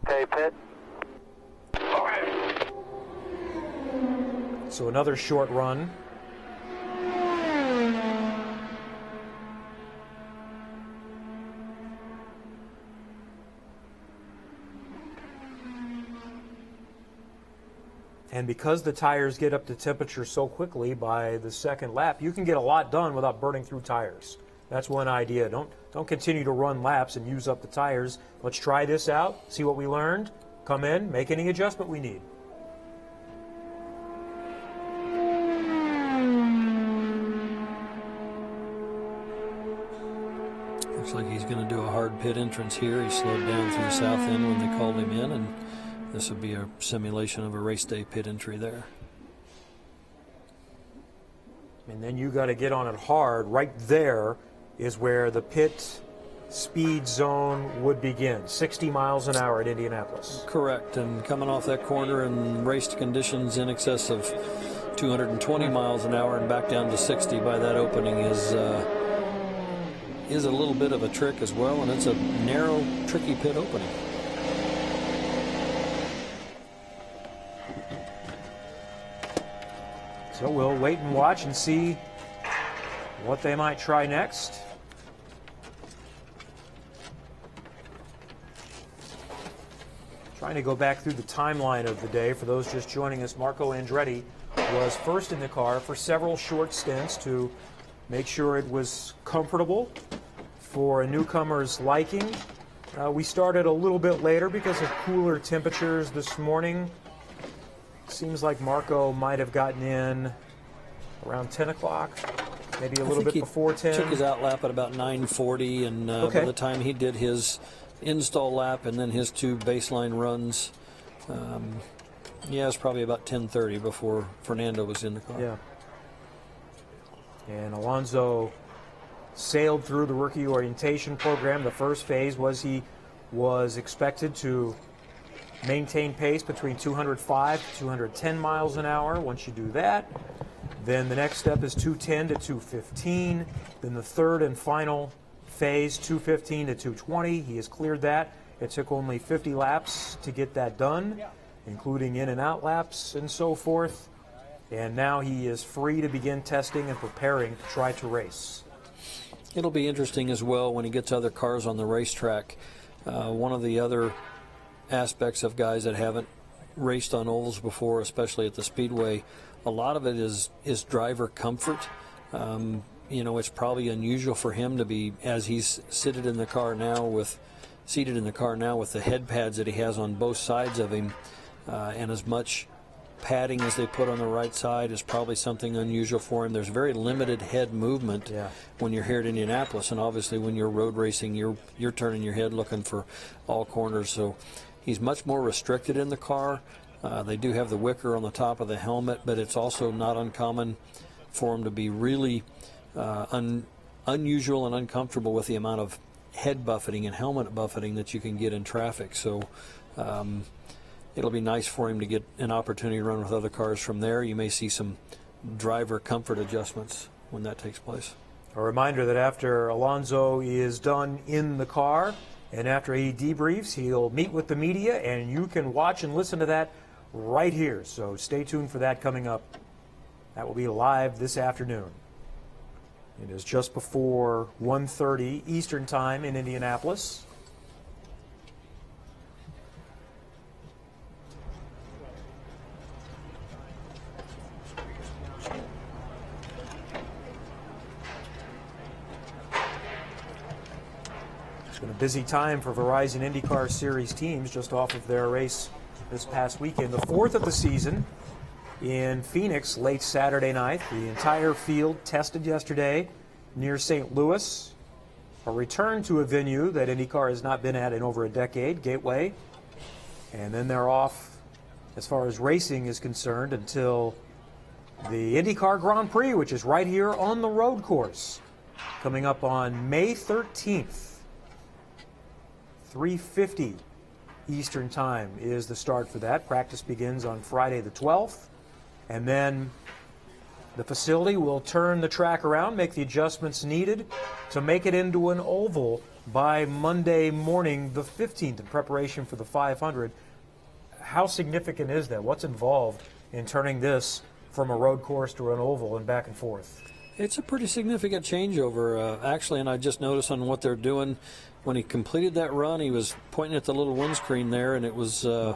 Okay, pit. So another short run. And because the tires get up to temperature so quickly by the second lap, you can get a lot done without burning through tires. That's one idea. Don't continue to run laps and use up the tires. Let's try this out, see what we learned, come in, make any adjustment we need. Looks like he's going to do a hard pit entrance here. He slowed down through the south end when they called him in, and this would be a simulation of a race day pit entry there. And then you got to get on it hard. Right there is where the pit speed zone would begin. 60 miles an hour at Indianapolis. Correct, and coming off that corner in race conditions in excess of 220 miles an hour and back down to 60 by that opening is a little bit of a trick as well, and it's a narrow, tricky pit opening. So we'll wait and watch and see what they might try next. Trying to go back through the timeline of the day. For those just joining us, Marco Andretti was first in the car for several short stints to make sure it was comfortable for a newcomer's liking. We started a little bit later because of cooler temperatures this morning. Seems like Marco might have gotten in around 10 o'clock, maybe a little bit before 10. Took his outlap at about 9:40, and by the time he did his install lap and then his 2 baseline runs, yeah, it was probably about 10:30 before Fernando was in the car. Yeah. And Alonso sailed through the rookie orientation program. The first phase was he was expected to maintain pace between 205 to 210 miles an hour. Once you do that, then the next step is 210 to 215. Then the third and final phase, 215 to 220. He has cleared that. It took only 50 laps to get that done, including in and out laps and so forth. And now he is free to begin testing and preparing to try to race. It'll be interesting as well when he gets other cars on the racetrack. One of the other aspects of guys that haven't raced on ovals before, especially at the Speedway, a lot of it is driver comfort. You know, it's probably unusual for him to be, as he's seated in the car now with the head pads that he has on both sides of him, and as much padding as they put on the right side is probably something unusual for him. There's very limited head movement when you're here at Indianapolis, and obviously when you're road racing, you're turning your head looking for all corners. So he's much more restricted in the car. They do have the wicker on the top of the helmet, but it's also not uncommon for him to be really unusual and uncomfortable with the amount of head buffeting and helmet buffeting that you can get in traffic. So it'll be nice for him to get an opportunity to run with other cars from there. You may see some driver comfort adjustments when that takes place. A reminder that after Alonso is done in the car and after he debriefs, he'll meet with the media, and you can watch and listen to that right here. So stay tuned for that coming up. That will be live this afternoon. It is just before 1:30 Eastern Time in Indianapolis. It's been a busy time for Verizon IndyCar Series teams just off of their race this past weekend. The fourth of the season in Phoenix late Saturday night. The entire field tested yesterday near St. Louis. A return to a venue that IndyCar has not been at in over a decade, Gateway. And then they're off as far as racing is concerned until the IndyCar Grand Prix, which is right here on the road course, coming up on May 13th. 3:50 Eastern Time is the start for that. Practice begins on Friday the 12th. And then the facility will turn the track around, make the adjustments needed to make it into an oval by Monday morning, the 15th, in preparation for the 500. How significant is that? What's involved in turning this from a road course to an oval and back and forth? It's a pretty significant changeover, actually, and I just noticed on what they're doing. When he completed that run, he was pointing at the little windscreen there, and it was a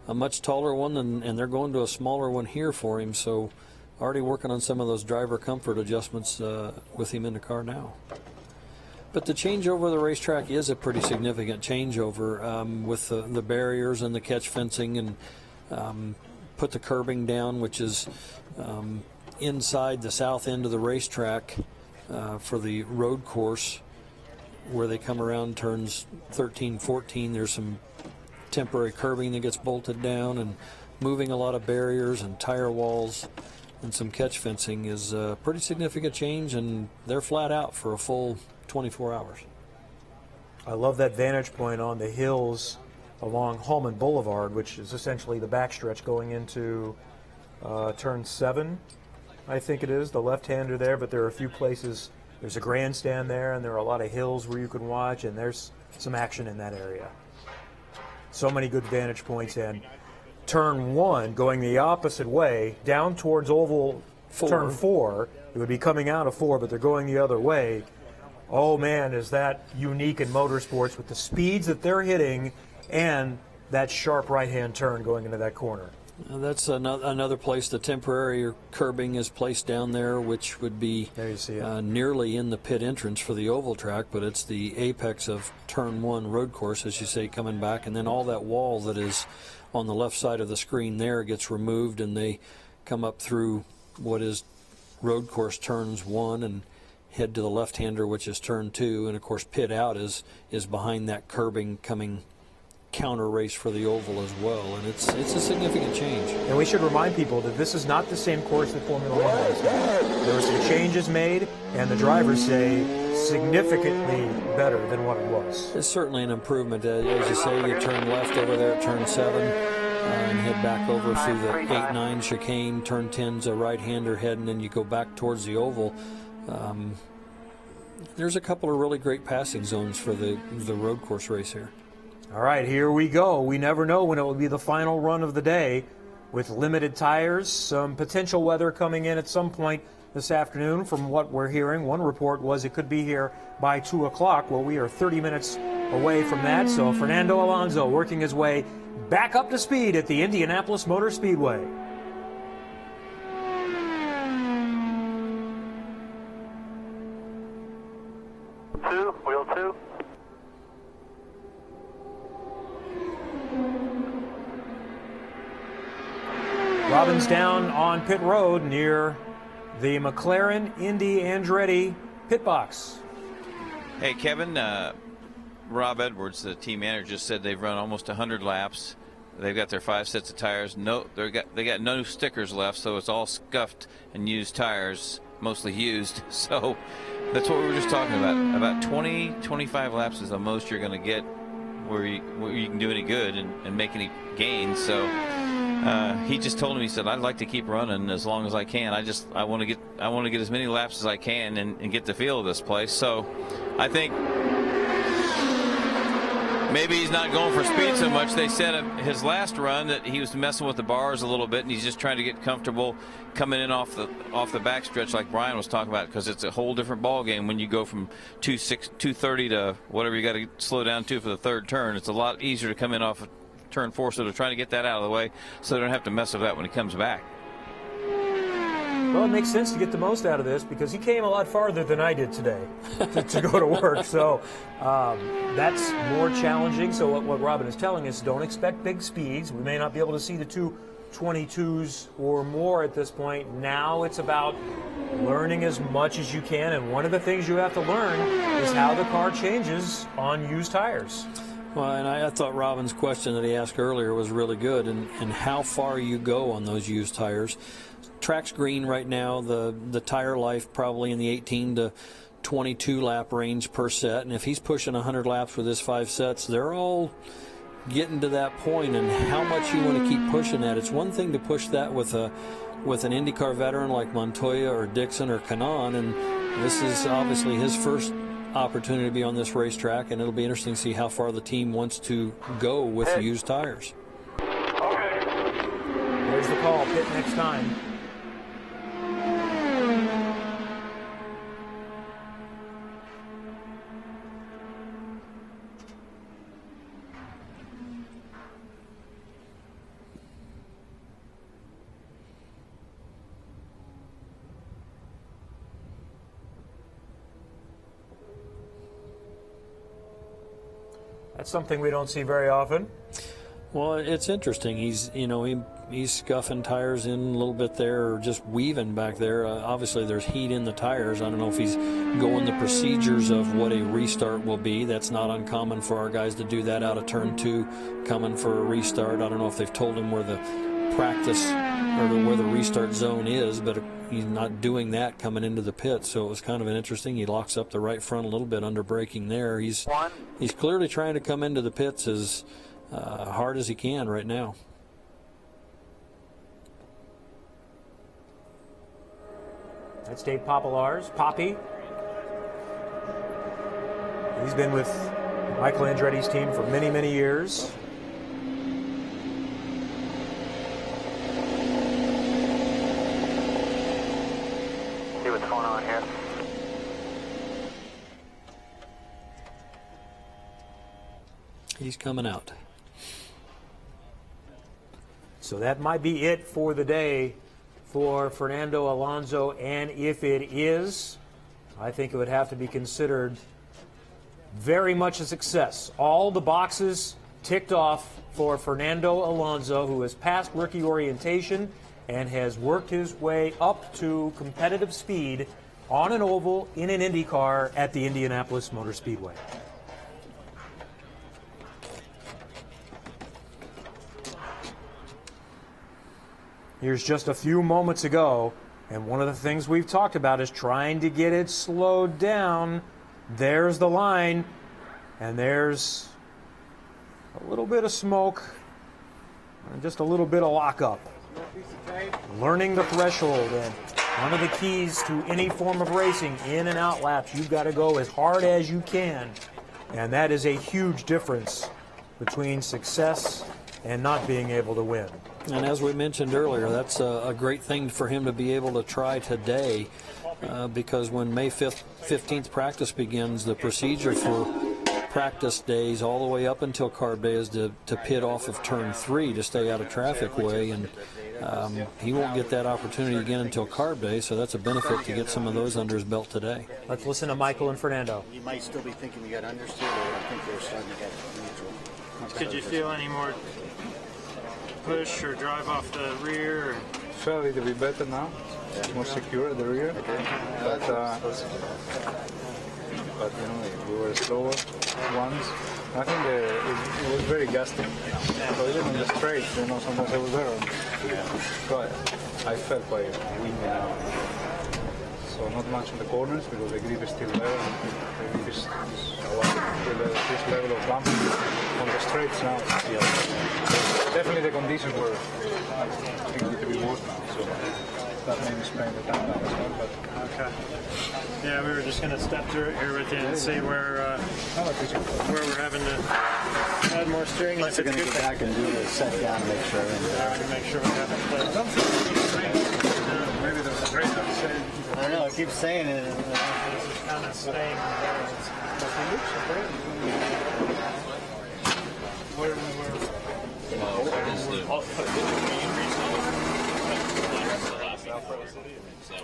much taller one, and they're going to a smaller one here for him. So already working on some of those driver comfort adjustments with him in the car now. But the changeover of the racetrack is a pretty significant changeover with the barriers and the catch fencing, and put the curbing down, which is inside the south end of the racetrack for the road course, where they come around turns 13, 14. There's some temporary curbing that gets bolted down, and moving a lot of barriers and tire walls and some catch fencing is a pretty significant change, and they're flat out for a full 24 hours. I love that vantage point on the hills along Hallman Boulevard, which is essentially the backstretch going into turn 7, I think it is, the left-hander there, but there are a few places. There's a grandstand there, and there are a lot of hills where you can watch, and there's some action in that area. So many good vantage points, and turn 1 going the opposite way, down towards oval turn 4. It would be coming out of 4, but they're going the other way. Oh, man, is that unique in motorsports with the speeds that they're hitting and that sharp right-hand turn going into that corner. That's another place the temporary curbing is placed down there, which would be nearly in the pit entrance for the oval track, but it's the apex of turn 1 road course, as you say, coming back, and then all that wall that is on the left side of the screen there gets removed, and they come up through what is road course turns 1 and head to the left-hander, which is turn 2, and of course pit out is behind that curbing coming counter race for the oval as well, and it's a significant change. And we should remind people that this is not the same course that Formula 1 was. There were some changes made, and the drivers say significantly better than what it was. It's certainly an improvement. As you say, you turn left over there at turn 7 and head back over through the 8-9 chicane. Turn 10's a right-hander head, and then you go back towards the oval. There's a couple of really great passing zones for the road course race here. All right, here we go. We never know when it will be the final run of the day with limited tires, some potential weather coming in at some point this afternoon from what we're hearing. One report was it could be here by 2 o'clock. Well, we are 30 minutes away from that, so Fernando Alonso working his way back up to speed at the Indianapolis Motor Speedway. Wheel 2. Robbins down on pit road near the McLaren Indy Andretti pit box. Hey, Kevin, Rob Edwards, the team manager, just said they've run almost 100 laps. They've got their 5 sets of tires. They got no stickers left, so it's all scuffed and used tires, mostly used. So that's what we were just talking about. About 20, 25 laps is the most you're going to get where you can do any good and make any gains. So he just told me, he said, I'd like to keep running as long as I can. I want to get as many laps as I can and get the feel of this place. So I think maybe he's not going for speed so much. They said his last run that he was messing with the bars a little bit, and he's just trying to get comfortable coming in off the backstretch like Brian was talking about, because it's a whole different ball game when you go from 230 to whatever you got to slow down to for the third turn. It's a lot easier to come in off of turn 4, so they're trying to get that out of the way so they don't have to mess with that when he comes back. Well, it makes sense to get the most out of this because he came a lot farther than I did today to go to work. So that's more challenging. So what Robin is telling us, don't expect big speeds. We may not be able to see the 222s or more at this point. Now it's about learning as much as you can. And one of the things you have to learn is how the car changes on used tires. Well, and I thought Robin's question that he asked earlier was really good, and how far you go on those used tires. Track's green right now, the tire life probably in the 18 to 22 lap range per set, and if he's pushing 100 laps with his 5 sets, they're all getting to that point, and how much you want to keep pushing that. It's one thing to push that with an IndyCar veteran like Montoya or Dixon or Kanaan, and this is obviously his first opportunity to be on this racetrack, and it'll be interesting to see how far the team wants to go with used tires. There's the call, pit next time. That's something we don't see very often. Well, it's interesting. He's scuffing tires in a little bit there, or just weaving back there. Obviously, there's heat in the tires. I don't know if he's going the procedures of what a restart will be. That's not uncommon for our guys to do that out of turn 2, coming for a restart. I don't know if they've told him where the practice or where the restart zone is, but he's not doing that coming into the pit. So it was kind of an interesting. He locks up the right front a little bit under braking there. He's clearly trying to come into the pits as hard as he can right now. That's Dave Popolars, Poppy. He's been with Michael Andretti's team for many, many years. See what's going on here. He's coming out. So that might be it for the day for Fernando Alonso, and if it is, I think it would have to be considered very much a success. All the boxes ticked off for Fernando Alonso, who has passed rookie orientation and has worked his way up to competitive speed on an oval in an IndyCar at the Indianapolis Motor Speedway. Here's just a few moments ago, and one of the things we've talked about is trying to get it slowed down. There's the line, and there's a little bit of smoke and just a little bit of lockup. Learning the threshold, and one of the keys to any form of racing, in and out laps, you've got to go as hard as you can, and that is a huge difference between success and not being able to win. And as we mentioned earlier, that's a great thing for him to be able to try today, because when May 15th practice begins, the procedure for practice days all the way up until carb day is to pit off of turn 3 to stay out of traffic way, and he won't get that opportunity again until carb day, so that's a benefit to get some of those under his belt today. Let's listen to Michael and Fernando. You might still be thinking you got understeer, but I think they're starting to get neutral. Could you feel any more push or drive off the rear? Felt a little bit better now. More secure at the rear. But you know, we were slower once. I think it was very gusty. So even on the straight, you know, sometimes I was better. But I felt quite windy now. So not much on the corners because the grip is still there. And the grip is this level of bumping on the straights now. Definitely the conditions were a little bit worse now. So that made me spend the time down as well. But okay. Yeah, we were just going to step through it here with you and see where we're having to add more steering. Plus, we're going to go back and do the set down to make sure. To make sure we have it clear. I don't think maybe there's a great episode. I don't know, I keep saying it. This is kind of staying there. But he looks great. Where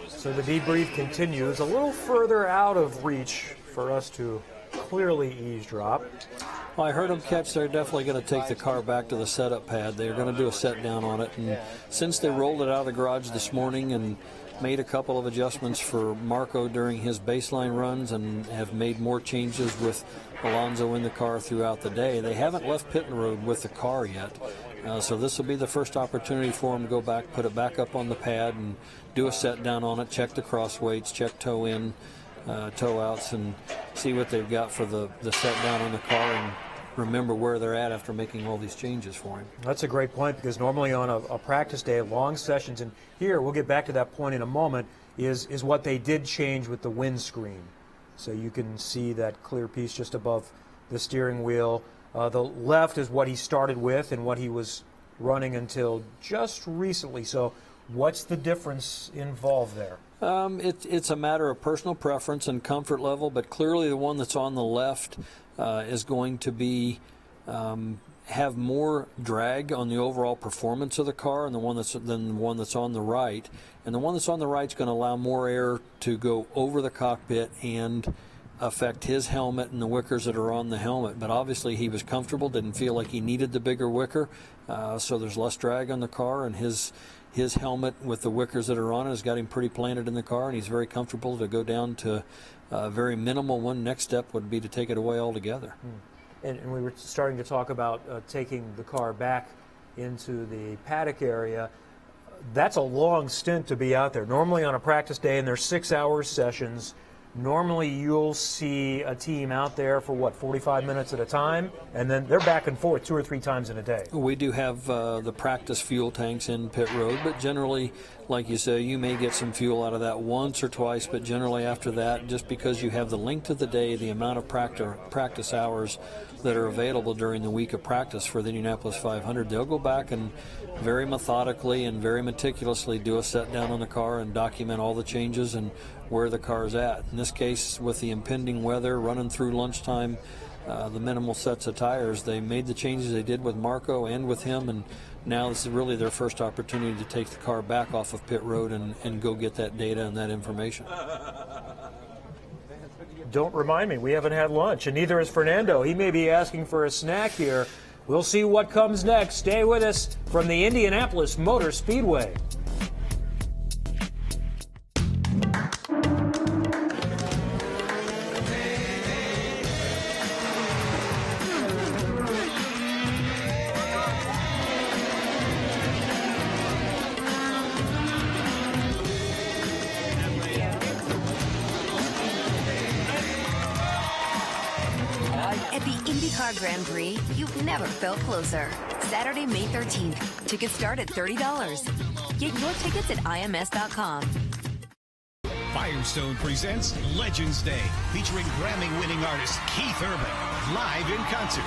So the debrief continues, a little further out of reach for us to clearly eavesdrop. Well, I heard them catch they're definitely going to take the car back to the setup pad. They're going to do a set down on it. And since they rolled it out of the garage this morning and made a couple of adjustments for Marco during his baseline runs and have made more changes with Alonso in the car throughout the day, they haven't left pit road with the car yet. So this will be the first opportunity for them to go back, put it back up on the pad and do a set down on it, check the cross weights, check toe in, toe outs, and see what they've got for the set down on the car and remember where they're at after making all these changes for him. That's a great point, because normally on a practice day, long sessions, and here we'll get back to that point in a moment, is what they did change with the windscreen. So you can see that clear piece just above the steering wheel. The left is what he started with and what he was running until just recently. So what's the difference involved there? It's a matter of personal preference and comfort level, but clearly the one that's on the left is going to be have more drag on the overall performance of the car than the one that's on the right. And the one that's on the right is going to allow more air to go over the cockpit and affect his helmet and the wickers that are on the helmet. But obviously he was comfortable, didn't feel like he needed the bigger wicker, so there's less drag on the car, and his helmet with the wickers that are on it has got him pretty planted in the car, and he's very comfortable to go down to a very minimal one. Next step would be to take it away altogether. And we were starting to talk about taking the car back into the paddock area. That's a long stint to be out there. Normally on a practice day, and there's 6-hour sessions, normally you'll see a team out there for, what, 45 minutes at a time, and then they're back and forth 2 or 3 times in a day. We do have the practice fuel tanks in pit road, but generally, like you say, you may get some fuel out of that once or twice, but generally after that, just because you have the length of the day, the amount of practice hours that are available during the week of practice for the Indianapolis 500, they'll go back and very methodically and very meticulously do a set down on the car and document all the changes and where the car is at. In this case, with the impending weather, running through lunchtime, the minimal sets of tires, they made the changes they did with Marco and with him, and now this is really their first opportunity to take the car back off of pit road and go get that data and that information. Don't remind me, we haven't had lunch, and neither has Fernando. He may be asking for a snack here. We'll see what comes next. Stay with us from the Indianapolis Motor Speedway. At the IndyCar Grand Prix, you've never felt closer. Saturday, May 13th. Tickets start at $30. Get your tickets at IMS.com. Firestone presents Legends Day, featuring Grammy-winning artist Keith Urban, live in concert.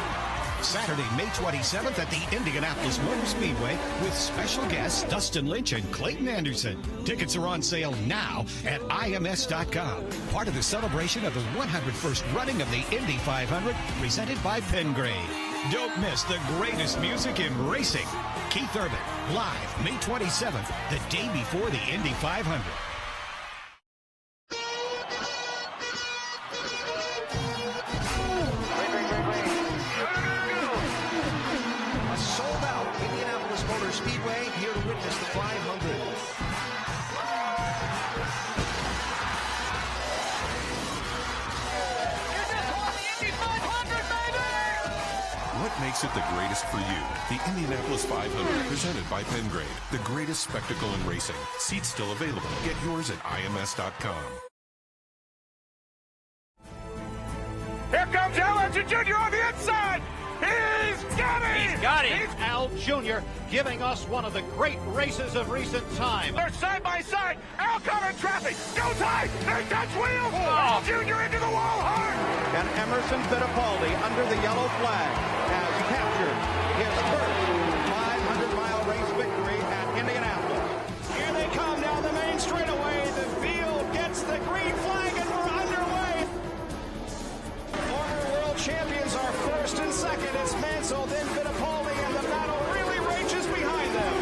Saturday, May 27th at the Indianapolis Motor Speedway with special guests Dustin Lynch and Clayton Anderson. Tickets are on sale now at IMS.com. Part of the celebration of the 101st running of the Indy 500, presented by Pengrade. Don't miss the greatest music in racing. Keith Urban, live May 27th, the day before the Indy 500. Indianapolis Motor Speedway, here to witness the 500. What makes it the greatest for you? The Indianapolis 500, presented by Pengrade. The greatest spectacle in racing. Seats still available. Get yours at IMS.com. Here comes Al Jr. on the inside. He's got it! He's got it! Al Jr. giving us one of the great races of recent time. They're side by side. Al caught in traffic. Goes high. They touch wheels. Al Jr. into the wall hard. And Emerson Fittipaldi under the yellow flag has captured his first 500-mile race victory at Indianapolis. Here they come down the main straightaway. The field gets the green flag and we're underway. Former world champions are first and second. It's Mansell, then Fittipaldi, and the battle really rages behind them.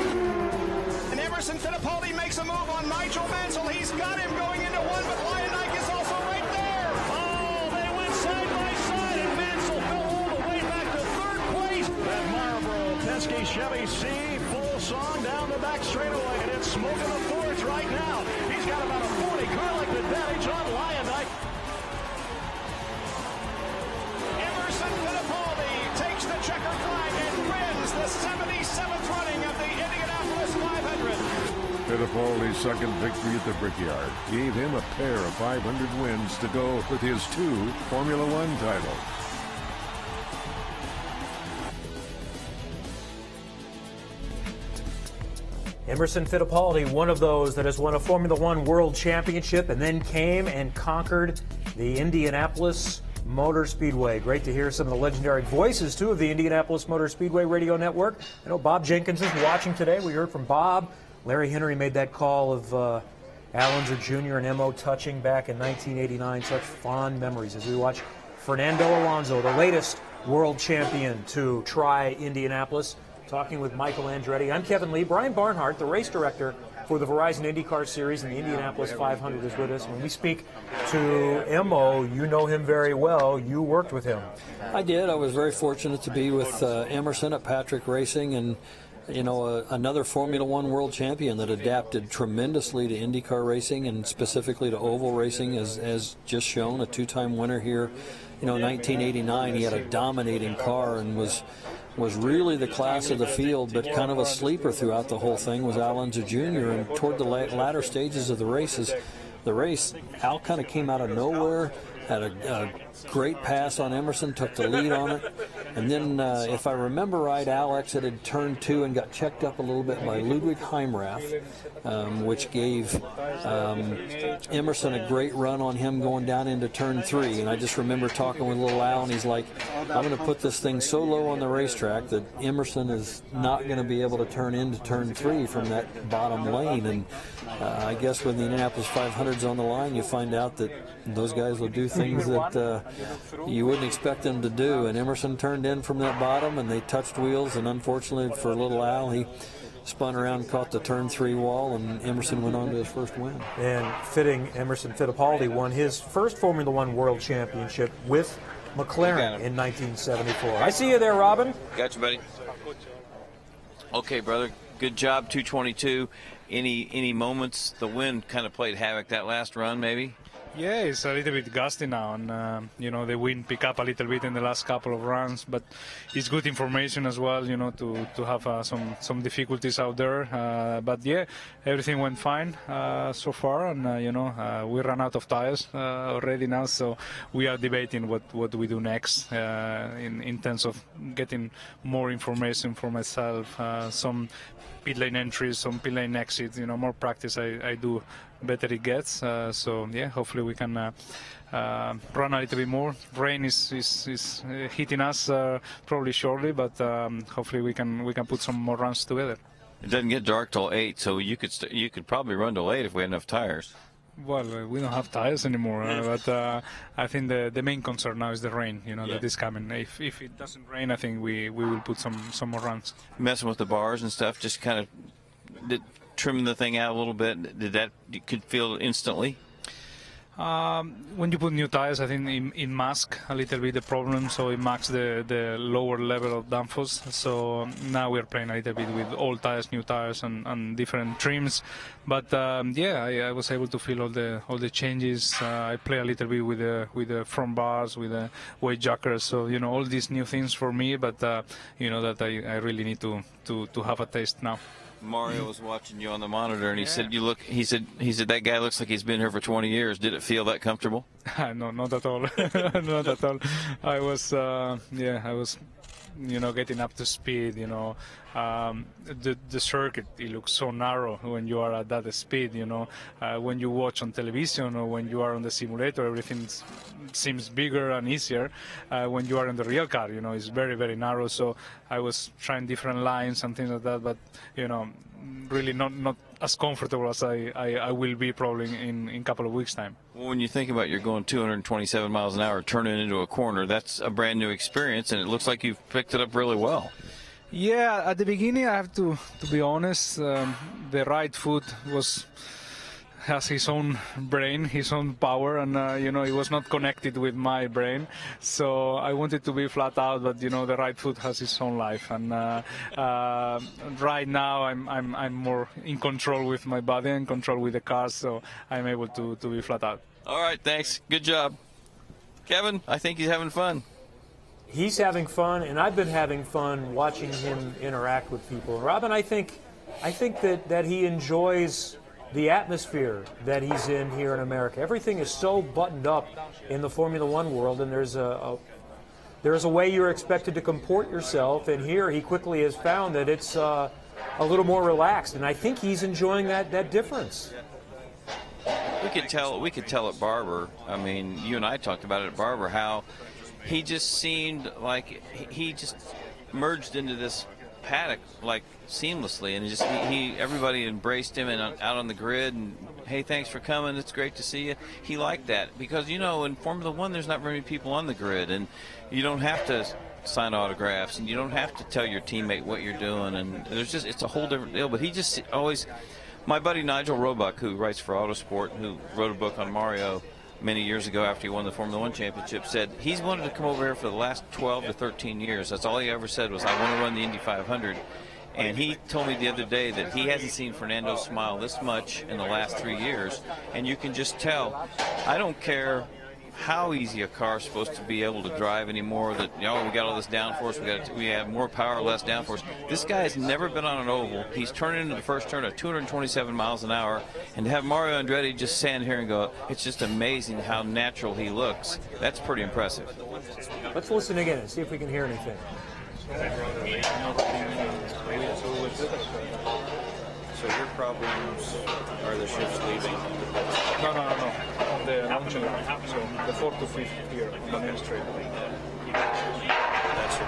And Emerson Fittipaldi makes a move on Nigel Mansell. He's got him going into one, but Leondyke is also right there. Oh, they went side by side, and Mansell fell all the way back to third place. That Marlboro Penske Chevy C full song down the back straightaway, and it's smoking the fourth right now. He's got about a 40-car length advantage on Leondyke. Emerson Fittipaldi takes the checkered flag and wins the 77th running of the Indianapolis 500. Fittipaldi's second victory at the Brickyard gave him a pair of 500 wins to go with his 2 Formula One titles. Emerson Fittipaldi, one of those that has won a Formula One World Championship and then came and conquered the Indianapolis Motor Speedway. Great to hear some of the legendary voices, too, of the Indianapolis Motor Speedway Radio Network. I know Bob Jenkins is watching today. We heard from Bob. Larry Henry made that call of Al Unser Jr. and M.O. touching back in 1989. Such fond memories as we watch Fernando Alonso, the latest world champion to try Indianapolis. Talking with Michael Andretti. I'm Kevin Lee. Brian Barnhart, the race director for the Verizon IndyCar Series and the Indianapolis 500 is with us. When we speak to Emo, you know him very well. You worked with him. I did. I was very fortunate to be with Emerson at Patrick Racing, and you know, another Formula One world champion that adapted tremendously to IndyCar racing and specifically to oval racing, as just shown, a two-time winner here. You know, in 1989, he had a dominating car and was really the class of the field, but kind of a sleeper throughout the whole thing was Al Unser Jr. And toward the latter stages of the race, Al kind of came out of nowhere, had a great pass on Emerson, took the lead on it, and then, if I remember right, Al exited turn 2 and got checked up a little bit by Ludwig Heimrath, which gave Emerson a great run on him going down into turn 3. And I just remember talking with little Al, and he's like, I'm going to put this thing so low on the racetrack that Emerson is not going to be able to turn into turn 3 from that bottom lane. And I guess when the Indianapolis 500's on the line, you find out that those guys will do things that you wouldn't expect them to do. And Emerson turned in from that bottom, and they touched wheels, and unfortunately for little Al, he spun around, caught the turn 3 wall, and Emerson went on to his first win. And fitting, Emerson Fittipaldi won his first Formula One World Championship with McLaren in 1974. I see you there, Robin. Got you, buddy. Okay, brother. Good job, 222. Any moments the wind kind of played havoc that last run, maybe? Yeah, it's a little bit gusty now, and you know, the wind picked up a little bit in the last couple of runs, but it's good information as well, you know, to have some difficulties out there. But yeah, everything went fine so far, and you know, we ran out of tires already now, so we are debating what we do next in terms of getting more information for myself, some pit lane entries, some pit lane exits. You know, more practice I do, better it gets. So yeah, hopefully we can run a little bit more. Rain is hitting us probably shortly, but hopefully we can put some more runs together. It doesn't get dark till 8, so you could probably run till 8 if we had enough tires. Well, we don't have tires anymore, but I think the main concern now is the rain, you know, that is coming. If it doesn't rain, I think we will put some more runs. Messing with the bars and stuff, just kind of trimming the thing out a little bit. Did that, you could feel it instantly? When you put new tires, I think it masks a little bit the problem, so it masks the lower level of downforce. So now we're playing a little bit with old tires, new tires, and different trims. But yeah, I was able to feel all the changes. I play a little bit with the front bars, with the weight jackers. So you know, all these new things for me. But you know that I really need to have a taste now. Mario was watching you on the monitor, and he said you look. He said that guy looks like he's been here for 20 years. Did it feel that comfortable? No, not at all. Not at all. I was, you know, getting up to speed. You know, the circuit, it looks so narrow when you are at that speed. You know, when you watch on television or when you are on the simulator, everything seems bigger and easier. When you are in the real car, you know, it's very, very narrow. So I was trying different lines and things like that, but you know, really not as comfortable as I will be probably in a couple of weeks' time. Well, when you think about you're going 227 miles an hour, turning into a corner, that's a brand new experience, and it looks like you've picked it up really well. Yeah, at the beginning, I have to be honest, the right foot has his own brain, his own power, and you know, it was not connected with my brain. So I wanted to be flat out, but you know, the right foot has its own life. And right now, I'm more in control with my body and control with the car, so I'm able to be flat out. All right, thanks. Good job, Kevin. I think he's having fun. He's having fun, and I've been having fun watching him interact with people. Robin, I think that he enjoys the atmosphere that he's in here in America. Everything is so buttoned up in the Formula One world, and there's a way you're expected to comport yourself, and here he quickly has found that it's a little more relaxed, and I think he's enjoying that difference. We could tell at Barber. I mean, you and I talked about it at Barber, how he just seemed like he just merged into this paddock like seamlessly, and everybody embraced him and out on the grid, and hey, thanks for coming, it's great to see you. He liked that because, you know, in Formula One there's not very many people on the grid, and you don't have to sign autographs, and you don't have to tell your teammate what you're doing, and it's a whole different deal. But he just always My buddy Nigel Roebuck, who writes for Autosport, who wrote a book on Mario many years ago after he won the Formula One championship, said he's wanted to come over here for the last 12 to 13 years. That's all he ever said was, I want to run the Indy 500. And he told me the other day that he hasn't seen Fernando smile this much in the last 3 years. And you can just tell, I don't care how easy a car is supposed to be able to drive anymore, that, you know, we got all this downforce, we have more power, less downforce. This guy has never been on an oval. He's turning into the first turn at 227 miles an hour, and to have Mario Andretti just stand here and go, it's just amazing how natural he looks. That's pretty impressive. Let's listen again and see if we can hear anything. So your problems are the shifts leaving? No. On the launching line. So the 4th to 5th here on the main straight. That's it.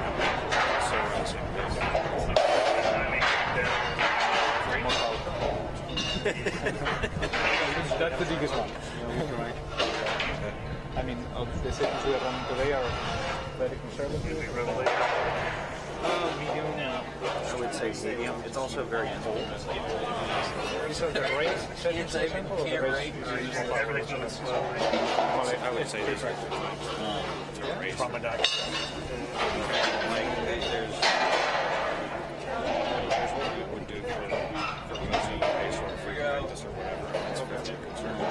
That's the biggest one. I mean, the settings we are running today are very conservative. Medium now. I would say medium. It's also very cold. These are the race settings, for example, or the race? Everything's on the slow. I would say these are from a doctor. There's what we would do for using race or for your practice or whatever. It's very concerned.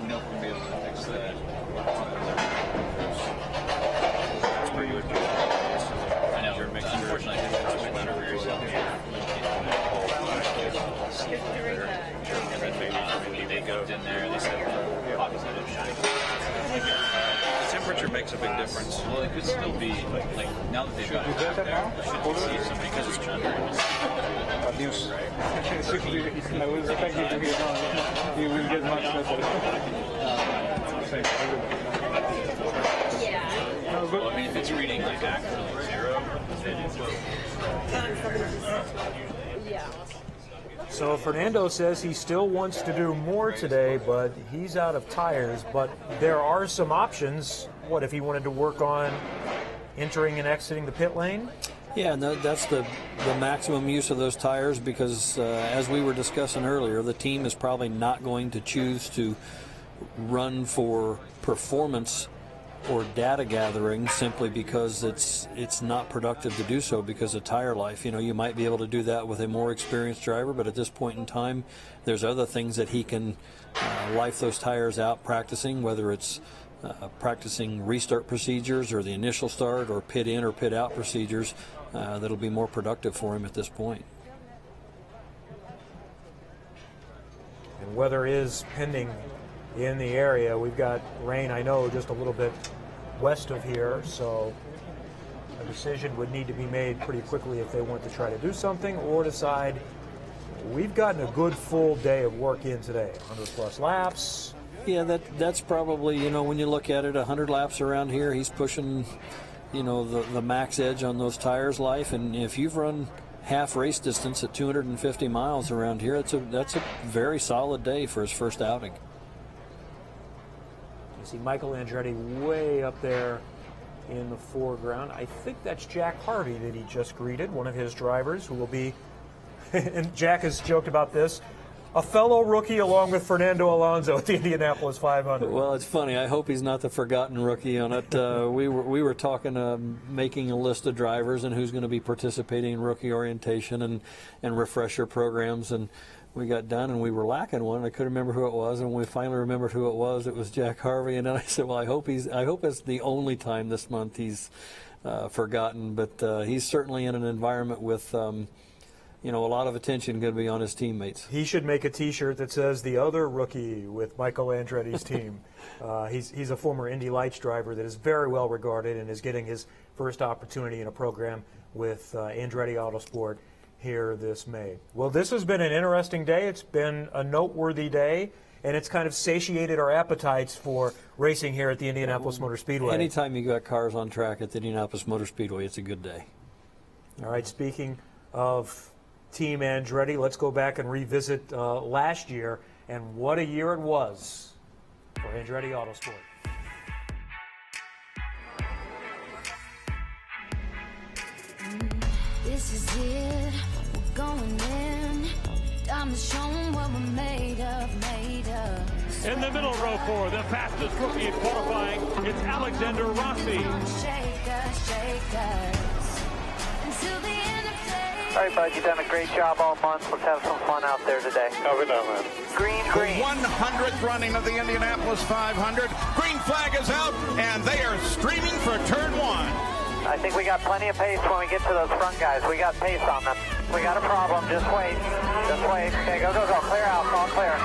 Milk would be able to fix that. That's where you would do it. Unfortunately, they go in there, they said the temperature makes a big difference. Well, it could still be like now that they've got it back there, should we see somebody because it's under? Abuse. I will expect you to be on. You will get much better. Well, I mean, if it's reading like actually 0, then it's So Fernando says he still wants to do more today, but he's out of tires. But there are some options. What if he wanted to work on entering and exiting the pit lane? Yeah, and that's the maximum use of those tires because, as we were discussing earlier, the team is probably not going to choose to run for performance or data gathering simply because it's not productive to do so because of tire life. You know, you might be able to do that with a more experienced driver, but at this point in time, there's other things that he can life those tires out practicing, whether it's practicing restart procedures or the initial start or pit in or pit out procedures that'll be more productive for him at this point. And weather is pending in the area. We've got rain, I know, just a little bit west of here, so a decision would need to be made pretty quickly if they want to try to do something or decide we've gotten a good full day of work in today, 100 plus laps. Yeah, that's probably, you know, when you look at it, 100 laps around here, he's pushing, you know, the max edge on those tires life, and if you've run half race distance at 250 miles around here, that's a very solid day for his first outing. You see Michael Andretti way up there in the foreground. I think that's Jack Harvey that he just greeted, one of his drivers who will be, and Jack has joked about this, a fellow rookie along with Fernando Alonso at the Indianapolis 500. Well, it's funny. I hope he's not the forgotten rookie on it. We were talking making a list of drivers and who's going to be participating in rookie orientation and refresher programs, and we got done and we were lacking one. I couldn't remember who it was, and when we finally remembered who it was Jack Harvey. And then I said, well, I hope it's the only time this month he's forgotten, but he's certainly in an environment with you know, a lot of attention going to be on his teammates. He should make a T-shirt that says "The Other Rookie" with Michael Andretti's team. He's a former Indy Lights driver that is very well regarded and is getting his first opportunity in a program with Andretti Autosport here this May. Well, this has been an interesting day. It's been a noteworthy day, and it's kind of satiated our appetites for racing here at the Indianapolis Motor Speedway. Anytime you got cars on track at the Indianapolis Motor Speedway, it's a good day. All right, speaking of Team Andretti, let's go back and revisit last year, and what a year it was for Andretti Autosport. This is it, we're going in. Time to show 'em what we're made of. In the middle row for the fastest rookie in qualifying, it's Alexander Rossi. Shake us until the end of day. All right, bud, you've done a great job all month. Let's have some fun out there today. How we doing, man? Green. The 100th running of the Indianapolis 500. Green flag is out, and they are streaming for turn 1. I think we got plenty of pace when we get to those front guys. We got pace on them. We got a problem. Just wait. Okay, go. Clear out. All clear.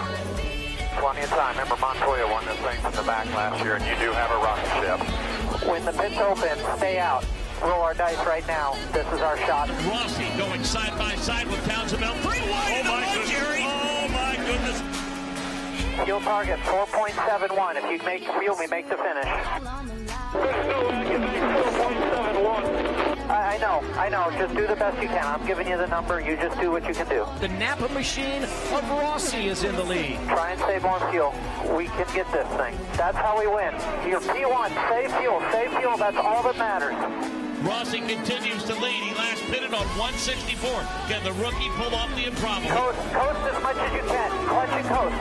Plenty of time. Remember, Montoya won this thing from the back last year, and you do have a rocket ship. When the pit's open, stay out. Roll our dice right now. This is our shot. Rossi going side by side with Townsend. 3 wide. Oh, my goodness. Jerry. Oh, my goodness. Fuel target 4.71. If you make fuel, we make the finish. I know. Just do the best you can. I'm giving you the number. You just do what you can do. The Napa machine of Rossi is in the lead. Try and save more fuel. We can get this thing. That's how we win. Your P1, save fuel. That's all that matters. Rossi continues to lead. He last pitted on 164. Can the rookie pull off the improbable? Coast as much as you can. Clutch and coast.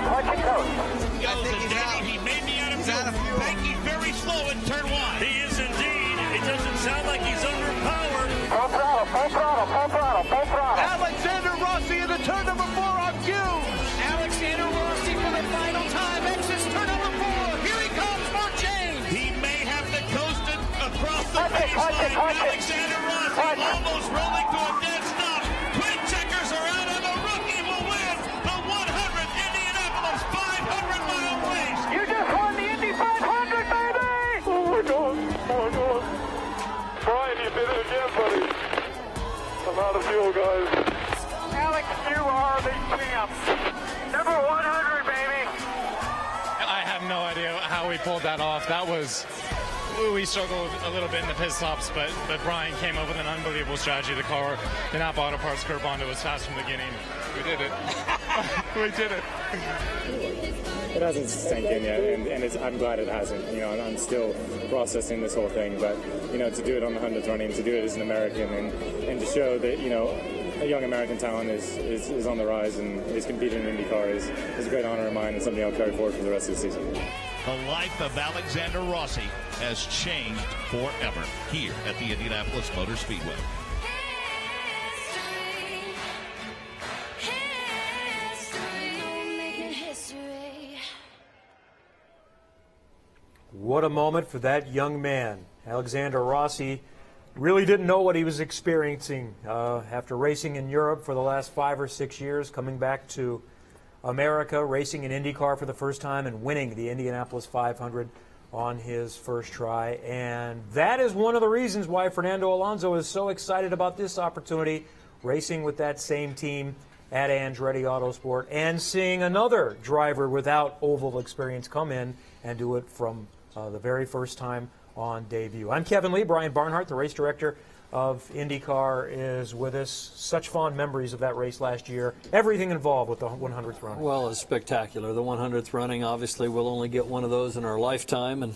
Goes and down. He may be out of fuel. Banky very slow in turn 1. He is indeed. It doesn't sound like he's underpowered. Full throttle. Alexander Rossi into turn number 4 on cue. Alexander Rossi for the final time. Exits turn number 4. Here he comes for change. He may have to coast it across the baseline. Alexander Rossi almost rolling to a dead stop. Twin checkers are out, and the rookie will win the 100th Indianapolis 500-mile race. You just won the Indy 500, baby! Oh my God. Brian, you did it again, buddy. I'm out of fuel, guys. Alex, you are the champ. Number 100, baby. I have no idea how we pulled that off. We struggled a little bit in the pit stops, but Brian came up with an unbelievable strategy. The Napa Auto Parts curb Honda was fast from the beginning. We did it. We did it. It hasn't sank in yet, and I'm glad it hasn't. I'm still processing this whole thing, but to do it on the 100th running, to do it as an American, and to show that a young American talent is on the rise and is competing in IndyCar is a great honor of mine and something I'll carry forward for the rest of the season. The life of Alexander Rossi has changed forever here at the Indianapolis Motor Speedway. What a moment for that young man. Alexander Rossi really didn't know what he was experiencing after racing in Europe for the last 5 or 6 years, coming back to America, racing in IndyCar for the first time and winning the Indianapolis 500 on his first try. And that is one of the reasons why Fernando Alonso is so excited about this opportunity, racing with that same team at Andretti Autosport and seeing another driver without oval experience come in and do it from the very first time on debut. I'm Kevin Lee. Brian Barnhart, the race director of IndyCar, is with us. Such fond memories of that race last year. Everything involved with the 100th running. Well, it's spectacular. The 100th running, obviously, we'll only get one of those in our lifetime. And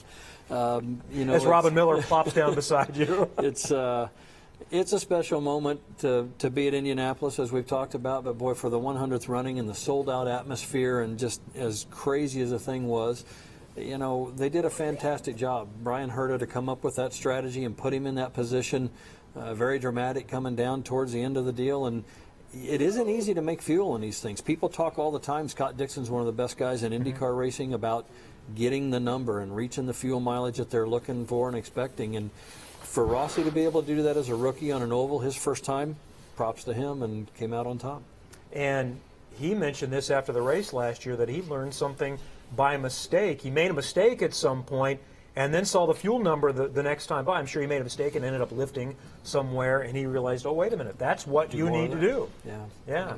as Robin Miller plops down beside you. It's a special moment to be at Indianapolis, as we've talked about. But, boy, for the 100th running and the sold-out atmosphere and just as crazy as the thing was, they did a fantastic job. Brian Herta to come up with that strategy and put him in that position. Very dramatic coming down towards the end of the deal. And it isn't easy to make fuel in these things. People talk all the time. Scott Dixon's one of the best guys in IndyCar racing about getting the number and reaching the fuel mileage that they're looking for and expecting. And for Rossi to be able to do that as a rookie on an oval his first time, props to him, and came out on top. And he mentioned this after the race last year, that he learned something by mistake. He made a mistake at some point and then saw the fuel number the next time by. I'm sure he made a mistake and ended up lifting somewhere, and he realized, oh, wait a minute, that's what you need to do. Yeah.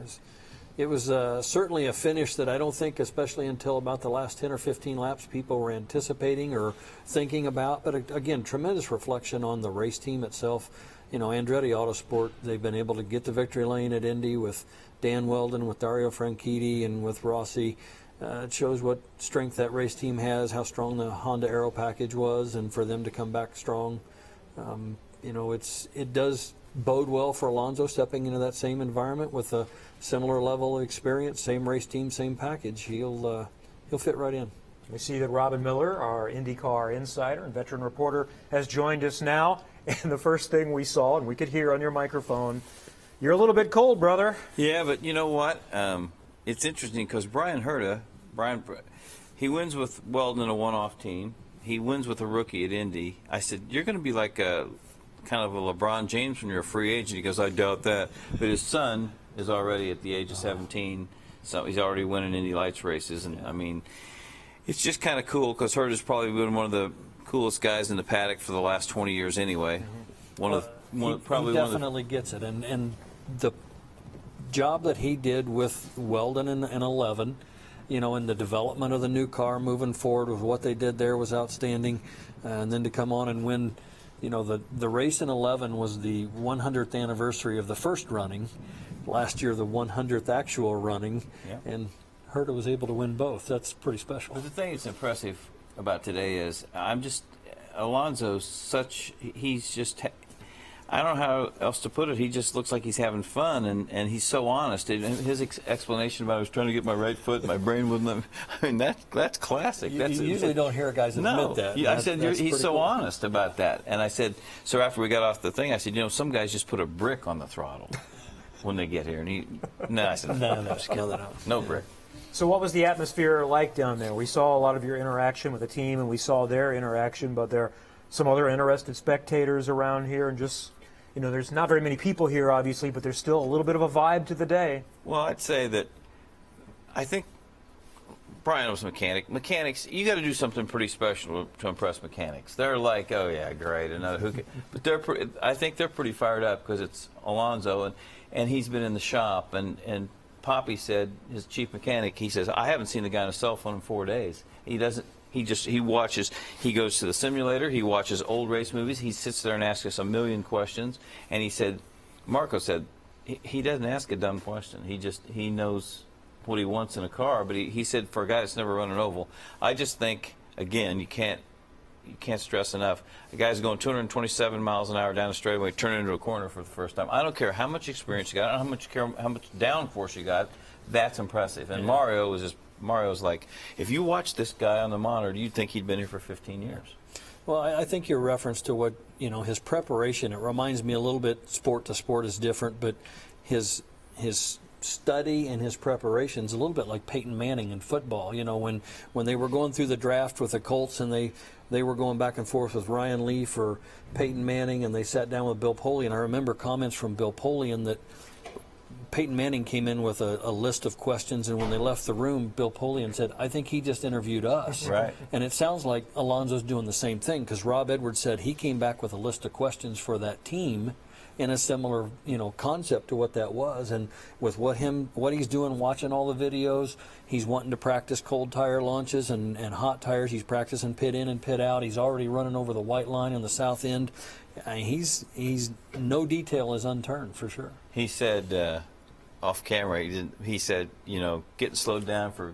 It was certainly a finish that I don't think, especially until about the last 10 or 15 laps, people were anticipating or thinking about. But again, tremendous reflection on the race team itself. Andretti Autosport, they've been able to get the victory lane at Indy with Dan Weldon, with Dario Franchitti, and with Rossi. It shows what strength that race team has, how strong the Honda Aero package was, and for them to come back strong, it does bode well for Alonso stepping into that same environment with a similar level of experience, same race team, same package. He'll fit right in. We see that Robin Miller, our IndyCar insider and veteran reporter, has joined us now. And the first thing we saw, and we could hear on your microphone, you're a little bit cold, brother. Yeah, but you know what? It's interesting because Brian Herta, he wins with Weldon in a one-off team. He wins with a rookie at Indy. I said, you're going to be like a kind of a LeBron James when you're a free agent. He goes, I doubt that. But his son is already at the age of 17, so he's already winning Indy Lights races. And, I mean, it's just kind of cool because Herta's probably been one of the coolest guys in the paddock for the last 20 years anyway. He definitely gets it. And the job that he did with Weldon in 11, you know, in the development of the new car moving forward with what they did there was outstanding. And then to come on and win, you know, the race in 11 was the 100th anniversary of the first running. Last year, the 100th actual running. Yeah. And Herta was able to win both. That's pretty special. But the thing that's impressive about today is Alonso's he's just, I don't know how else to put it. He just looks like he's having fun, and he's so honest. And his explanation about I was trying to get my right foot, my brain wouldn't. I mean, that's classic. You usually don't hear guys admit that. I said he's so honest about that. And I said, so after we got off the thing, I said, you know, some guys just put a brick on the throttle when they get here. And I said, no brick. So what was the atmosphere like down there? We saw a lot of your interaction with the team, and we saw their interaction, but there are some other interested spectators around here, and just, you know, there's not very many people here, obviously, but there's still a little bit of a vibe to the day. Well, I'd say that I think Brian was a mechanic. Mechanics, you got to do something pretty special to impress mechanics. They're like, oh, yeah, great. But I think they're pretty fired up because it's Alonso, and he's been in the shop, and Poppy said, his chief mechanic, he says, I haven't seen the guy on a cell phone in 4 days. He doesn't. He watches, he goes to the simulator, he watches old race movies, he sits there and asks us a million questions, and he said, Marco said, he doesn't ask a dumb question. He knows what he wants in a car, but he said for a guy that's never run an oval, I just think, again, you can't stress enough. A guy's going 227 miles an hour down the straightaway, turning into a corner for the first time. I don't care how much experience you got, I don't care how much downforce you got, that's impressive. And Mario's like, if you watch this guy on the monitor, you'd think he'd been here for 15 years. Well, I think your reference to what, you know, his preparation, it reminds me a little bit, sport to sport is different, but his study and his preparation is a little bit like Peyton Manning in football. You know, when they were going through the draft with the Colts and they were going back and forth with Ryan Leaf or Peyton Manning, and they sat down with Bill Polian. I remember comments from Bill Polian that Peyton Manning came in with a list of questions, and when they left the room, Bill Polian said, I think he just interviewed us. Right. And it sounds like Alonso's doing the same thing, because Rob Edwards said he came back with a list of questions for that team in a similar, you know, concept to what that was. And with what he's doing, watching all the videos, he's wanting to practice cold tire launches and hot tires. He's practicing pit in and pit out. He's already running over the white line on the south end. I mean, he's no detail is unturned, for sure. He said, off camera, he said, you know, getting slowed down for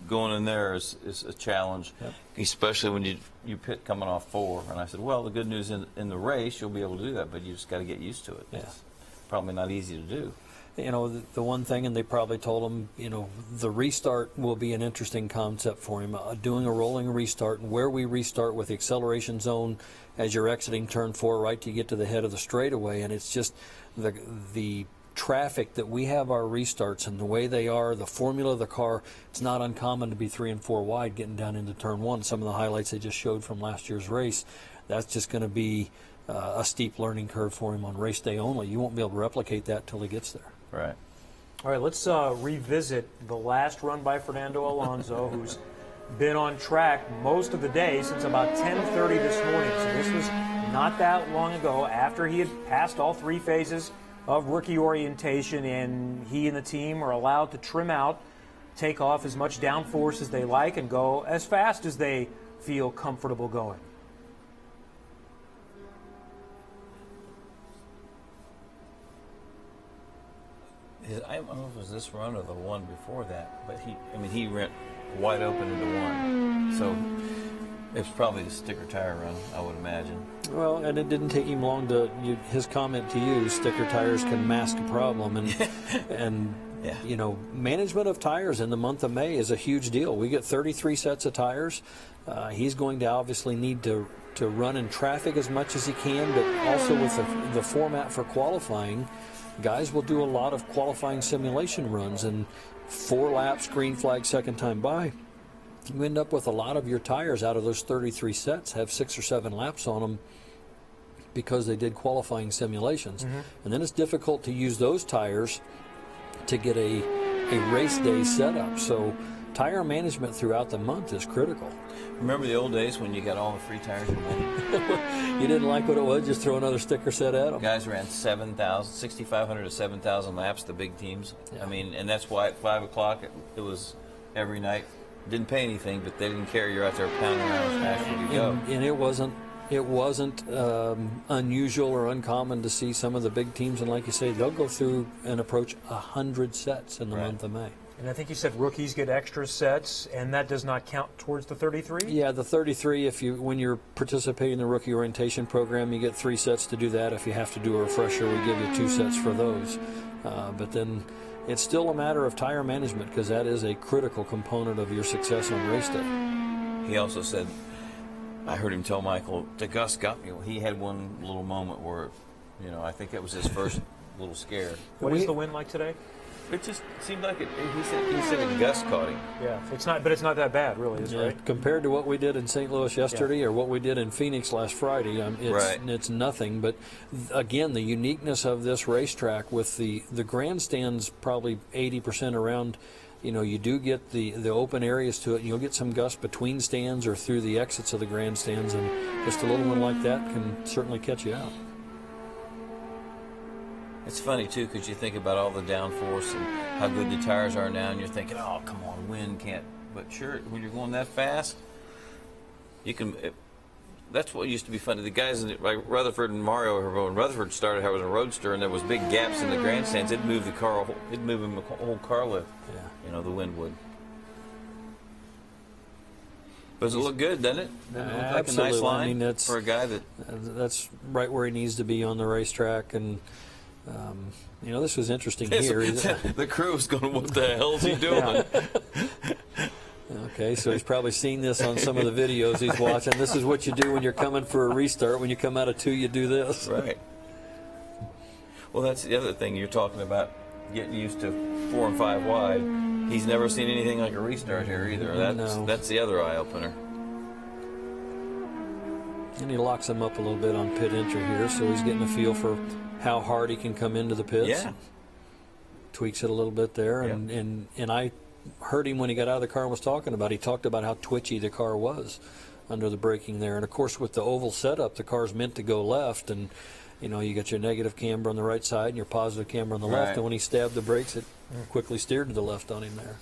going in there is a challenge, yep. Especially when you pit coming off 4. And I said, well, the good news in the race, you'll be able to do that, but you just got to get used to it. Yeah. It's probably not easy to do. You know, the one thing, and they probably told him, you know, the restart will be an interesting concept for him, doing a rolling restart, and where we restart with the acceleration zone as you're exiting turn 4 right to get to the head of the straightaway. And it's just the traffic that we have our restarts and the way they are, the formula of the car, it's not uncommon to be 3 and 4 wide getting down into turn 1. Some of the highlights they just showed from last year's race, that's just going to be a steep learning curve for him on race day only. You won't be able to replicate that till he gets there. Right. All right, let's revisit the last run by Fernando Alonso, who's been on track most of the day since about 10:30 this morning. So this was not that long ago, after he had passed all 3 phases of rookie orientation, and he and the team are allowed to trim out, take off as much downforce as they like, and go as fast as they feel comfortable going. I don't know if it was this run or the one before that, but he went wide open into 1. So It's probably the sticker tire run, I would imagine. Well, and it didn't take him long to his comment to you. Sticker tires can mask a problem, and yeah. You know, management of tires in the month of May is a huge deal. We get 33 sets of tires. He's going to obviously need to run in traffic as much as he can, but also with the format for qualifying, guys will do a lot of qualifying simulation runs, and 4 laps, green flag, second time by. You end up with a lot of your tires out of those 33 sets have 6 or 7 laps on them because they did qualifying simulations. And then it's difficult to use those tires to get a race day setup. So tire management throughout the month is critical. Remember the old days when you got all the free tires you wanted? You didn't like what it was, just throw another sticker set at them. Guys ran 6,500 to 7,000 laps, the big teams. Yeah. I mean, and that's why at 5 o'clock it was every night. Didn't pay anything, but they didn't care. You're out there pounding around as fast as you go. And it wasn't unusual or uncommon to see some of the big teams, and like you say, they'll go through and approach 100 sets in the month of May. And I think you said rookies get extra sets, and that does not count towards the 33? Yeah, the 33, when you're participating in the rookie orientation program, you get 3 sets to do that. If you have to do a refresher, we give you 2 sets for those. But then it's still a matter of tire management, because that is a critical component of your success on race day. He also said, I heard him tell Michael, the Gus got me. He had one little moment where, you know, I think that was his first little scare. What is the wind like today? It just seemed like he said a gust caught him. Yeah, it's not that bad, really, is it? Right? Compared to what we did in St. Louis yesterday or what we did in Phoenix last Friday, it's nothing. But again, the uniqueness of this racetrack with the grandstands probably 80% around. You know, you do get the open areas to it, and you'll get some gusts between stands or through the exits of the grandstands, and just a little one like that can certainly catch you out. It's funny, too, because you think about all the downforce and how good the tires are now, and you're thinking, oh, come on, wind can't. But sure, when you're going that fast, you can. That's what used to be funny. The guys like Rutherford and Mario, when Rutherford started, how it was a roadster, and there was big gaps in the grandstands. It'd move the car, it'd move him a whole car lift. Yeah. You know, the wind would. Does it look good, doesn't it? Doesn't it look like a nice line? I mean, for a guy that's right where he needs to be on the racetrack, and you know, this was interesting here. The crew was going, what the hell is he doing? Okay, so he's probably seen this on some of the videos he's watching. This is what you do when you're coming for a restart. When you come out of 2, you do this. Right. Well, that's the other thing you're talking about, getting used to 4 and 5 wide. He's never seen anything like a restart here either. That's the other eye-opener. And he locks him up a little bit on pit entry here, so he's getting a feel for how hard he can come into the pits. Yeah. Tweaks it a little bit there, and I heard him when he got out of the car and was talking about it. He talked about how twitchy the car was under the braking there. And, of course, with the oval setup, the car's meant to go left. And, you know, you got your negative camber on the right side and your positive camber on the left. And when he stabbed the brakes, it quickly steered to the left on him there.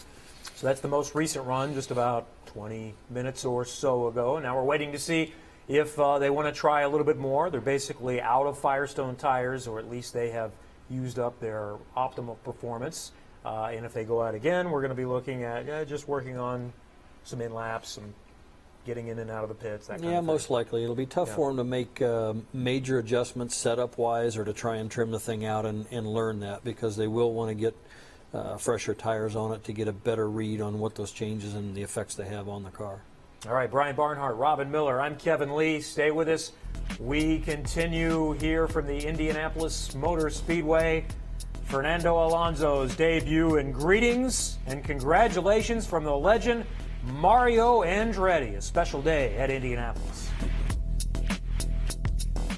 So that's the most recent run, just about 20 minutes or so ago. Now we're waiting to see if they want to try a little bit more. They're basically out of Firestone tires, or at least they have used up their optimal performance. And if they go out again, we're going to be looking at just working on some in-laps and getting in and out of the pits, that kind of thing. Most likely. It'll be tough for them to make major adjustments setup-wise, or to try and trim the thing out and learn that, because they will want to get fresher tires on it to get a better read on what those changes and the effects they have on the car. All right, Brian Barnhart, Robin Miller, I'm Kevin Lee. Stay with us. We continue here from the Indianapolis Motor Speedway. Fernando Alonso's debut, and greetings and congratulations from the legend Mario Andretti. A special day at Indianapolis.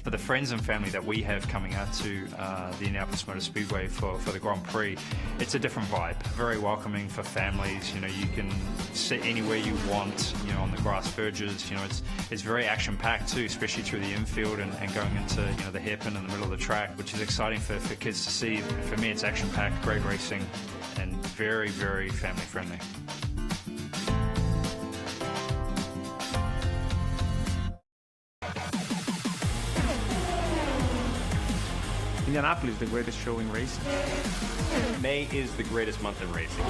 For the friends and family that we have coming out to the Indianapolis Motor Speedway for the Grand Prix, it's a different vibe. Very welcoming for families. You know, you can sit anywhere you want, you know, on the grass verges. You know, it's very action-packed too, especially through the infield and going into, you know, the hairpin in the middle of the track, which is exciting for kids to see. For me, it's action-packed, great racing, and very, very family-friendly. Indianapolis, the greatest show in racing. May is the greatest month in racing.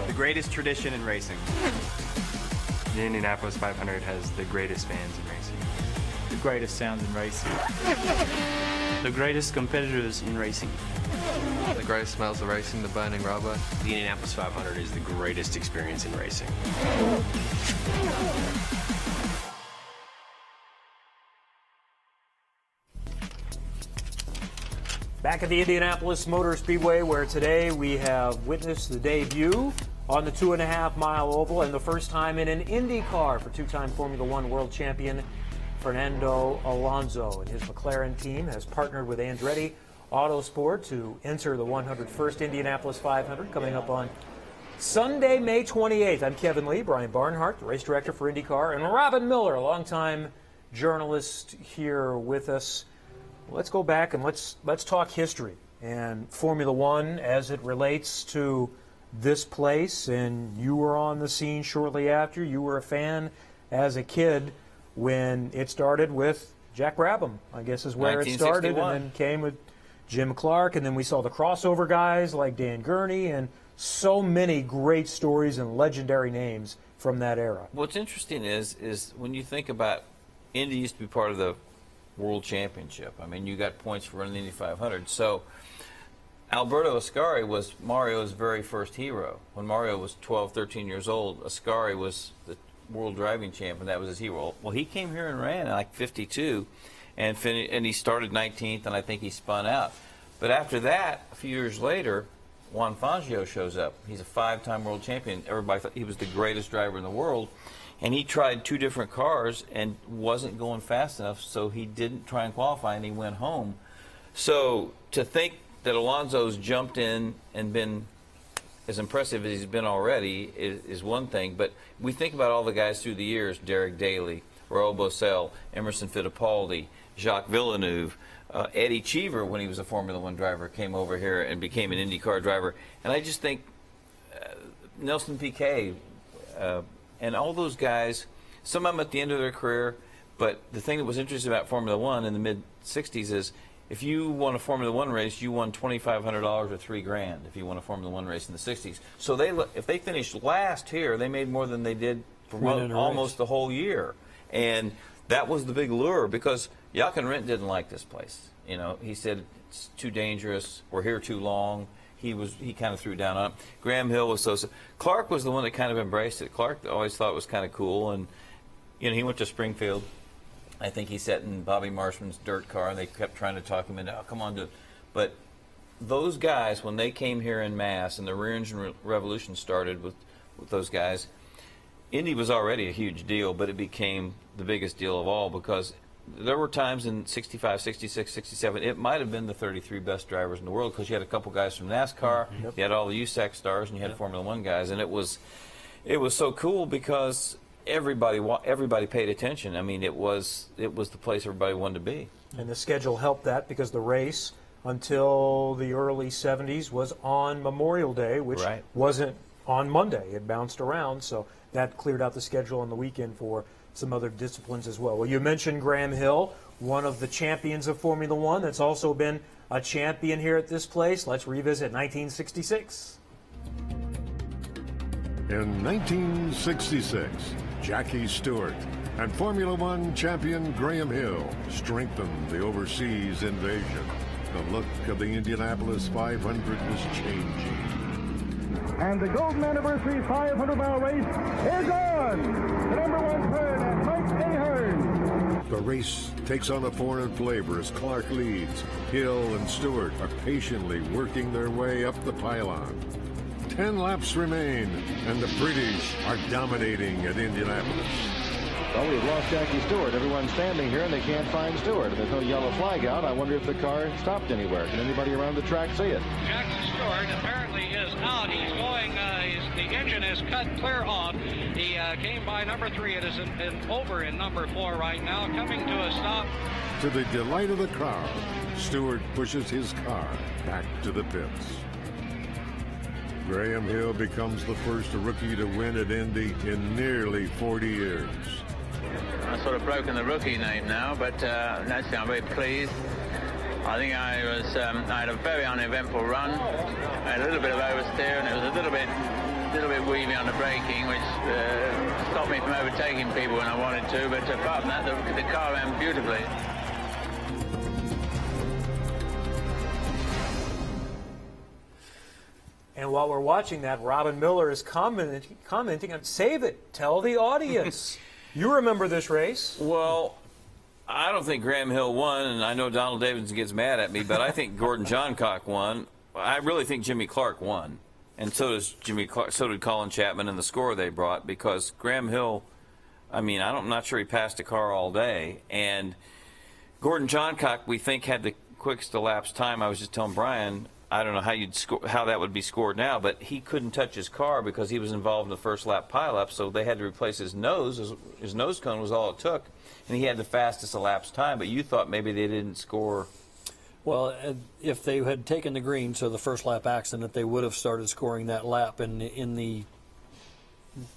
The greatest tradition in racing. The Indianapolis 500 has the greatest fans in racing. The greatest sounds in racing. The greatest competitors in racing. The greatest smells of racing, the burning rubber. The Indianapolis 500 is the greatest experience in racing. Back at the Indianapolis Motor Speedway, where today we have witnessed the debut on the 2.5-mile oval and the first time in an IndyCar for two-time Formula One world champion Fernando Alonso. And his McLaren team has partnered with Andretti Autosport to enter the 101st Indianapolis 500 coming up on Sunday, May 28th. I'm Kevin Lee, Brian Barnhart, the race director for IndyCar, and Robin Miller, a longtime journalist here with us. Let's go back and let's talk history and Formula One as it relates to this place. And you were on the scene shortly after. You were a fan as a kid when it started with Jack Brabham, I guess is where it started, and then came with Jim Clark, and then we saw the crossover guys like Dan Gurney, and so many great stories and legendary names from that era. What's interesting is when you think about Indy used to be part of the World Championship. I mean, you got points for running the Indy 500. So Alberto Ascari was Mario's very first hero. When Mario was 12, 13 years old, Ascari was the world driving champion. That was his hero. Well, he came here and ran in like 52, and he started 19th, and I think he spun out. But after that, a few years later, Juan Fangio shows up. He's a 5-time world champion. Everybody thought he was the greatest driver in the world. And he tried 2 different cars and wasn't going fast enough, so he didn't try and qualify, and he went home. So to think that Alonso's jumped in and been as impressive as he's been already is one thing, but we think about all the guys through the years, Derek Daly, Raul Boesel, Emerson Fittipaldi, Jacques Villeneuve, Eddie Cheever, when he was a Formula One driver, came over here and became an IndyCar driver. And I just think Nelson Piquet, and all those guys, some of them at the end of their career, but the thing that was interesting about Formula One in the mid-'60s is if you won a Formula One race, you won $2,500 or $3,000 if you won a Formula One race in the 60s. So if they finished last here, they made more than they did for almost the whole year. And that was the big lure, because Jochen Rindt didn't like this place. You know, he said it's too dangerous, we're here too long. He kind of threw down on it. Graham Hill was so. Clark was the one that kind of embraced it. Clark always thought it was kind of cool, and he went to Springfield. I think he sat in Bobby Marshman's dirt car, and they kept trying to talk him into, oh, come on, do it. But those guys, when they came here en masse, and the rear engine revolution started with those guys, Indy was already a huge deal, but it became the biggest deal of all, because there were times in 65, 66, 67, it might have been the 33 best drivers in the world, because you had a couple guys from NASCAR, you had all the USAC stars, and you had Formula One guys, and it was so cool because everybody paid attention. I mean, it was the place everybody wanted to be. And the schedule helped that, because the race until the early 70s was on Memorial Day, which wasn't on Monday. It bounced around, so that cleared out the schedule on the weekend for some other disciplines as well. Well, you mentioned Graham Hill, one of the champions of Formula One that's also been a champion here at this place. Let's revisit 1966. In 1966, Jackie Stewart and Formula One champion Graham Hill strengthened the overseas invasion. The look of the Indianapolis 500 was changing. And the Golden Anniversary 500-mile race is on! The #1 turn at Mike Ahern. The race takes on a foreign flavor as Clark leads. Hill and Stewart are patiently working their way up the pylon. 10 laps remain, and the British are dominating at Indianapolis. Well, we've lost Jackie Stewart. Everyone's standing here, and they can't find Stewart. There's no yellow flag out. I wonder if the car stopped anywhere. Can anybody around the track see it? Jackie Stewart apparently is out. He's going, the engine is cut clear off. He came by number 3. It is over in number 4 right now, coming to a stop. To the delight of the crowd, Stewart pushes his car back to the pits. Graham Hill becomes the first rookie to win at Indy in nearly 40 years. I've sort of broken the rookie name now, but naturally I'm very pleased. I think I had a very uneventful run. I had a little bit of oversteer, and it was a little bit weavy on the braking, which stopped me from overtaking people when I wanted to, but apart from that, the car ran beautifully. And while we're watching that, Robin Miller is commenting on, save it, tell the audience. You remember this race? Well, I don't think Graham Hill won, and I know Donald Davidson gets mad at me, but I think Gordon Johncock won. I really think Jimmy Clark won, and so does Jimmy Clark. So did Colin Chapman and the score they brought, because Graham Hill, I mean, I'm not sure he passed the car all day, and Gordon Johncock we think had the quickest elapsed time. I was just telling Brian, I don't know how you'd how that would be scored now, but he couldn't touch his car because he was involved in the first lap pileup, so they had to replace his nose. His nose cone was all it took, and he had the fastest elapsed time. But you thought maybe they didn't score. Well, if they had taken the green, so the first lap accident, they would have started scoring that lap. And in the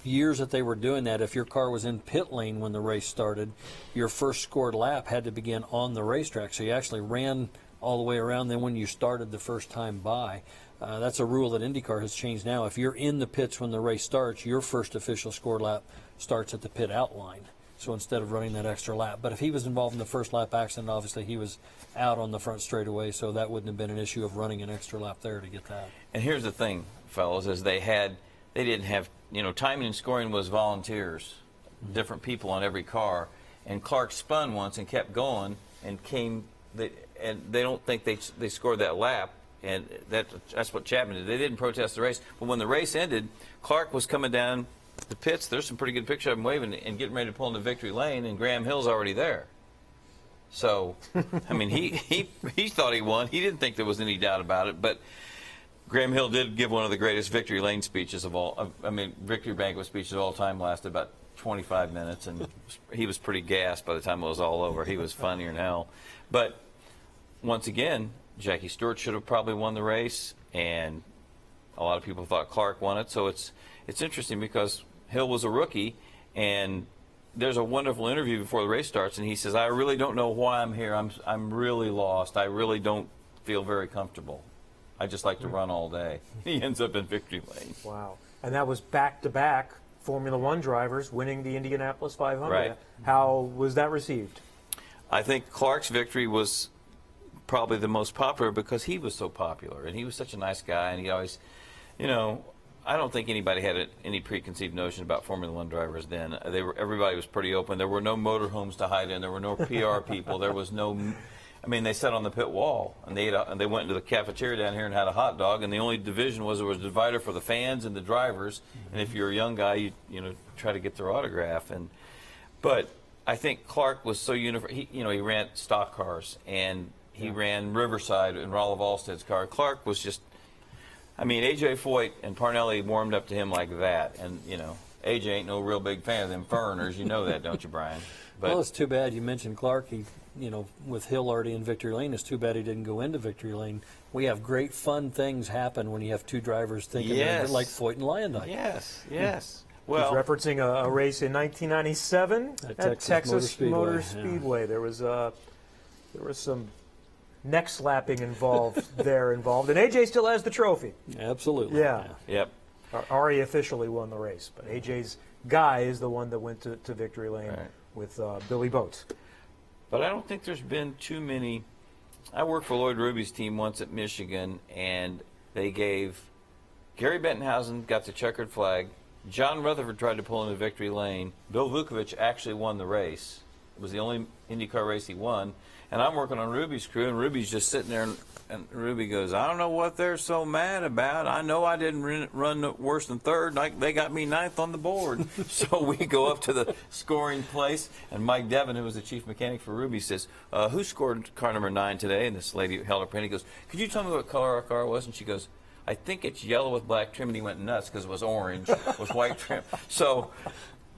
years that they were doing that, if your car was in pit lane when the race started, your first scored lap had to begin on the racetrack. So you actually ran all the way around then when you started the first time by. That's a rule that IndyCar has changed now. If you're in the pits when the race starts, your first official scored lap starts at the pit outline. So instead of running that extra lap. But if he was involved in the first lap accident, obviously he was out on the front straightaway, so that wouldn't have been an issue of running an extra lap there to get that. And here's the thing, fellas, is they didn't have, timing and scoring was volunteers, different people on every car. And Clark spun once and kept going and and they don't think they scored that lap, and that's what Chapman did. They didn't protest the race, but when the race ended, Clark was coming down the pits. There's some pretty good picture of him waving and getting ready to pull into victory lane, and Graham Hill's already there. So, I mean, he thought he won. He didn't think there was any doubt about it, but Graham Hill did give one of the greatest victory lane speeches of all. Victory banquet speeches of all time. Lasted about 25 minutes, and he was pretty gassed by the time it was all over. He was funnier than hell, but once again, Jackie Stewart should have probably won the race, and a lot of people thought Clark won it. So it's interesting because Hill was a rookie, and there's a wonderful interview before the race starts, and he says, I really don't know why I'm here. I'm really lost. I really don't feel very comfortable. I just like to run all day. He ends up in victory lane. Wow. And that was back-to-back Formula One drivers winning the Indianapolis 500. Right. How was that received? I think Clark's victory was probably the most popular because he was so popular, and he was such a nice guy, and he always, I don't think anybody had any preconceived notion about Formula One drivers then. Everybody was pretty open. There were no motorhomes to hide in. There were no PR people. There was no, they sat on the pit wall, and they went into the cafeteria down here and had a hot dog, and the only division was there was a divider for the fans and the drivers, and if you're a young guy, you try to get their autograph. But I think Clark was so uniform. He ran stock cars, and he ran Riverside in Rollo Volstead's car. Clark was just, A.J. Foyt and Parnelli warmed up to him like that. And, A.J. ain't no real big fan of them foreigners. You know that, don't you, Brian? But, well, it's too bad you mentioned Clark. He, with Hill already in victory lane, it's too bad he didn't go into victory lane. We have great fun things happen when you have two drivers thinking like Foyt and Lyondike. Yes. Well, he's referencing a race in 1997 at Texas Motor Speedway. Yeah. There was some neck slapping involved, and AJ still has the trophy. Absolutely. Yeah. Yep. Ari officially won the race, but AJ's guy is the one that went to victory lane with Billy Boats. But I don't think there's been too many. I worked for Lloyd Ruby's team once at Michigan, and they gave Gary Bettenhausen got the checkered flag. John Rutherford tried to pull into victory lane. Bill Vukovich actually won the race. It was the only IndyCar race he won. And I'm working on Ruby's crew, and Ruby's just sitting there, and Ruby goes, I don't know what they're so mad about. I know I didn't run worse than third. They got me ninth on the board. So we go up to the scoring place, and Mike Devin, who was the chief mechanic for Ruby, says, who scored car number 9 today? And this lady held her pen. He goes, could you tell me what color our car was? And she goes, I think it's yellow with black trim. And he went nuts because it was orange with white trim. So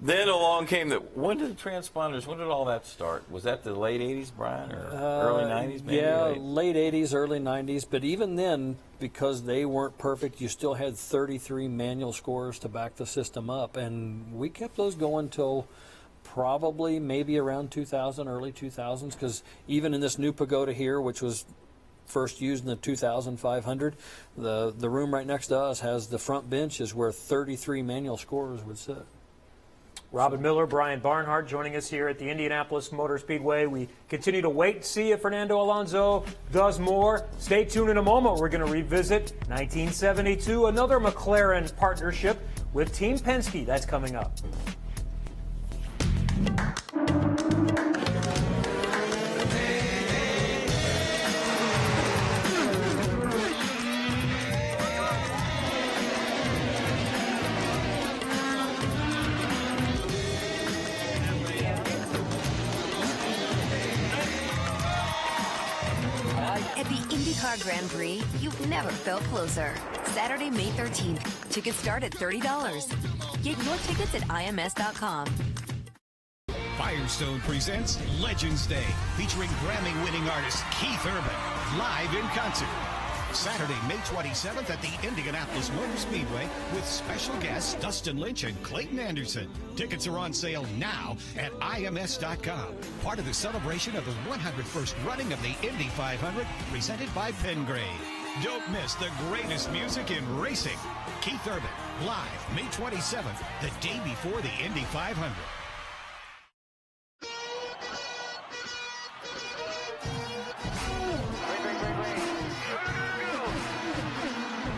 then along came when did the transponders, when did all that start? Was that the late 80s, Brian, or early 90s maybe? Yeah, late 80s, early 90s. But even then, because they weren't perfect, you still had 33 manual scores to back the system up. And we kept those going till probably maybe around 2000, early 2000s, because even in this new pagoda here, which was first used in the 2500, the room right next to us has the front bench is where 33 manual scorers would sit. Robin Miller, Brian Barnhart joining us here at the Indianapolis Motor Speedway. We continue to wait to see if Fernando Alonso does more. Stay tuned in a moment. We're going to revisit 1972, another McLaren partnership with Team Penske. That's coming up. At the IndyCar Grand Prix, you've never felt closer. Saturday, May 13th. Tickets start at $30. Get your tickets at IMS.com. Firestone presents Legends Day, featuring Grammy-winning artist Keith Urban, live in concert. Saturday, May 27th at the Indianapolis Motor Speedway with special guests Dustin Lynch and Clayton Anderson. Tickets are on sale now at IMS.com. Part of the celebration of the 101st running of the Indy 500 presented by Pengrave. Don't miss the greatest music in racing. Keith Urban, live May 27th, the day before the Indy 500.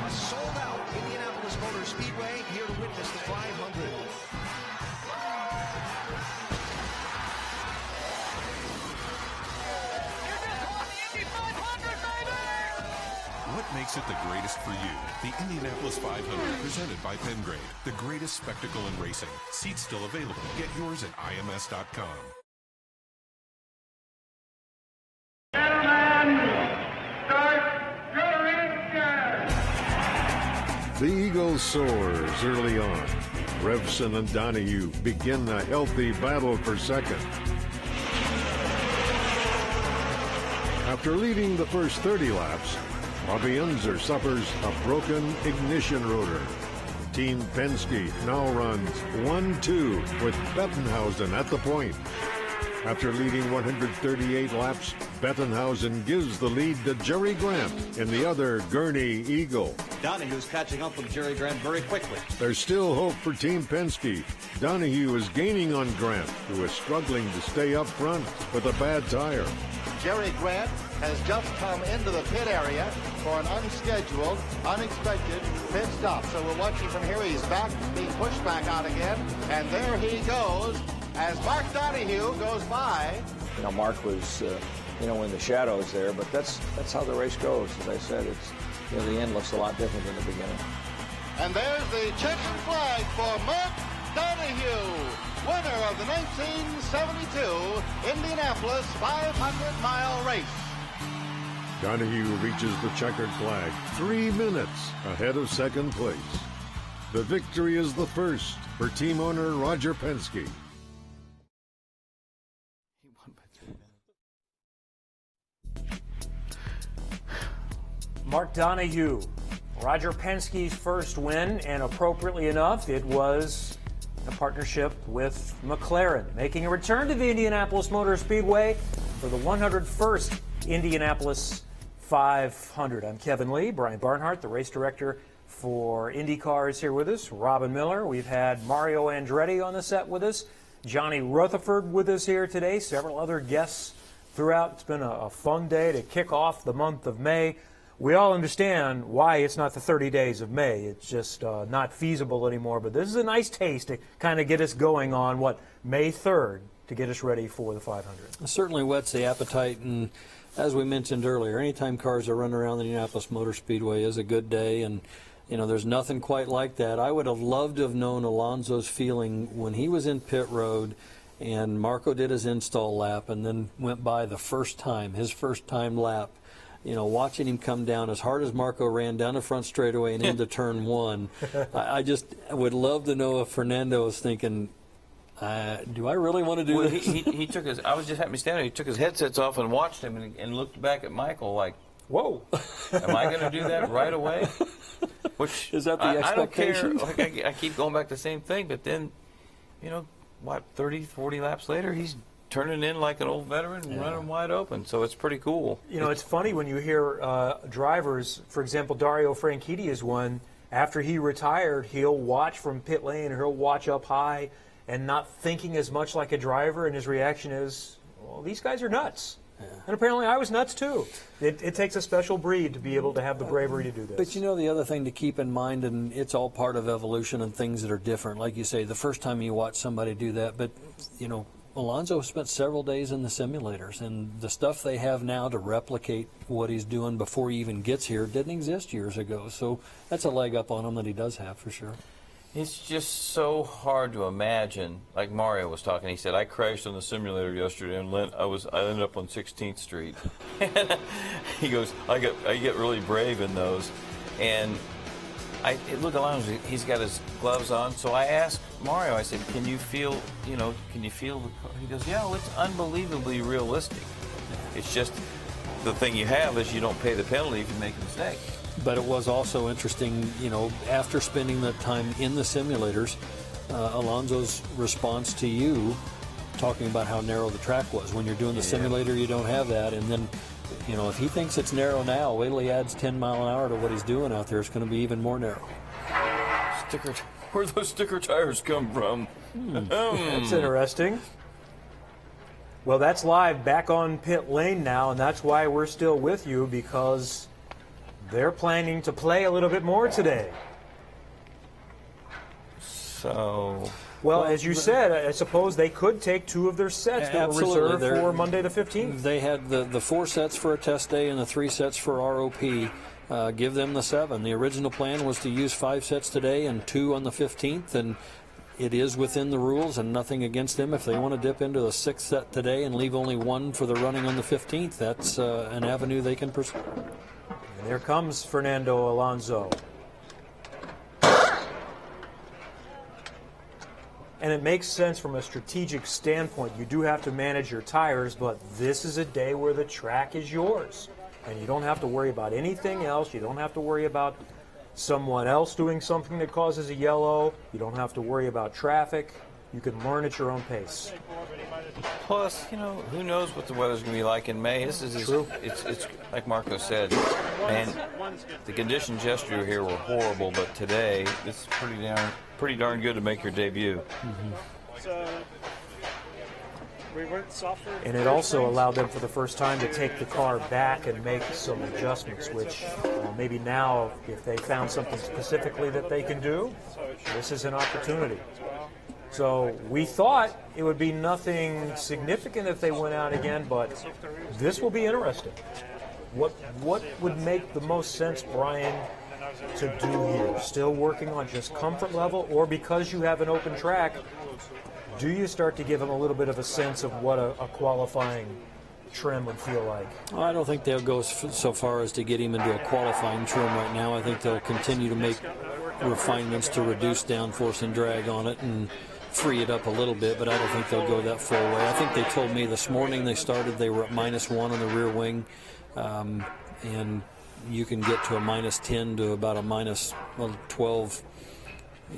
A sold-out Indianapolis Motor Speedway here to witness the 500. What makes it the greatest for you? The Indianapolis 500, presented by Pengrave. The greatest spectacle in racing. Seats still available. Get yours at IMS.com. The Eagle soars early on. Revson and Donahue begin a healthy battle for second. After leading the first 30 laps, Bobby Unser suffers a broken ignition rotor. Team Penske now runs 1-2 with Bettenhausen at the point. After leading 138 laps, Bettenhausen gives the lead to Jerry Grant in the other Gurney Eagle. Donahue's catching up with Jerry Grant very quickly. There's still hope for Team Penske. Donahue is gaining on Grant, who is struggling to stay up front with a bad tire. Jerry Grant has just come into the pit area for an unscheduled, unexpected pit stop. So we're watching from here. He's back, being pushed back out again, and there he goes as Mark Donahue goes by. You know, Mark was, in the shadows there, but that's how the race goes. As I said, it's, the end looks a lot different than the beginning. And there's the checkered flag for Mark Donahue, winner of the 1972 Indianapolis 500-mile race. Donahue reaches the checkered flag 3 minutes ahead of second place. The victory is the first for team owner Roger Penske. Mark Donahue, Roger Penske's first win, and appropriately enough, it was a partnership with McLaren, making a return to the Indianapolis Motor Speedway for the 101st Indianapolis 500. I'm Kevin Lee. Brian Barnhart, the race director for IndyCar, is here with us. Robin Miller. We've had Mario Andretti on the set with us. Johnny Rutherford with us here today. Several other guests throughout. It's been a fun day to kick off the month of May. We all understand why it's not the 30 days of May. It's just not feasible anymore. But this is a nice taste to kind of get us going on, May 3rd, to get us ready for the 500. It certainly whets the appetite. And as we mentioned earlier, anytime cars are running around the Indianapolis Motor Speedway is a good day. And, there's nothing quite like that. I would have loved to have known Alonso's feeling when he was in pit road and Marco did his install lap and then went by his first time lap. Watching him come down as hard as Marco ran down the front straightaway and into turn one, I just would love to know if Fernando was thinking, do I really want to do this? He took his, I was just happening to stand there, he took his headsets off and watched him and looked back at Michael like, whoa, am I going to do that right away? Which is that the expectation? I don't care. I keep going back to the same thing, but then, 30, 40 laps later, he's turning in like an old veteran and running wide open. So it's pretty cool. It's funny when you hear drivers, for example, Dario Franchitti is one, after he retired, he'll watch from pit lane, or he'll watch up high and not thinking as much like a driver, and his reaction is, well, these guys are nuts. Yeah. And apparently I was nuts too. It takes a special breed to be able to have the bravery to do this. But you know, the other thing to keep in mind, and it's all part of evolution and things that are different. Like you say, the first time you watch somebody do that, but you know, Alonso spent several days in the simulators, and the stuff they have now to replicate what he's doing before he even gets here didn't exist years ago. So that's a leg up on him that he does have for sure. It's just so hard to imagine. Like Mario was talking, he said, I crashed on the simulator yesterday, and I ended up on 16th Street. He goes, I get really brave in those, and look, Alonso, he's got his gloves on. So I asked Mario, I said, can you feel the car? He goes, yeah, well, it's unbelievably realistic. It's just the thing you have is you don't pay the penalty if you make a mistake. But it was also interesting, you know, after spending that time in the simulators, Alonso's response to you talking about how narrow the track was. When you're doing the simulator, you don't have that. And then, you know, if he thinks it's narrow now, wait till he adds 10 mile an hour to what he's doing out there. It's going to be even more narrow. Where'd those sticker tires come from? That's interesting. Well, that's live back on pit lane now, and that's why we're still with you, because they're planning to play a little bit more today. So, well, as you said, I suppose they could take 2 of their sets that were reserved for Monday the 15th. They had the 4 sets for a test day and the 3 sets for ROP. Give them the 7. The original plan was to use 5 sets today and 2 on the 15th, and it is within the rules and nothing against them. If they want to dip into the 6th set today and leave only 1 for the running on the 15th, that's an avenue they can pursue. And there comes Fernando Alonso. And it makes sense from a strategic standpoint. You do have to manage your tires, but this is a day where the track is yours. And you don't have to worry about anything else. You don't have to worry about someone else doing something that causes a yellow. You don't have to worry about traffic. You can learn at your own pace. Plus, you know, who knows what the weather's going to be like in May. This is true. It's like Marco said, man, the conditions yesterday here were horrible, but today it's pretty darn good to make your debut. And it also allowed them for the first time to take the car back and make some adjustments, which maybe now, if they found something specifically that they can do, this is an opportunity. So we thought it would be nothing significant if they went out again, but this will be interesting. What would make the most sense, Brian, to do here? Still working on just comfort level, or because you have an open track, do you start to give them a little bit of a sense of what a qualifying trim would feel like? Well, I don't think they'll go so far as to get him into a qualifying trim right now. I think they'll continue to make refinements to reduce downforce and drag on it and free it up a little bit, but I don't think they'll go that full way. I think they told me this morning they were at -1 on the rear wing, and you can get to a -10 to about a -12,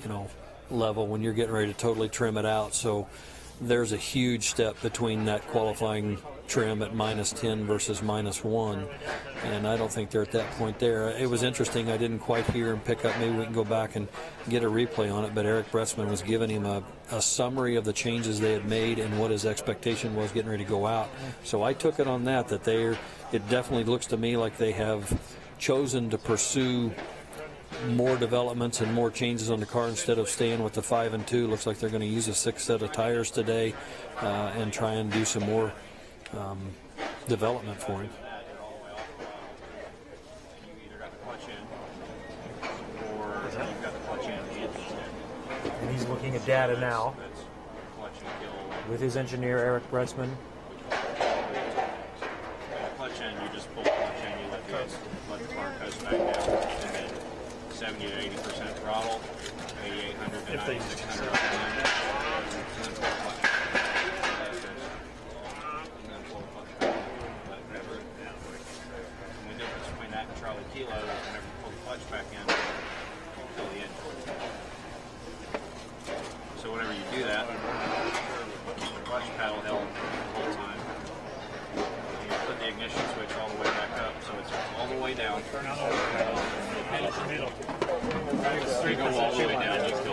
you know, level when you're getting ready to totally trim it out. So there's a huge step between that qualifying trim at -10 versus -1, and I don't think they're at that point there. It was interesting. I didn't quite hear and pick up. Maybe we can go back and get a replay on it, but Eric Bressman was giving him a summary of the changes they had made and what his expectation was getting ready to go out. So I took it on that it definitely looks to me like they have chosen to pursue more developments and more changes on the car instead of staying with the 5 and 2. Looks like they're going to use a 6 set of tires today and try and do some more development for him. And he's looking at data now with his engineer, Eric Bressman. Clutch end, you just pull the clutch end, you let the car coast back down, and then 70 to 80% throttle, 8,800 to 9,600 RPM. So whenever you do that, keep the clutch pedal held the whole time. You put the ignition switch all the way back up, so it's all the way down. Turn on all the pedal. You go all the way down. You go.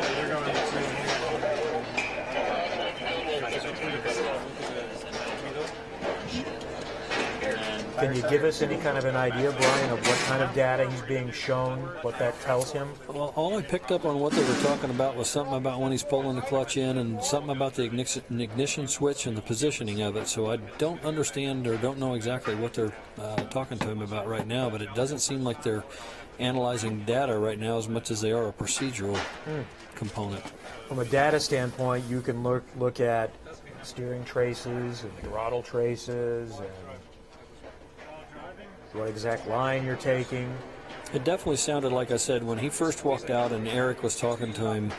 Can you give us any kind of an idea, Brian, of what kind of data he's being shown, what that tells him? Well, all I picked up on what they were talking about was something about when he's pulling the clutch in and something about the ignition switch and the positioning of it. So I don't understand or don't know exactly what they're talking to him about right now, but it doesn't seem like they're analyzing data right now as much as they are a procedural component. From a data standpoint, you can look at steering traces and throttle traces and what exact line you're taking. It definitely sounded like I said when he first walked out and Eric was talking to him.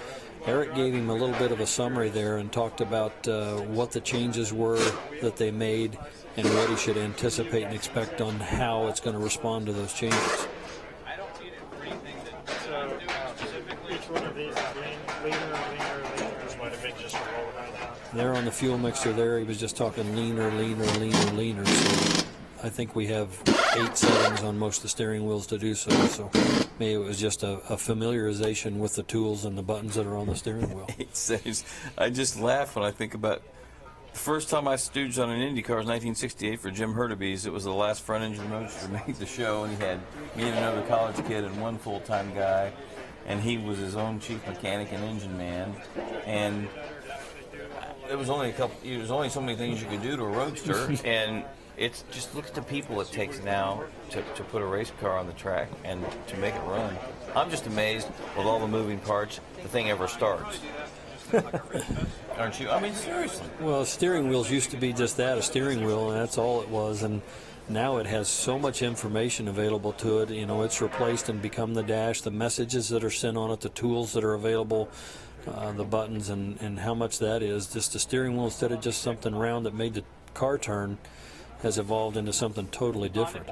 Eric gave him a little bit of a summary there and talked about what the changes were that they made and what he should anticipate and expect on how it's going to respond to those changes. So each one of these is leaner. This might have been just a roll right now. There on the fuel mixer there, he was just talking leaner. So I think we have 8 settings on most of the steering wheels to do so. So maybe it was just a familiarization with the tools and the buttons that are on the steering wheel. 8 settings. I just laugh when I think about the first time I stooged on an IndyCar was 1968 for Jim Hurtubise. It was the last front engine roadster to make the show, and he had me and another college kid and one full-time guy, and he was his own chief mechanic and engine man. And there was only so many things you could do to a roadster, and it's just look at the people it takes now to put a race car on the track and to make it run. I'm just amazed with all the moving parts the thing ever starts. Aren't you? I mean, seriously. Well, steering wheels used to be just that, a steering wheel, and that's all it was. And now it has so much information available to it. You know, it's replaced and become the dash, the messages that are sent on it, the tools that are available, the buttons, and how much that is. Just the steering wheel, instead of just something round that made the car turn, has evolved into something totally different.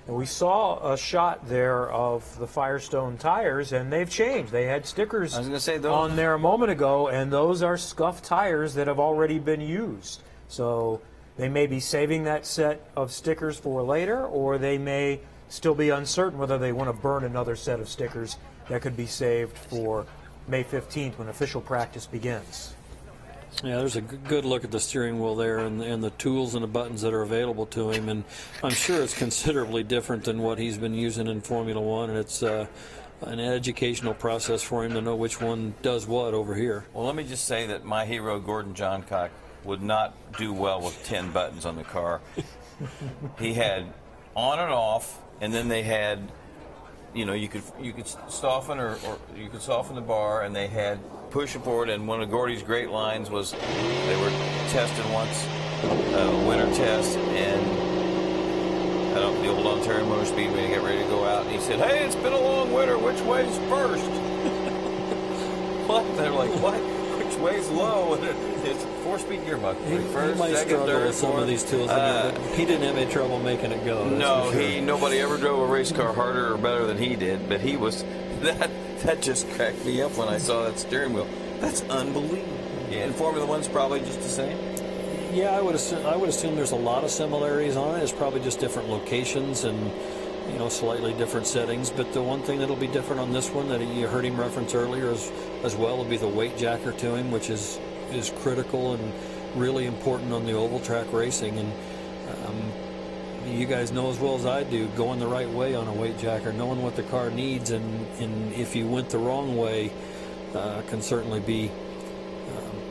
And we saw a shot there of the Firestone tires, and they've changed. They had stickers on there a moment ago, and those are scuffed tires that have already been used. So they may be saving that set of stickers for later, or they may still be uncertain whether they want to burn another set of stickers that could be saved for May 15th when official practice begins. Yeah, there's a good look at the steering wheel there and the tools and the buttons that are available to him, and I'm sure it's considerably different than what he's been using in Formula One, and it's an educational process for him to know which one does what over here. Well, let me just say that my hero, Gordon Johncock, would not do well with 10 buttons on the car. He had on and off, and then they had, you know, you could soften or you could soften the bar, and they had push aboard. And one of Gordy's great lines was they were tested once, a winter test, and the old Ontario Motor Speedway to get ready to go out. And he said, "Hey, it's been a long winter. Which way's first?" What? They're like, what? Which way's low? It's 4-speed gearbox. He might struggle with some of these tools. He didn't have any trouble making it go. No, nobody ever drove a race car harder or better than he did. But he was that just cracked me up when I saw that steering wheel. That's unbelievable. Yeah, and Formula One's probably just the same. Yeah, I would assume there's a lot of similarities on it. It's probably just different locations and slightly different settings. But the one thing that'll be different on this one that you heard him reference earlier as well will be the weight jacker to him, which is critical and really important on the oval track racing. And you guys know as well as I do, going the right way on a weight jacker, knowing what the car needs, and if you went the wrong way, can certainly be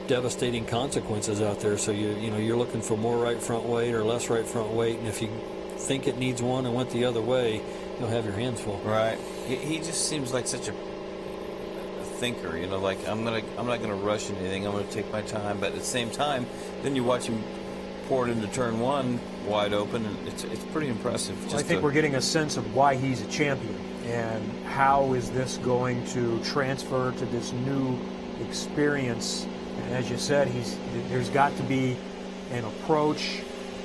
devastating consequences out there. So you're looking for more right front weight or less right front weight, and if you think it needs one and went the other way, you'll have your hands full. Right. He just seems like such a thinker, like I'm not gonna rush into anything. I'm gonna take my time, but at the same time, then you watch him pour it into turn one wide open, and it's pretty impressive. I think we're getting a sense of why he's a champion and how is this going to transfer to this new experience. And as you said, there's got to be an approach,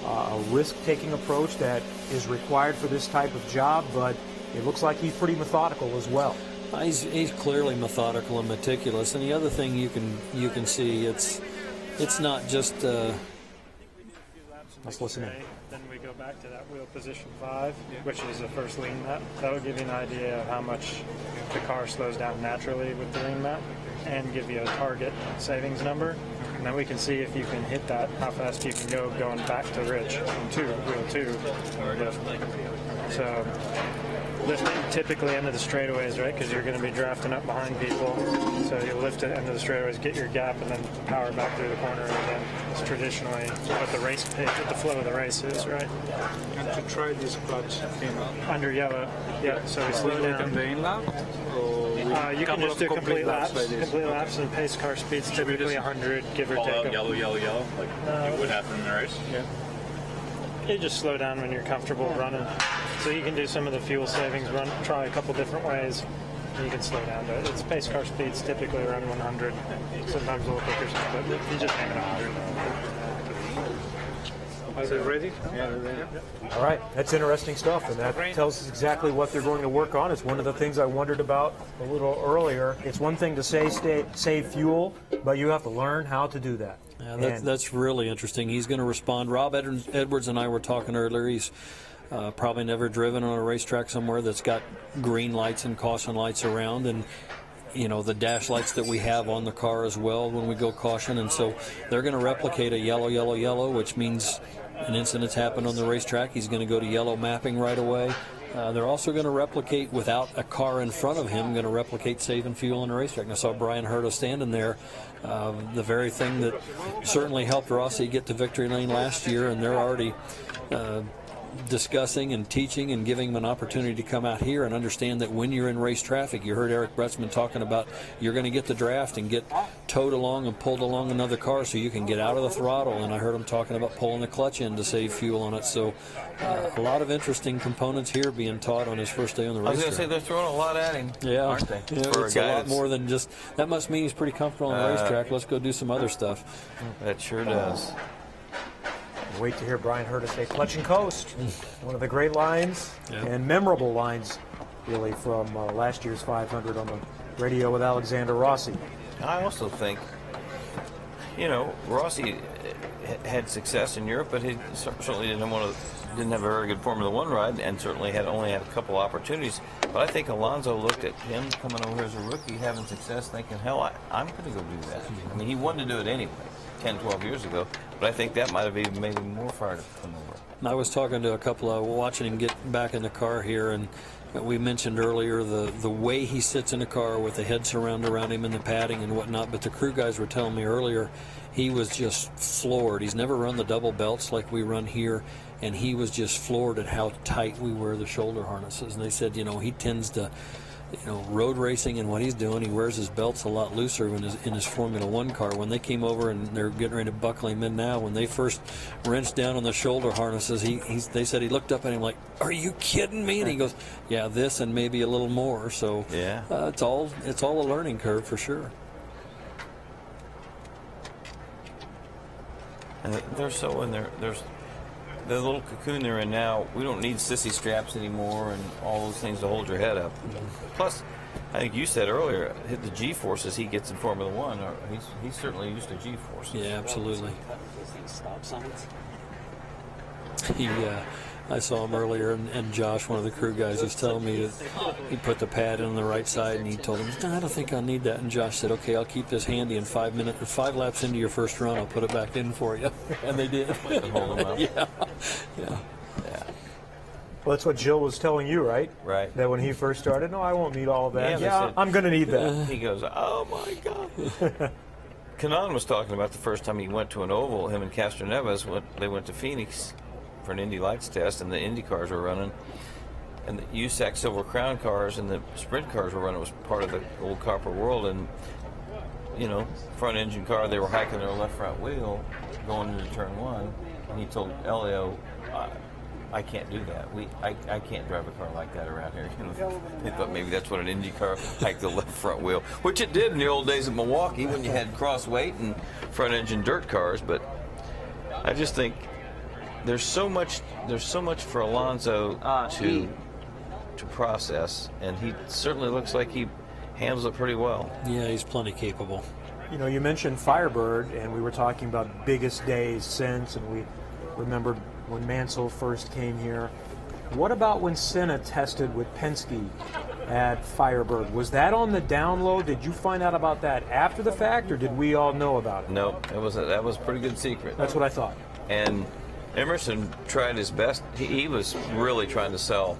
a risk-taking approach that is required for this type of job, but it looks like he's pretty methodical as well. He's clearly methodical and meticulous. And the other thing you can see, it's not just. Let's listen in. Then we go back to that wheel position 5, which is the first lean map. That will give you an idea of how much the car slows down naturally with the lean map, and give you a target savings number. and then we can see if you can hit that, how fast you can go going back to Rich in wheel two. So lifting typically into the straightaways, right? Because you're going to be drafting up behind people. So you lift it into the straightaways, get your gap, and then power back through the corner. And then it's traditionally what the race pace, what the flow of the race is, right? And to try this clutch under yellow, yeah. So we slow down. The in-lap? You can just do complete laps. Complete laps and pace car speeds typically 100, give or take. Yellow, yellow, yellow, like it would happen in the race. Yeah. You just slow down when you're comfortable running. So you can do some of the fuel savings, try a couple different ways, and you can slow down. But it's pace car speeds typically around 100, sometimes a little quicker, but you just aim it 100. Are they ready? Yeah, they're ready. All right, that's interesting stuff, and that tells us exactly what they're going to work on. It's one of the things I wondered about a little earlier. It's one thing to save fuel, but you have to learn how to do that. Yeah, that's really interesting. He's going to respond. Rob Edwards and I were talking earlier. He's probably never driven on a racetrack somewhere that's got green lights and caution lights around, and you know, the dash lights that we have on the car as well when we go caution. And so they're going to replicate a yellow, yellow, yellow, which means an incident's happened on the racetrack. He's going to go to yellow mapping right away. They're also going to replicate, without a car in front of him, going to replicate saving fuel on the racetrack. And I saw Brian Herta standing there, the very thing that certainly helped Rossi get to victory lane last year, and they're already discussing and teaching and giving them an opportunity to come out here and understand that when you're in race traffic, you heard Eric Bretzman talking about you're going to get the draft and get towed along and pulled along another car so you can get out of the throttle, and I heard him talking about pulling the clutch in to save fuel on it. So a lot of interesting components here being taught on his first day on the racetrack. I was going to say they're throwing a lot at him, aren't they? Yeah, it's a lot more than just, that must mean he's pretty comfortable on the racetrack. Let's go do some other stuff. That sure does. Wait to hear Brian Herta say clutch and coast. One of the great lines and memorable lines, really, from last year's 500 on the radio with Alexander Rossi. I also think, you know, Rossi had success in Europe, but he certainly didn't have a very good Formula One ride, and certainly only had a couple opportunities. But I think Alonso looked at him coming over as a rookie, having success, thinking, hell, I'm going to go do that. I mean, he wanted to do it anyway 10, 12 years ago, but I think that might have even made him more fired up to come over. I was talking to a couple of watching him get back in the car here, and we mentioned earlier the way he sits in the car with the head surround around him and the padding and whatnot, but the crew guys were telling me earlier he was just floored. He's never run the double belts like we run here, and he was just floored at how tight we wear the shoulder harnesses. And they said, you know, he tends to, you know, road racing and what he's doing, he wears his belts a lot looser in his Formula One car. When they came over and they're getting ready to buckle him in now, when they first wrenched down on the shoulder harnesses, they said he looked up at him like, "Are you kidding me?" And he goes, "Yeah, this and maybe a little more." So yeah, it's all a learning curve for sure. And they're so in there. There's the little cocoon they're in now. We don't need sissy straps anymore and all those things to hold your head up. Plus, I think you said earlier, hit the G-forces he gets in Formula One. He's certainly used to G-forces. Yeah, absolutely. Stop signs. I saw him earlier, and Josh, one of the crew guys, was telling me that he put the pad in on the right side, and he told him, "No, I don't think I need that." And Josh said, "Okay, I'll keep this handy. In 5 laps into your first run, I'll put it back in for you." And they did. Hold him up. Yeah. Well, that's what Gil was telling you, right? Right. That when he first started, no, I won't need all of that. Yeah, said, I'm going to need that. He goes, "Oh my God." Kanan was talking about the first time he went to an oval. Him and Castroneves they went to Phoenix for an Indy Lights test, and the Indy cars were running, and the USAC Silver Crown cars and the sprint cars were running. It was part of the old copper world, and you know, front engine car, they were hiking their left front wheel going into turn one, and he told Elio, I can't do that. I can't drive a car like that around here. You know, they thought maybe that's what an Indy car hiked the left front wheel, which it did in the old days of Milwaukee when you had cross weight and front engine dirt cars. But I just think there's so much for Alonso to process, and he certainly looks like he handles it pretty well. Yeah, he's plenty capable. You know, you mentioned Firebird, and we were talking about biggest days since, and we remembered when Mansell first came here. What about when Senna tested with Penske at Firebird. Was that on the down low? Did you find out about that after the fact, or did we all know about it? No, that was a pretty good secret. That's what I thought. And Emerson tried his best. He was really trying to sell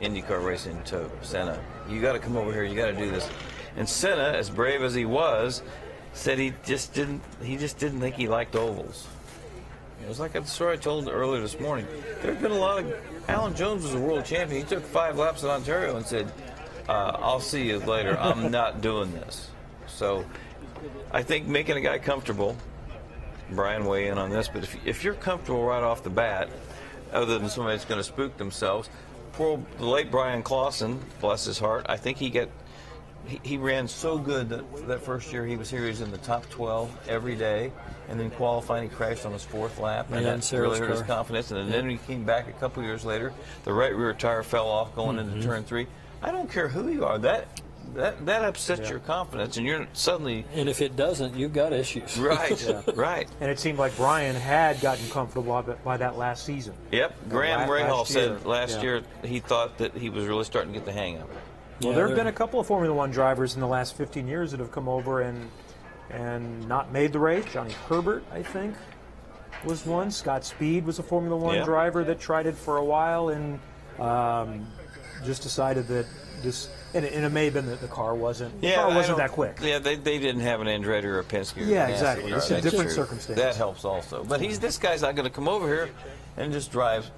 IndyCar racing to Senna. You got to come over here. You got to do this. And Senna, as brave as he was, said he just didn't think he liked ovals. It was like a story I told earlier this morning. There have been a lot of. Alan Jones was a world champion. He took 5 laps at Ontario and said, "I'll see you later. I'm not doing this." So, I think making a guy comfortable. Brian, weigh in on this, but if you're comfortable right off the bat, other than somebody that's going to spook themselves, poor the late Brian Clausen, bless his heart, I think he ran so good that first year he was here, he was in the top 12 every day, and then qualifying he crashed on his 4th lap, and that really hurt his confidence. And then he came back a couple years later, the right rear tire fell off going into turn 3. I don't care who you are, that upsets your confidence, and you're suddenly. And if it doesn't, you've got issues. Right, right. And it seemed like Brian had gotten comfortable by that last season. Yep. Graham Rahal said last year he thought that he was really starting to get the hang of it. Well, there have been a couple of Formula One drivers in the last 15 years that have come over and not made the race. Johnny Herbert, I think, was one. Scott Speed was a Formula One driver that tried it for a while and just decided that this. And it may have been that the car wasn't that quick. Yeah, they didn't have an Andretti or a Penske. Yeah, exactly. It's a different circumstance. That helps also. But this guy's not going to come over here and just drive.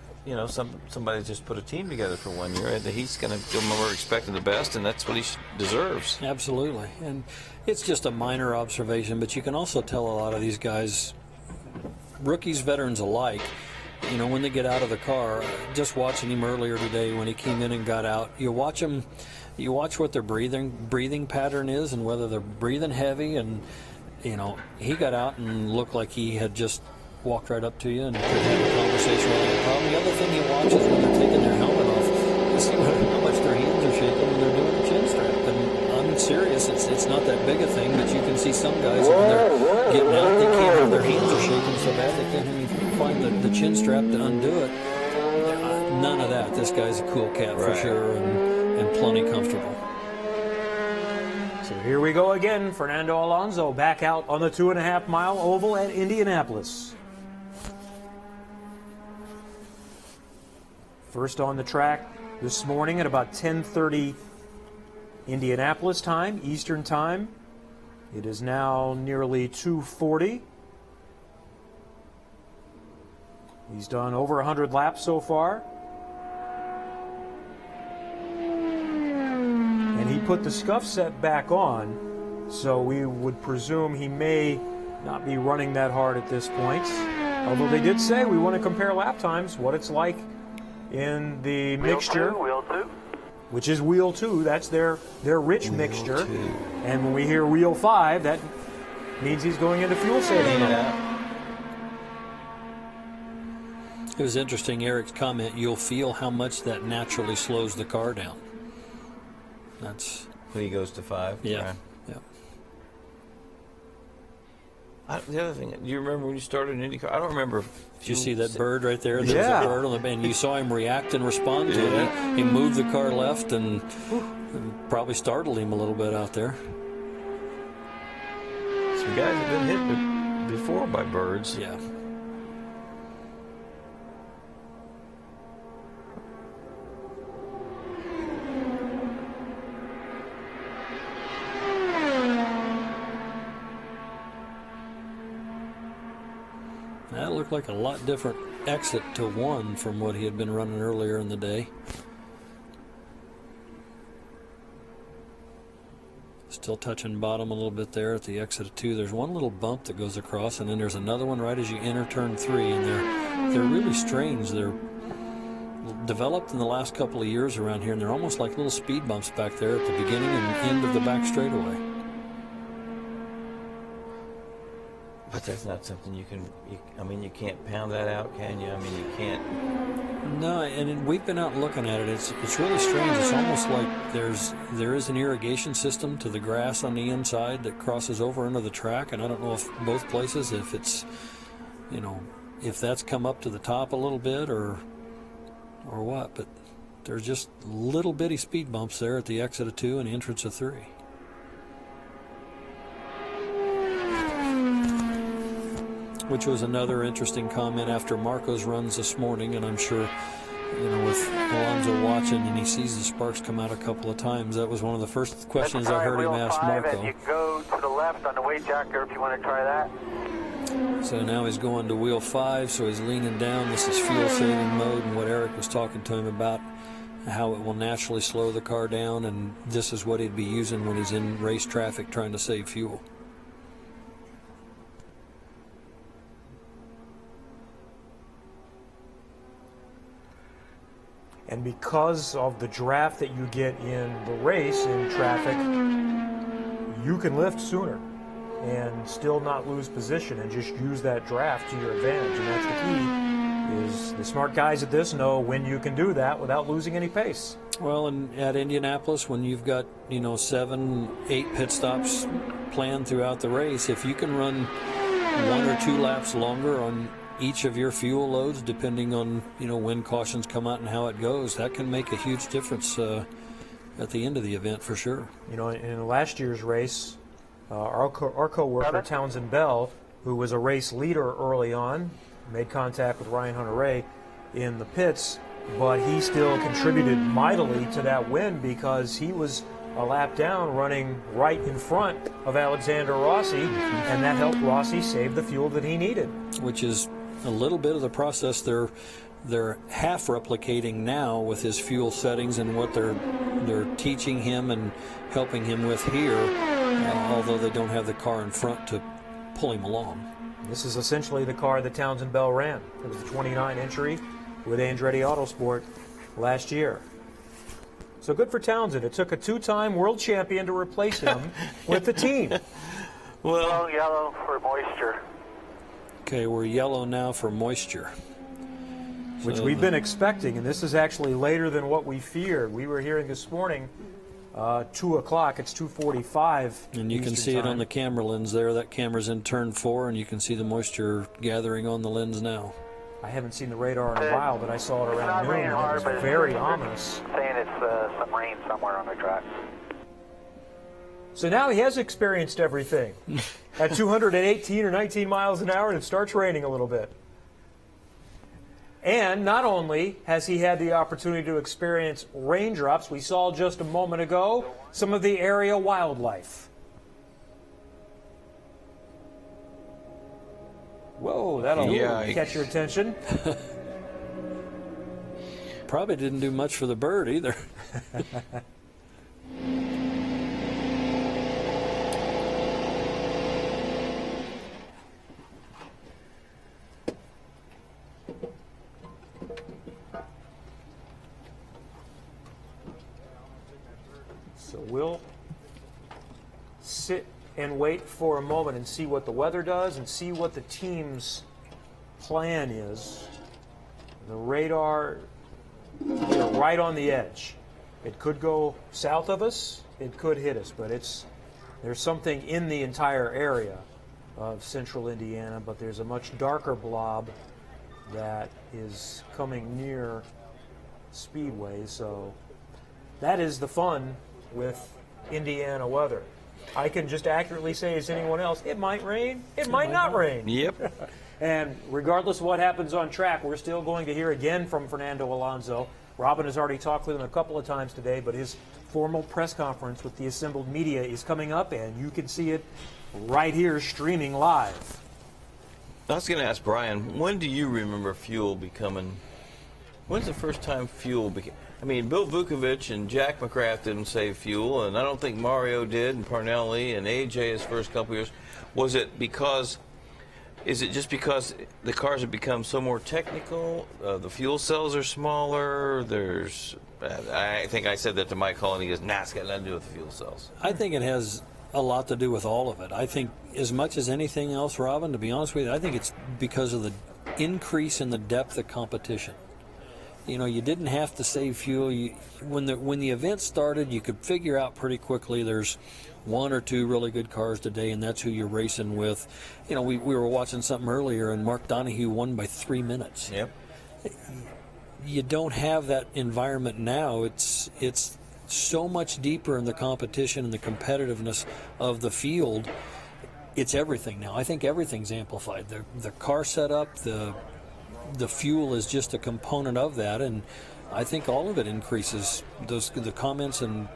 Somebody just put a team together for 1 year. He's going to give them we're expecting the best, and that's what he deserves. Absolutely. And it's just a minor observation, but you can also tell a lot of these guys, rookies, veterans alike, when they get out of the car, just watching him earlier today when he came in and got out, you watch him. You watch what their breathing pattern is and whether they're breathing heavy, and he got out and looked like he had just walked right up to you and could have a conversation without a problem. The other thing you watch is when they're taking their helmet off, you see how much their hands are shaking when they're doing the chin strap. And I'm serious, it's not that big a thing, but you can see some guys when they're getting out, they can't have their hands are shaking so bad they can't even find the chin strap to undo it. None of that. This guy's a cool cat for sure, and plenty comfortable. So here we go again. Fernando Alonso back out on the 2.5-mile oval at Indianapolis. First on the track this morning at about 10:30 Indianapolis time, Eastern time. It is now nearly 2:40. He's done over 100 laps so far. And he put the scuff set back on, so we would presume he may not be running that hard at this point. Although they did say we want to compare lap times, what it's like in the mixture, wheel two. which is wheel 2. That's their rich mixture. And when we hear wheel 5, that means he's going into fuel saving mode. It was interesting, Eric's comment, you'll feel how much that naturally slows the car down. That's when he goes to 5. Yeah. Right. Yeah. The other thing, do you remember when you started in IndyCar? I don't remember. Did you see that bird right there? There was a bird on the band. You saw him react and respond to it. He moved the car left and probably startled him a little bit out there. Some guys have been hit before by birds. Yeah. That looked like a lot different exit to 1 from what he had been running earlier in the day. Still touching bottom a little bit there at the exit of 2. There's one little bump that goes across, and then there's another one right as you enter turn 3, and they're really strange. They're developed in the last couple of years around here, and they're almost like little speed bumps back there at the beginning and end of the back straightaway. But that's not something you can't pound that out, can you? I mean, you can't. No, and we've been out looking at it. It's really strange. It's almost like there is an irrigation system to the grass on the inside that crosses over into the track, and I don't know if both places, if it's, if that's come up to the top a little bit or what, but There's just little bitty speed bumps there at the exit of 2 and the entrance of 3. Which was another interesting comment after Marco's runs this morning, and I'm sure, with Alonso watching and he sees the sparks come out a couple of times, that was one of the first questions I heard him ask Marco. You go to the left on the weight jacker if you want to try that. So now he's going to wheel 5, so he's leaning down. This is fuel saving mode, and what Eric was talking to him about, how it will naturally slow the car down, and this is what he'd be using when he's in race traffic trying to save fuel. And because of the draft that you get in the race in traffic, you can lift sooner and still not lose position and just use that draft to your advantage. And that's the key, is the smart guys at this know when you can do that without losing any pace. Well, and at Indianapolis, when you've got, 7, 8 pit stops planned throughout the race, if you can run 1 or 2 laps longer on each of your fuel loads, depending on, when cautions come out and how it goes, that can make a huge difference at the end of the event for sure. In last year's race, our co-worker Townsend Bell, who was a race leader early on, made contact with Ryan Hunter-Reay in the pits, but he still contributed mightily to that win because he was a lap down running right in front of Alexander Rossi, and that helped Rossi save the fuel that he needed. Which is a little bit of the process they're half replicating now with his fuel settings and what they're teaching him and helping him with here, although they don't have the car in front to pull him along. This is essentially the car that Townsend Bell ran. It was the 29 entry with Andretti Autosport last year. So good for Townsend. It took a 2-time world champion to replace him with the team. Well, yellow for moisture. Okay, we're yellow now for moisture. Which we've been expecting, and this is actually later than what we feared. We were hearing this morning, 2 o'clock, it's 2:45. And you can see it on the camera lens there. That camera's in turn 4, and you can see the moisture gathering on the lens now. I haven't seen the radar in a while, but I saw it around noon, and it was very ominous. Saying it's some rain somewhere on the track. So now he has experienced everything. At 218 or 19 miles an hour, and it starts raining a little bit. And not only has he had the opportunity to experience raindrops, we saw just a moment ago some of the area wildlife. Whoa, that'll catch your attention. Probably didn't do much for the bird either. So we'll sit and wait for a moment and see what the weather does and see what the team's plan is. The radar, we're right on the edge. It could go south of us, it could hit us, but there's something in the entire area of central Indiana, but there's a much darker blob that is coming near Speedway, so that is the fun with Indiana weather. I can just accurately say as anyone else, it might rain, it might not rain. Yep. And regardless of what happens on track, we're still going to hear again from Fernando Alonso. Robin has already talked with him a couple of times today, but his formal press conference with the assembled media is coming up, and you can see it right here streaming live. I was going to ask Brian, when do you remember fuel becoming, when's the first time fuel became, I mean, Bill Vukovich and Jack McGrath didn't save fuel, and I don't think Mario did, and Parnelli, and AJ his first couple years. Was it because, is it just because the cars have become so more technical, the fuel cells are smaller, there's, I think I said that to Mike Hull, and he goes, nah, it's got nothing to do with the fuel cells. I think it has a lot to do with all of it. I think as much as anything else, Robin, to be honest with you, I think it's because of the increase in the depth of competition. You know, you didn't have to save fuel. When the event started, you could figure out pretty quickly there's 1 or 2 really good cars today, and that's who you're racing with. You know, we were watching something earlier, and Mark Donohue won by 3 minutes. Yep. you don't have that environment now. It's so much deeper in the competition and the competitiveness of the field. It's everything now. I think everything's amplified. The car setup, the fuel is just a component of that, and I think all of it increases. The comments and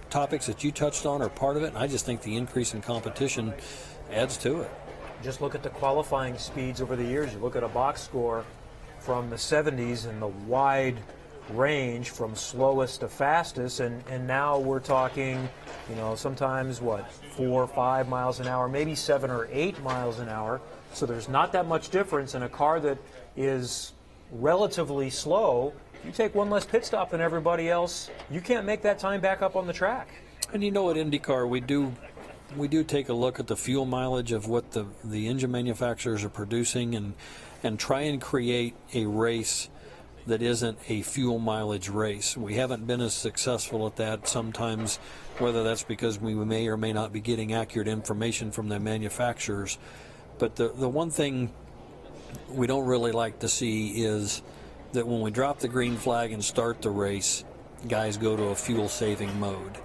topics that you touched on are part of it, and I just think the increase in competition adds to it. Just look at the qualifying speeds over the years. You look at a box score from the 70s and the wide range from slowest to fastest, and now we're talking, sometimes 4 or 5 miles an hour, maybe 7 or 8 miles an hour. So there's not that much difference in a car that is relatively slow. If you take one less pit stop than everybody else, you can't make that time back up on the track. And at IndyCar, we do take a look at the fuel mileage of what the engine manufacturers are producing and try and create a race that isn't a fuel mileage race. We haven't been as successful at that sometimes, whether that's because we may or may not be getting accurate information from the manufacturers. But the one thing we don't really like to see is that when we drop the green flag and start the race, guys go to a fuel-saving mode.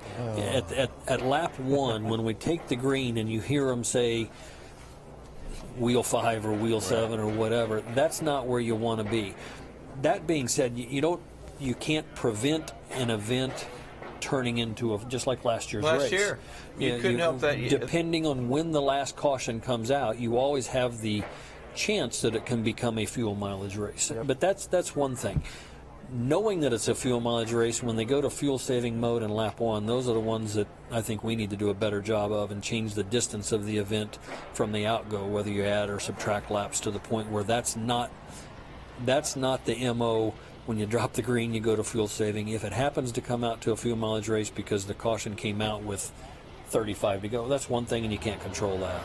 At lap 1, when we take the green and you hear them say wheel 5 or wheel 7 or whatever, that's not where you want to be. That being said, you can't prevent an event turning into just like last year's race. Last year, you couldn't help that. Depending on when the last caution comes out, you always have the chance that it can become a fuel mileage race. Yep. But that's one thing. Knowing that it's a fuel mileage race, when they go to fuel saving mode in lap 1, those are the ones that I think we need to do a better job of and change the distance of the event from the outgo, whether you add or subtract laps, to the point where that's not the MO. When you drop the green, you go to fuel saving. If it happens to come out to a fuel mileage race because the caution came out with 35 to go, that's one thing, and you can't control that.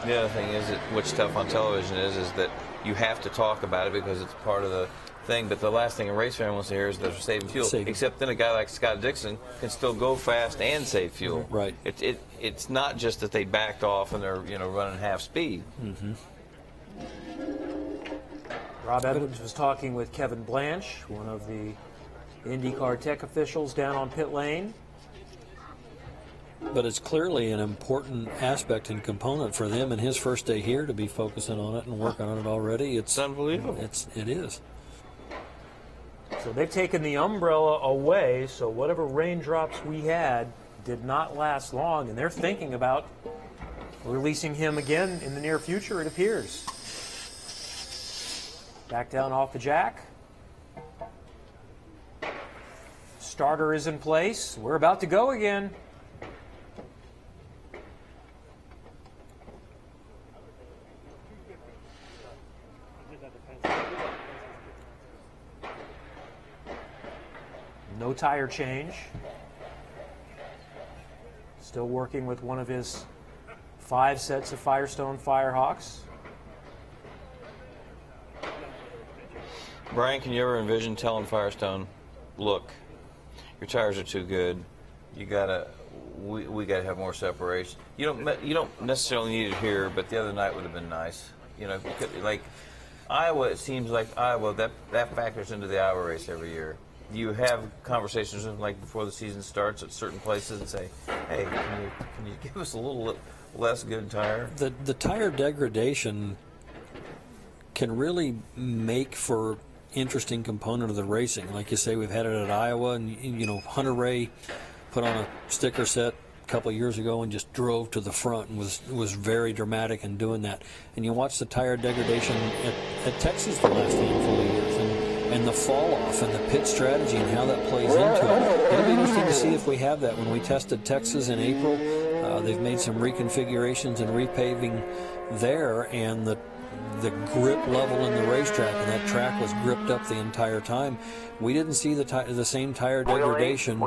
The other thing is, what's tough on television is that you have to talk about it because it's part of the thing. But the last thing a race fan wants to hear is they're saving fuel. Except then a guy like Scott Dixon can still go fast and save fuel. Right. It's not just that they backed off and they're running half speed. Mm-hmm. Rob Evans was talking with Kevin Blanche, one of the IndyCar tech officials down on pit lane. But it's clearly an important aspect and component for them in his first day here to be focusing on it and working on it already. It's unbelievable. It is. So they've taken the umbrella away, so whatever raindrops we had did not last long, and they're thinking about releasing him again in the near future, it appears. Back down off the jack. Starter is in place. We're about to go again. No tire change. Still working with one of his 5 sets of Firestone Firehawks. Brian, can you ever envision telling Firestone, look, your tires are too good. We gotta have more separation. You don't necessarily need it here, but the other night would have been nice. Like Iowa, it seems like Iowa that factors into the Iowa race every year. You have conversations with them like before the season starts at certain places and say, hey, can you give us a little less good tire? The tire degradation can really make for interesting component of the racing. Like you say, we've had it at Iowa, and Hunter Ray put on a sticker set a couple of years ago and just drove to the front and was very dramatic in doing that. And you watch the tire degradation at Texas the last handful of years, and the fall off and the pit strategy and how that plays into it. It'll be interesting to see if we have that. When we tested Texas in April, they've made some reconfigurations and repaving there, and the grip level in the racetrack, and that track was gripped up the entire time. We didn't see the same tire degradation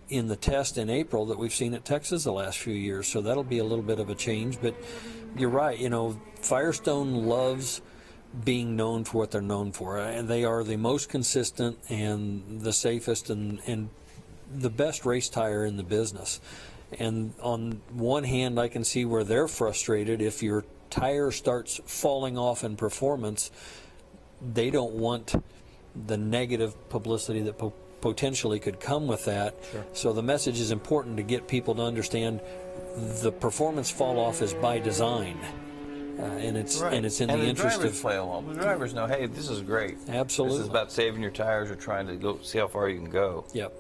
in the test in April that we've seen at Texas the last few years, so that'll be a little bit of a change. But you're right, Firestone loves being known for what they're known for, and they are the most consistent and the safest and the best race tire in the business. And on one hand, I can see where they're frustrated. If your tire starts falling off in performance, they don't want the negative publicity that potentially could come with that. Sure. So the message is important to get people to understand the performance fall off is by design, and it's Right. in the interest drivers of play along. The drivers know, hey, this is great. Absolutely. This is about saving your tires or trying to go see how far you can go. Yep.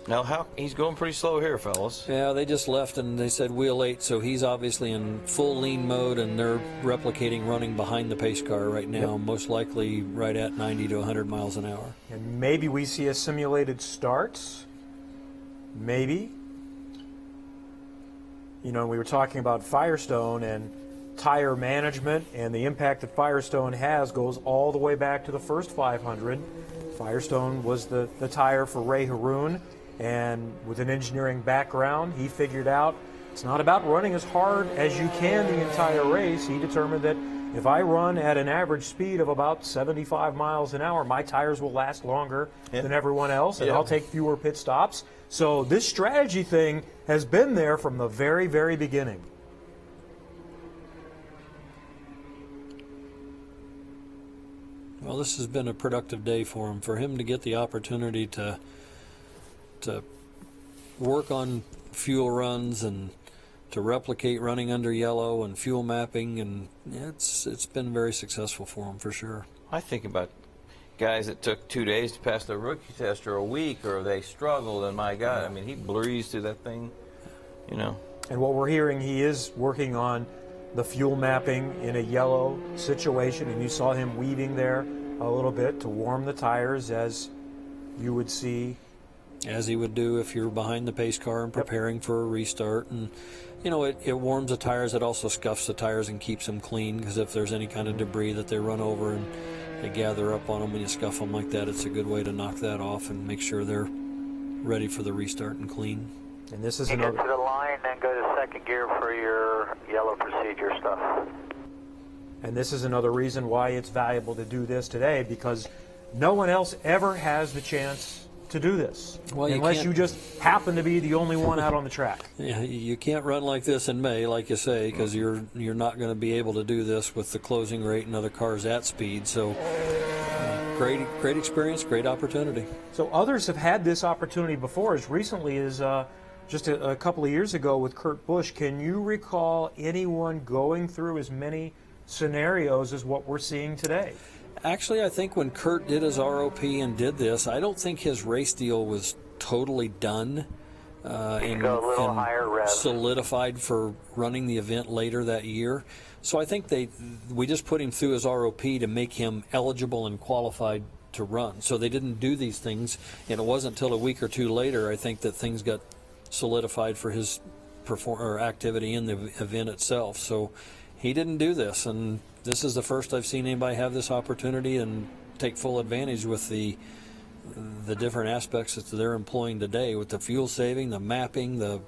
Now, he's going pretty slow here, fellas. Yeah, they just left and they said wheel 8, so he's obviously in full lean mode, and they're replicating running behind the pace car right now, most likely right at 90 to 100 miles an hour. And maybe we see a simulated start. Maybe. You know, we were talking about Firestone and tire management, and the impact that Firestone has goes all the way back to the first 500. Firestone was the tire for Ray Haroon, and with an engineering background, he figured out it's not about running as hard as you can the entire race. He determined that if I run at an average speed of about 75 miles an hour, my tires will last longer than everyone else, and I'll take fewer pit stops. So this strategy thing has been there from the very, very beginning. Well, this has been a productive day for him. For him to get the opportunity to work on fuel runs and to replicate running under yellow and fuel mapping, and it's been very successful for him for sure. I think about guys that took 2 days to pass their rookie test, or a week, or they struggled, and my God, I mean, he breezed through that thing, you know. And what we're hearing, he is working on the fuel mapping in a yellow situation, and you saw him weaving there a little bit to warm the tires, as you would see. As he would do if you're behind the pace car and preparing for a restart. And, you know, it warms the tires. It also scuffs the tires and keeps them clean, because if there's any kind of debris that they run over and they gather up on them when you scuff them like that, it's a good way to knock that off and make sure they're ready for the restart and clean. And this is you get to the line, then go to second gear for your yellow procedure stuff. And this is another reason why it's valuable to do this today, because no one else ever has the chance to do this, unless you just happen to be the only one out on the track. Yeah, you can't run like this in May, like you say, because you're not going to be able to do this with the closing rate and other cars at speed. So great experience, great opportunity. So others have had this opportunity before, as recently as just a couple of years ago with Kurt Busch. Can you recall anyone going through as many scenarios as what we're seeing today? Actually, I think when Kurt did his ROP and did this, I don't think his race deal was totally done and solidified for running the event later that year. So I think we just put him through his ROP to make him eligible and qualified to run. So they didn't do these things, and it wasn't until a week or two later, I think, that things got solidified for his activity in the event itself. So he didn't do this, and this is the first I've seen anybody have this opportunity and take full advantage with the different aspects that they're employing today, with the fuel saving, the mapping, the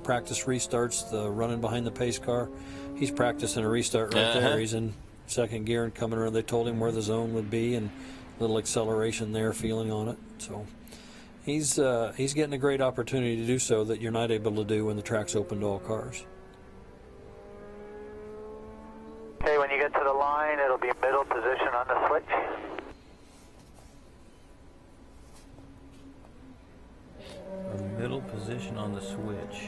practice restarts, the running behind the pace car. He's practicing a restart right there. He's in second gear and coming around. They told him where the zone would be and a little acceleration there, feeling on it. So he's getting a great opportunity to do so that you're not able to do when the track's open to all cars. Okay, when you get to the line, it'll be middle position on the switch. A middle position on the switch.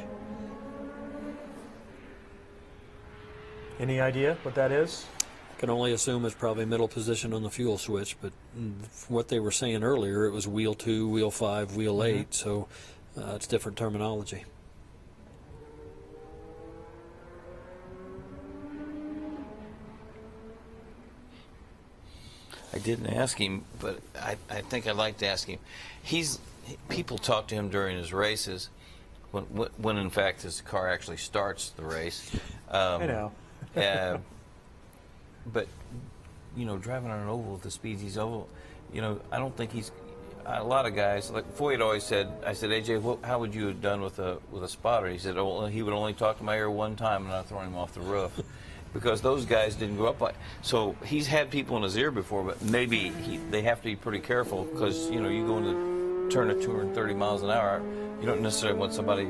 Any idea what that is? I can only assume it's probably middle position on the fuel switch, but what they were saying earlier, it was wheel 2, wheel 5, wheel 8, so it's different terminology. I didn't ask him, but I think I'd like to ask him. People talk to him during his races, when in fact his car actually starts the race. I know. But you know, driving on an oval at the speeds he's oval, you know, I don't think he's. A lot of guys, like Foy had always said, I said, AJ, how would you have done with a spotter? He said, oh, he would only talk to my ear one time and I'd throw him off the roof. Because those guys didn't grow up like. So he's had people in his ear before, but maybe they have to be pretty careful, because, you know, you go into turn at 230 miles an hour, you don't necessarily want somebody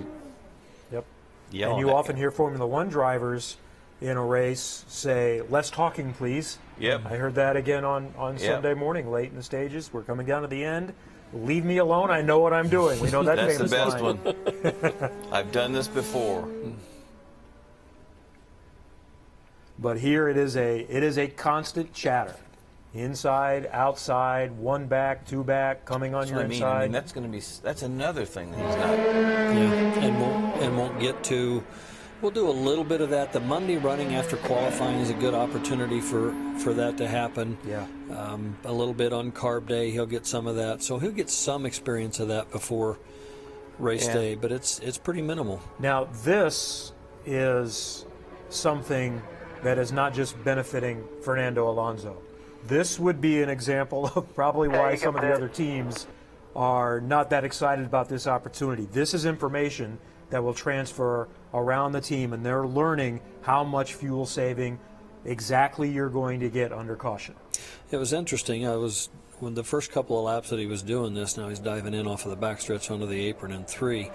yelling. And you often hear Formula One drivers, in a race say, "Less talking, please." Yep. I heard that again on Sunday morning, late in the stages. We're coming down to the end. Leave me alone. I know what I'm doing. We know that That's the famous best line. one. I've done this before. But here it is a constant chatter. Inside, outside, one back, two back, coming on your inside. I mean, that's another thing that he's not. Yeah, and won't get to. We'll do a little bit of that. The Monday running after qualifying is a good opportunity for that to happen. Yeah. A little bit on carb day, he'll get some of that. So he'll get some experience of that before race day, but it's pretty minimal. Now, this is something that is not just benefiting Fernando Alonso. This would be an example of probably why some of the other teams are not that excited about this opportunity. This is information that will transfer around the team, and they're learning how much fuel saving exactly you're going to get under caution. It was interesting. When the first couple of laps that he was doing this, now he's diving in off of the backstretch onto the apron in 3.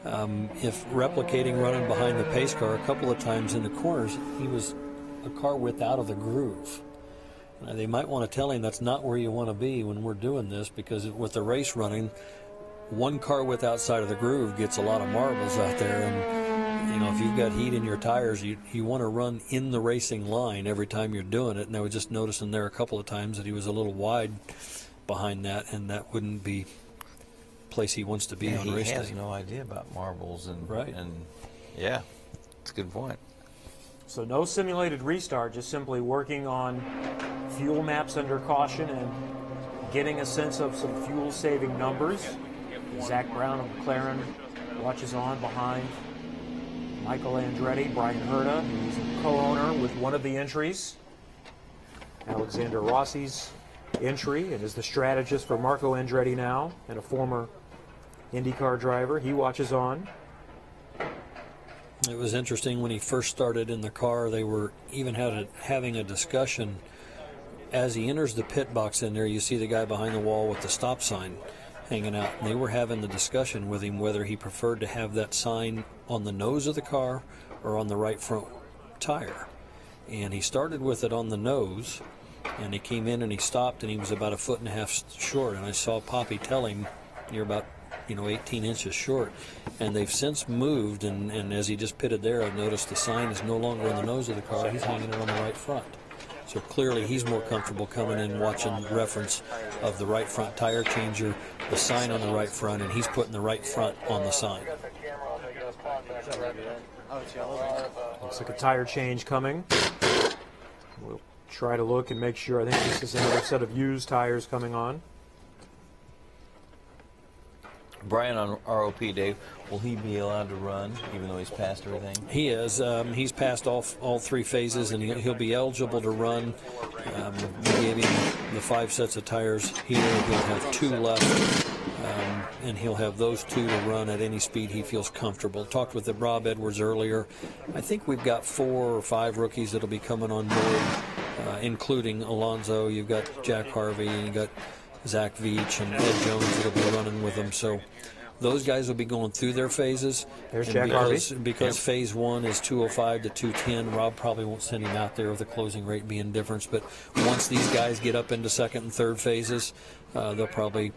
If replicating running behind the pace car, a couple of times in the corners, he was a car width out of the groove. They might want to tell him that's not where you want to be when we're doing this, because with the race running, one car width outside of the groove gets a lot of marbles out there, and if you've got heat in your tires, you want to run in the racing line every time you're doing it. And I was just noticing there a couple of times that he was a little wide behind that, and that wouldn't be the place he wants to be on race day. He has no idea about marbles, and yeah, it's a good point. So no simulated restart, just simply working on fuel maps under caution and getting a sense of some fuel-saving numbers. Zack Brown of McLaren watches on behind Michael Andretti, Brian Herta, who's a co-owner with one of the entries. Alexander Rossi's entry, and is the strategist for Marco Andretti now, and a former IndyCar driver. He watches on. It was interesting when he first started in the car, they were even having a discussion. As he enters the pit box in there, you see the guy behind the wall with the stop sign hanging out. And they were having the discussion with him whether he preferred to have that sign on the nose of the car or on the right front tire. And he started with it on the nose, and he came in and he stopped, and he was about 1.5 feet short. And I saw Poppy tell him, "You're about 18 inches short." And they've since moved, and as he just pitted there, I've noticed the sign is no longer on the nose of the car. He's hanging it on the right front. So clearly he's more comfortable coming in watching reference of the right front tire changer, the sign on the right front, and he's putting the right front on the sign. Looks like a tire change coming. We'll try to look and make sure. I think this is another set of used tires coming on. Brian on ROP, Dave, will he be allowed to run even though he's passed everything? He is. He's passed all 3 phases, and he'll be eligible to run. We gave him the 5 sets of tires here. He'll have 2 left, and he'll have those 2 to run at any speed he feels comfortable. Talked with Rob Edwards earlier. I think we've got 4 or 5 rookies that'll be coming on board, including Alonso. You've got Jack Harvey, and you've got Zach Veach and Ed Jones that'll be running with them. So those guys will be going through their phases. There's Jack Harvey. Because phase 1 is 205 to 210, Rob probably won't send him out there with the closing rate being difference. But once these guys get up into 2nd and 3rd phases, they'll probably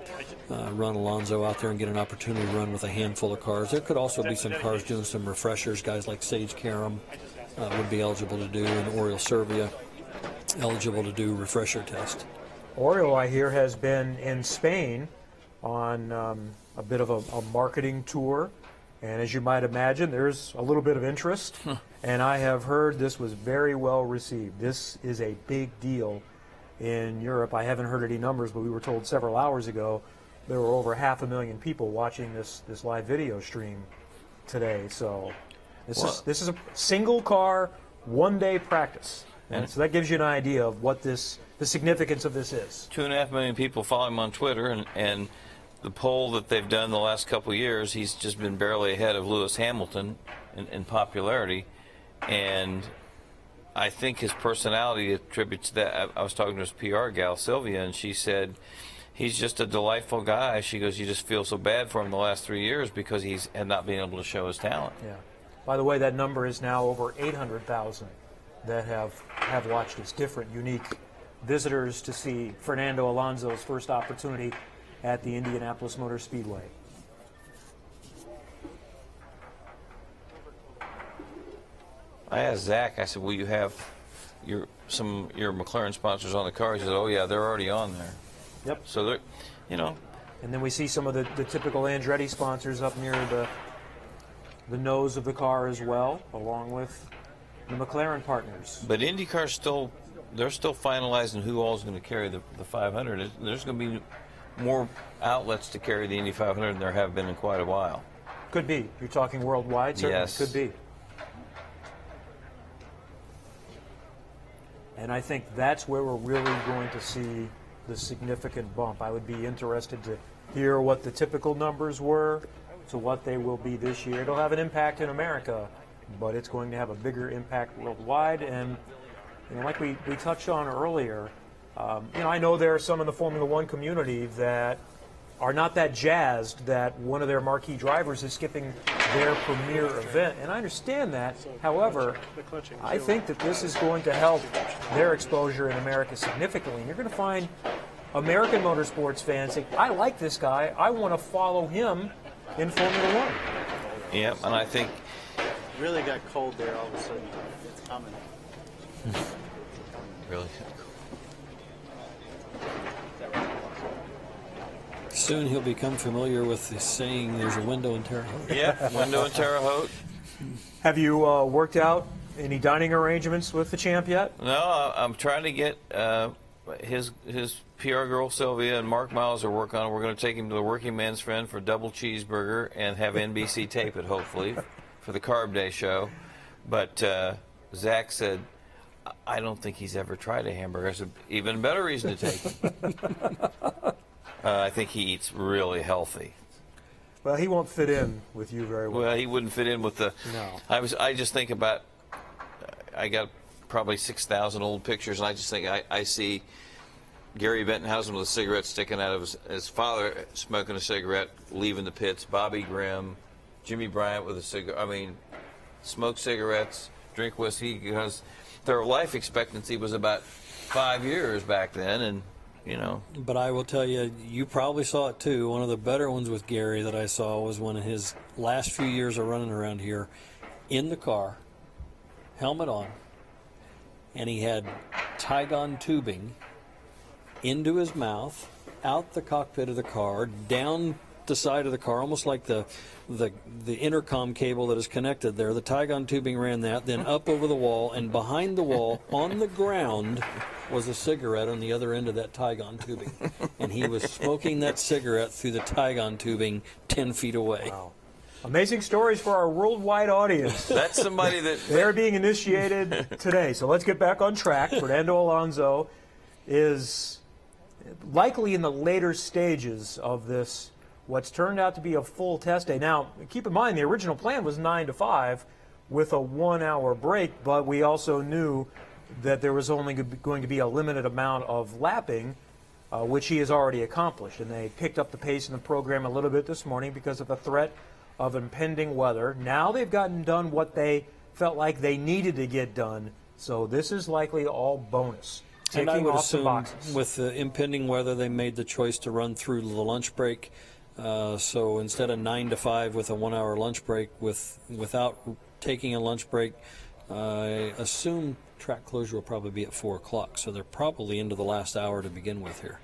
run Alonso out there and get an opportunity to run with a handful of cars. There could also be some cars doing some refreshers. Guys like Sage Karam would be eligible to do, and Oriol Servia eligible to do refresher test. Oriol, I hear, has been in Spain on a bit of a marketing tour, and as you might imagine, there's a little bit of interest, and I have heard this was very well received. This is a big deal in Europe. I haven't heard any numbers, but we were told several hours ago there were over 500,000 people watching this live video stream today. So this is a single car, 1-day practice, and so that gives you an idea of what the significance of this is. 2.5 million people follow him on Twitter, and the poll that they've done the last couple of years, he's just been barely ahead of Lewis Hamilton in popularity, and I think his personality attributes that. I was talking to his PR gal, Sylvia, and she said he's just a delightful guy. She goes, you just feel so bad for him the last 3 years because he's had not been able to show his talent. Yeah. By the way, that number is now over 800,000 that have watched as different, unique visitors to see Fernando Alonso's first opportunity at the Indianapolis Motor Speedway. I asked Zach, I said, will you have your McLaren sponsors on the car? He said, oh yeah, they're already on there. Yep. So they're, you know. And then we see some of the typical Andretti sponsors up near the nose of the car as well, along with the McLaren partners. But IndyCar they're still finalizing who all is going to carry the 500. There's going to be more outlets to carry the Indy 500 than there have been in quite a while. Could be. You're talking worldwide, certainly. Yes. Could be. And I think that's where we're really going to see the significant bump. I would be interested to hear what the typical numbers were to what they will be this year. It'll have an impact in America, but it's going to have a bigger impact worldwide. And like we touched on earlier, I know there are some in the Formula One community that are not that jazzed that one of their marquee drivers is skipping their premier event, and I understand that. However, I think that this is going to help their exposure in America significantly. And you're going to find American motorsports fans say, I like this guy, I want to follow him in Formula One. Yeah, and I think really got cold there all of a sudden. It's coming. Really? Soon he'll become familiar with the saying, there's a window in Terre Haute. Yeah, window in Terre Haute. Have you worked out any dining arrangements with the champ yet? No, I'm trying to get his PR girl, Sylvia, and Mark Miles are working on it. We're going to take him to the Working Man's Friend for a double cheeseburger and have NBC tape it, hopefully, for the Carb Day show. But Zach said, I don't think he's ever tried a hamburger. I said, even better reason to take him. I think he eats really healthy. Well, he won't fit in with you very well. Well, he wouldn't fit in with the. No. I just think about. I got probably 6,000 old pictures, and I just think I see Gary Bentonhausen with a cigarette sticking out of his father smoking a cigarette, leaving the pits. Bobby Grimm, Jimmy Bryant with a cigarette. I mean, smoke cigarettes, drink whiskey, because their life expectancy was about 5 years back then, and. But I will tell you, you probably saw it too. One of the better ones with Gary that I saw was one of his last few years of running around here in the car, helmet on, and he had Tygon tubing into his mouth, out the cockpit of the car, down the side of the car, almost like the intercom cable that is connected there. The Tygon tubing ran that, then up over the wall, and behind the wall on the ground was a cigarette on the other end of that Tygon tubing. And he was smoking that cigarette through the Tygon tubing 10 feet away. Wow. Amazing stories for our worldwide audience. That's somebody that... They're being initiated today. So let's get back on track. Fernando Alonso is likely in the later stages of this, what's turned out to be a full test day. Now, keep in mind, the original plan was 9 to 5 with a 1-hour break, but we also knew that there was only going to be a limited amount of lapping, which he has already accomplished. And they picked up the pace in the program a little bit this morning because of the threat of impending weather. Now they've gotten done what they felt like they needed to get done, so this is likely all bonus. And I would off the assume boxes. with the impending weather, they made the choice to run through the lunch break. So instead of 9 to 5 with a 1-hour lunch break, without taking a lunch break, I assume track closure will probably be at 4 o'clock. So they're probably into the last hour to begin with here.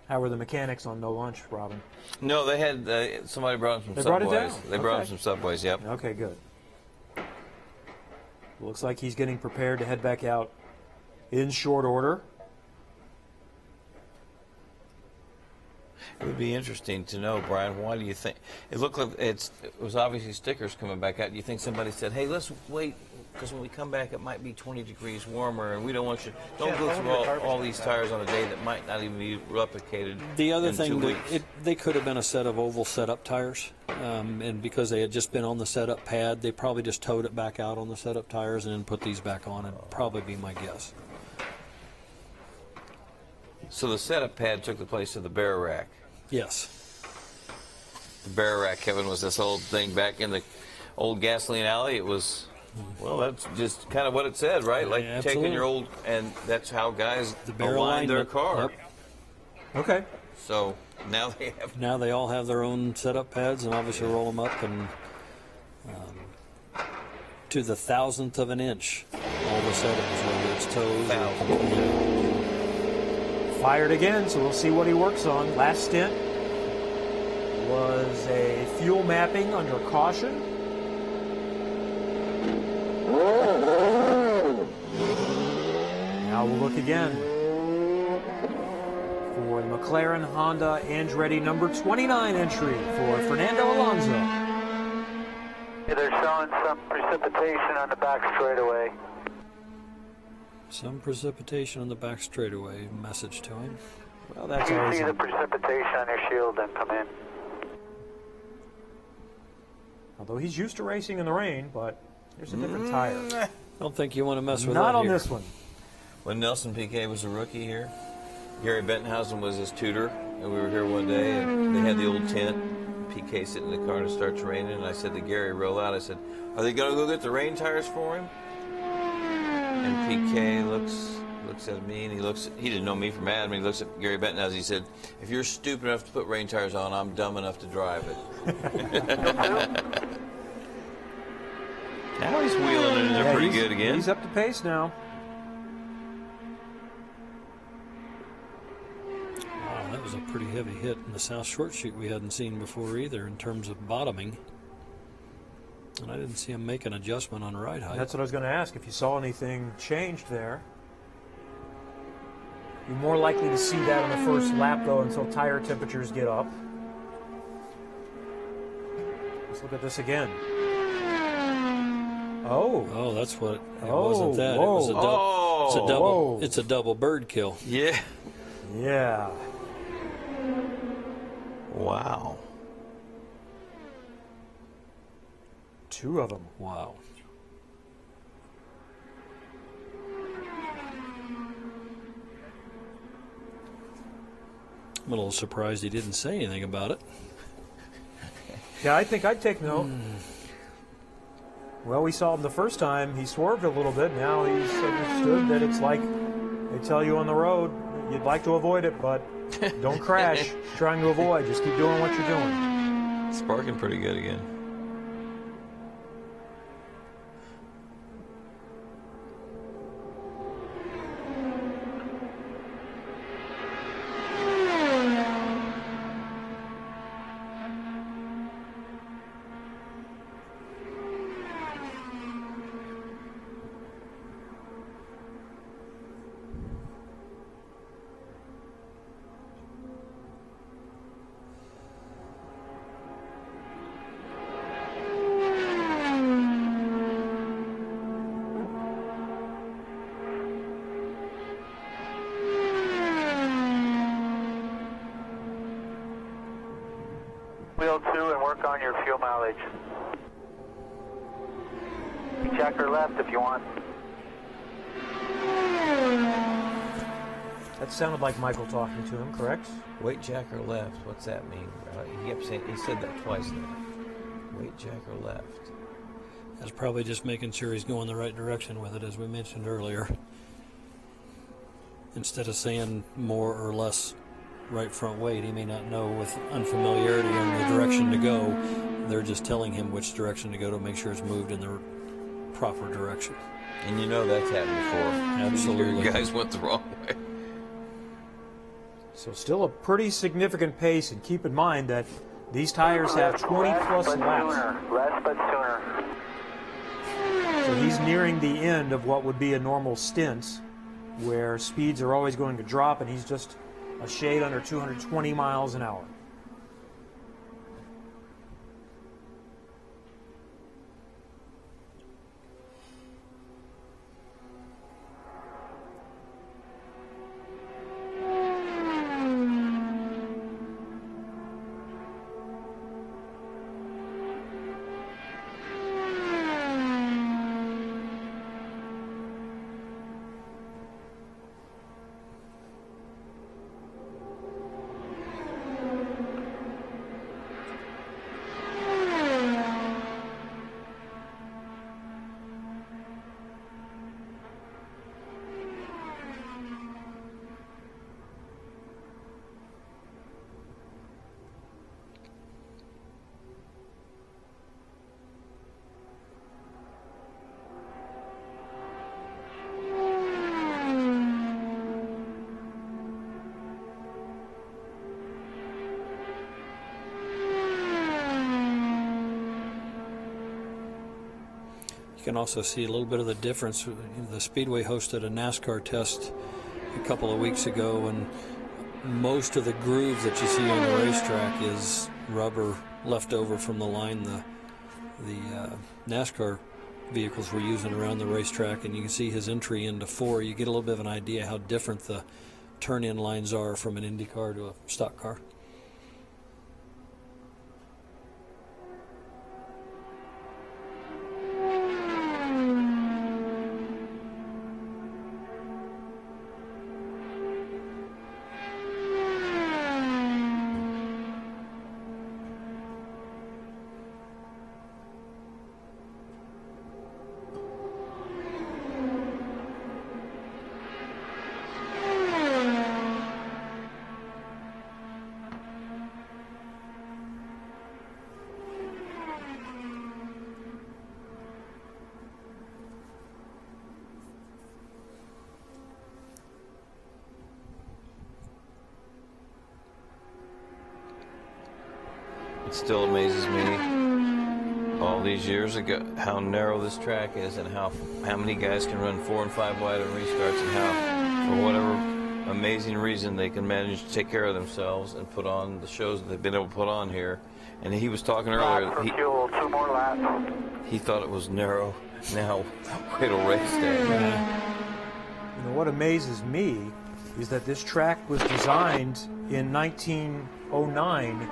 How were the mechanics on no lunch, Robin? No, they had somebody brought them some They Subways. brought it down? They brought Okay. them some Subways, yep. Okay, good. Looks like he's getting prepared to head back out in short order. It would be interesting to know, Brian, why do you think it looked like it was obviously stickers coming back out? Do you think somebody said, hey, let's wait, because when we come back it might be 20 degrees warmer, and we don't want you, don't go through all these tires on a day that might not even be replicated. The other in thing, 2 weeks. they could have been a set of oval setup tires, and because they had just been on the setup pad, they probably just towed it back out on the setup tires and then put these back on. It'd probably be my guess. So the setup pad took the place of the bear rack. Yes. The bear rack, Kevin, was this old thing back in the old gasoline alley. It was Well, that's just kind of what it said, right? Like Yeah, taking your absolutely. old, and that's how guys barrel align their alignment. car. Yep. Okay. So now they have. Now they all have their own setup pads, and obviously roll them up and to the thousandth of an inch. All the settings, whether it's toes or Fired again, so we'll see what he works on. Last stint was a fuel mapping under caution. Now we'll look again for the McLaren Honda Andretti number 29 entry for Fernando Alonso. They're showing some precipitation on the back straightaway. some precipitation on the back straightaway. Message to him. Well, that's you always see the precipitation on your shield and come in. although he's used to racing in the rain, but there's a different tire. I don't think you want to mess with Not that on here. this one. When Nelson Piquet was a rookie here, Gary Bentonhausen was his tutor, and we were here one day, and they had the old tent. Piquet sitting in the car, and it starts raining, and I said to Gary real loud, I said, "Are they going to go get the rain tires for him?" And Piquet looks at me, and he didn't know me from Adam, and he looks at Gary Bentonhausen, he said, "If you're stupid enough to put rain tires on, I'm dumb enough to drive it." Now he's wheeling it in there pretty good again. He's up to pace now. Wow, that was a pretty heavy hit in the south short chute we hadn't seen before either in terms of bottoming. And I didn't see him make an adjustment on ride height. That's what I was going to ask, if you saw anything changed there. You're more likely to see that on the first lap, though, until tire temperatures get up. Let's look at this again. Oh, that's what it wasn't. That whoa. it was a double. It's a double bird kill. Yeah. Yeah. Wow. Two of them. Wow. I'm a little surprised he didn't say anything about it. Yeah, I think I'd take note. Well, we saw him the first time. He swerved a little bit. Now he's understood that it's like they tell you on the road, you'd like to avoid it, but don't crash trying to avoid. Just keep doing what you're doing. Sparking pretty good again. Wheel 2 and work on your fuel mileage. Check or left if you want. That sounded like Michael talking to him, correct? Wait, jack or left? What's that mean? He kept saying, he said that twice now. Wait, jack or left? That's probably just making sure he's going the right direction with it, as we mentioned earlier. Instead of saying more or less right front weight, he may not know with unfamiliarity on the direction to go. They're just telling him which direction to go to make sure it's moved in the proper direction. And you know that's happened before. Absolutely. Your guys went the wrong way. So still a pretty significant pace, and keep in mind that these tires have 20-plus laps. Less but sooner. So he's nearing the end of what would be a normal stint, where speeds are always going to drop, and he's just a shade under 220 miles an hour. can also see a little bit of the difference. The Speedway hosted a NASCAR test a couple of weeks ago, and most of the grooves that you see on the racetrack is rubber left over from the line the NASCAR vehicles were using around the racetrack, and you can see his entry into 4. You get a little bit of an idea how different the turn-in lines are from an Indy car to a stock car. It still amazes me all these years ago how narrow this track is, and how many guys can run 4 and 5 wide on restarts, and how, for whatever amazing reason, they can manage to take care of themselves and put on the shows that they've been able to put on here. And he was talking earlier. Fuel, 2 more laps. He thought it was narrow. Now, wait till race day. You know, what amazes me is that this track was designed in 1909,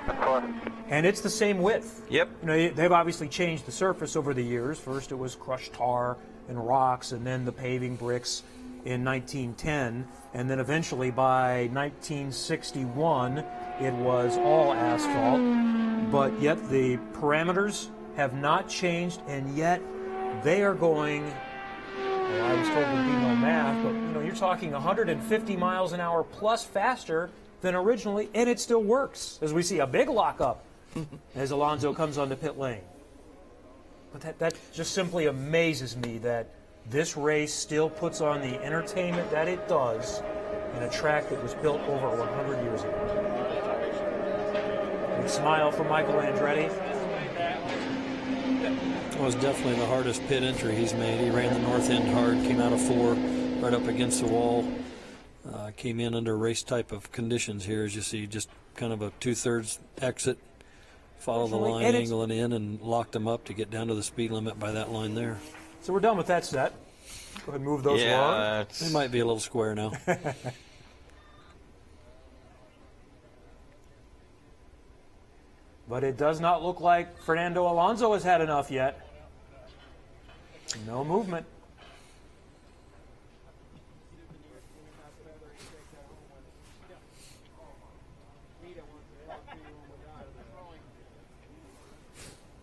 and it's the same width. Yep. You know, they've obviously changed the surface over the years. First it was crushed tar and rocks, and then the paving bricks in 1910, and then eventually by 1961 it was all asphalt. But yet the parameters have not changed, and yet they are going, well, I was told there'd be no math, but you know, you're talking 150 miles an hour plus faster than originally, and it still works, as we see a big lockup as Alonso comes onto pit lane. But that just simply amazes me that this race still puts on the entertainment that it does in a track that was built over 100 years ago. Big smile from Michael Andretti. It was definitely the hardest pit entry he's made. He ran the north end hard, came out of 4, right up against the wall. Came in under race type of conditions here, as you see, just kind of a 2/3 exit, follow the line, angling in, and locked him up to get down to the speed limit by that line there. So we're done with that set. Go ahead and move those along. It might be a little square now. But it does not look like Fernando Alonso has had enough yet. No movement.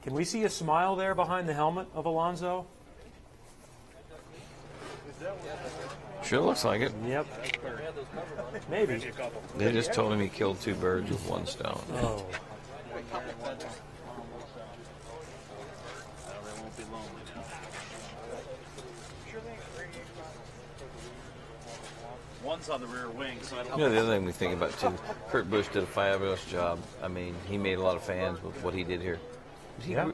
Can we see a smile there behind the helmet of Alonso? Sure looks like it. Yep. Maybe. They just told him he killed 2 birds with 1 stone. Oh. One's on the rear wing, so I don't You know, the other thing we think about too, Kurt Busch did a fabulous job. I mean, he made a lot of fans with what he did here.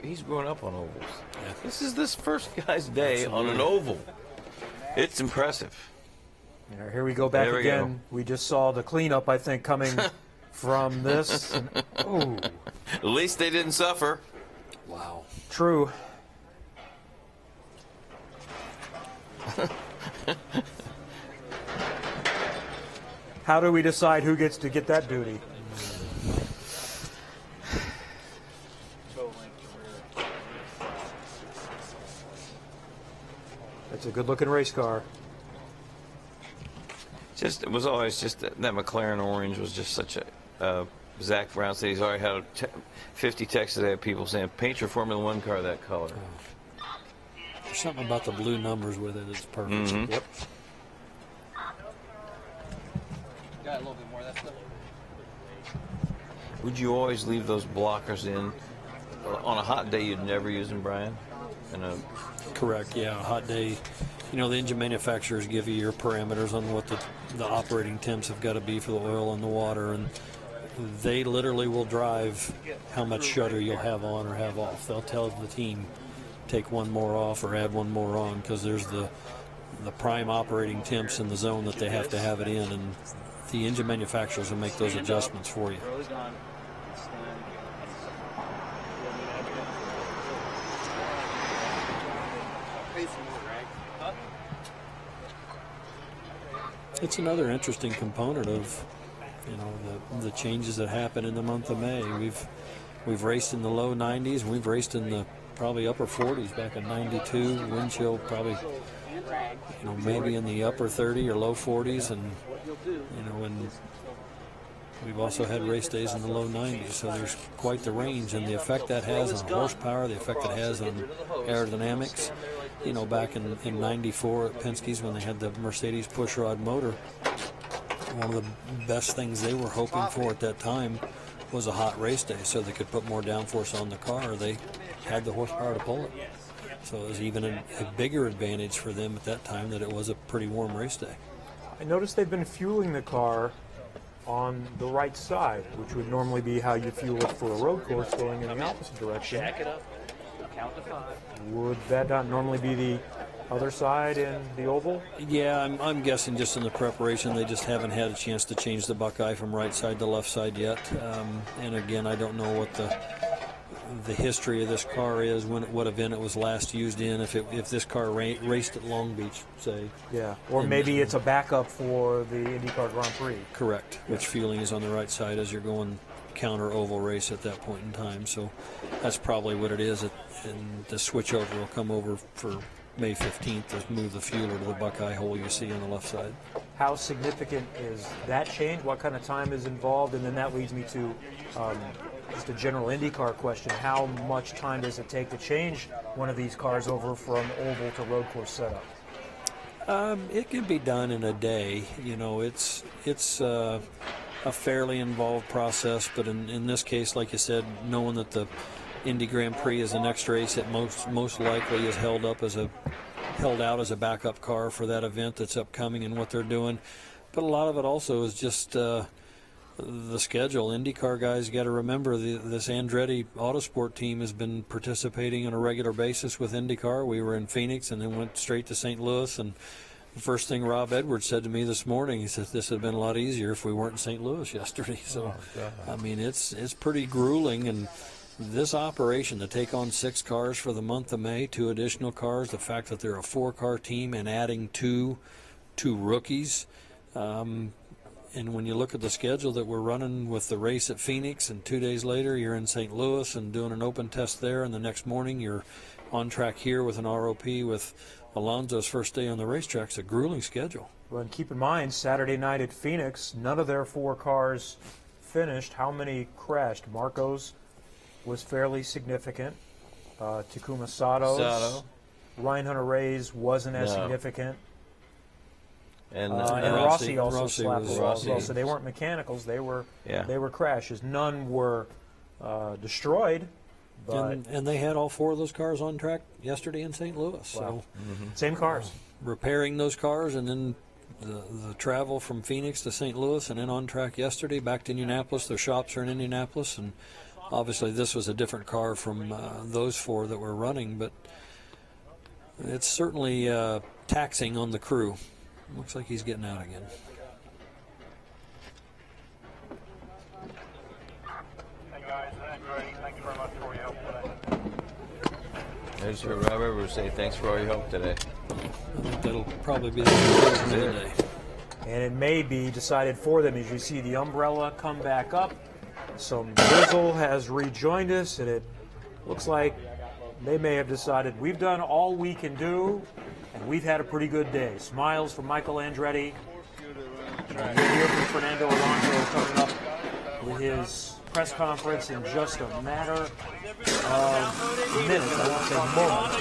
He's grown up on ovals. Yeah. This is this first guy's day on an oval. It's impressive. Yeah, here we go back again. We just saw the cleanup, I think, coming from this. Oh. At least they didn't suffer. Wow. True. How do we decide who gets to get that duty? That's a good-looking race car. It was always just that McLaren orange was just such a. Zack Brown said he's already had 50 texts today of people saying, "Paint your Formula One car that color." There's something about the blue numbers with it that's perfect. Mm-hmm. Yep. Got a little bit more of that stuff. Would you always leave those blockers in? On a hot day, you'd never use them, Brian? Correct, yeah. A hot day, you know, the engine manufacturers give you your parameters on what the operating temps have got to be for the oil and the water, and they literally will drive how much shutter you'll have on or have off. They'll tell the team, take one more off or add one more on, because there's the prime operating temps in the zone that they have to have it in, and the engine manufacturers will make those adjustments for you. It's another interesting component of, you know, the changes that happen in the month of May. We've raced in the low 90s, and we've raced in the probably upper 40s back in 92. Wind chill probably, you know, maybe in the upper 30 or low 40s, and you know, and we've also had race days in the low 90s. So there's quite the range, and the effect that has on horsepower, the effect it has on aerodynamics. You know, back in 94 at Penske's when they had the Mercedes pushrod motor, one of the best things they were hoping for at that time was a hot race day so they could put more downforce on the car. They had the horsepower to pull it. So it was even a bigger advantage for them at that time that it was a pretty warm race day. I noticed they've been fueling the car on the right side, which would normally be how you fuel it for a road course going in the opposite direction. Jack it up. Count to 5. Would that not normally be the other side in the oval? Yeah, I'm guessing just in the preparation they just haven't had a chance to change the Buckeye from right side to left side yet. And again, I don't know what the history of this car is, what event it was last used in, if this car raced at Long Beach, say. Yeah, or maybe it's a backup for the IndyCar Grand Prix. Correct, which fueling is on the right side as you're going counter oval race at that point in time. So that's probably what it is, and the switchover will come over for May 15th to move the fueler to the Buckeye hole you see on the left side. How significant is that change? What kind of time is involved? And then that leads me to just a general IndyCar question. How much time does it take to change one of these cars over from oval to road course setup? It can be done in a day. You know, it's a fairly involved process, but in this case, like you said, knowing that the Indy Grand Prix is the next race, it most likely is held out as a backup car for that event that's upcoming and what they're doing. But a lot of it also is just the schedule. IndyCar guys got to remember this Andretti Autosport team has been participating on a regular basis with IndyCar. We were in Phoenix and then went straight to St. Louis, and the first thing Rob Edwards said to me this morning, he said this would have been a lot easier if we weren't in St. Louis yesterday. So, I mean, it's pretty grueling, and this operation to take on 6 cars for the month of May, 2 additional cars, the fact that they're a 4-car team and adding two rookies, and when you look at the schedule that we're running with the race at Phoenix, and 2 days later you're in St. Louis and doing an open test there, and the next morning you're on track here with an ROP with Alonso's first day on the racetrack. It's a grueling schedule. Well, and keep in mind, Saturday night at Phoenix, none of their 4 cars finished. How many crashed? Marco's was fairly significant. Takuma Sato's. Ryan Hunter-Ray's wasn't as significant. And Rossi also slapped the wall as well. Rossi. So they weren't mechanicals. They were crashes. None were destroyed. But and they had all 4 of those cars on track yesterday in St. Louis. Wow. So same cars. Repairing those cars, and then the travel from Phoenix to St. Louis, and then on track yesterday back to Indianapolis. Their shops are in Indianapolis, and obviously this was a different car from those 4 that were running, but it's certainly taxing on the crew. Looks like he's getting out again. I just heard Rob Edwards say thanks for all your help today. I think that'll probably be the conclusion of the day. And it may be decided for them as you see the umbrella come back up. Some drizzle has rejoined us, and it looks like they may have decided we've done all we can do, and we've had a pretty good day. Smiles from Michael Andretti. And we'll hear from Fernando Alonso coming up with his press conference in just a matter of minutes. I won't say moments.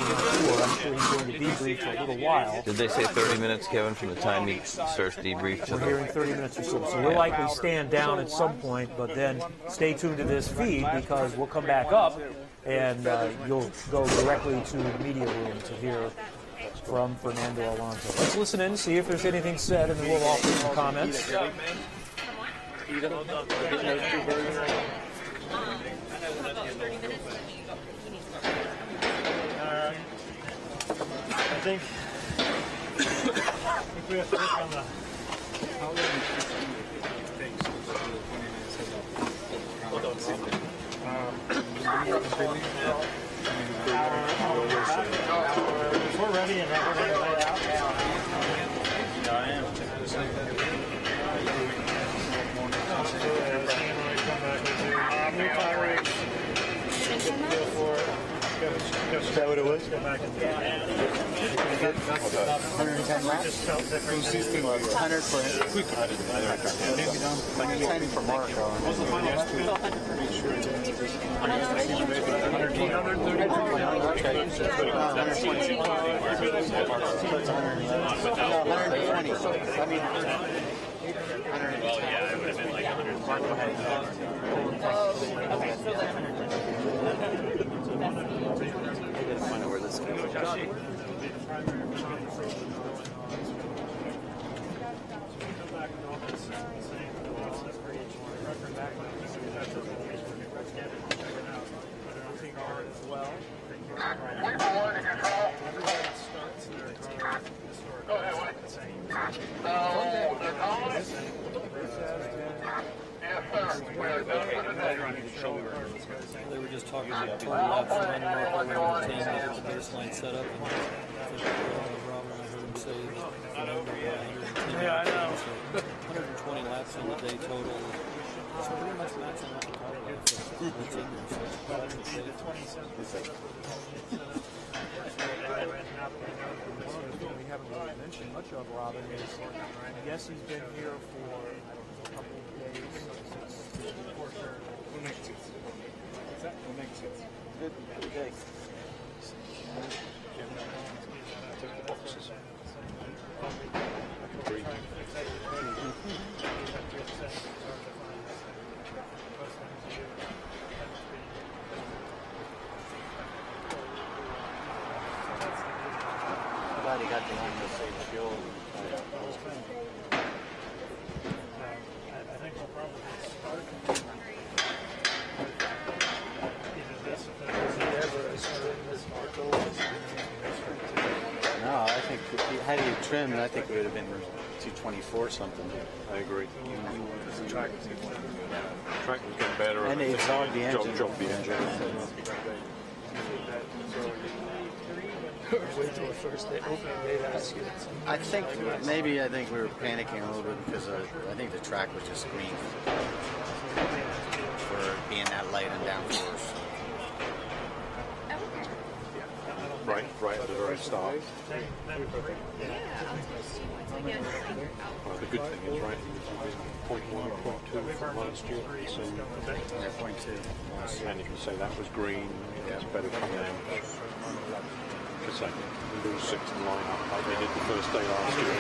I'm sure he's going to debrief for a little while. Did they say 30 minutes, Kevin, from the time he starts debrief? We're hearing 30 minutes or so. So we'll likely stand down at some point, but then stay tuned to this feed because we'll come back up and you'll go directly to the media room to hear from Fernando Alonso. Let's listen in, see if there's anything said, and then we'll offer some comments. I think we have to work on the. How long do you think it if we're ready and everything laid out. Yeah, I am. Is that what it was? Go back and do it. 110 laps? Just felt different. 100 for quick. 110 for Marco. I know where this goes. They were just talking about 20 laps around North to get the baseline set up. And Robin, I heard him say that Fernando got 110 laps. So 120 laps on the day total. It's pretty much matching up the car. What's in there, so it's probably safe. We haven't really mentioned much of Robin is, yes, he's been here for a couple of days. What makes it? What makes it? Good day. Took the boxes. Glad he got the one to save fuel. I think we'll probably start. No, I think had he trimmed, I think it would have been 224 something. I agree. The track was getting better. And they jogged the engine. Jogged the engine. Wait till the first day opening day to ask you. I think we were panicking a little bit because I think the track was just green for being that light and downforce. Right at the very start. Well, the good thing is, right, he was 0.1, 0.2 from last year. So, 0.2. And you can say that was green, it's better coming out. Because they lose 6 in the lineup like they did the first day last year.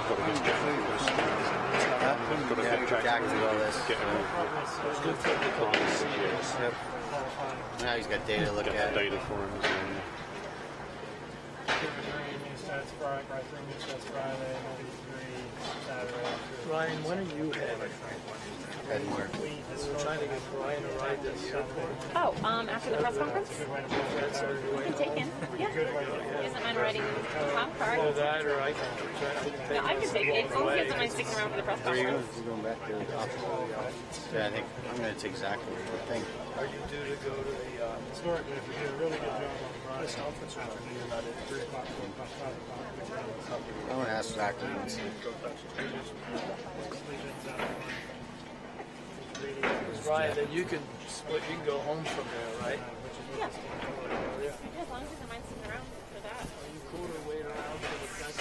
Got to get Jack through this. Got to get Jack through this. Get him over. Yep. Now he's got data to look at. Data for him as well. Ryan, when are you heading? Heading where? We're trying to get Ryan to ride this. Oh, after the press conference? You can take him. Yeah. He doesn't mind riding the top car. Or that, or I can. No, I can take it. As long as he doesn't mind sticking around for the press Where are you going? conference. You're going back to the office? Yeah, I think I'm going to take Zack over. I think. Are you due to go to the Historically, if you do a really good job on the press conference? about it, 3 o'clock, 4 o'clock, 5 o'clock. I'm going to ask Zack when he wants to. Ryan, then you can split. You can go home from there, right? Yeah. As long as he doesn't mind sticking around for that. Are you cool to wait around for the press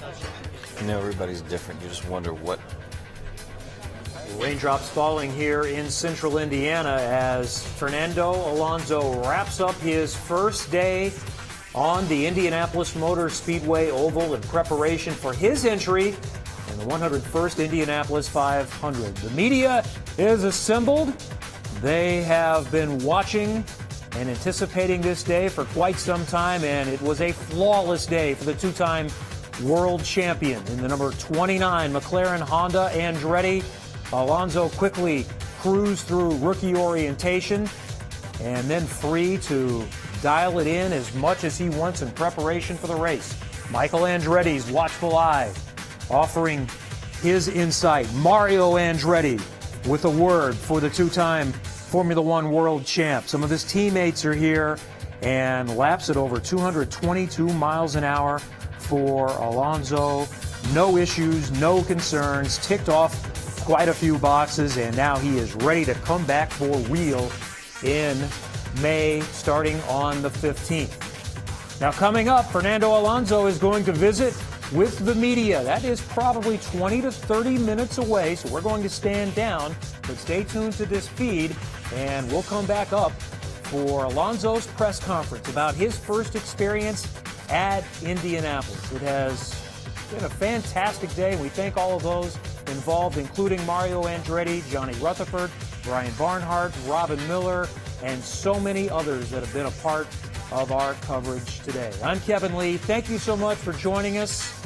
conference? You know, everybody's different. You just wonder what. Raindrops falling here in central Indiana as Fernando Alonso wraps up his first day on the Indianapolis Motor Speedway Oval in preparation for his entry in the 101st Indianapolis 500. The media is assembled. They have been watching and anticipating this day for quite some time, and it was a flawless day for the two-time world champion in the number 29 McLaren Honda Andretti. Alonso quickly cruised through rookie orientation, and then free to dial it in as much as he wants in preparation for the race. Michael Andretti's watchful eye offering his insight. Mario Andretti with a word for the two-time Formula One world champ. Some of his teammates are here, and laps at over 222 miles an hour for Alonso. No issues, no concerns, ticked off quite a few boxes, and now he is ready to come back for real in May, starting on the 15th. Now coming up, Fernando Alonso is going to visit with the media. That is probably 20 to 30 minutes away, so we're going to stand down, but stay tuned to this feed, and we'll come back up for Alonso's press conference about his first experience at Indianapolis. It has been a fantastic day, and we thank all of those involved, including Mario Andretti, Johnny Rutherford, Brian Barnhart, Robin Miller, and so many others that have been a part of our coverage today. I'm Kevin Lee. Thank you so much for joining us.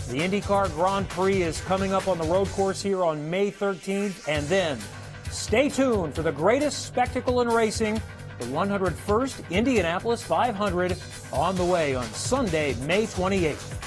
The IndyCar Grand Prix is coming up on the road course here on May 13th, and then stay tuned for the greatest spectacle in racing, the 101st Indianapolis 500, on the way on Sunday, May 28th.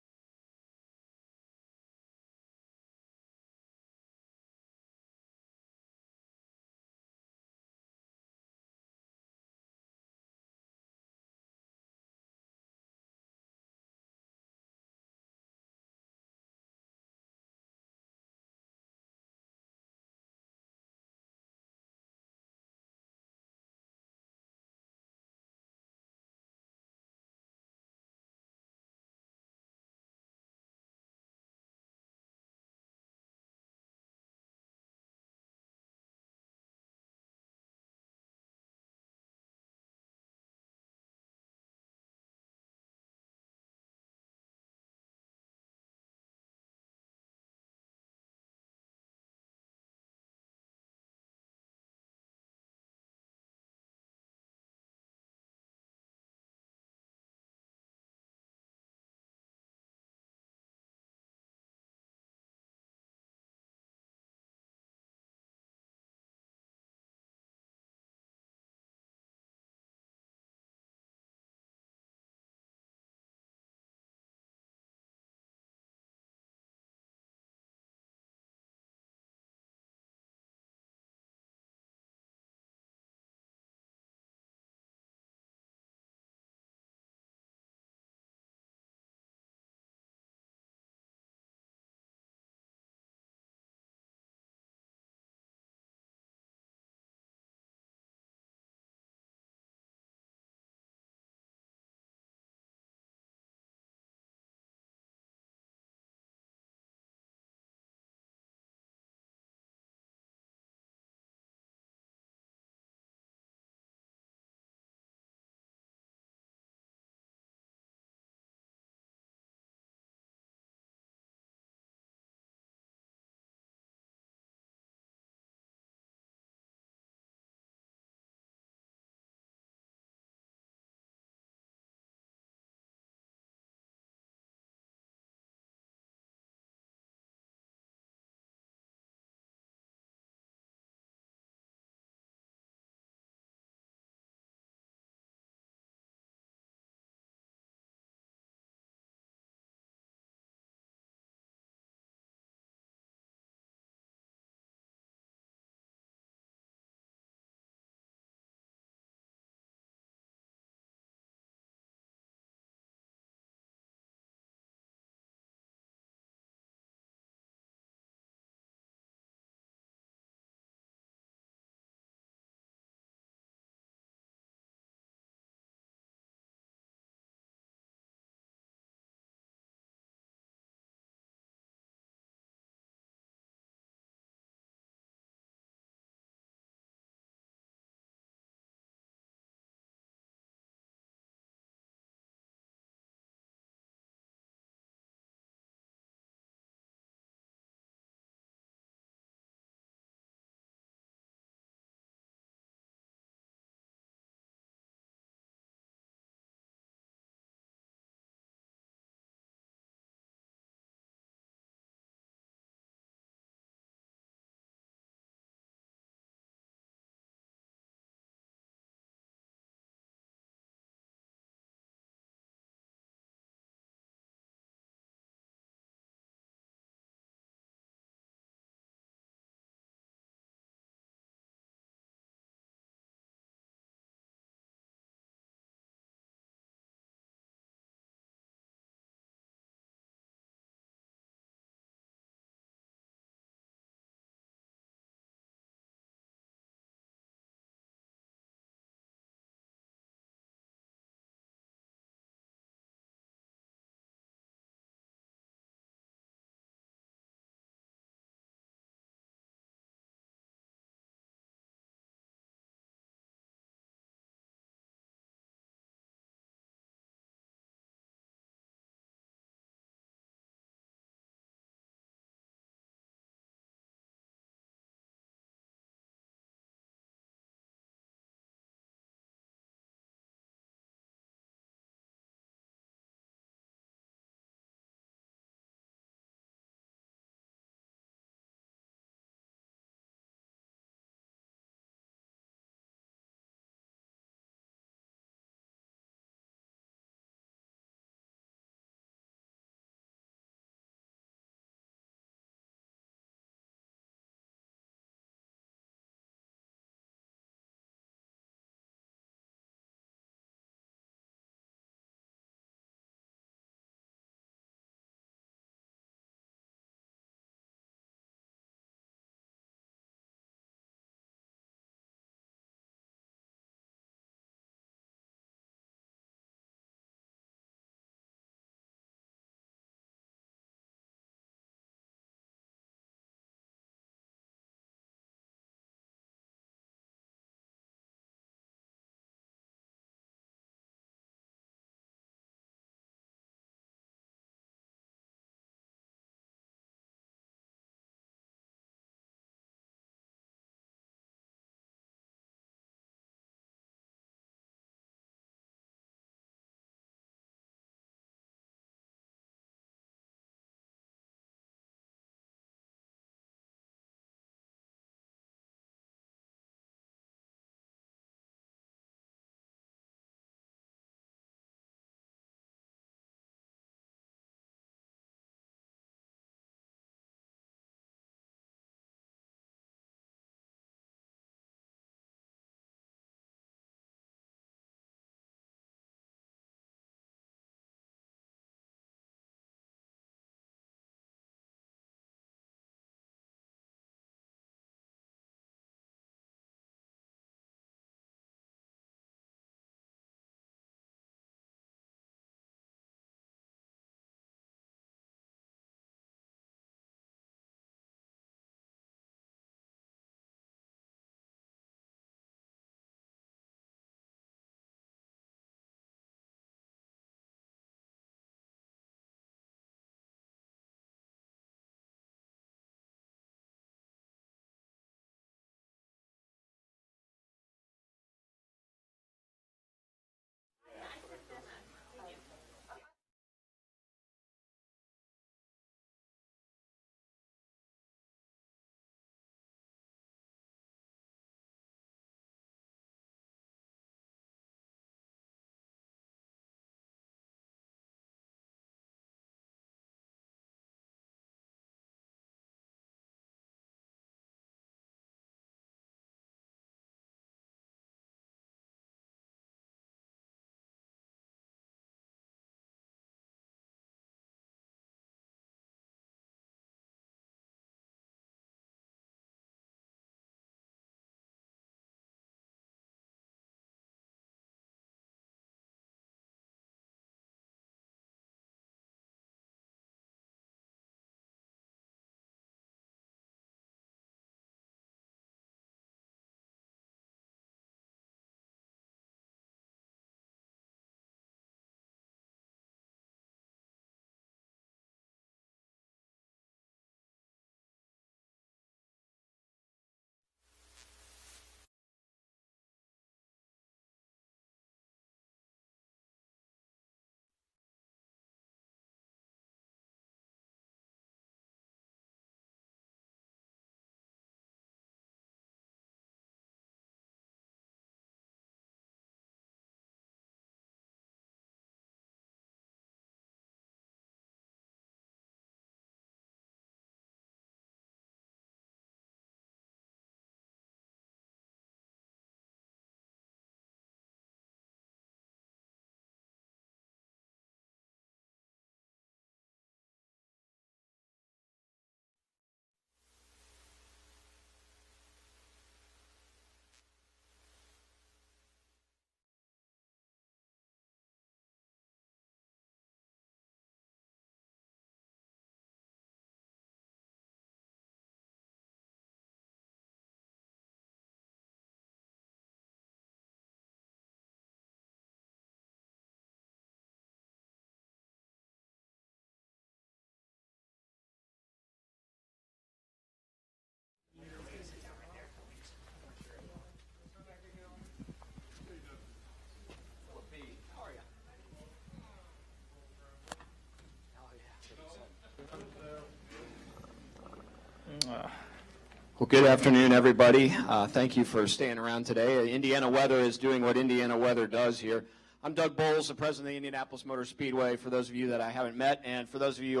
Good afternoon, everybody. Thank you for staying around today. Indiana weather is doing what Indiana weather does here. I'm Doug Bowles, the president of the Indianapolis Motor Speedway, for those of you that I haven't met, and for those of you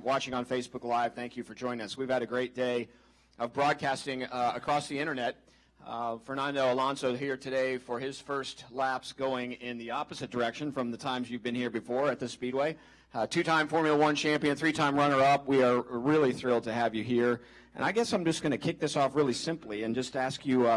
watching on Facebook Live, thank you for joining us. We've had a great day of broadcasting across the internet. Fernando Alonso here today for his first laps going in the opposite direction from the times you've been here before at the Speedway. Two-time Formula One champion, three-time runner-up. We are really thrilled to have you here. And I guess I'm just going to kick this off really simply and just ask you,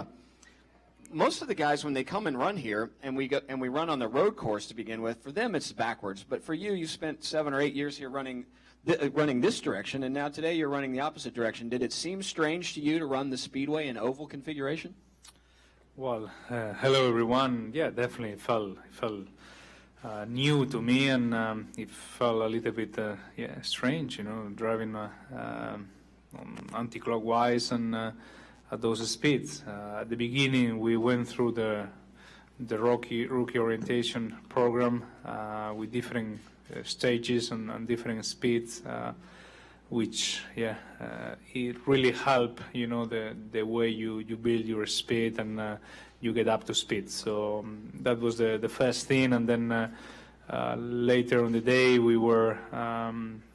most of the guys, when they come and run here, and we run on the road course to begin with, for them it's backwards. But for you, you spent 7 or 8 years here running this direction, and now today you're running the opposite direction. Did it seem strange to you to run the Speedway in oval configuration? Well, hello everyone. Yeah, definitely it felt new to me, and it felt a little bit strange, driving anti-clockwise and at those speeds. At the beginning, we went through the rookie orientation program with different stages and different speeds, which it really helped, the way you build your speed and you get up to speed. So that was the first thing, and then later on the day we were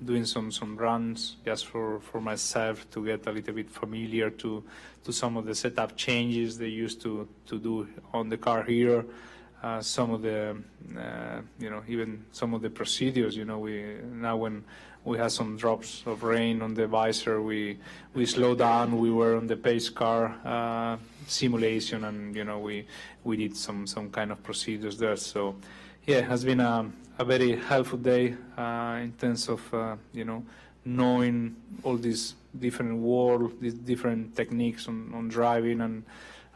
doing some runs just for myself to get a little bit familiar to some of the setup changes they used to do on the car here. Some of the even some of the procedures, now when we had some drops of rain on the visor, we slowed down. We were on the pace car simulation, and we did some kind of procedures there. So yeah, it has been a very helpful day in terms of knowing all these different world, these different techniques on driving,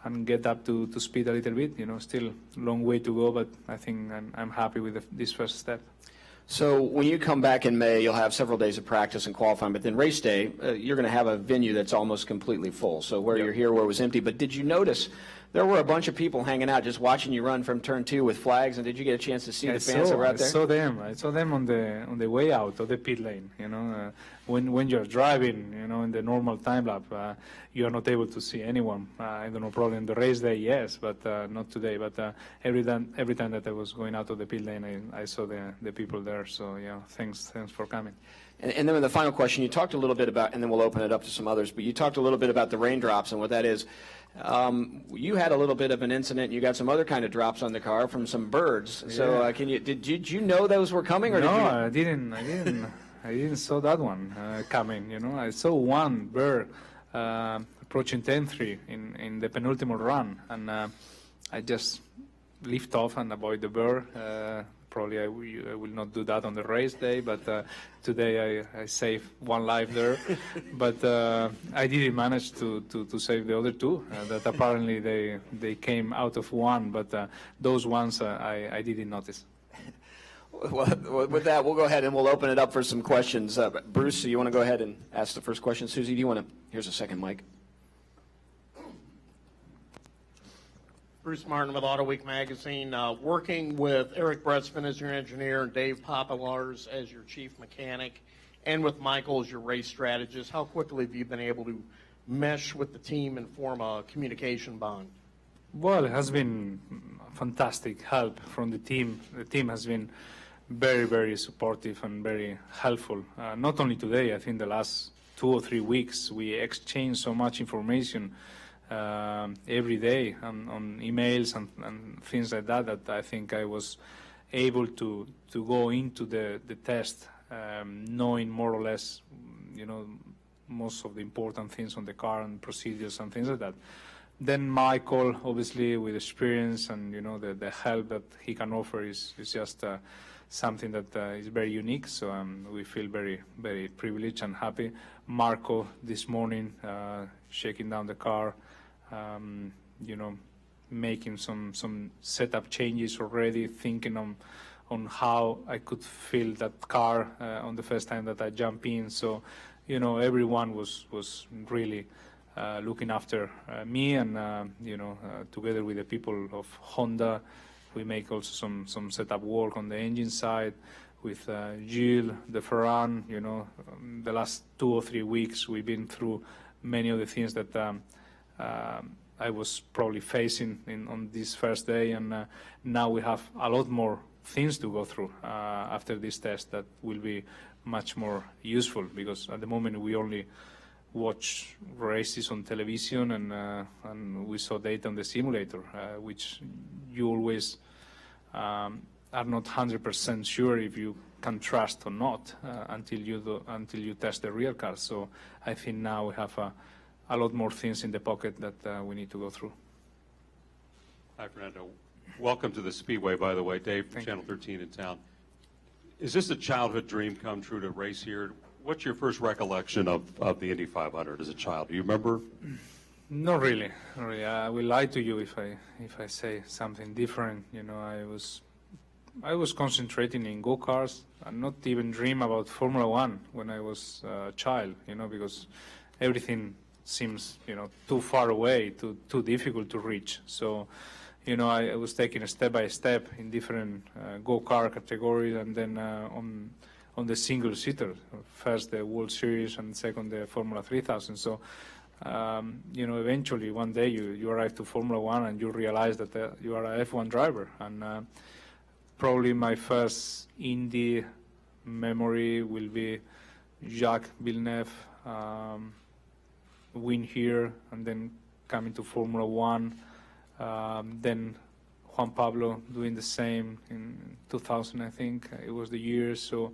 and get up to speed a little bit. Still a long way to go, but I think I'm happy with this first step. So when you come back in May, you'll have several days of practice and qualifying, but then race day, you're going to have a venue that's almost completely full. So where you're here, where it was empty. But did you notice there were a bunch of people hanging out just watching you run from turn 2 with flags, and did you get a chance to see the fans that were out there? I saw them on the way out of the pit lane. When you're driving, in the normal time lap, you are not able to see anyone. I don't know, probably in the race day, yes, but not today. But every time that I was going out of the pit lane, I saw the people there. So yeah, thanks for coming. And then the final question, you talked a little bit about, and then we'll open it up to some others, but you talked a little bit about the raindrops and what that is. You had a little bit of an incident. You got some other kind of drops on the car from some birds. So did you know those were coming? Or no, did you... I didn't saw that one coming. I saw one bird approaching 10-3 in the penultimate run, and I just lift off and avoid the bird. Probably I will not do that on the race day, but today I saved one life there. But I didn't manage to save the other two. That apparently they came out of one, but those ones I didn't notice. Well, with that, we'll go ahead and we'll open it up for some questions. Bruce, you want to go ahead and ask the first question? Susie, do you want to? Here's a second mic. Bruce Martin with Auto Week magazine, working with Eric Bretzman as your engineer and Dave Popolars as your chief mechanic, and with Michael as your race strategist. How quickly have you been able to mesh with the team and form a communication bond? Well, it has been fantastic help from the team. The team has been very, very supportive and very helpful. Not only today, I think the last 2 or 3 weeks, we exchanged so much information every day on emails and things like that, that I think I was able to go into the test knowing more or less, most of the important things on the car and procedures and things like that. Then Michael, obviously, with experience and the help that he can offer is just something that is very unique. So we feel very, very privileged and happy. Marco this morning shaking down the car, making some setup changes already, thinking on how I could feel that car on the first time that I jump in. So everyone was really looking after me, and together with the people of Honda, we make also some setup work on the engine side with Gil de Ferran. The last 2 or 3 weeks we've been through many of the things that I was probably facing on this first day, and now we have a lot more things to go through after this test that will be much more useful, because at the moment we only watch races on television and we saw data on the simulator, which you always are not 100% sure if you can trust or not until you test the real car. So I think now we have a lot more things in the pocket that we need to go through. Hi, Fernando. Welcome to the Speedway, by the way. Dave from Channel 13 in town. Is this a childhood dream come true to race here? What's your first recollection of the Indy 500 as a child? Do you remember? Not really. Not really. I will lie to you if I say something different. You know, I was concentrating in go-karts and not even dream about Formula One when I was a child. You know, because everything seems, you know, too far away, too difficult to reach. So, you know, I was taking it step by step in different go-kart categories, and then on the single-seater, first the World Series and second the Formula 3000. So, you know, eventually one day you arrive to Formula One and you realize that you are a F1 driver. And probably my first Indy memory will be Jacques Villeneuve win here, and then coming to Formula One. Then Juan Pablo doing the same in 2000, I think it was the year. So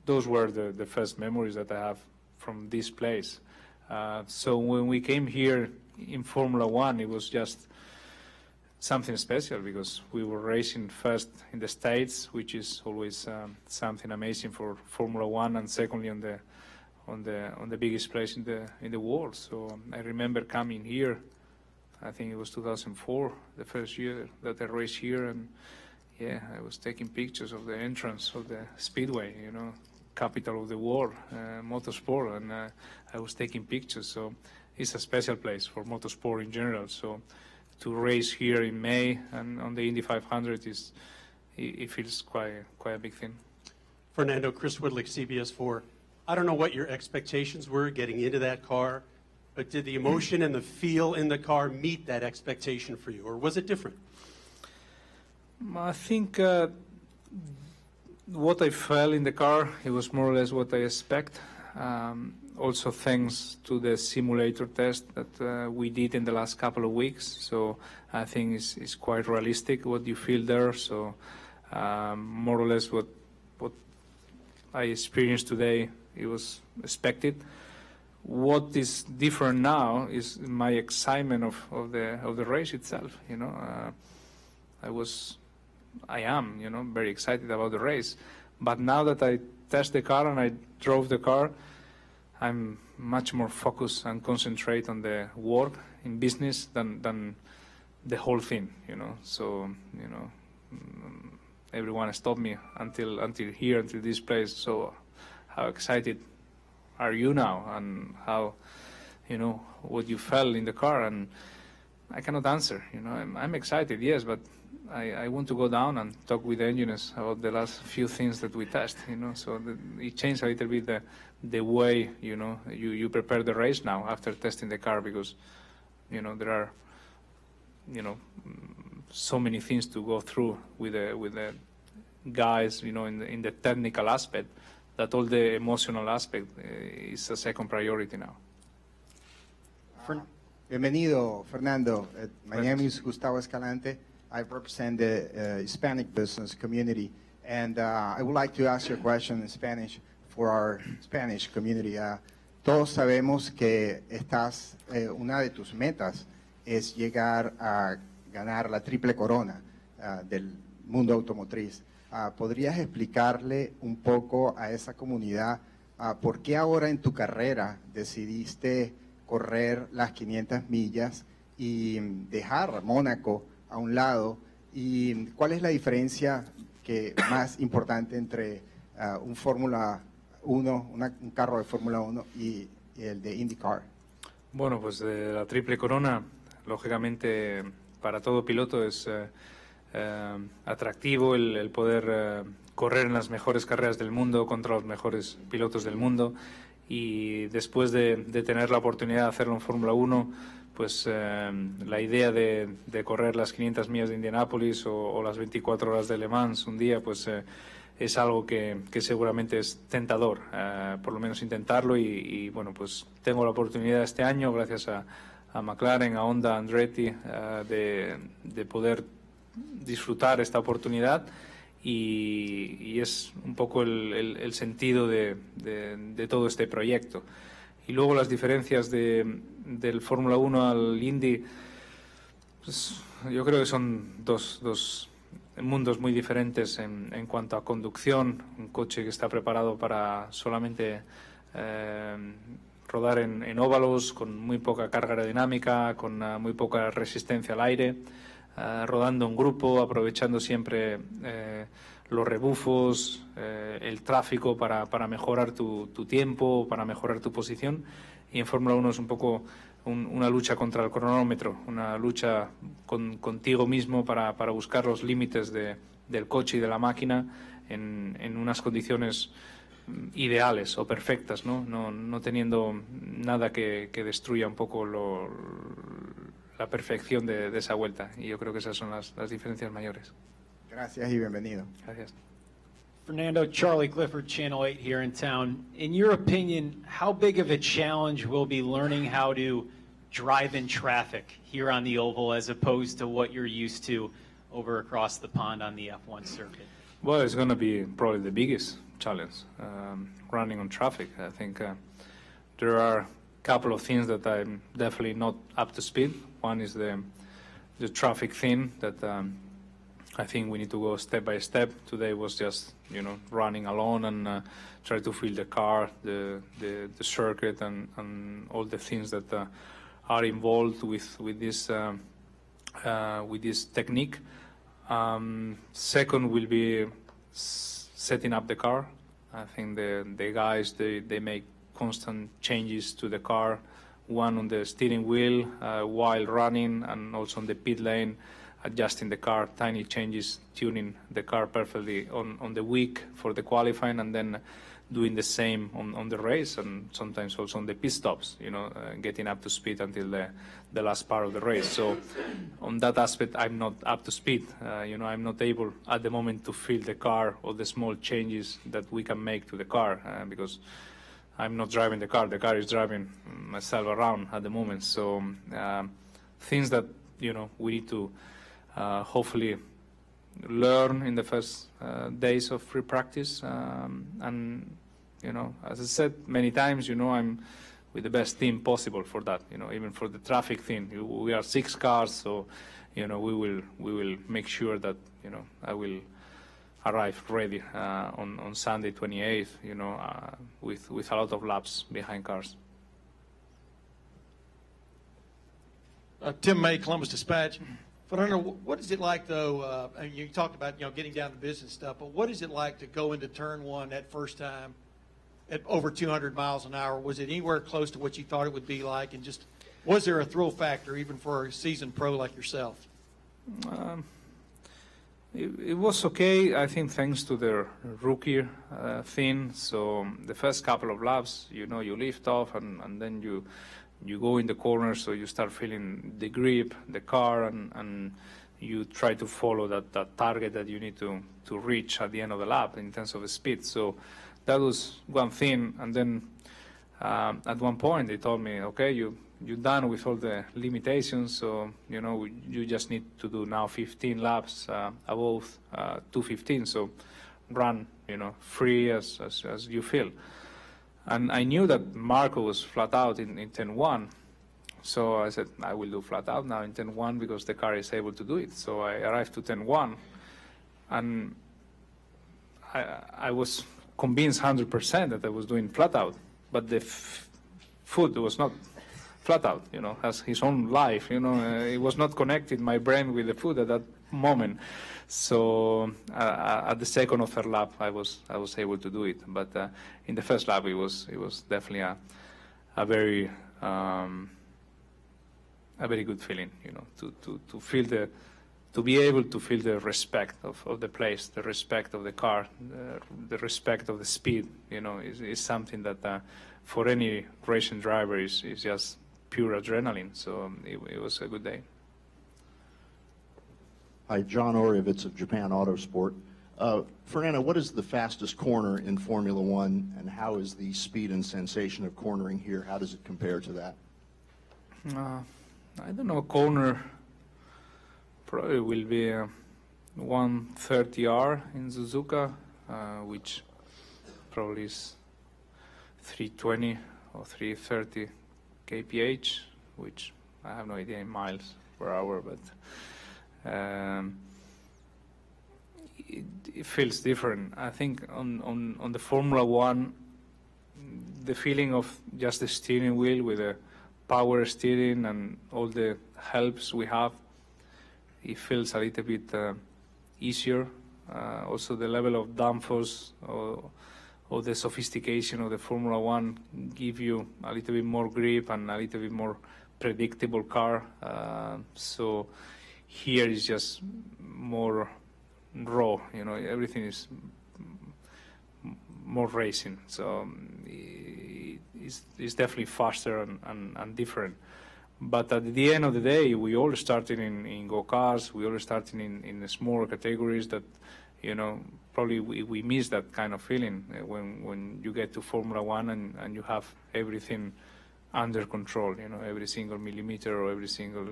those were the first memories that I have from this place. So when we came here in Formula One, it was just something special, because we were racing first in the States, which is always something amazing for Formula One, and secondly on the biggest place in the world. So I remember coming here. I think it was 2004, the first year that I raced here, and yeah, I was taking pictures of the entrance of the Speedway, you know, capital of the world, motorsport, and I was taking pictures. So it's a special place for motorsport in general. So to race here in May and on the Indy 500 it feels quite a big thing. Fernando, Chris Woodlick, CBS 4. I don't know what your expectations were getting into that car, but did the emotion and the feel in the car meet that expectation for you, or was it different? I think what I felt in the car, it was more or less what I expect. Also thanks to the simulator test that we did in the last couple of weeks. So I think it's quite realistic what you feel there. So more or less what I experienced today, it was expected. What is different now is my excitement of the race itself. You know, I am, you know, very excited about the race. But now that I test the car and I drove the car, I'm much more focused and concentrate on the work in business than the whole thing. You know, so you know, everyone stopped me until this place. So how excited are you now, and how, you know, what you felt in the car? And I cannot answer. You know, I'm excited, yes, but I want to go down and talk with the engineers about the last few things that we test. You know, so it changed a little bit the way, you know, you prepare the race now after testing the car, because, you know, there are, you know, so many things to go through with the guys, you know, in the technical aspect, that all the emotional aspect is a second priority now. Bienvenido, Fernando. My name is Gustavo Escalante. I represent the Hispanic business community, and I would like to ask you a question in Spanish for our Spanish community. Todos sabemos que una de tus metas es llegar a ganar la triple corona del mundo automotriz. ¿Podrías explicarle un poco a esa comunidad por qué ahora en tu carrera decidiste correr las 500 millas y dejar Mónaco a un lado? ¿Y cuál es la diferencia más importante entre un Fórmula 1, un carro de Fórmula 1 y el de IndyCar? Bueno, pues la triple corona, lógicamente, para todo piloto es atractivo el poder correr en las mejores carreras del mundo contra los mejores pilotos del mundo, y después de tener la oportunidad de hacerlo en Fórmula 1, pues la idea de correr las 500 millas de Indianápolis o las 24 horas de Le Mans un día, pues es algo que seguramente es tentador, por lo menos intentarlo, y bueno, pues tengo la oportunidad este año, gracias a McLaren, a Honda, a Andretti, de poder disfrutar esta oportunidad, y es un poco el sentido de todo este proyecto. Y luego las diferencias del Fórmula 1 al Indy, pues yo creo que son dos mundos muy diferentes en cuanto a conducción. Un coche que está preparado para solamente rodar en óvalos, con muy poca carga aerodinámica, con muy poca resistencia al aire, rodando en grupo, aprovechando siempre los rebufos, el tráfico para mejorar tu tiempo, para mejorar tu posición. Y en Fórmula 1 es un poco una lucha contra el cronómetro, una lucha contigo mismo para buscar los límites del coche y de la máquina en unas condiciones ideales o perfectas, no teniendo nada que destruya un poco la perfección de esa vuelta. Y yo creo que esas son las diferencias mayores. Gracias y bienvenido. Gracias. Fernando, Charlie Clifford, Channel 8 here in town. In your opinion, how big of a challenge will be learning how to drive in traffic here on the oval as opposed to what you're used to over across the pond on the F1 circuit? Well, it's going to be probably the biggest challenge, running on traffic. I think there are a couple of things that I'm definitely not up to speed. One is the traffic thing that I think we need to go step by step. Today was just, running alone and try to feel the car, the circuit, and all the things that are involved with this technique. Second will be setting up the car. I think the guys they make constant changes to the car, one on the steering wheel while running, and also on the pit lane, adjusting the car, tiny changes, tuning the car perfectly on the week for the qualifying, and then doing the same on the race, and sometimes also on the pit stops, getting up to speed until the last part of the race. So on that aspect, I'm not up to speed. I'm not able at the moment to feel the car or the small changes that we can make to the car because I'm not driving the car is driving myself around at the moment. So things that, we need to hopefully learn in the first days of free practice, and as I said many times, I'm with the best team possible for that. Even for the traffic thing, we are 6 cars, so we will make sure that I will arrive ready on Sunday 28th, with a lot of laps behind cars. Tim May, Columbus Dispatch. Fernando, what is it like, though, you talked about, getting down to business stuff, but what is it like to go into turn one that first time at over 200 miles an hour? Was it anywhere close to what you thought it would be like? And just, was there a thrill factor even for a seasoned pro like yourself? It was okay, I think, thanks to the rookie thing. So the first couple of laps, you lift off and then you go in the corner, so you start feeling the grip, the car, and you try to follow that target that you need to reach at the end of the lap in terms of speed. So that was one thing. And then at one point they told me, okay, you're done with all the limitations, so you just need to do now 15 laps above 215. So run, free as you feel. And I knew that Marco was flat out in 10-1, so I said, I will do flat out now in 10-1 because the car is able to do it. So I arrived to 10-1, and I was convinced 100% that I was doing flat out, but the foot was not flat out, has his own life, it was not connected, my brain with the foot at that moment. So at the second or third lap, I was able to do it. But in the first lap, it was definitely a very good feeling, to feel to be able to feel the respect of the place, the respect of the car, the respect of the speed, is something that for any racing driver is just pure adrenaline. So it was a good day. Hi, John Orievitz of Japan Autosport. Fernando, what is the fastest corner in Formula One, and how is the speed and sensation of cornering here? How does it compare to that? I don't know, corner probably will be 130R in Suzuka, which probably is 320 or 330 kph, which I have no idea in miles per hour, but it feels different. I think on the Formula One, the feeling of just the steering wheel with the power steering and all the helps we have, it feels a little bit easier. Also the level of downforce or the sophistication of the Formula One give you a little bit more grip and a little bit more predictable car. So here is just more raw, everything is more racing. So it's definitely faster and different. But at the end of the day, we all started in go-karts, we all started in smaller categories that, probably we miss that kind of feeling when you get to Formula One and you have everything under control, every single millimeter or every single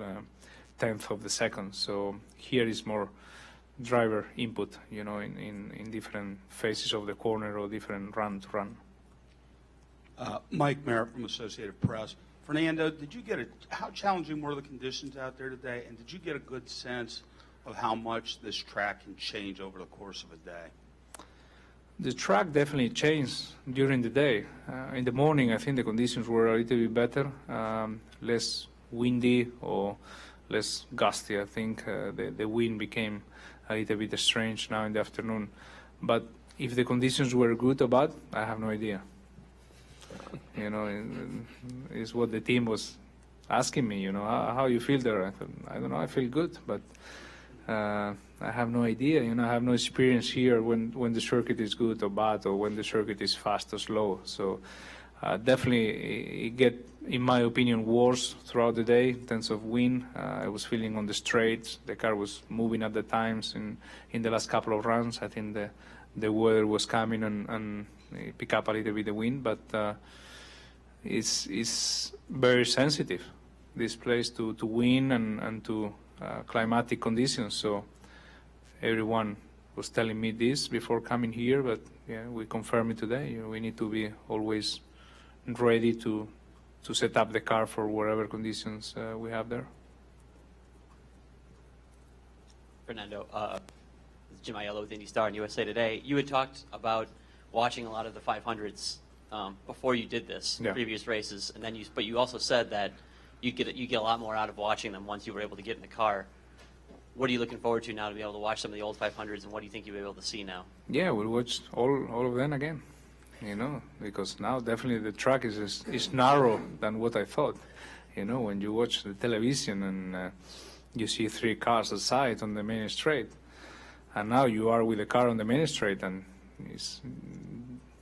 tenth of the second. So here is more driver input, in different phases of the corner or different run to run. Mike Merritt from Associated Press. Fernando, how challenging were the conditions out there today, and did you get a good sense of how much this track can change over the course of a day? The track definitely changed during the day. In the morning, I think the conditions were a little bit better, less windy or less gusty. I think the wind became a little bit strange now in the afternoon. But if the conditions were good or bad, I have no idea. Is what the team was asking me, how you feel there. I thought, I don't know, I feel good, but I have no idea. I have no experience here when the circuit is good or bad, or when the circuit is fast or slow. So definitely it get, in my opinion, worse throughout the day in terms of wind. I was feeling on the straights, the car was moving at the times in the last couple of runs. I think the weather was coming and pick up a little bit the wind, but it's very sensitive, this place, to wind and to climatic conditions. So everyone was telling me this before coming here, but yeah, we confirm it today. We need to be always ready to set up the car for whatever conditions we have there. Fernando, Jim Aiello with IndyStar and USA Today. You had talked about watching a lot of the 500s before you did this, previous races, and then but you also said that you get a lot more out of watching them once you were able to get in the car. What are you looking forward to now to be able to watch some of the old 500s, and what do you think you'll be able to see now? Yeah, we'll watch all of them again, because now definitely the track is narrow than what I thought. When you watch the television and you see 3 cars aside on the main straight, and now you are with the car on the main straight, and it's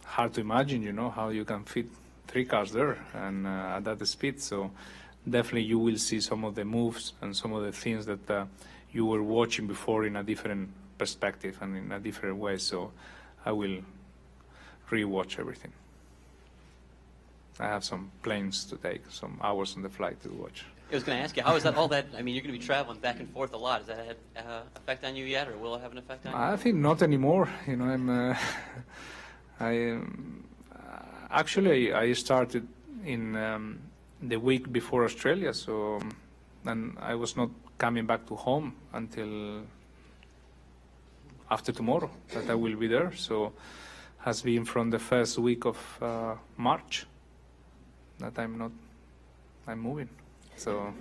hard to imagine, how you can fit 3 cars there and at that speed. So definitely you will see some of the moves and some of the things that you were watching before in a different perspective and in a different way. So I will re-watch everything. I have some planes to take, some hours on the flight to watch. I was going to ask you, how is that all that, you're going to be traveling back and forth a lot. Has that had effect on you yet, or will it have an effect on you? I think not anymore. Actually, I started in the week before Australia, so, and I was not coming back to home until after tomorrow that I will be there. So has been from the first week of March that I'm moving. So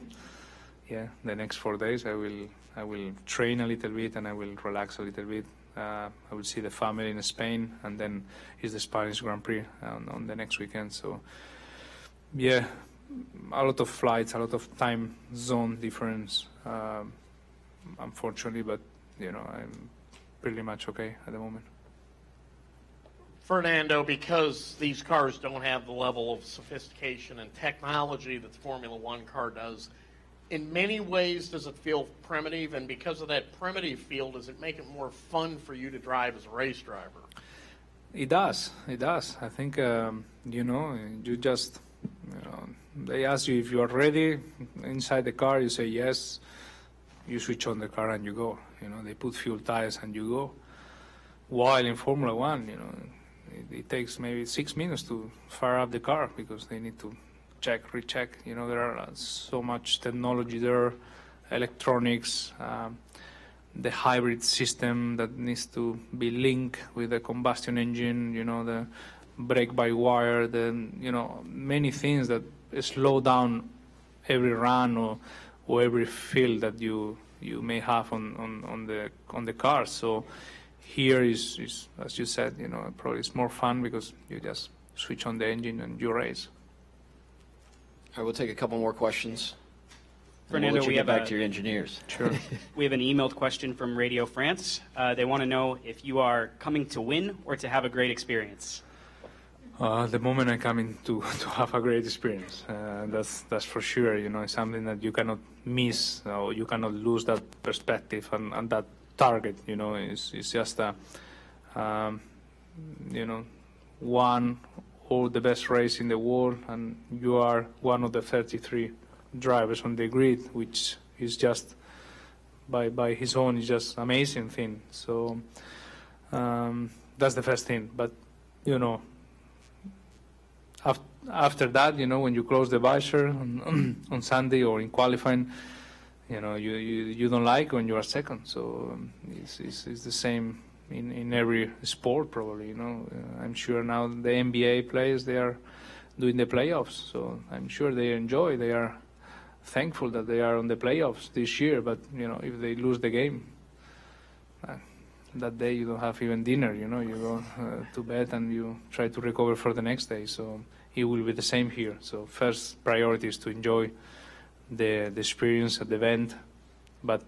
yeah, the next 4 days I will train a little bit and I will relax a little bit. I will see the family in Spain, and then is the Spanish Grand Prix on the next weekend. So yeah, a lot of flights, a lot of time zone difference, unfortunately, but I'm pretty much okay at the moment. Fernando, because these cars don't have the level of sophistication and technology that the Formula One car does, in many ways does it feel primitive? And because of that primitive feel, does it make it more fun for you to drive as a race driver? It does. It does. I think, you just, they ask you if you are ready inside the car, you say yes, you switch on the car and you go. They put fuel tires and you go. While in Formula One, it takes maybe 6 minutes to fire up the car because they need to check, recheck. There are so much technology there, electronics, the hybrid system that needs to be linked with the combustion engine, the brake-by-wire, many things that slow down every run or every feel that you may have on the car. So here is, as you said, probably it's more fun because you just switch on the engine and you race. All right, we'll take a couple more questions. Fernando, we'll we get have back to your engineers. Sure. We have an emailed question from Radio France. They want to know if you are coming to win or to have a great experience. At the moment, I'm coming to have a great experience. That's for sure. It's something that you cannot miss, or you cannot lose that perspective and that target. It's just one or the best race in the world, and you are one of the 33 drivers on the grid, which is just by his own is just amazing thing. So that's the first thing. But after that, when you close the visor on Sunday or in qualifying, you don't like when you are second. So it's the same in every sport probably. I'm sure now the NBA players, they are doing the playoffs, so I'm sure they enjoy. They are thankful that they are on the playoffs this year. But if they lose the game, that day you don't have even dinner. You go to bed and you try to recover for the next day. So it will be the same here. So first priority is to enjoy the experience at the event, but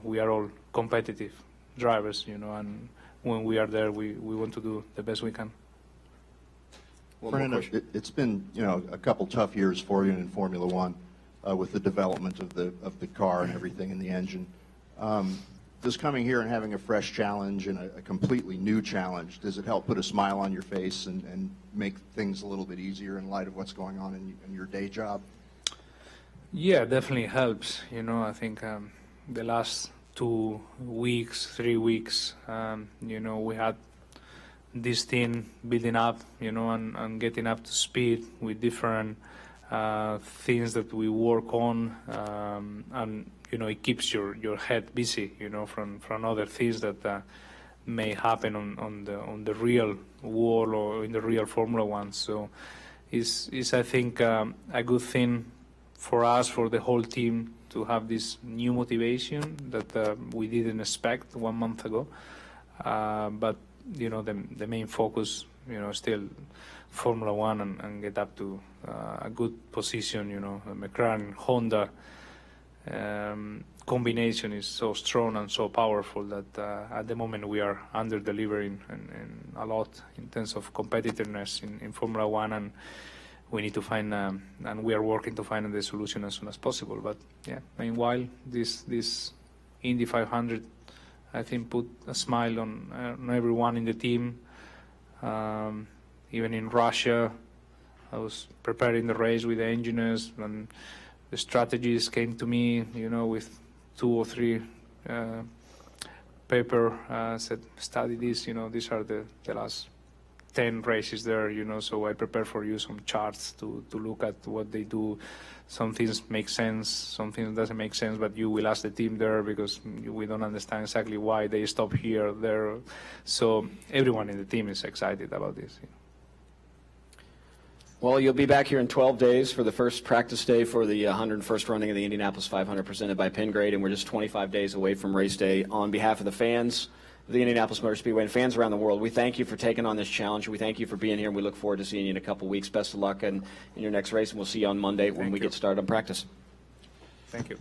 we are all competitive drivers, and when we are there, we want to do the best we can. Fernando, it's been a couple tough years for you in Formula One with the development of the car and everything in the engine. Does coming here and having a fresh challenge and a completely new challenge, does it help put a smile on your face and make things a little bit easier in light of what's going on in your day job? Yeah, definitely helps. I think the last 2 weeks, 3 weeks, we had this thing building up, and getting up to speed with different things that we work on, and it keeps your head busy, from other things that may happen on the real world or in the real Formula One. So it's I think a good thing for us, for the whole team, to have this new motivation that we didn't expect 1 month ago. But the main focus, still Formula One and get up to a good position. McLaren, Honda combination is so strong and so powerful that at the moment we are under-delivering and a lot in terms of competitiveness in Formula One, and we need to find, and we are working to find the solution as soon as possible. But yeah, meanwhile, this Indy 500, I think, put a smile on everyone in the team. Even in Russia, I was preparing the race with the engineers, and the strategies came to me, with 2 or 3 paper, said, study this, these are the last 10 races there, so I prepare for you some charts to look at what they do. Some things make sense, some things doesn't make sense, but you will ask the team there because we don't understand exactly why they stop here, there. So everyone in the team is excited about this. Well, you'll be back here in 12 days for the first practice day for the 101st running of the Indianapolis 500 presented by Pengrade, and we're just 25 days away from race day. On behalf of the fans of the Indianapolis Motor Speedway and fans around the world, we thank you for taking on this challenge. We thank you for being here, and we look forward to seeing you in a couple weeks. Best of luck in your next race, and we'll see you on Monday when we get started on practice. Thank you.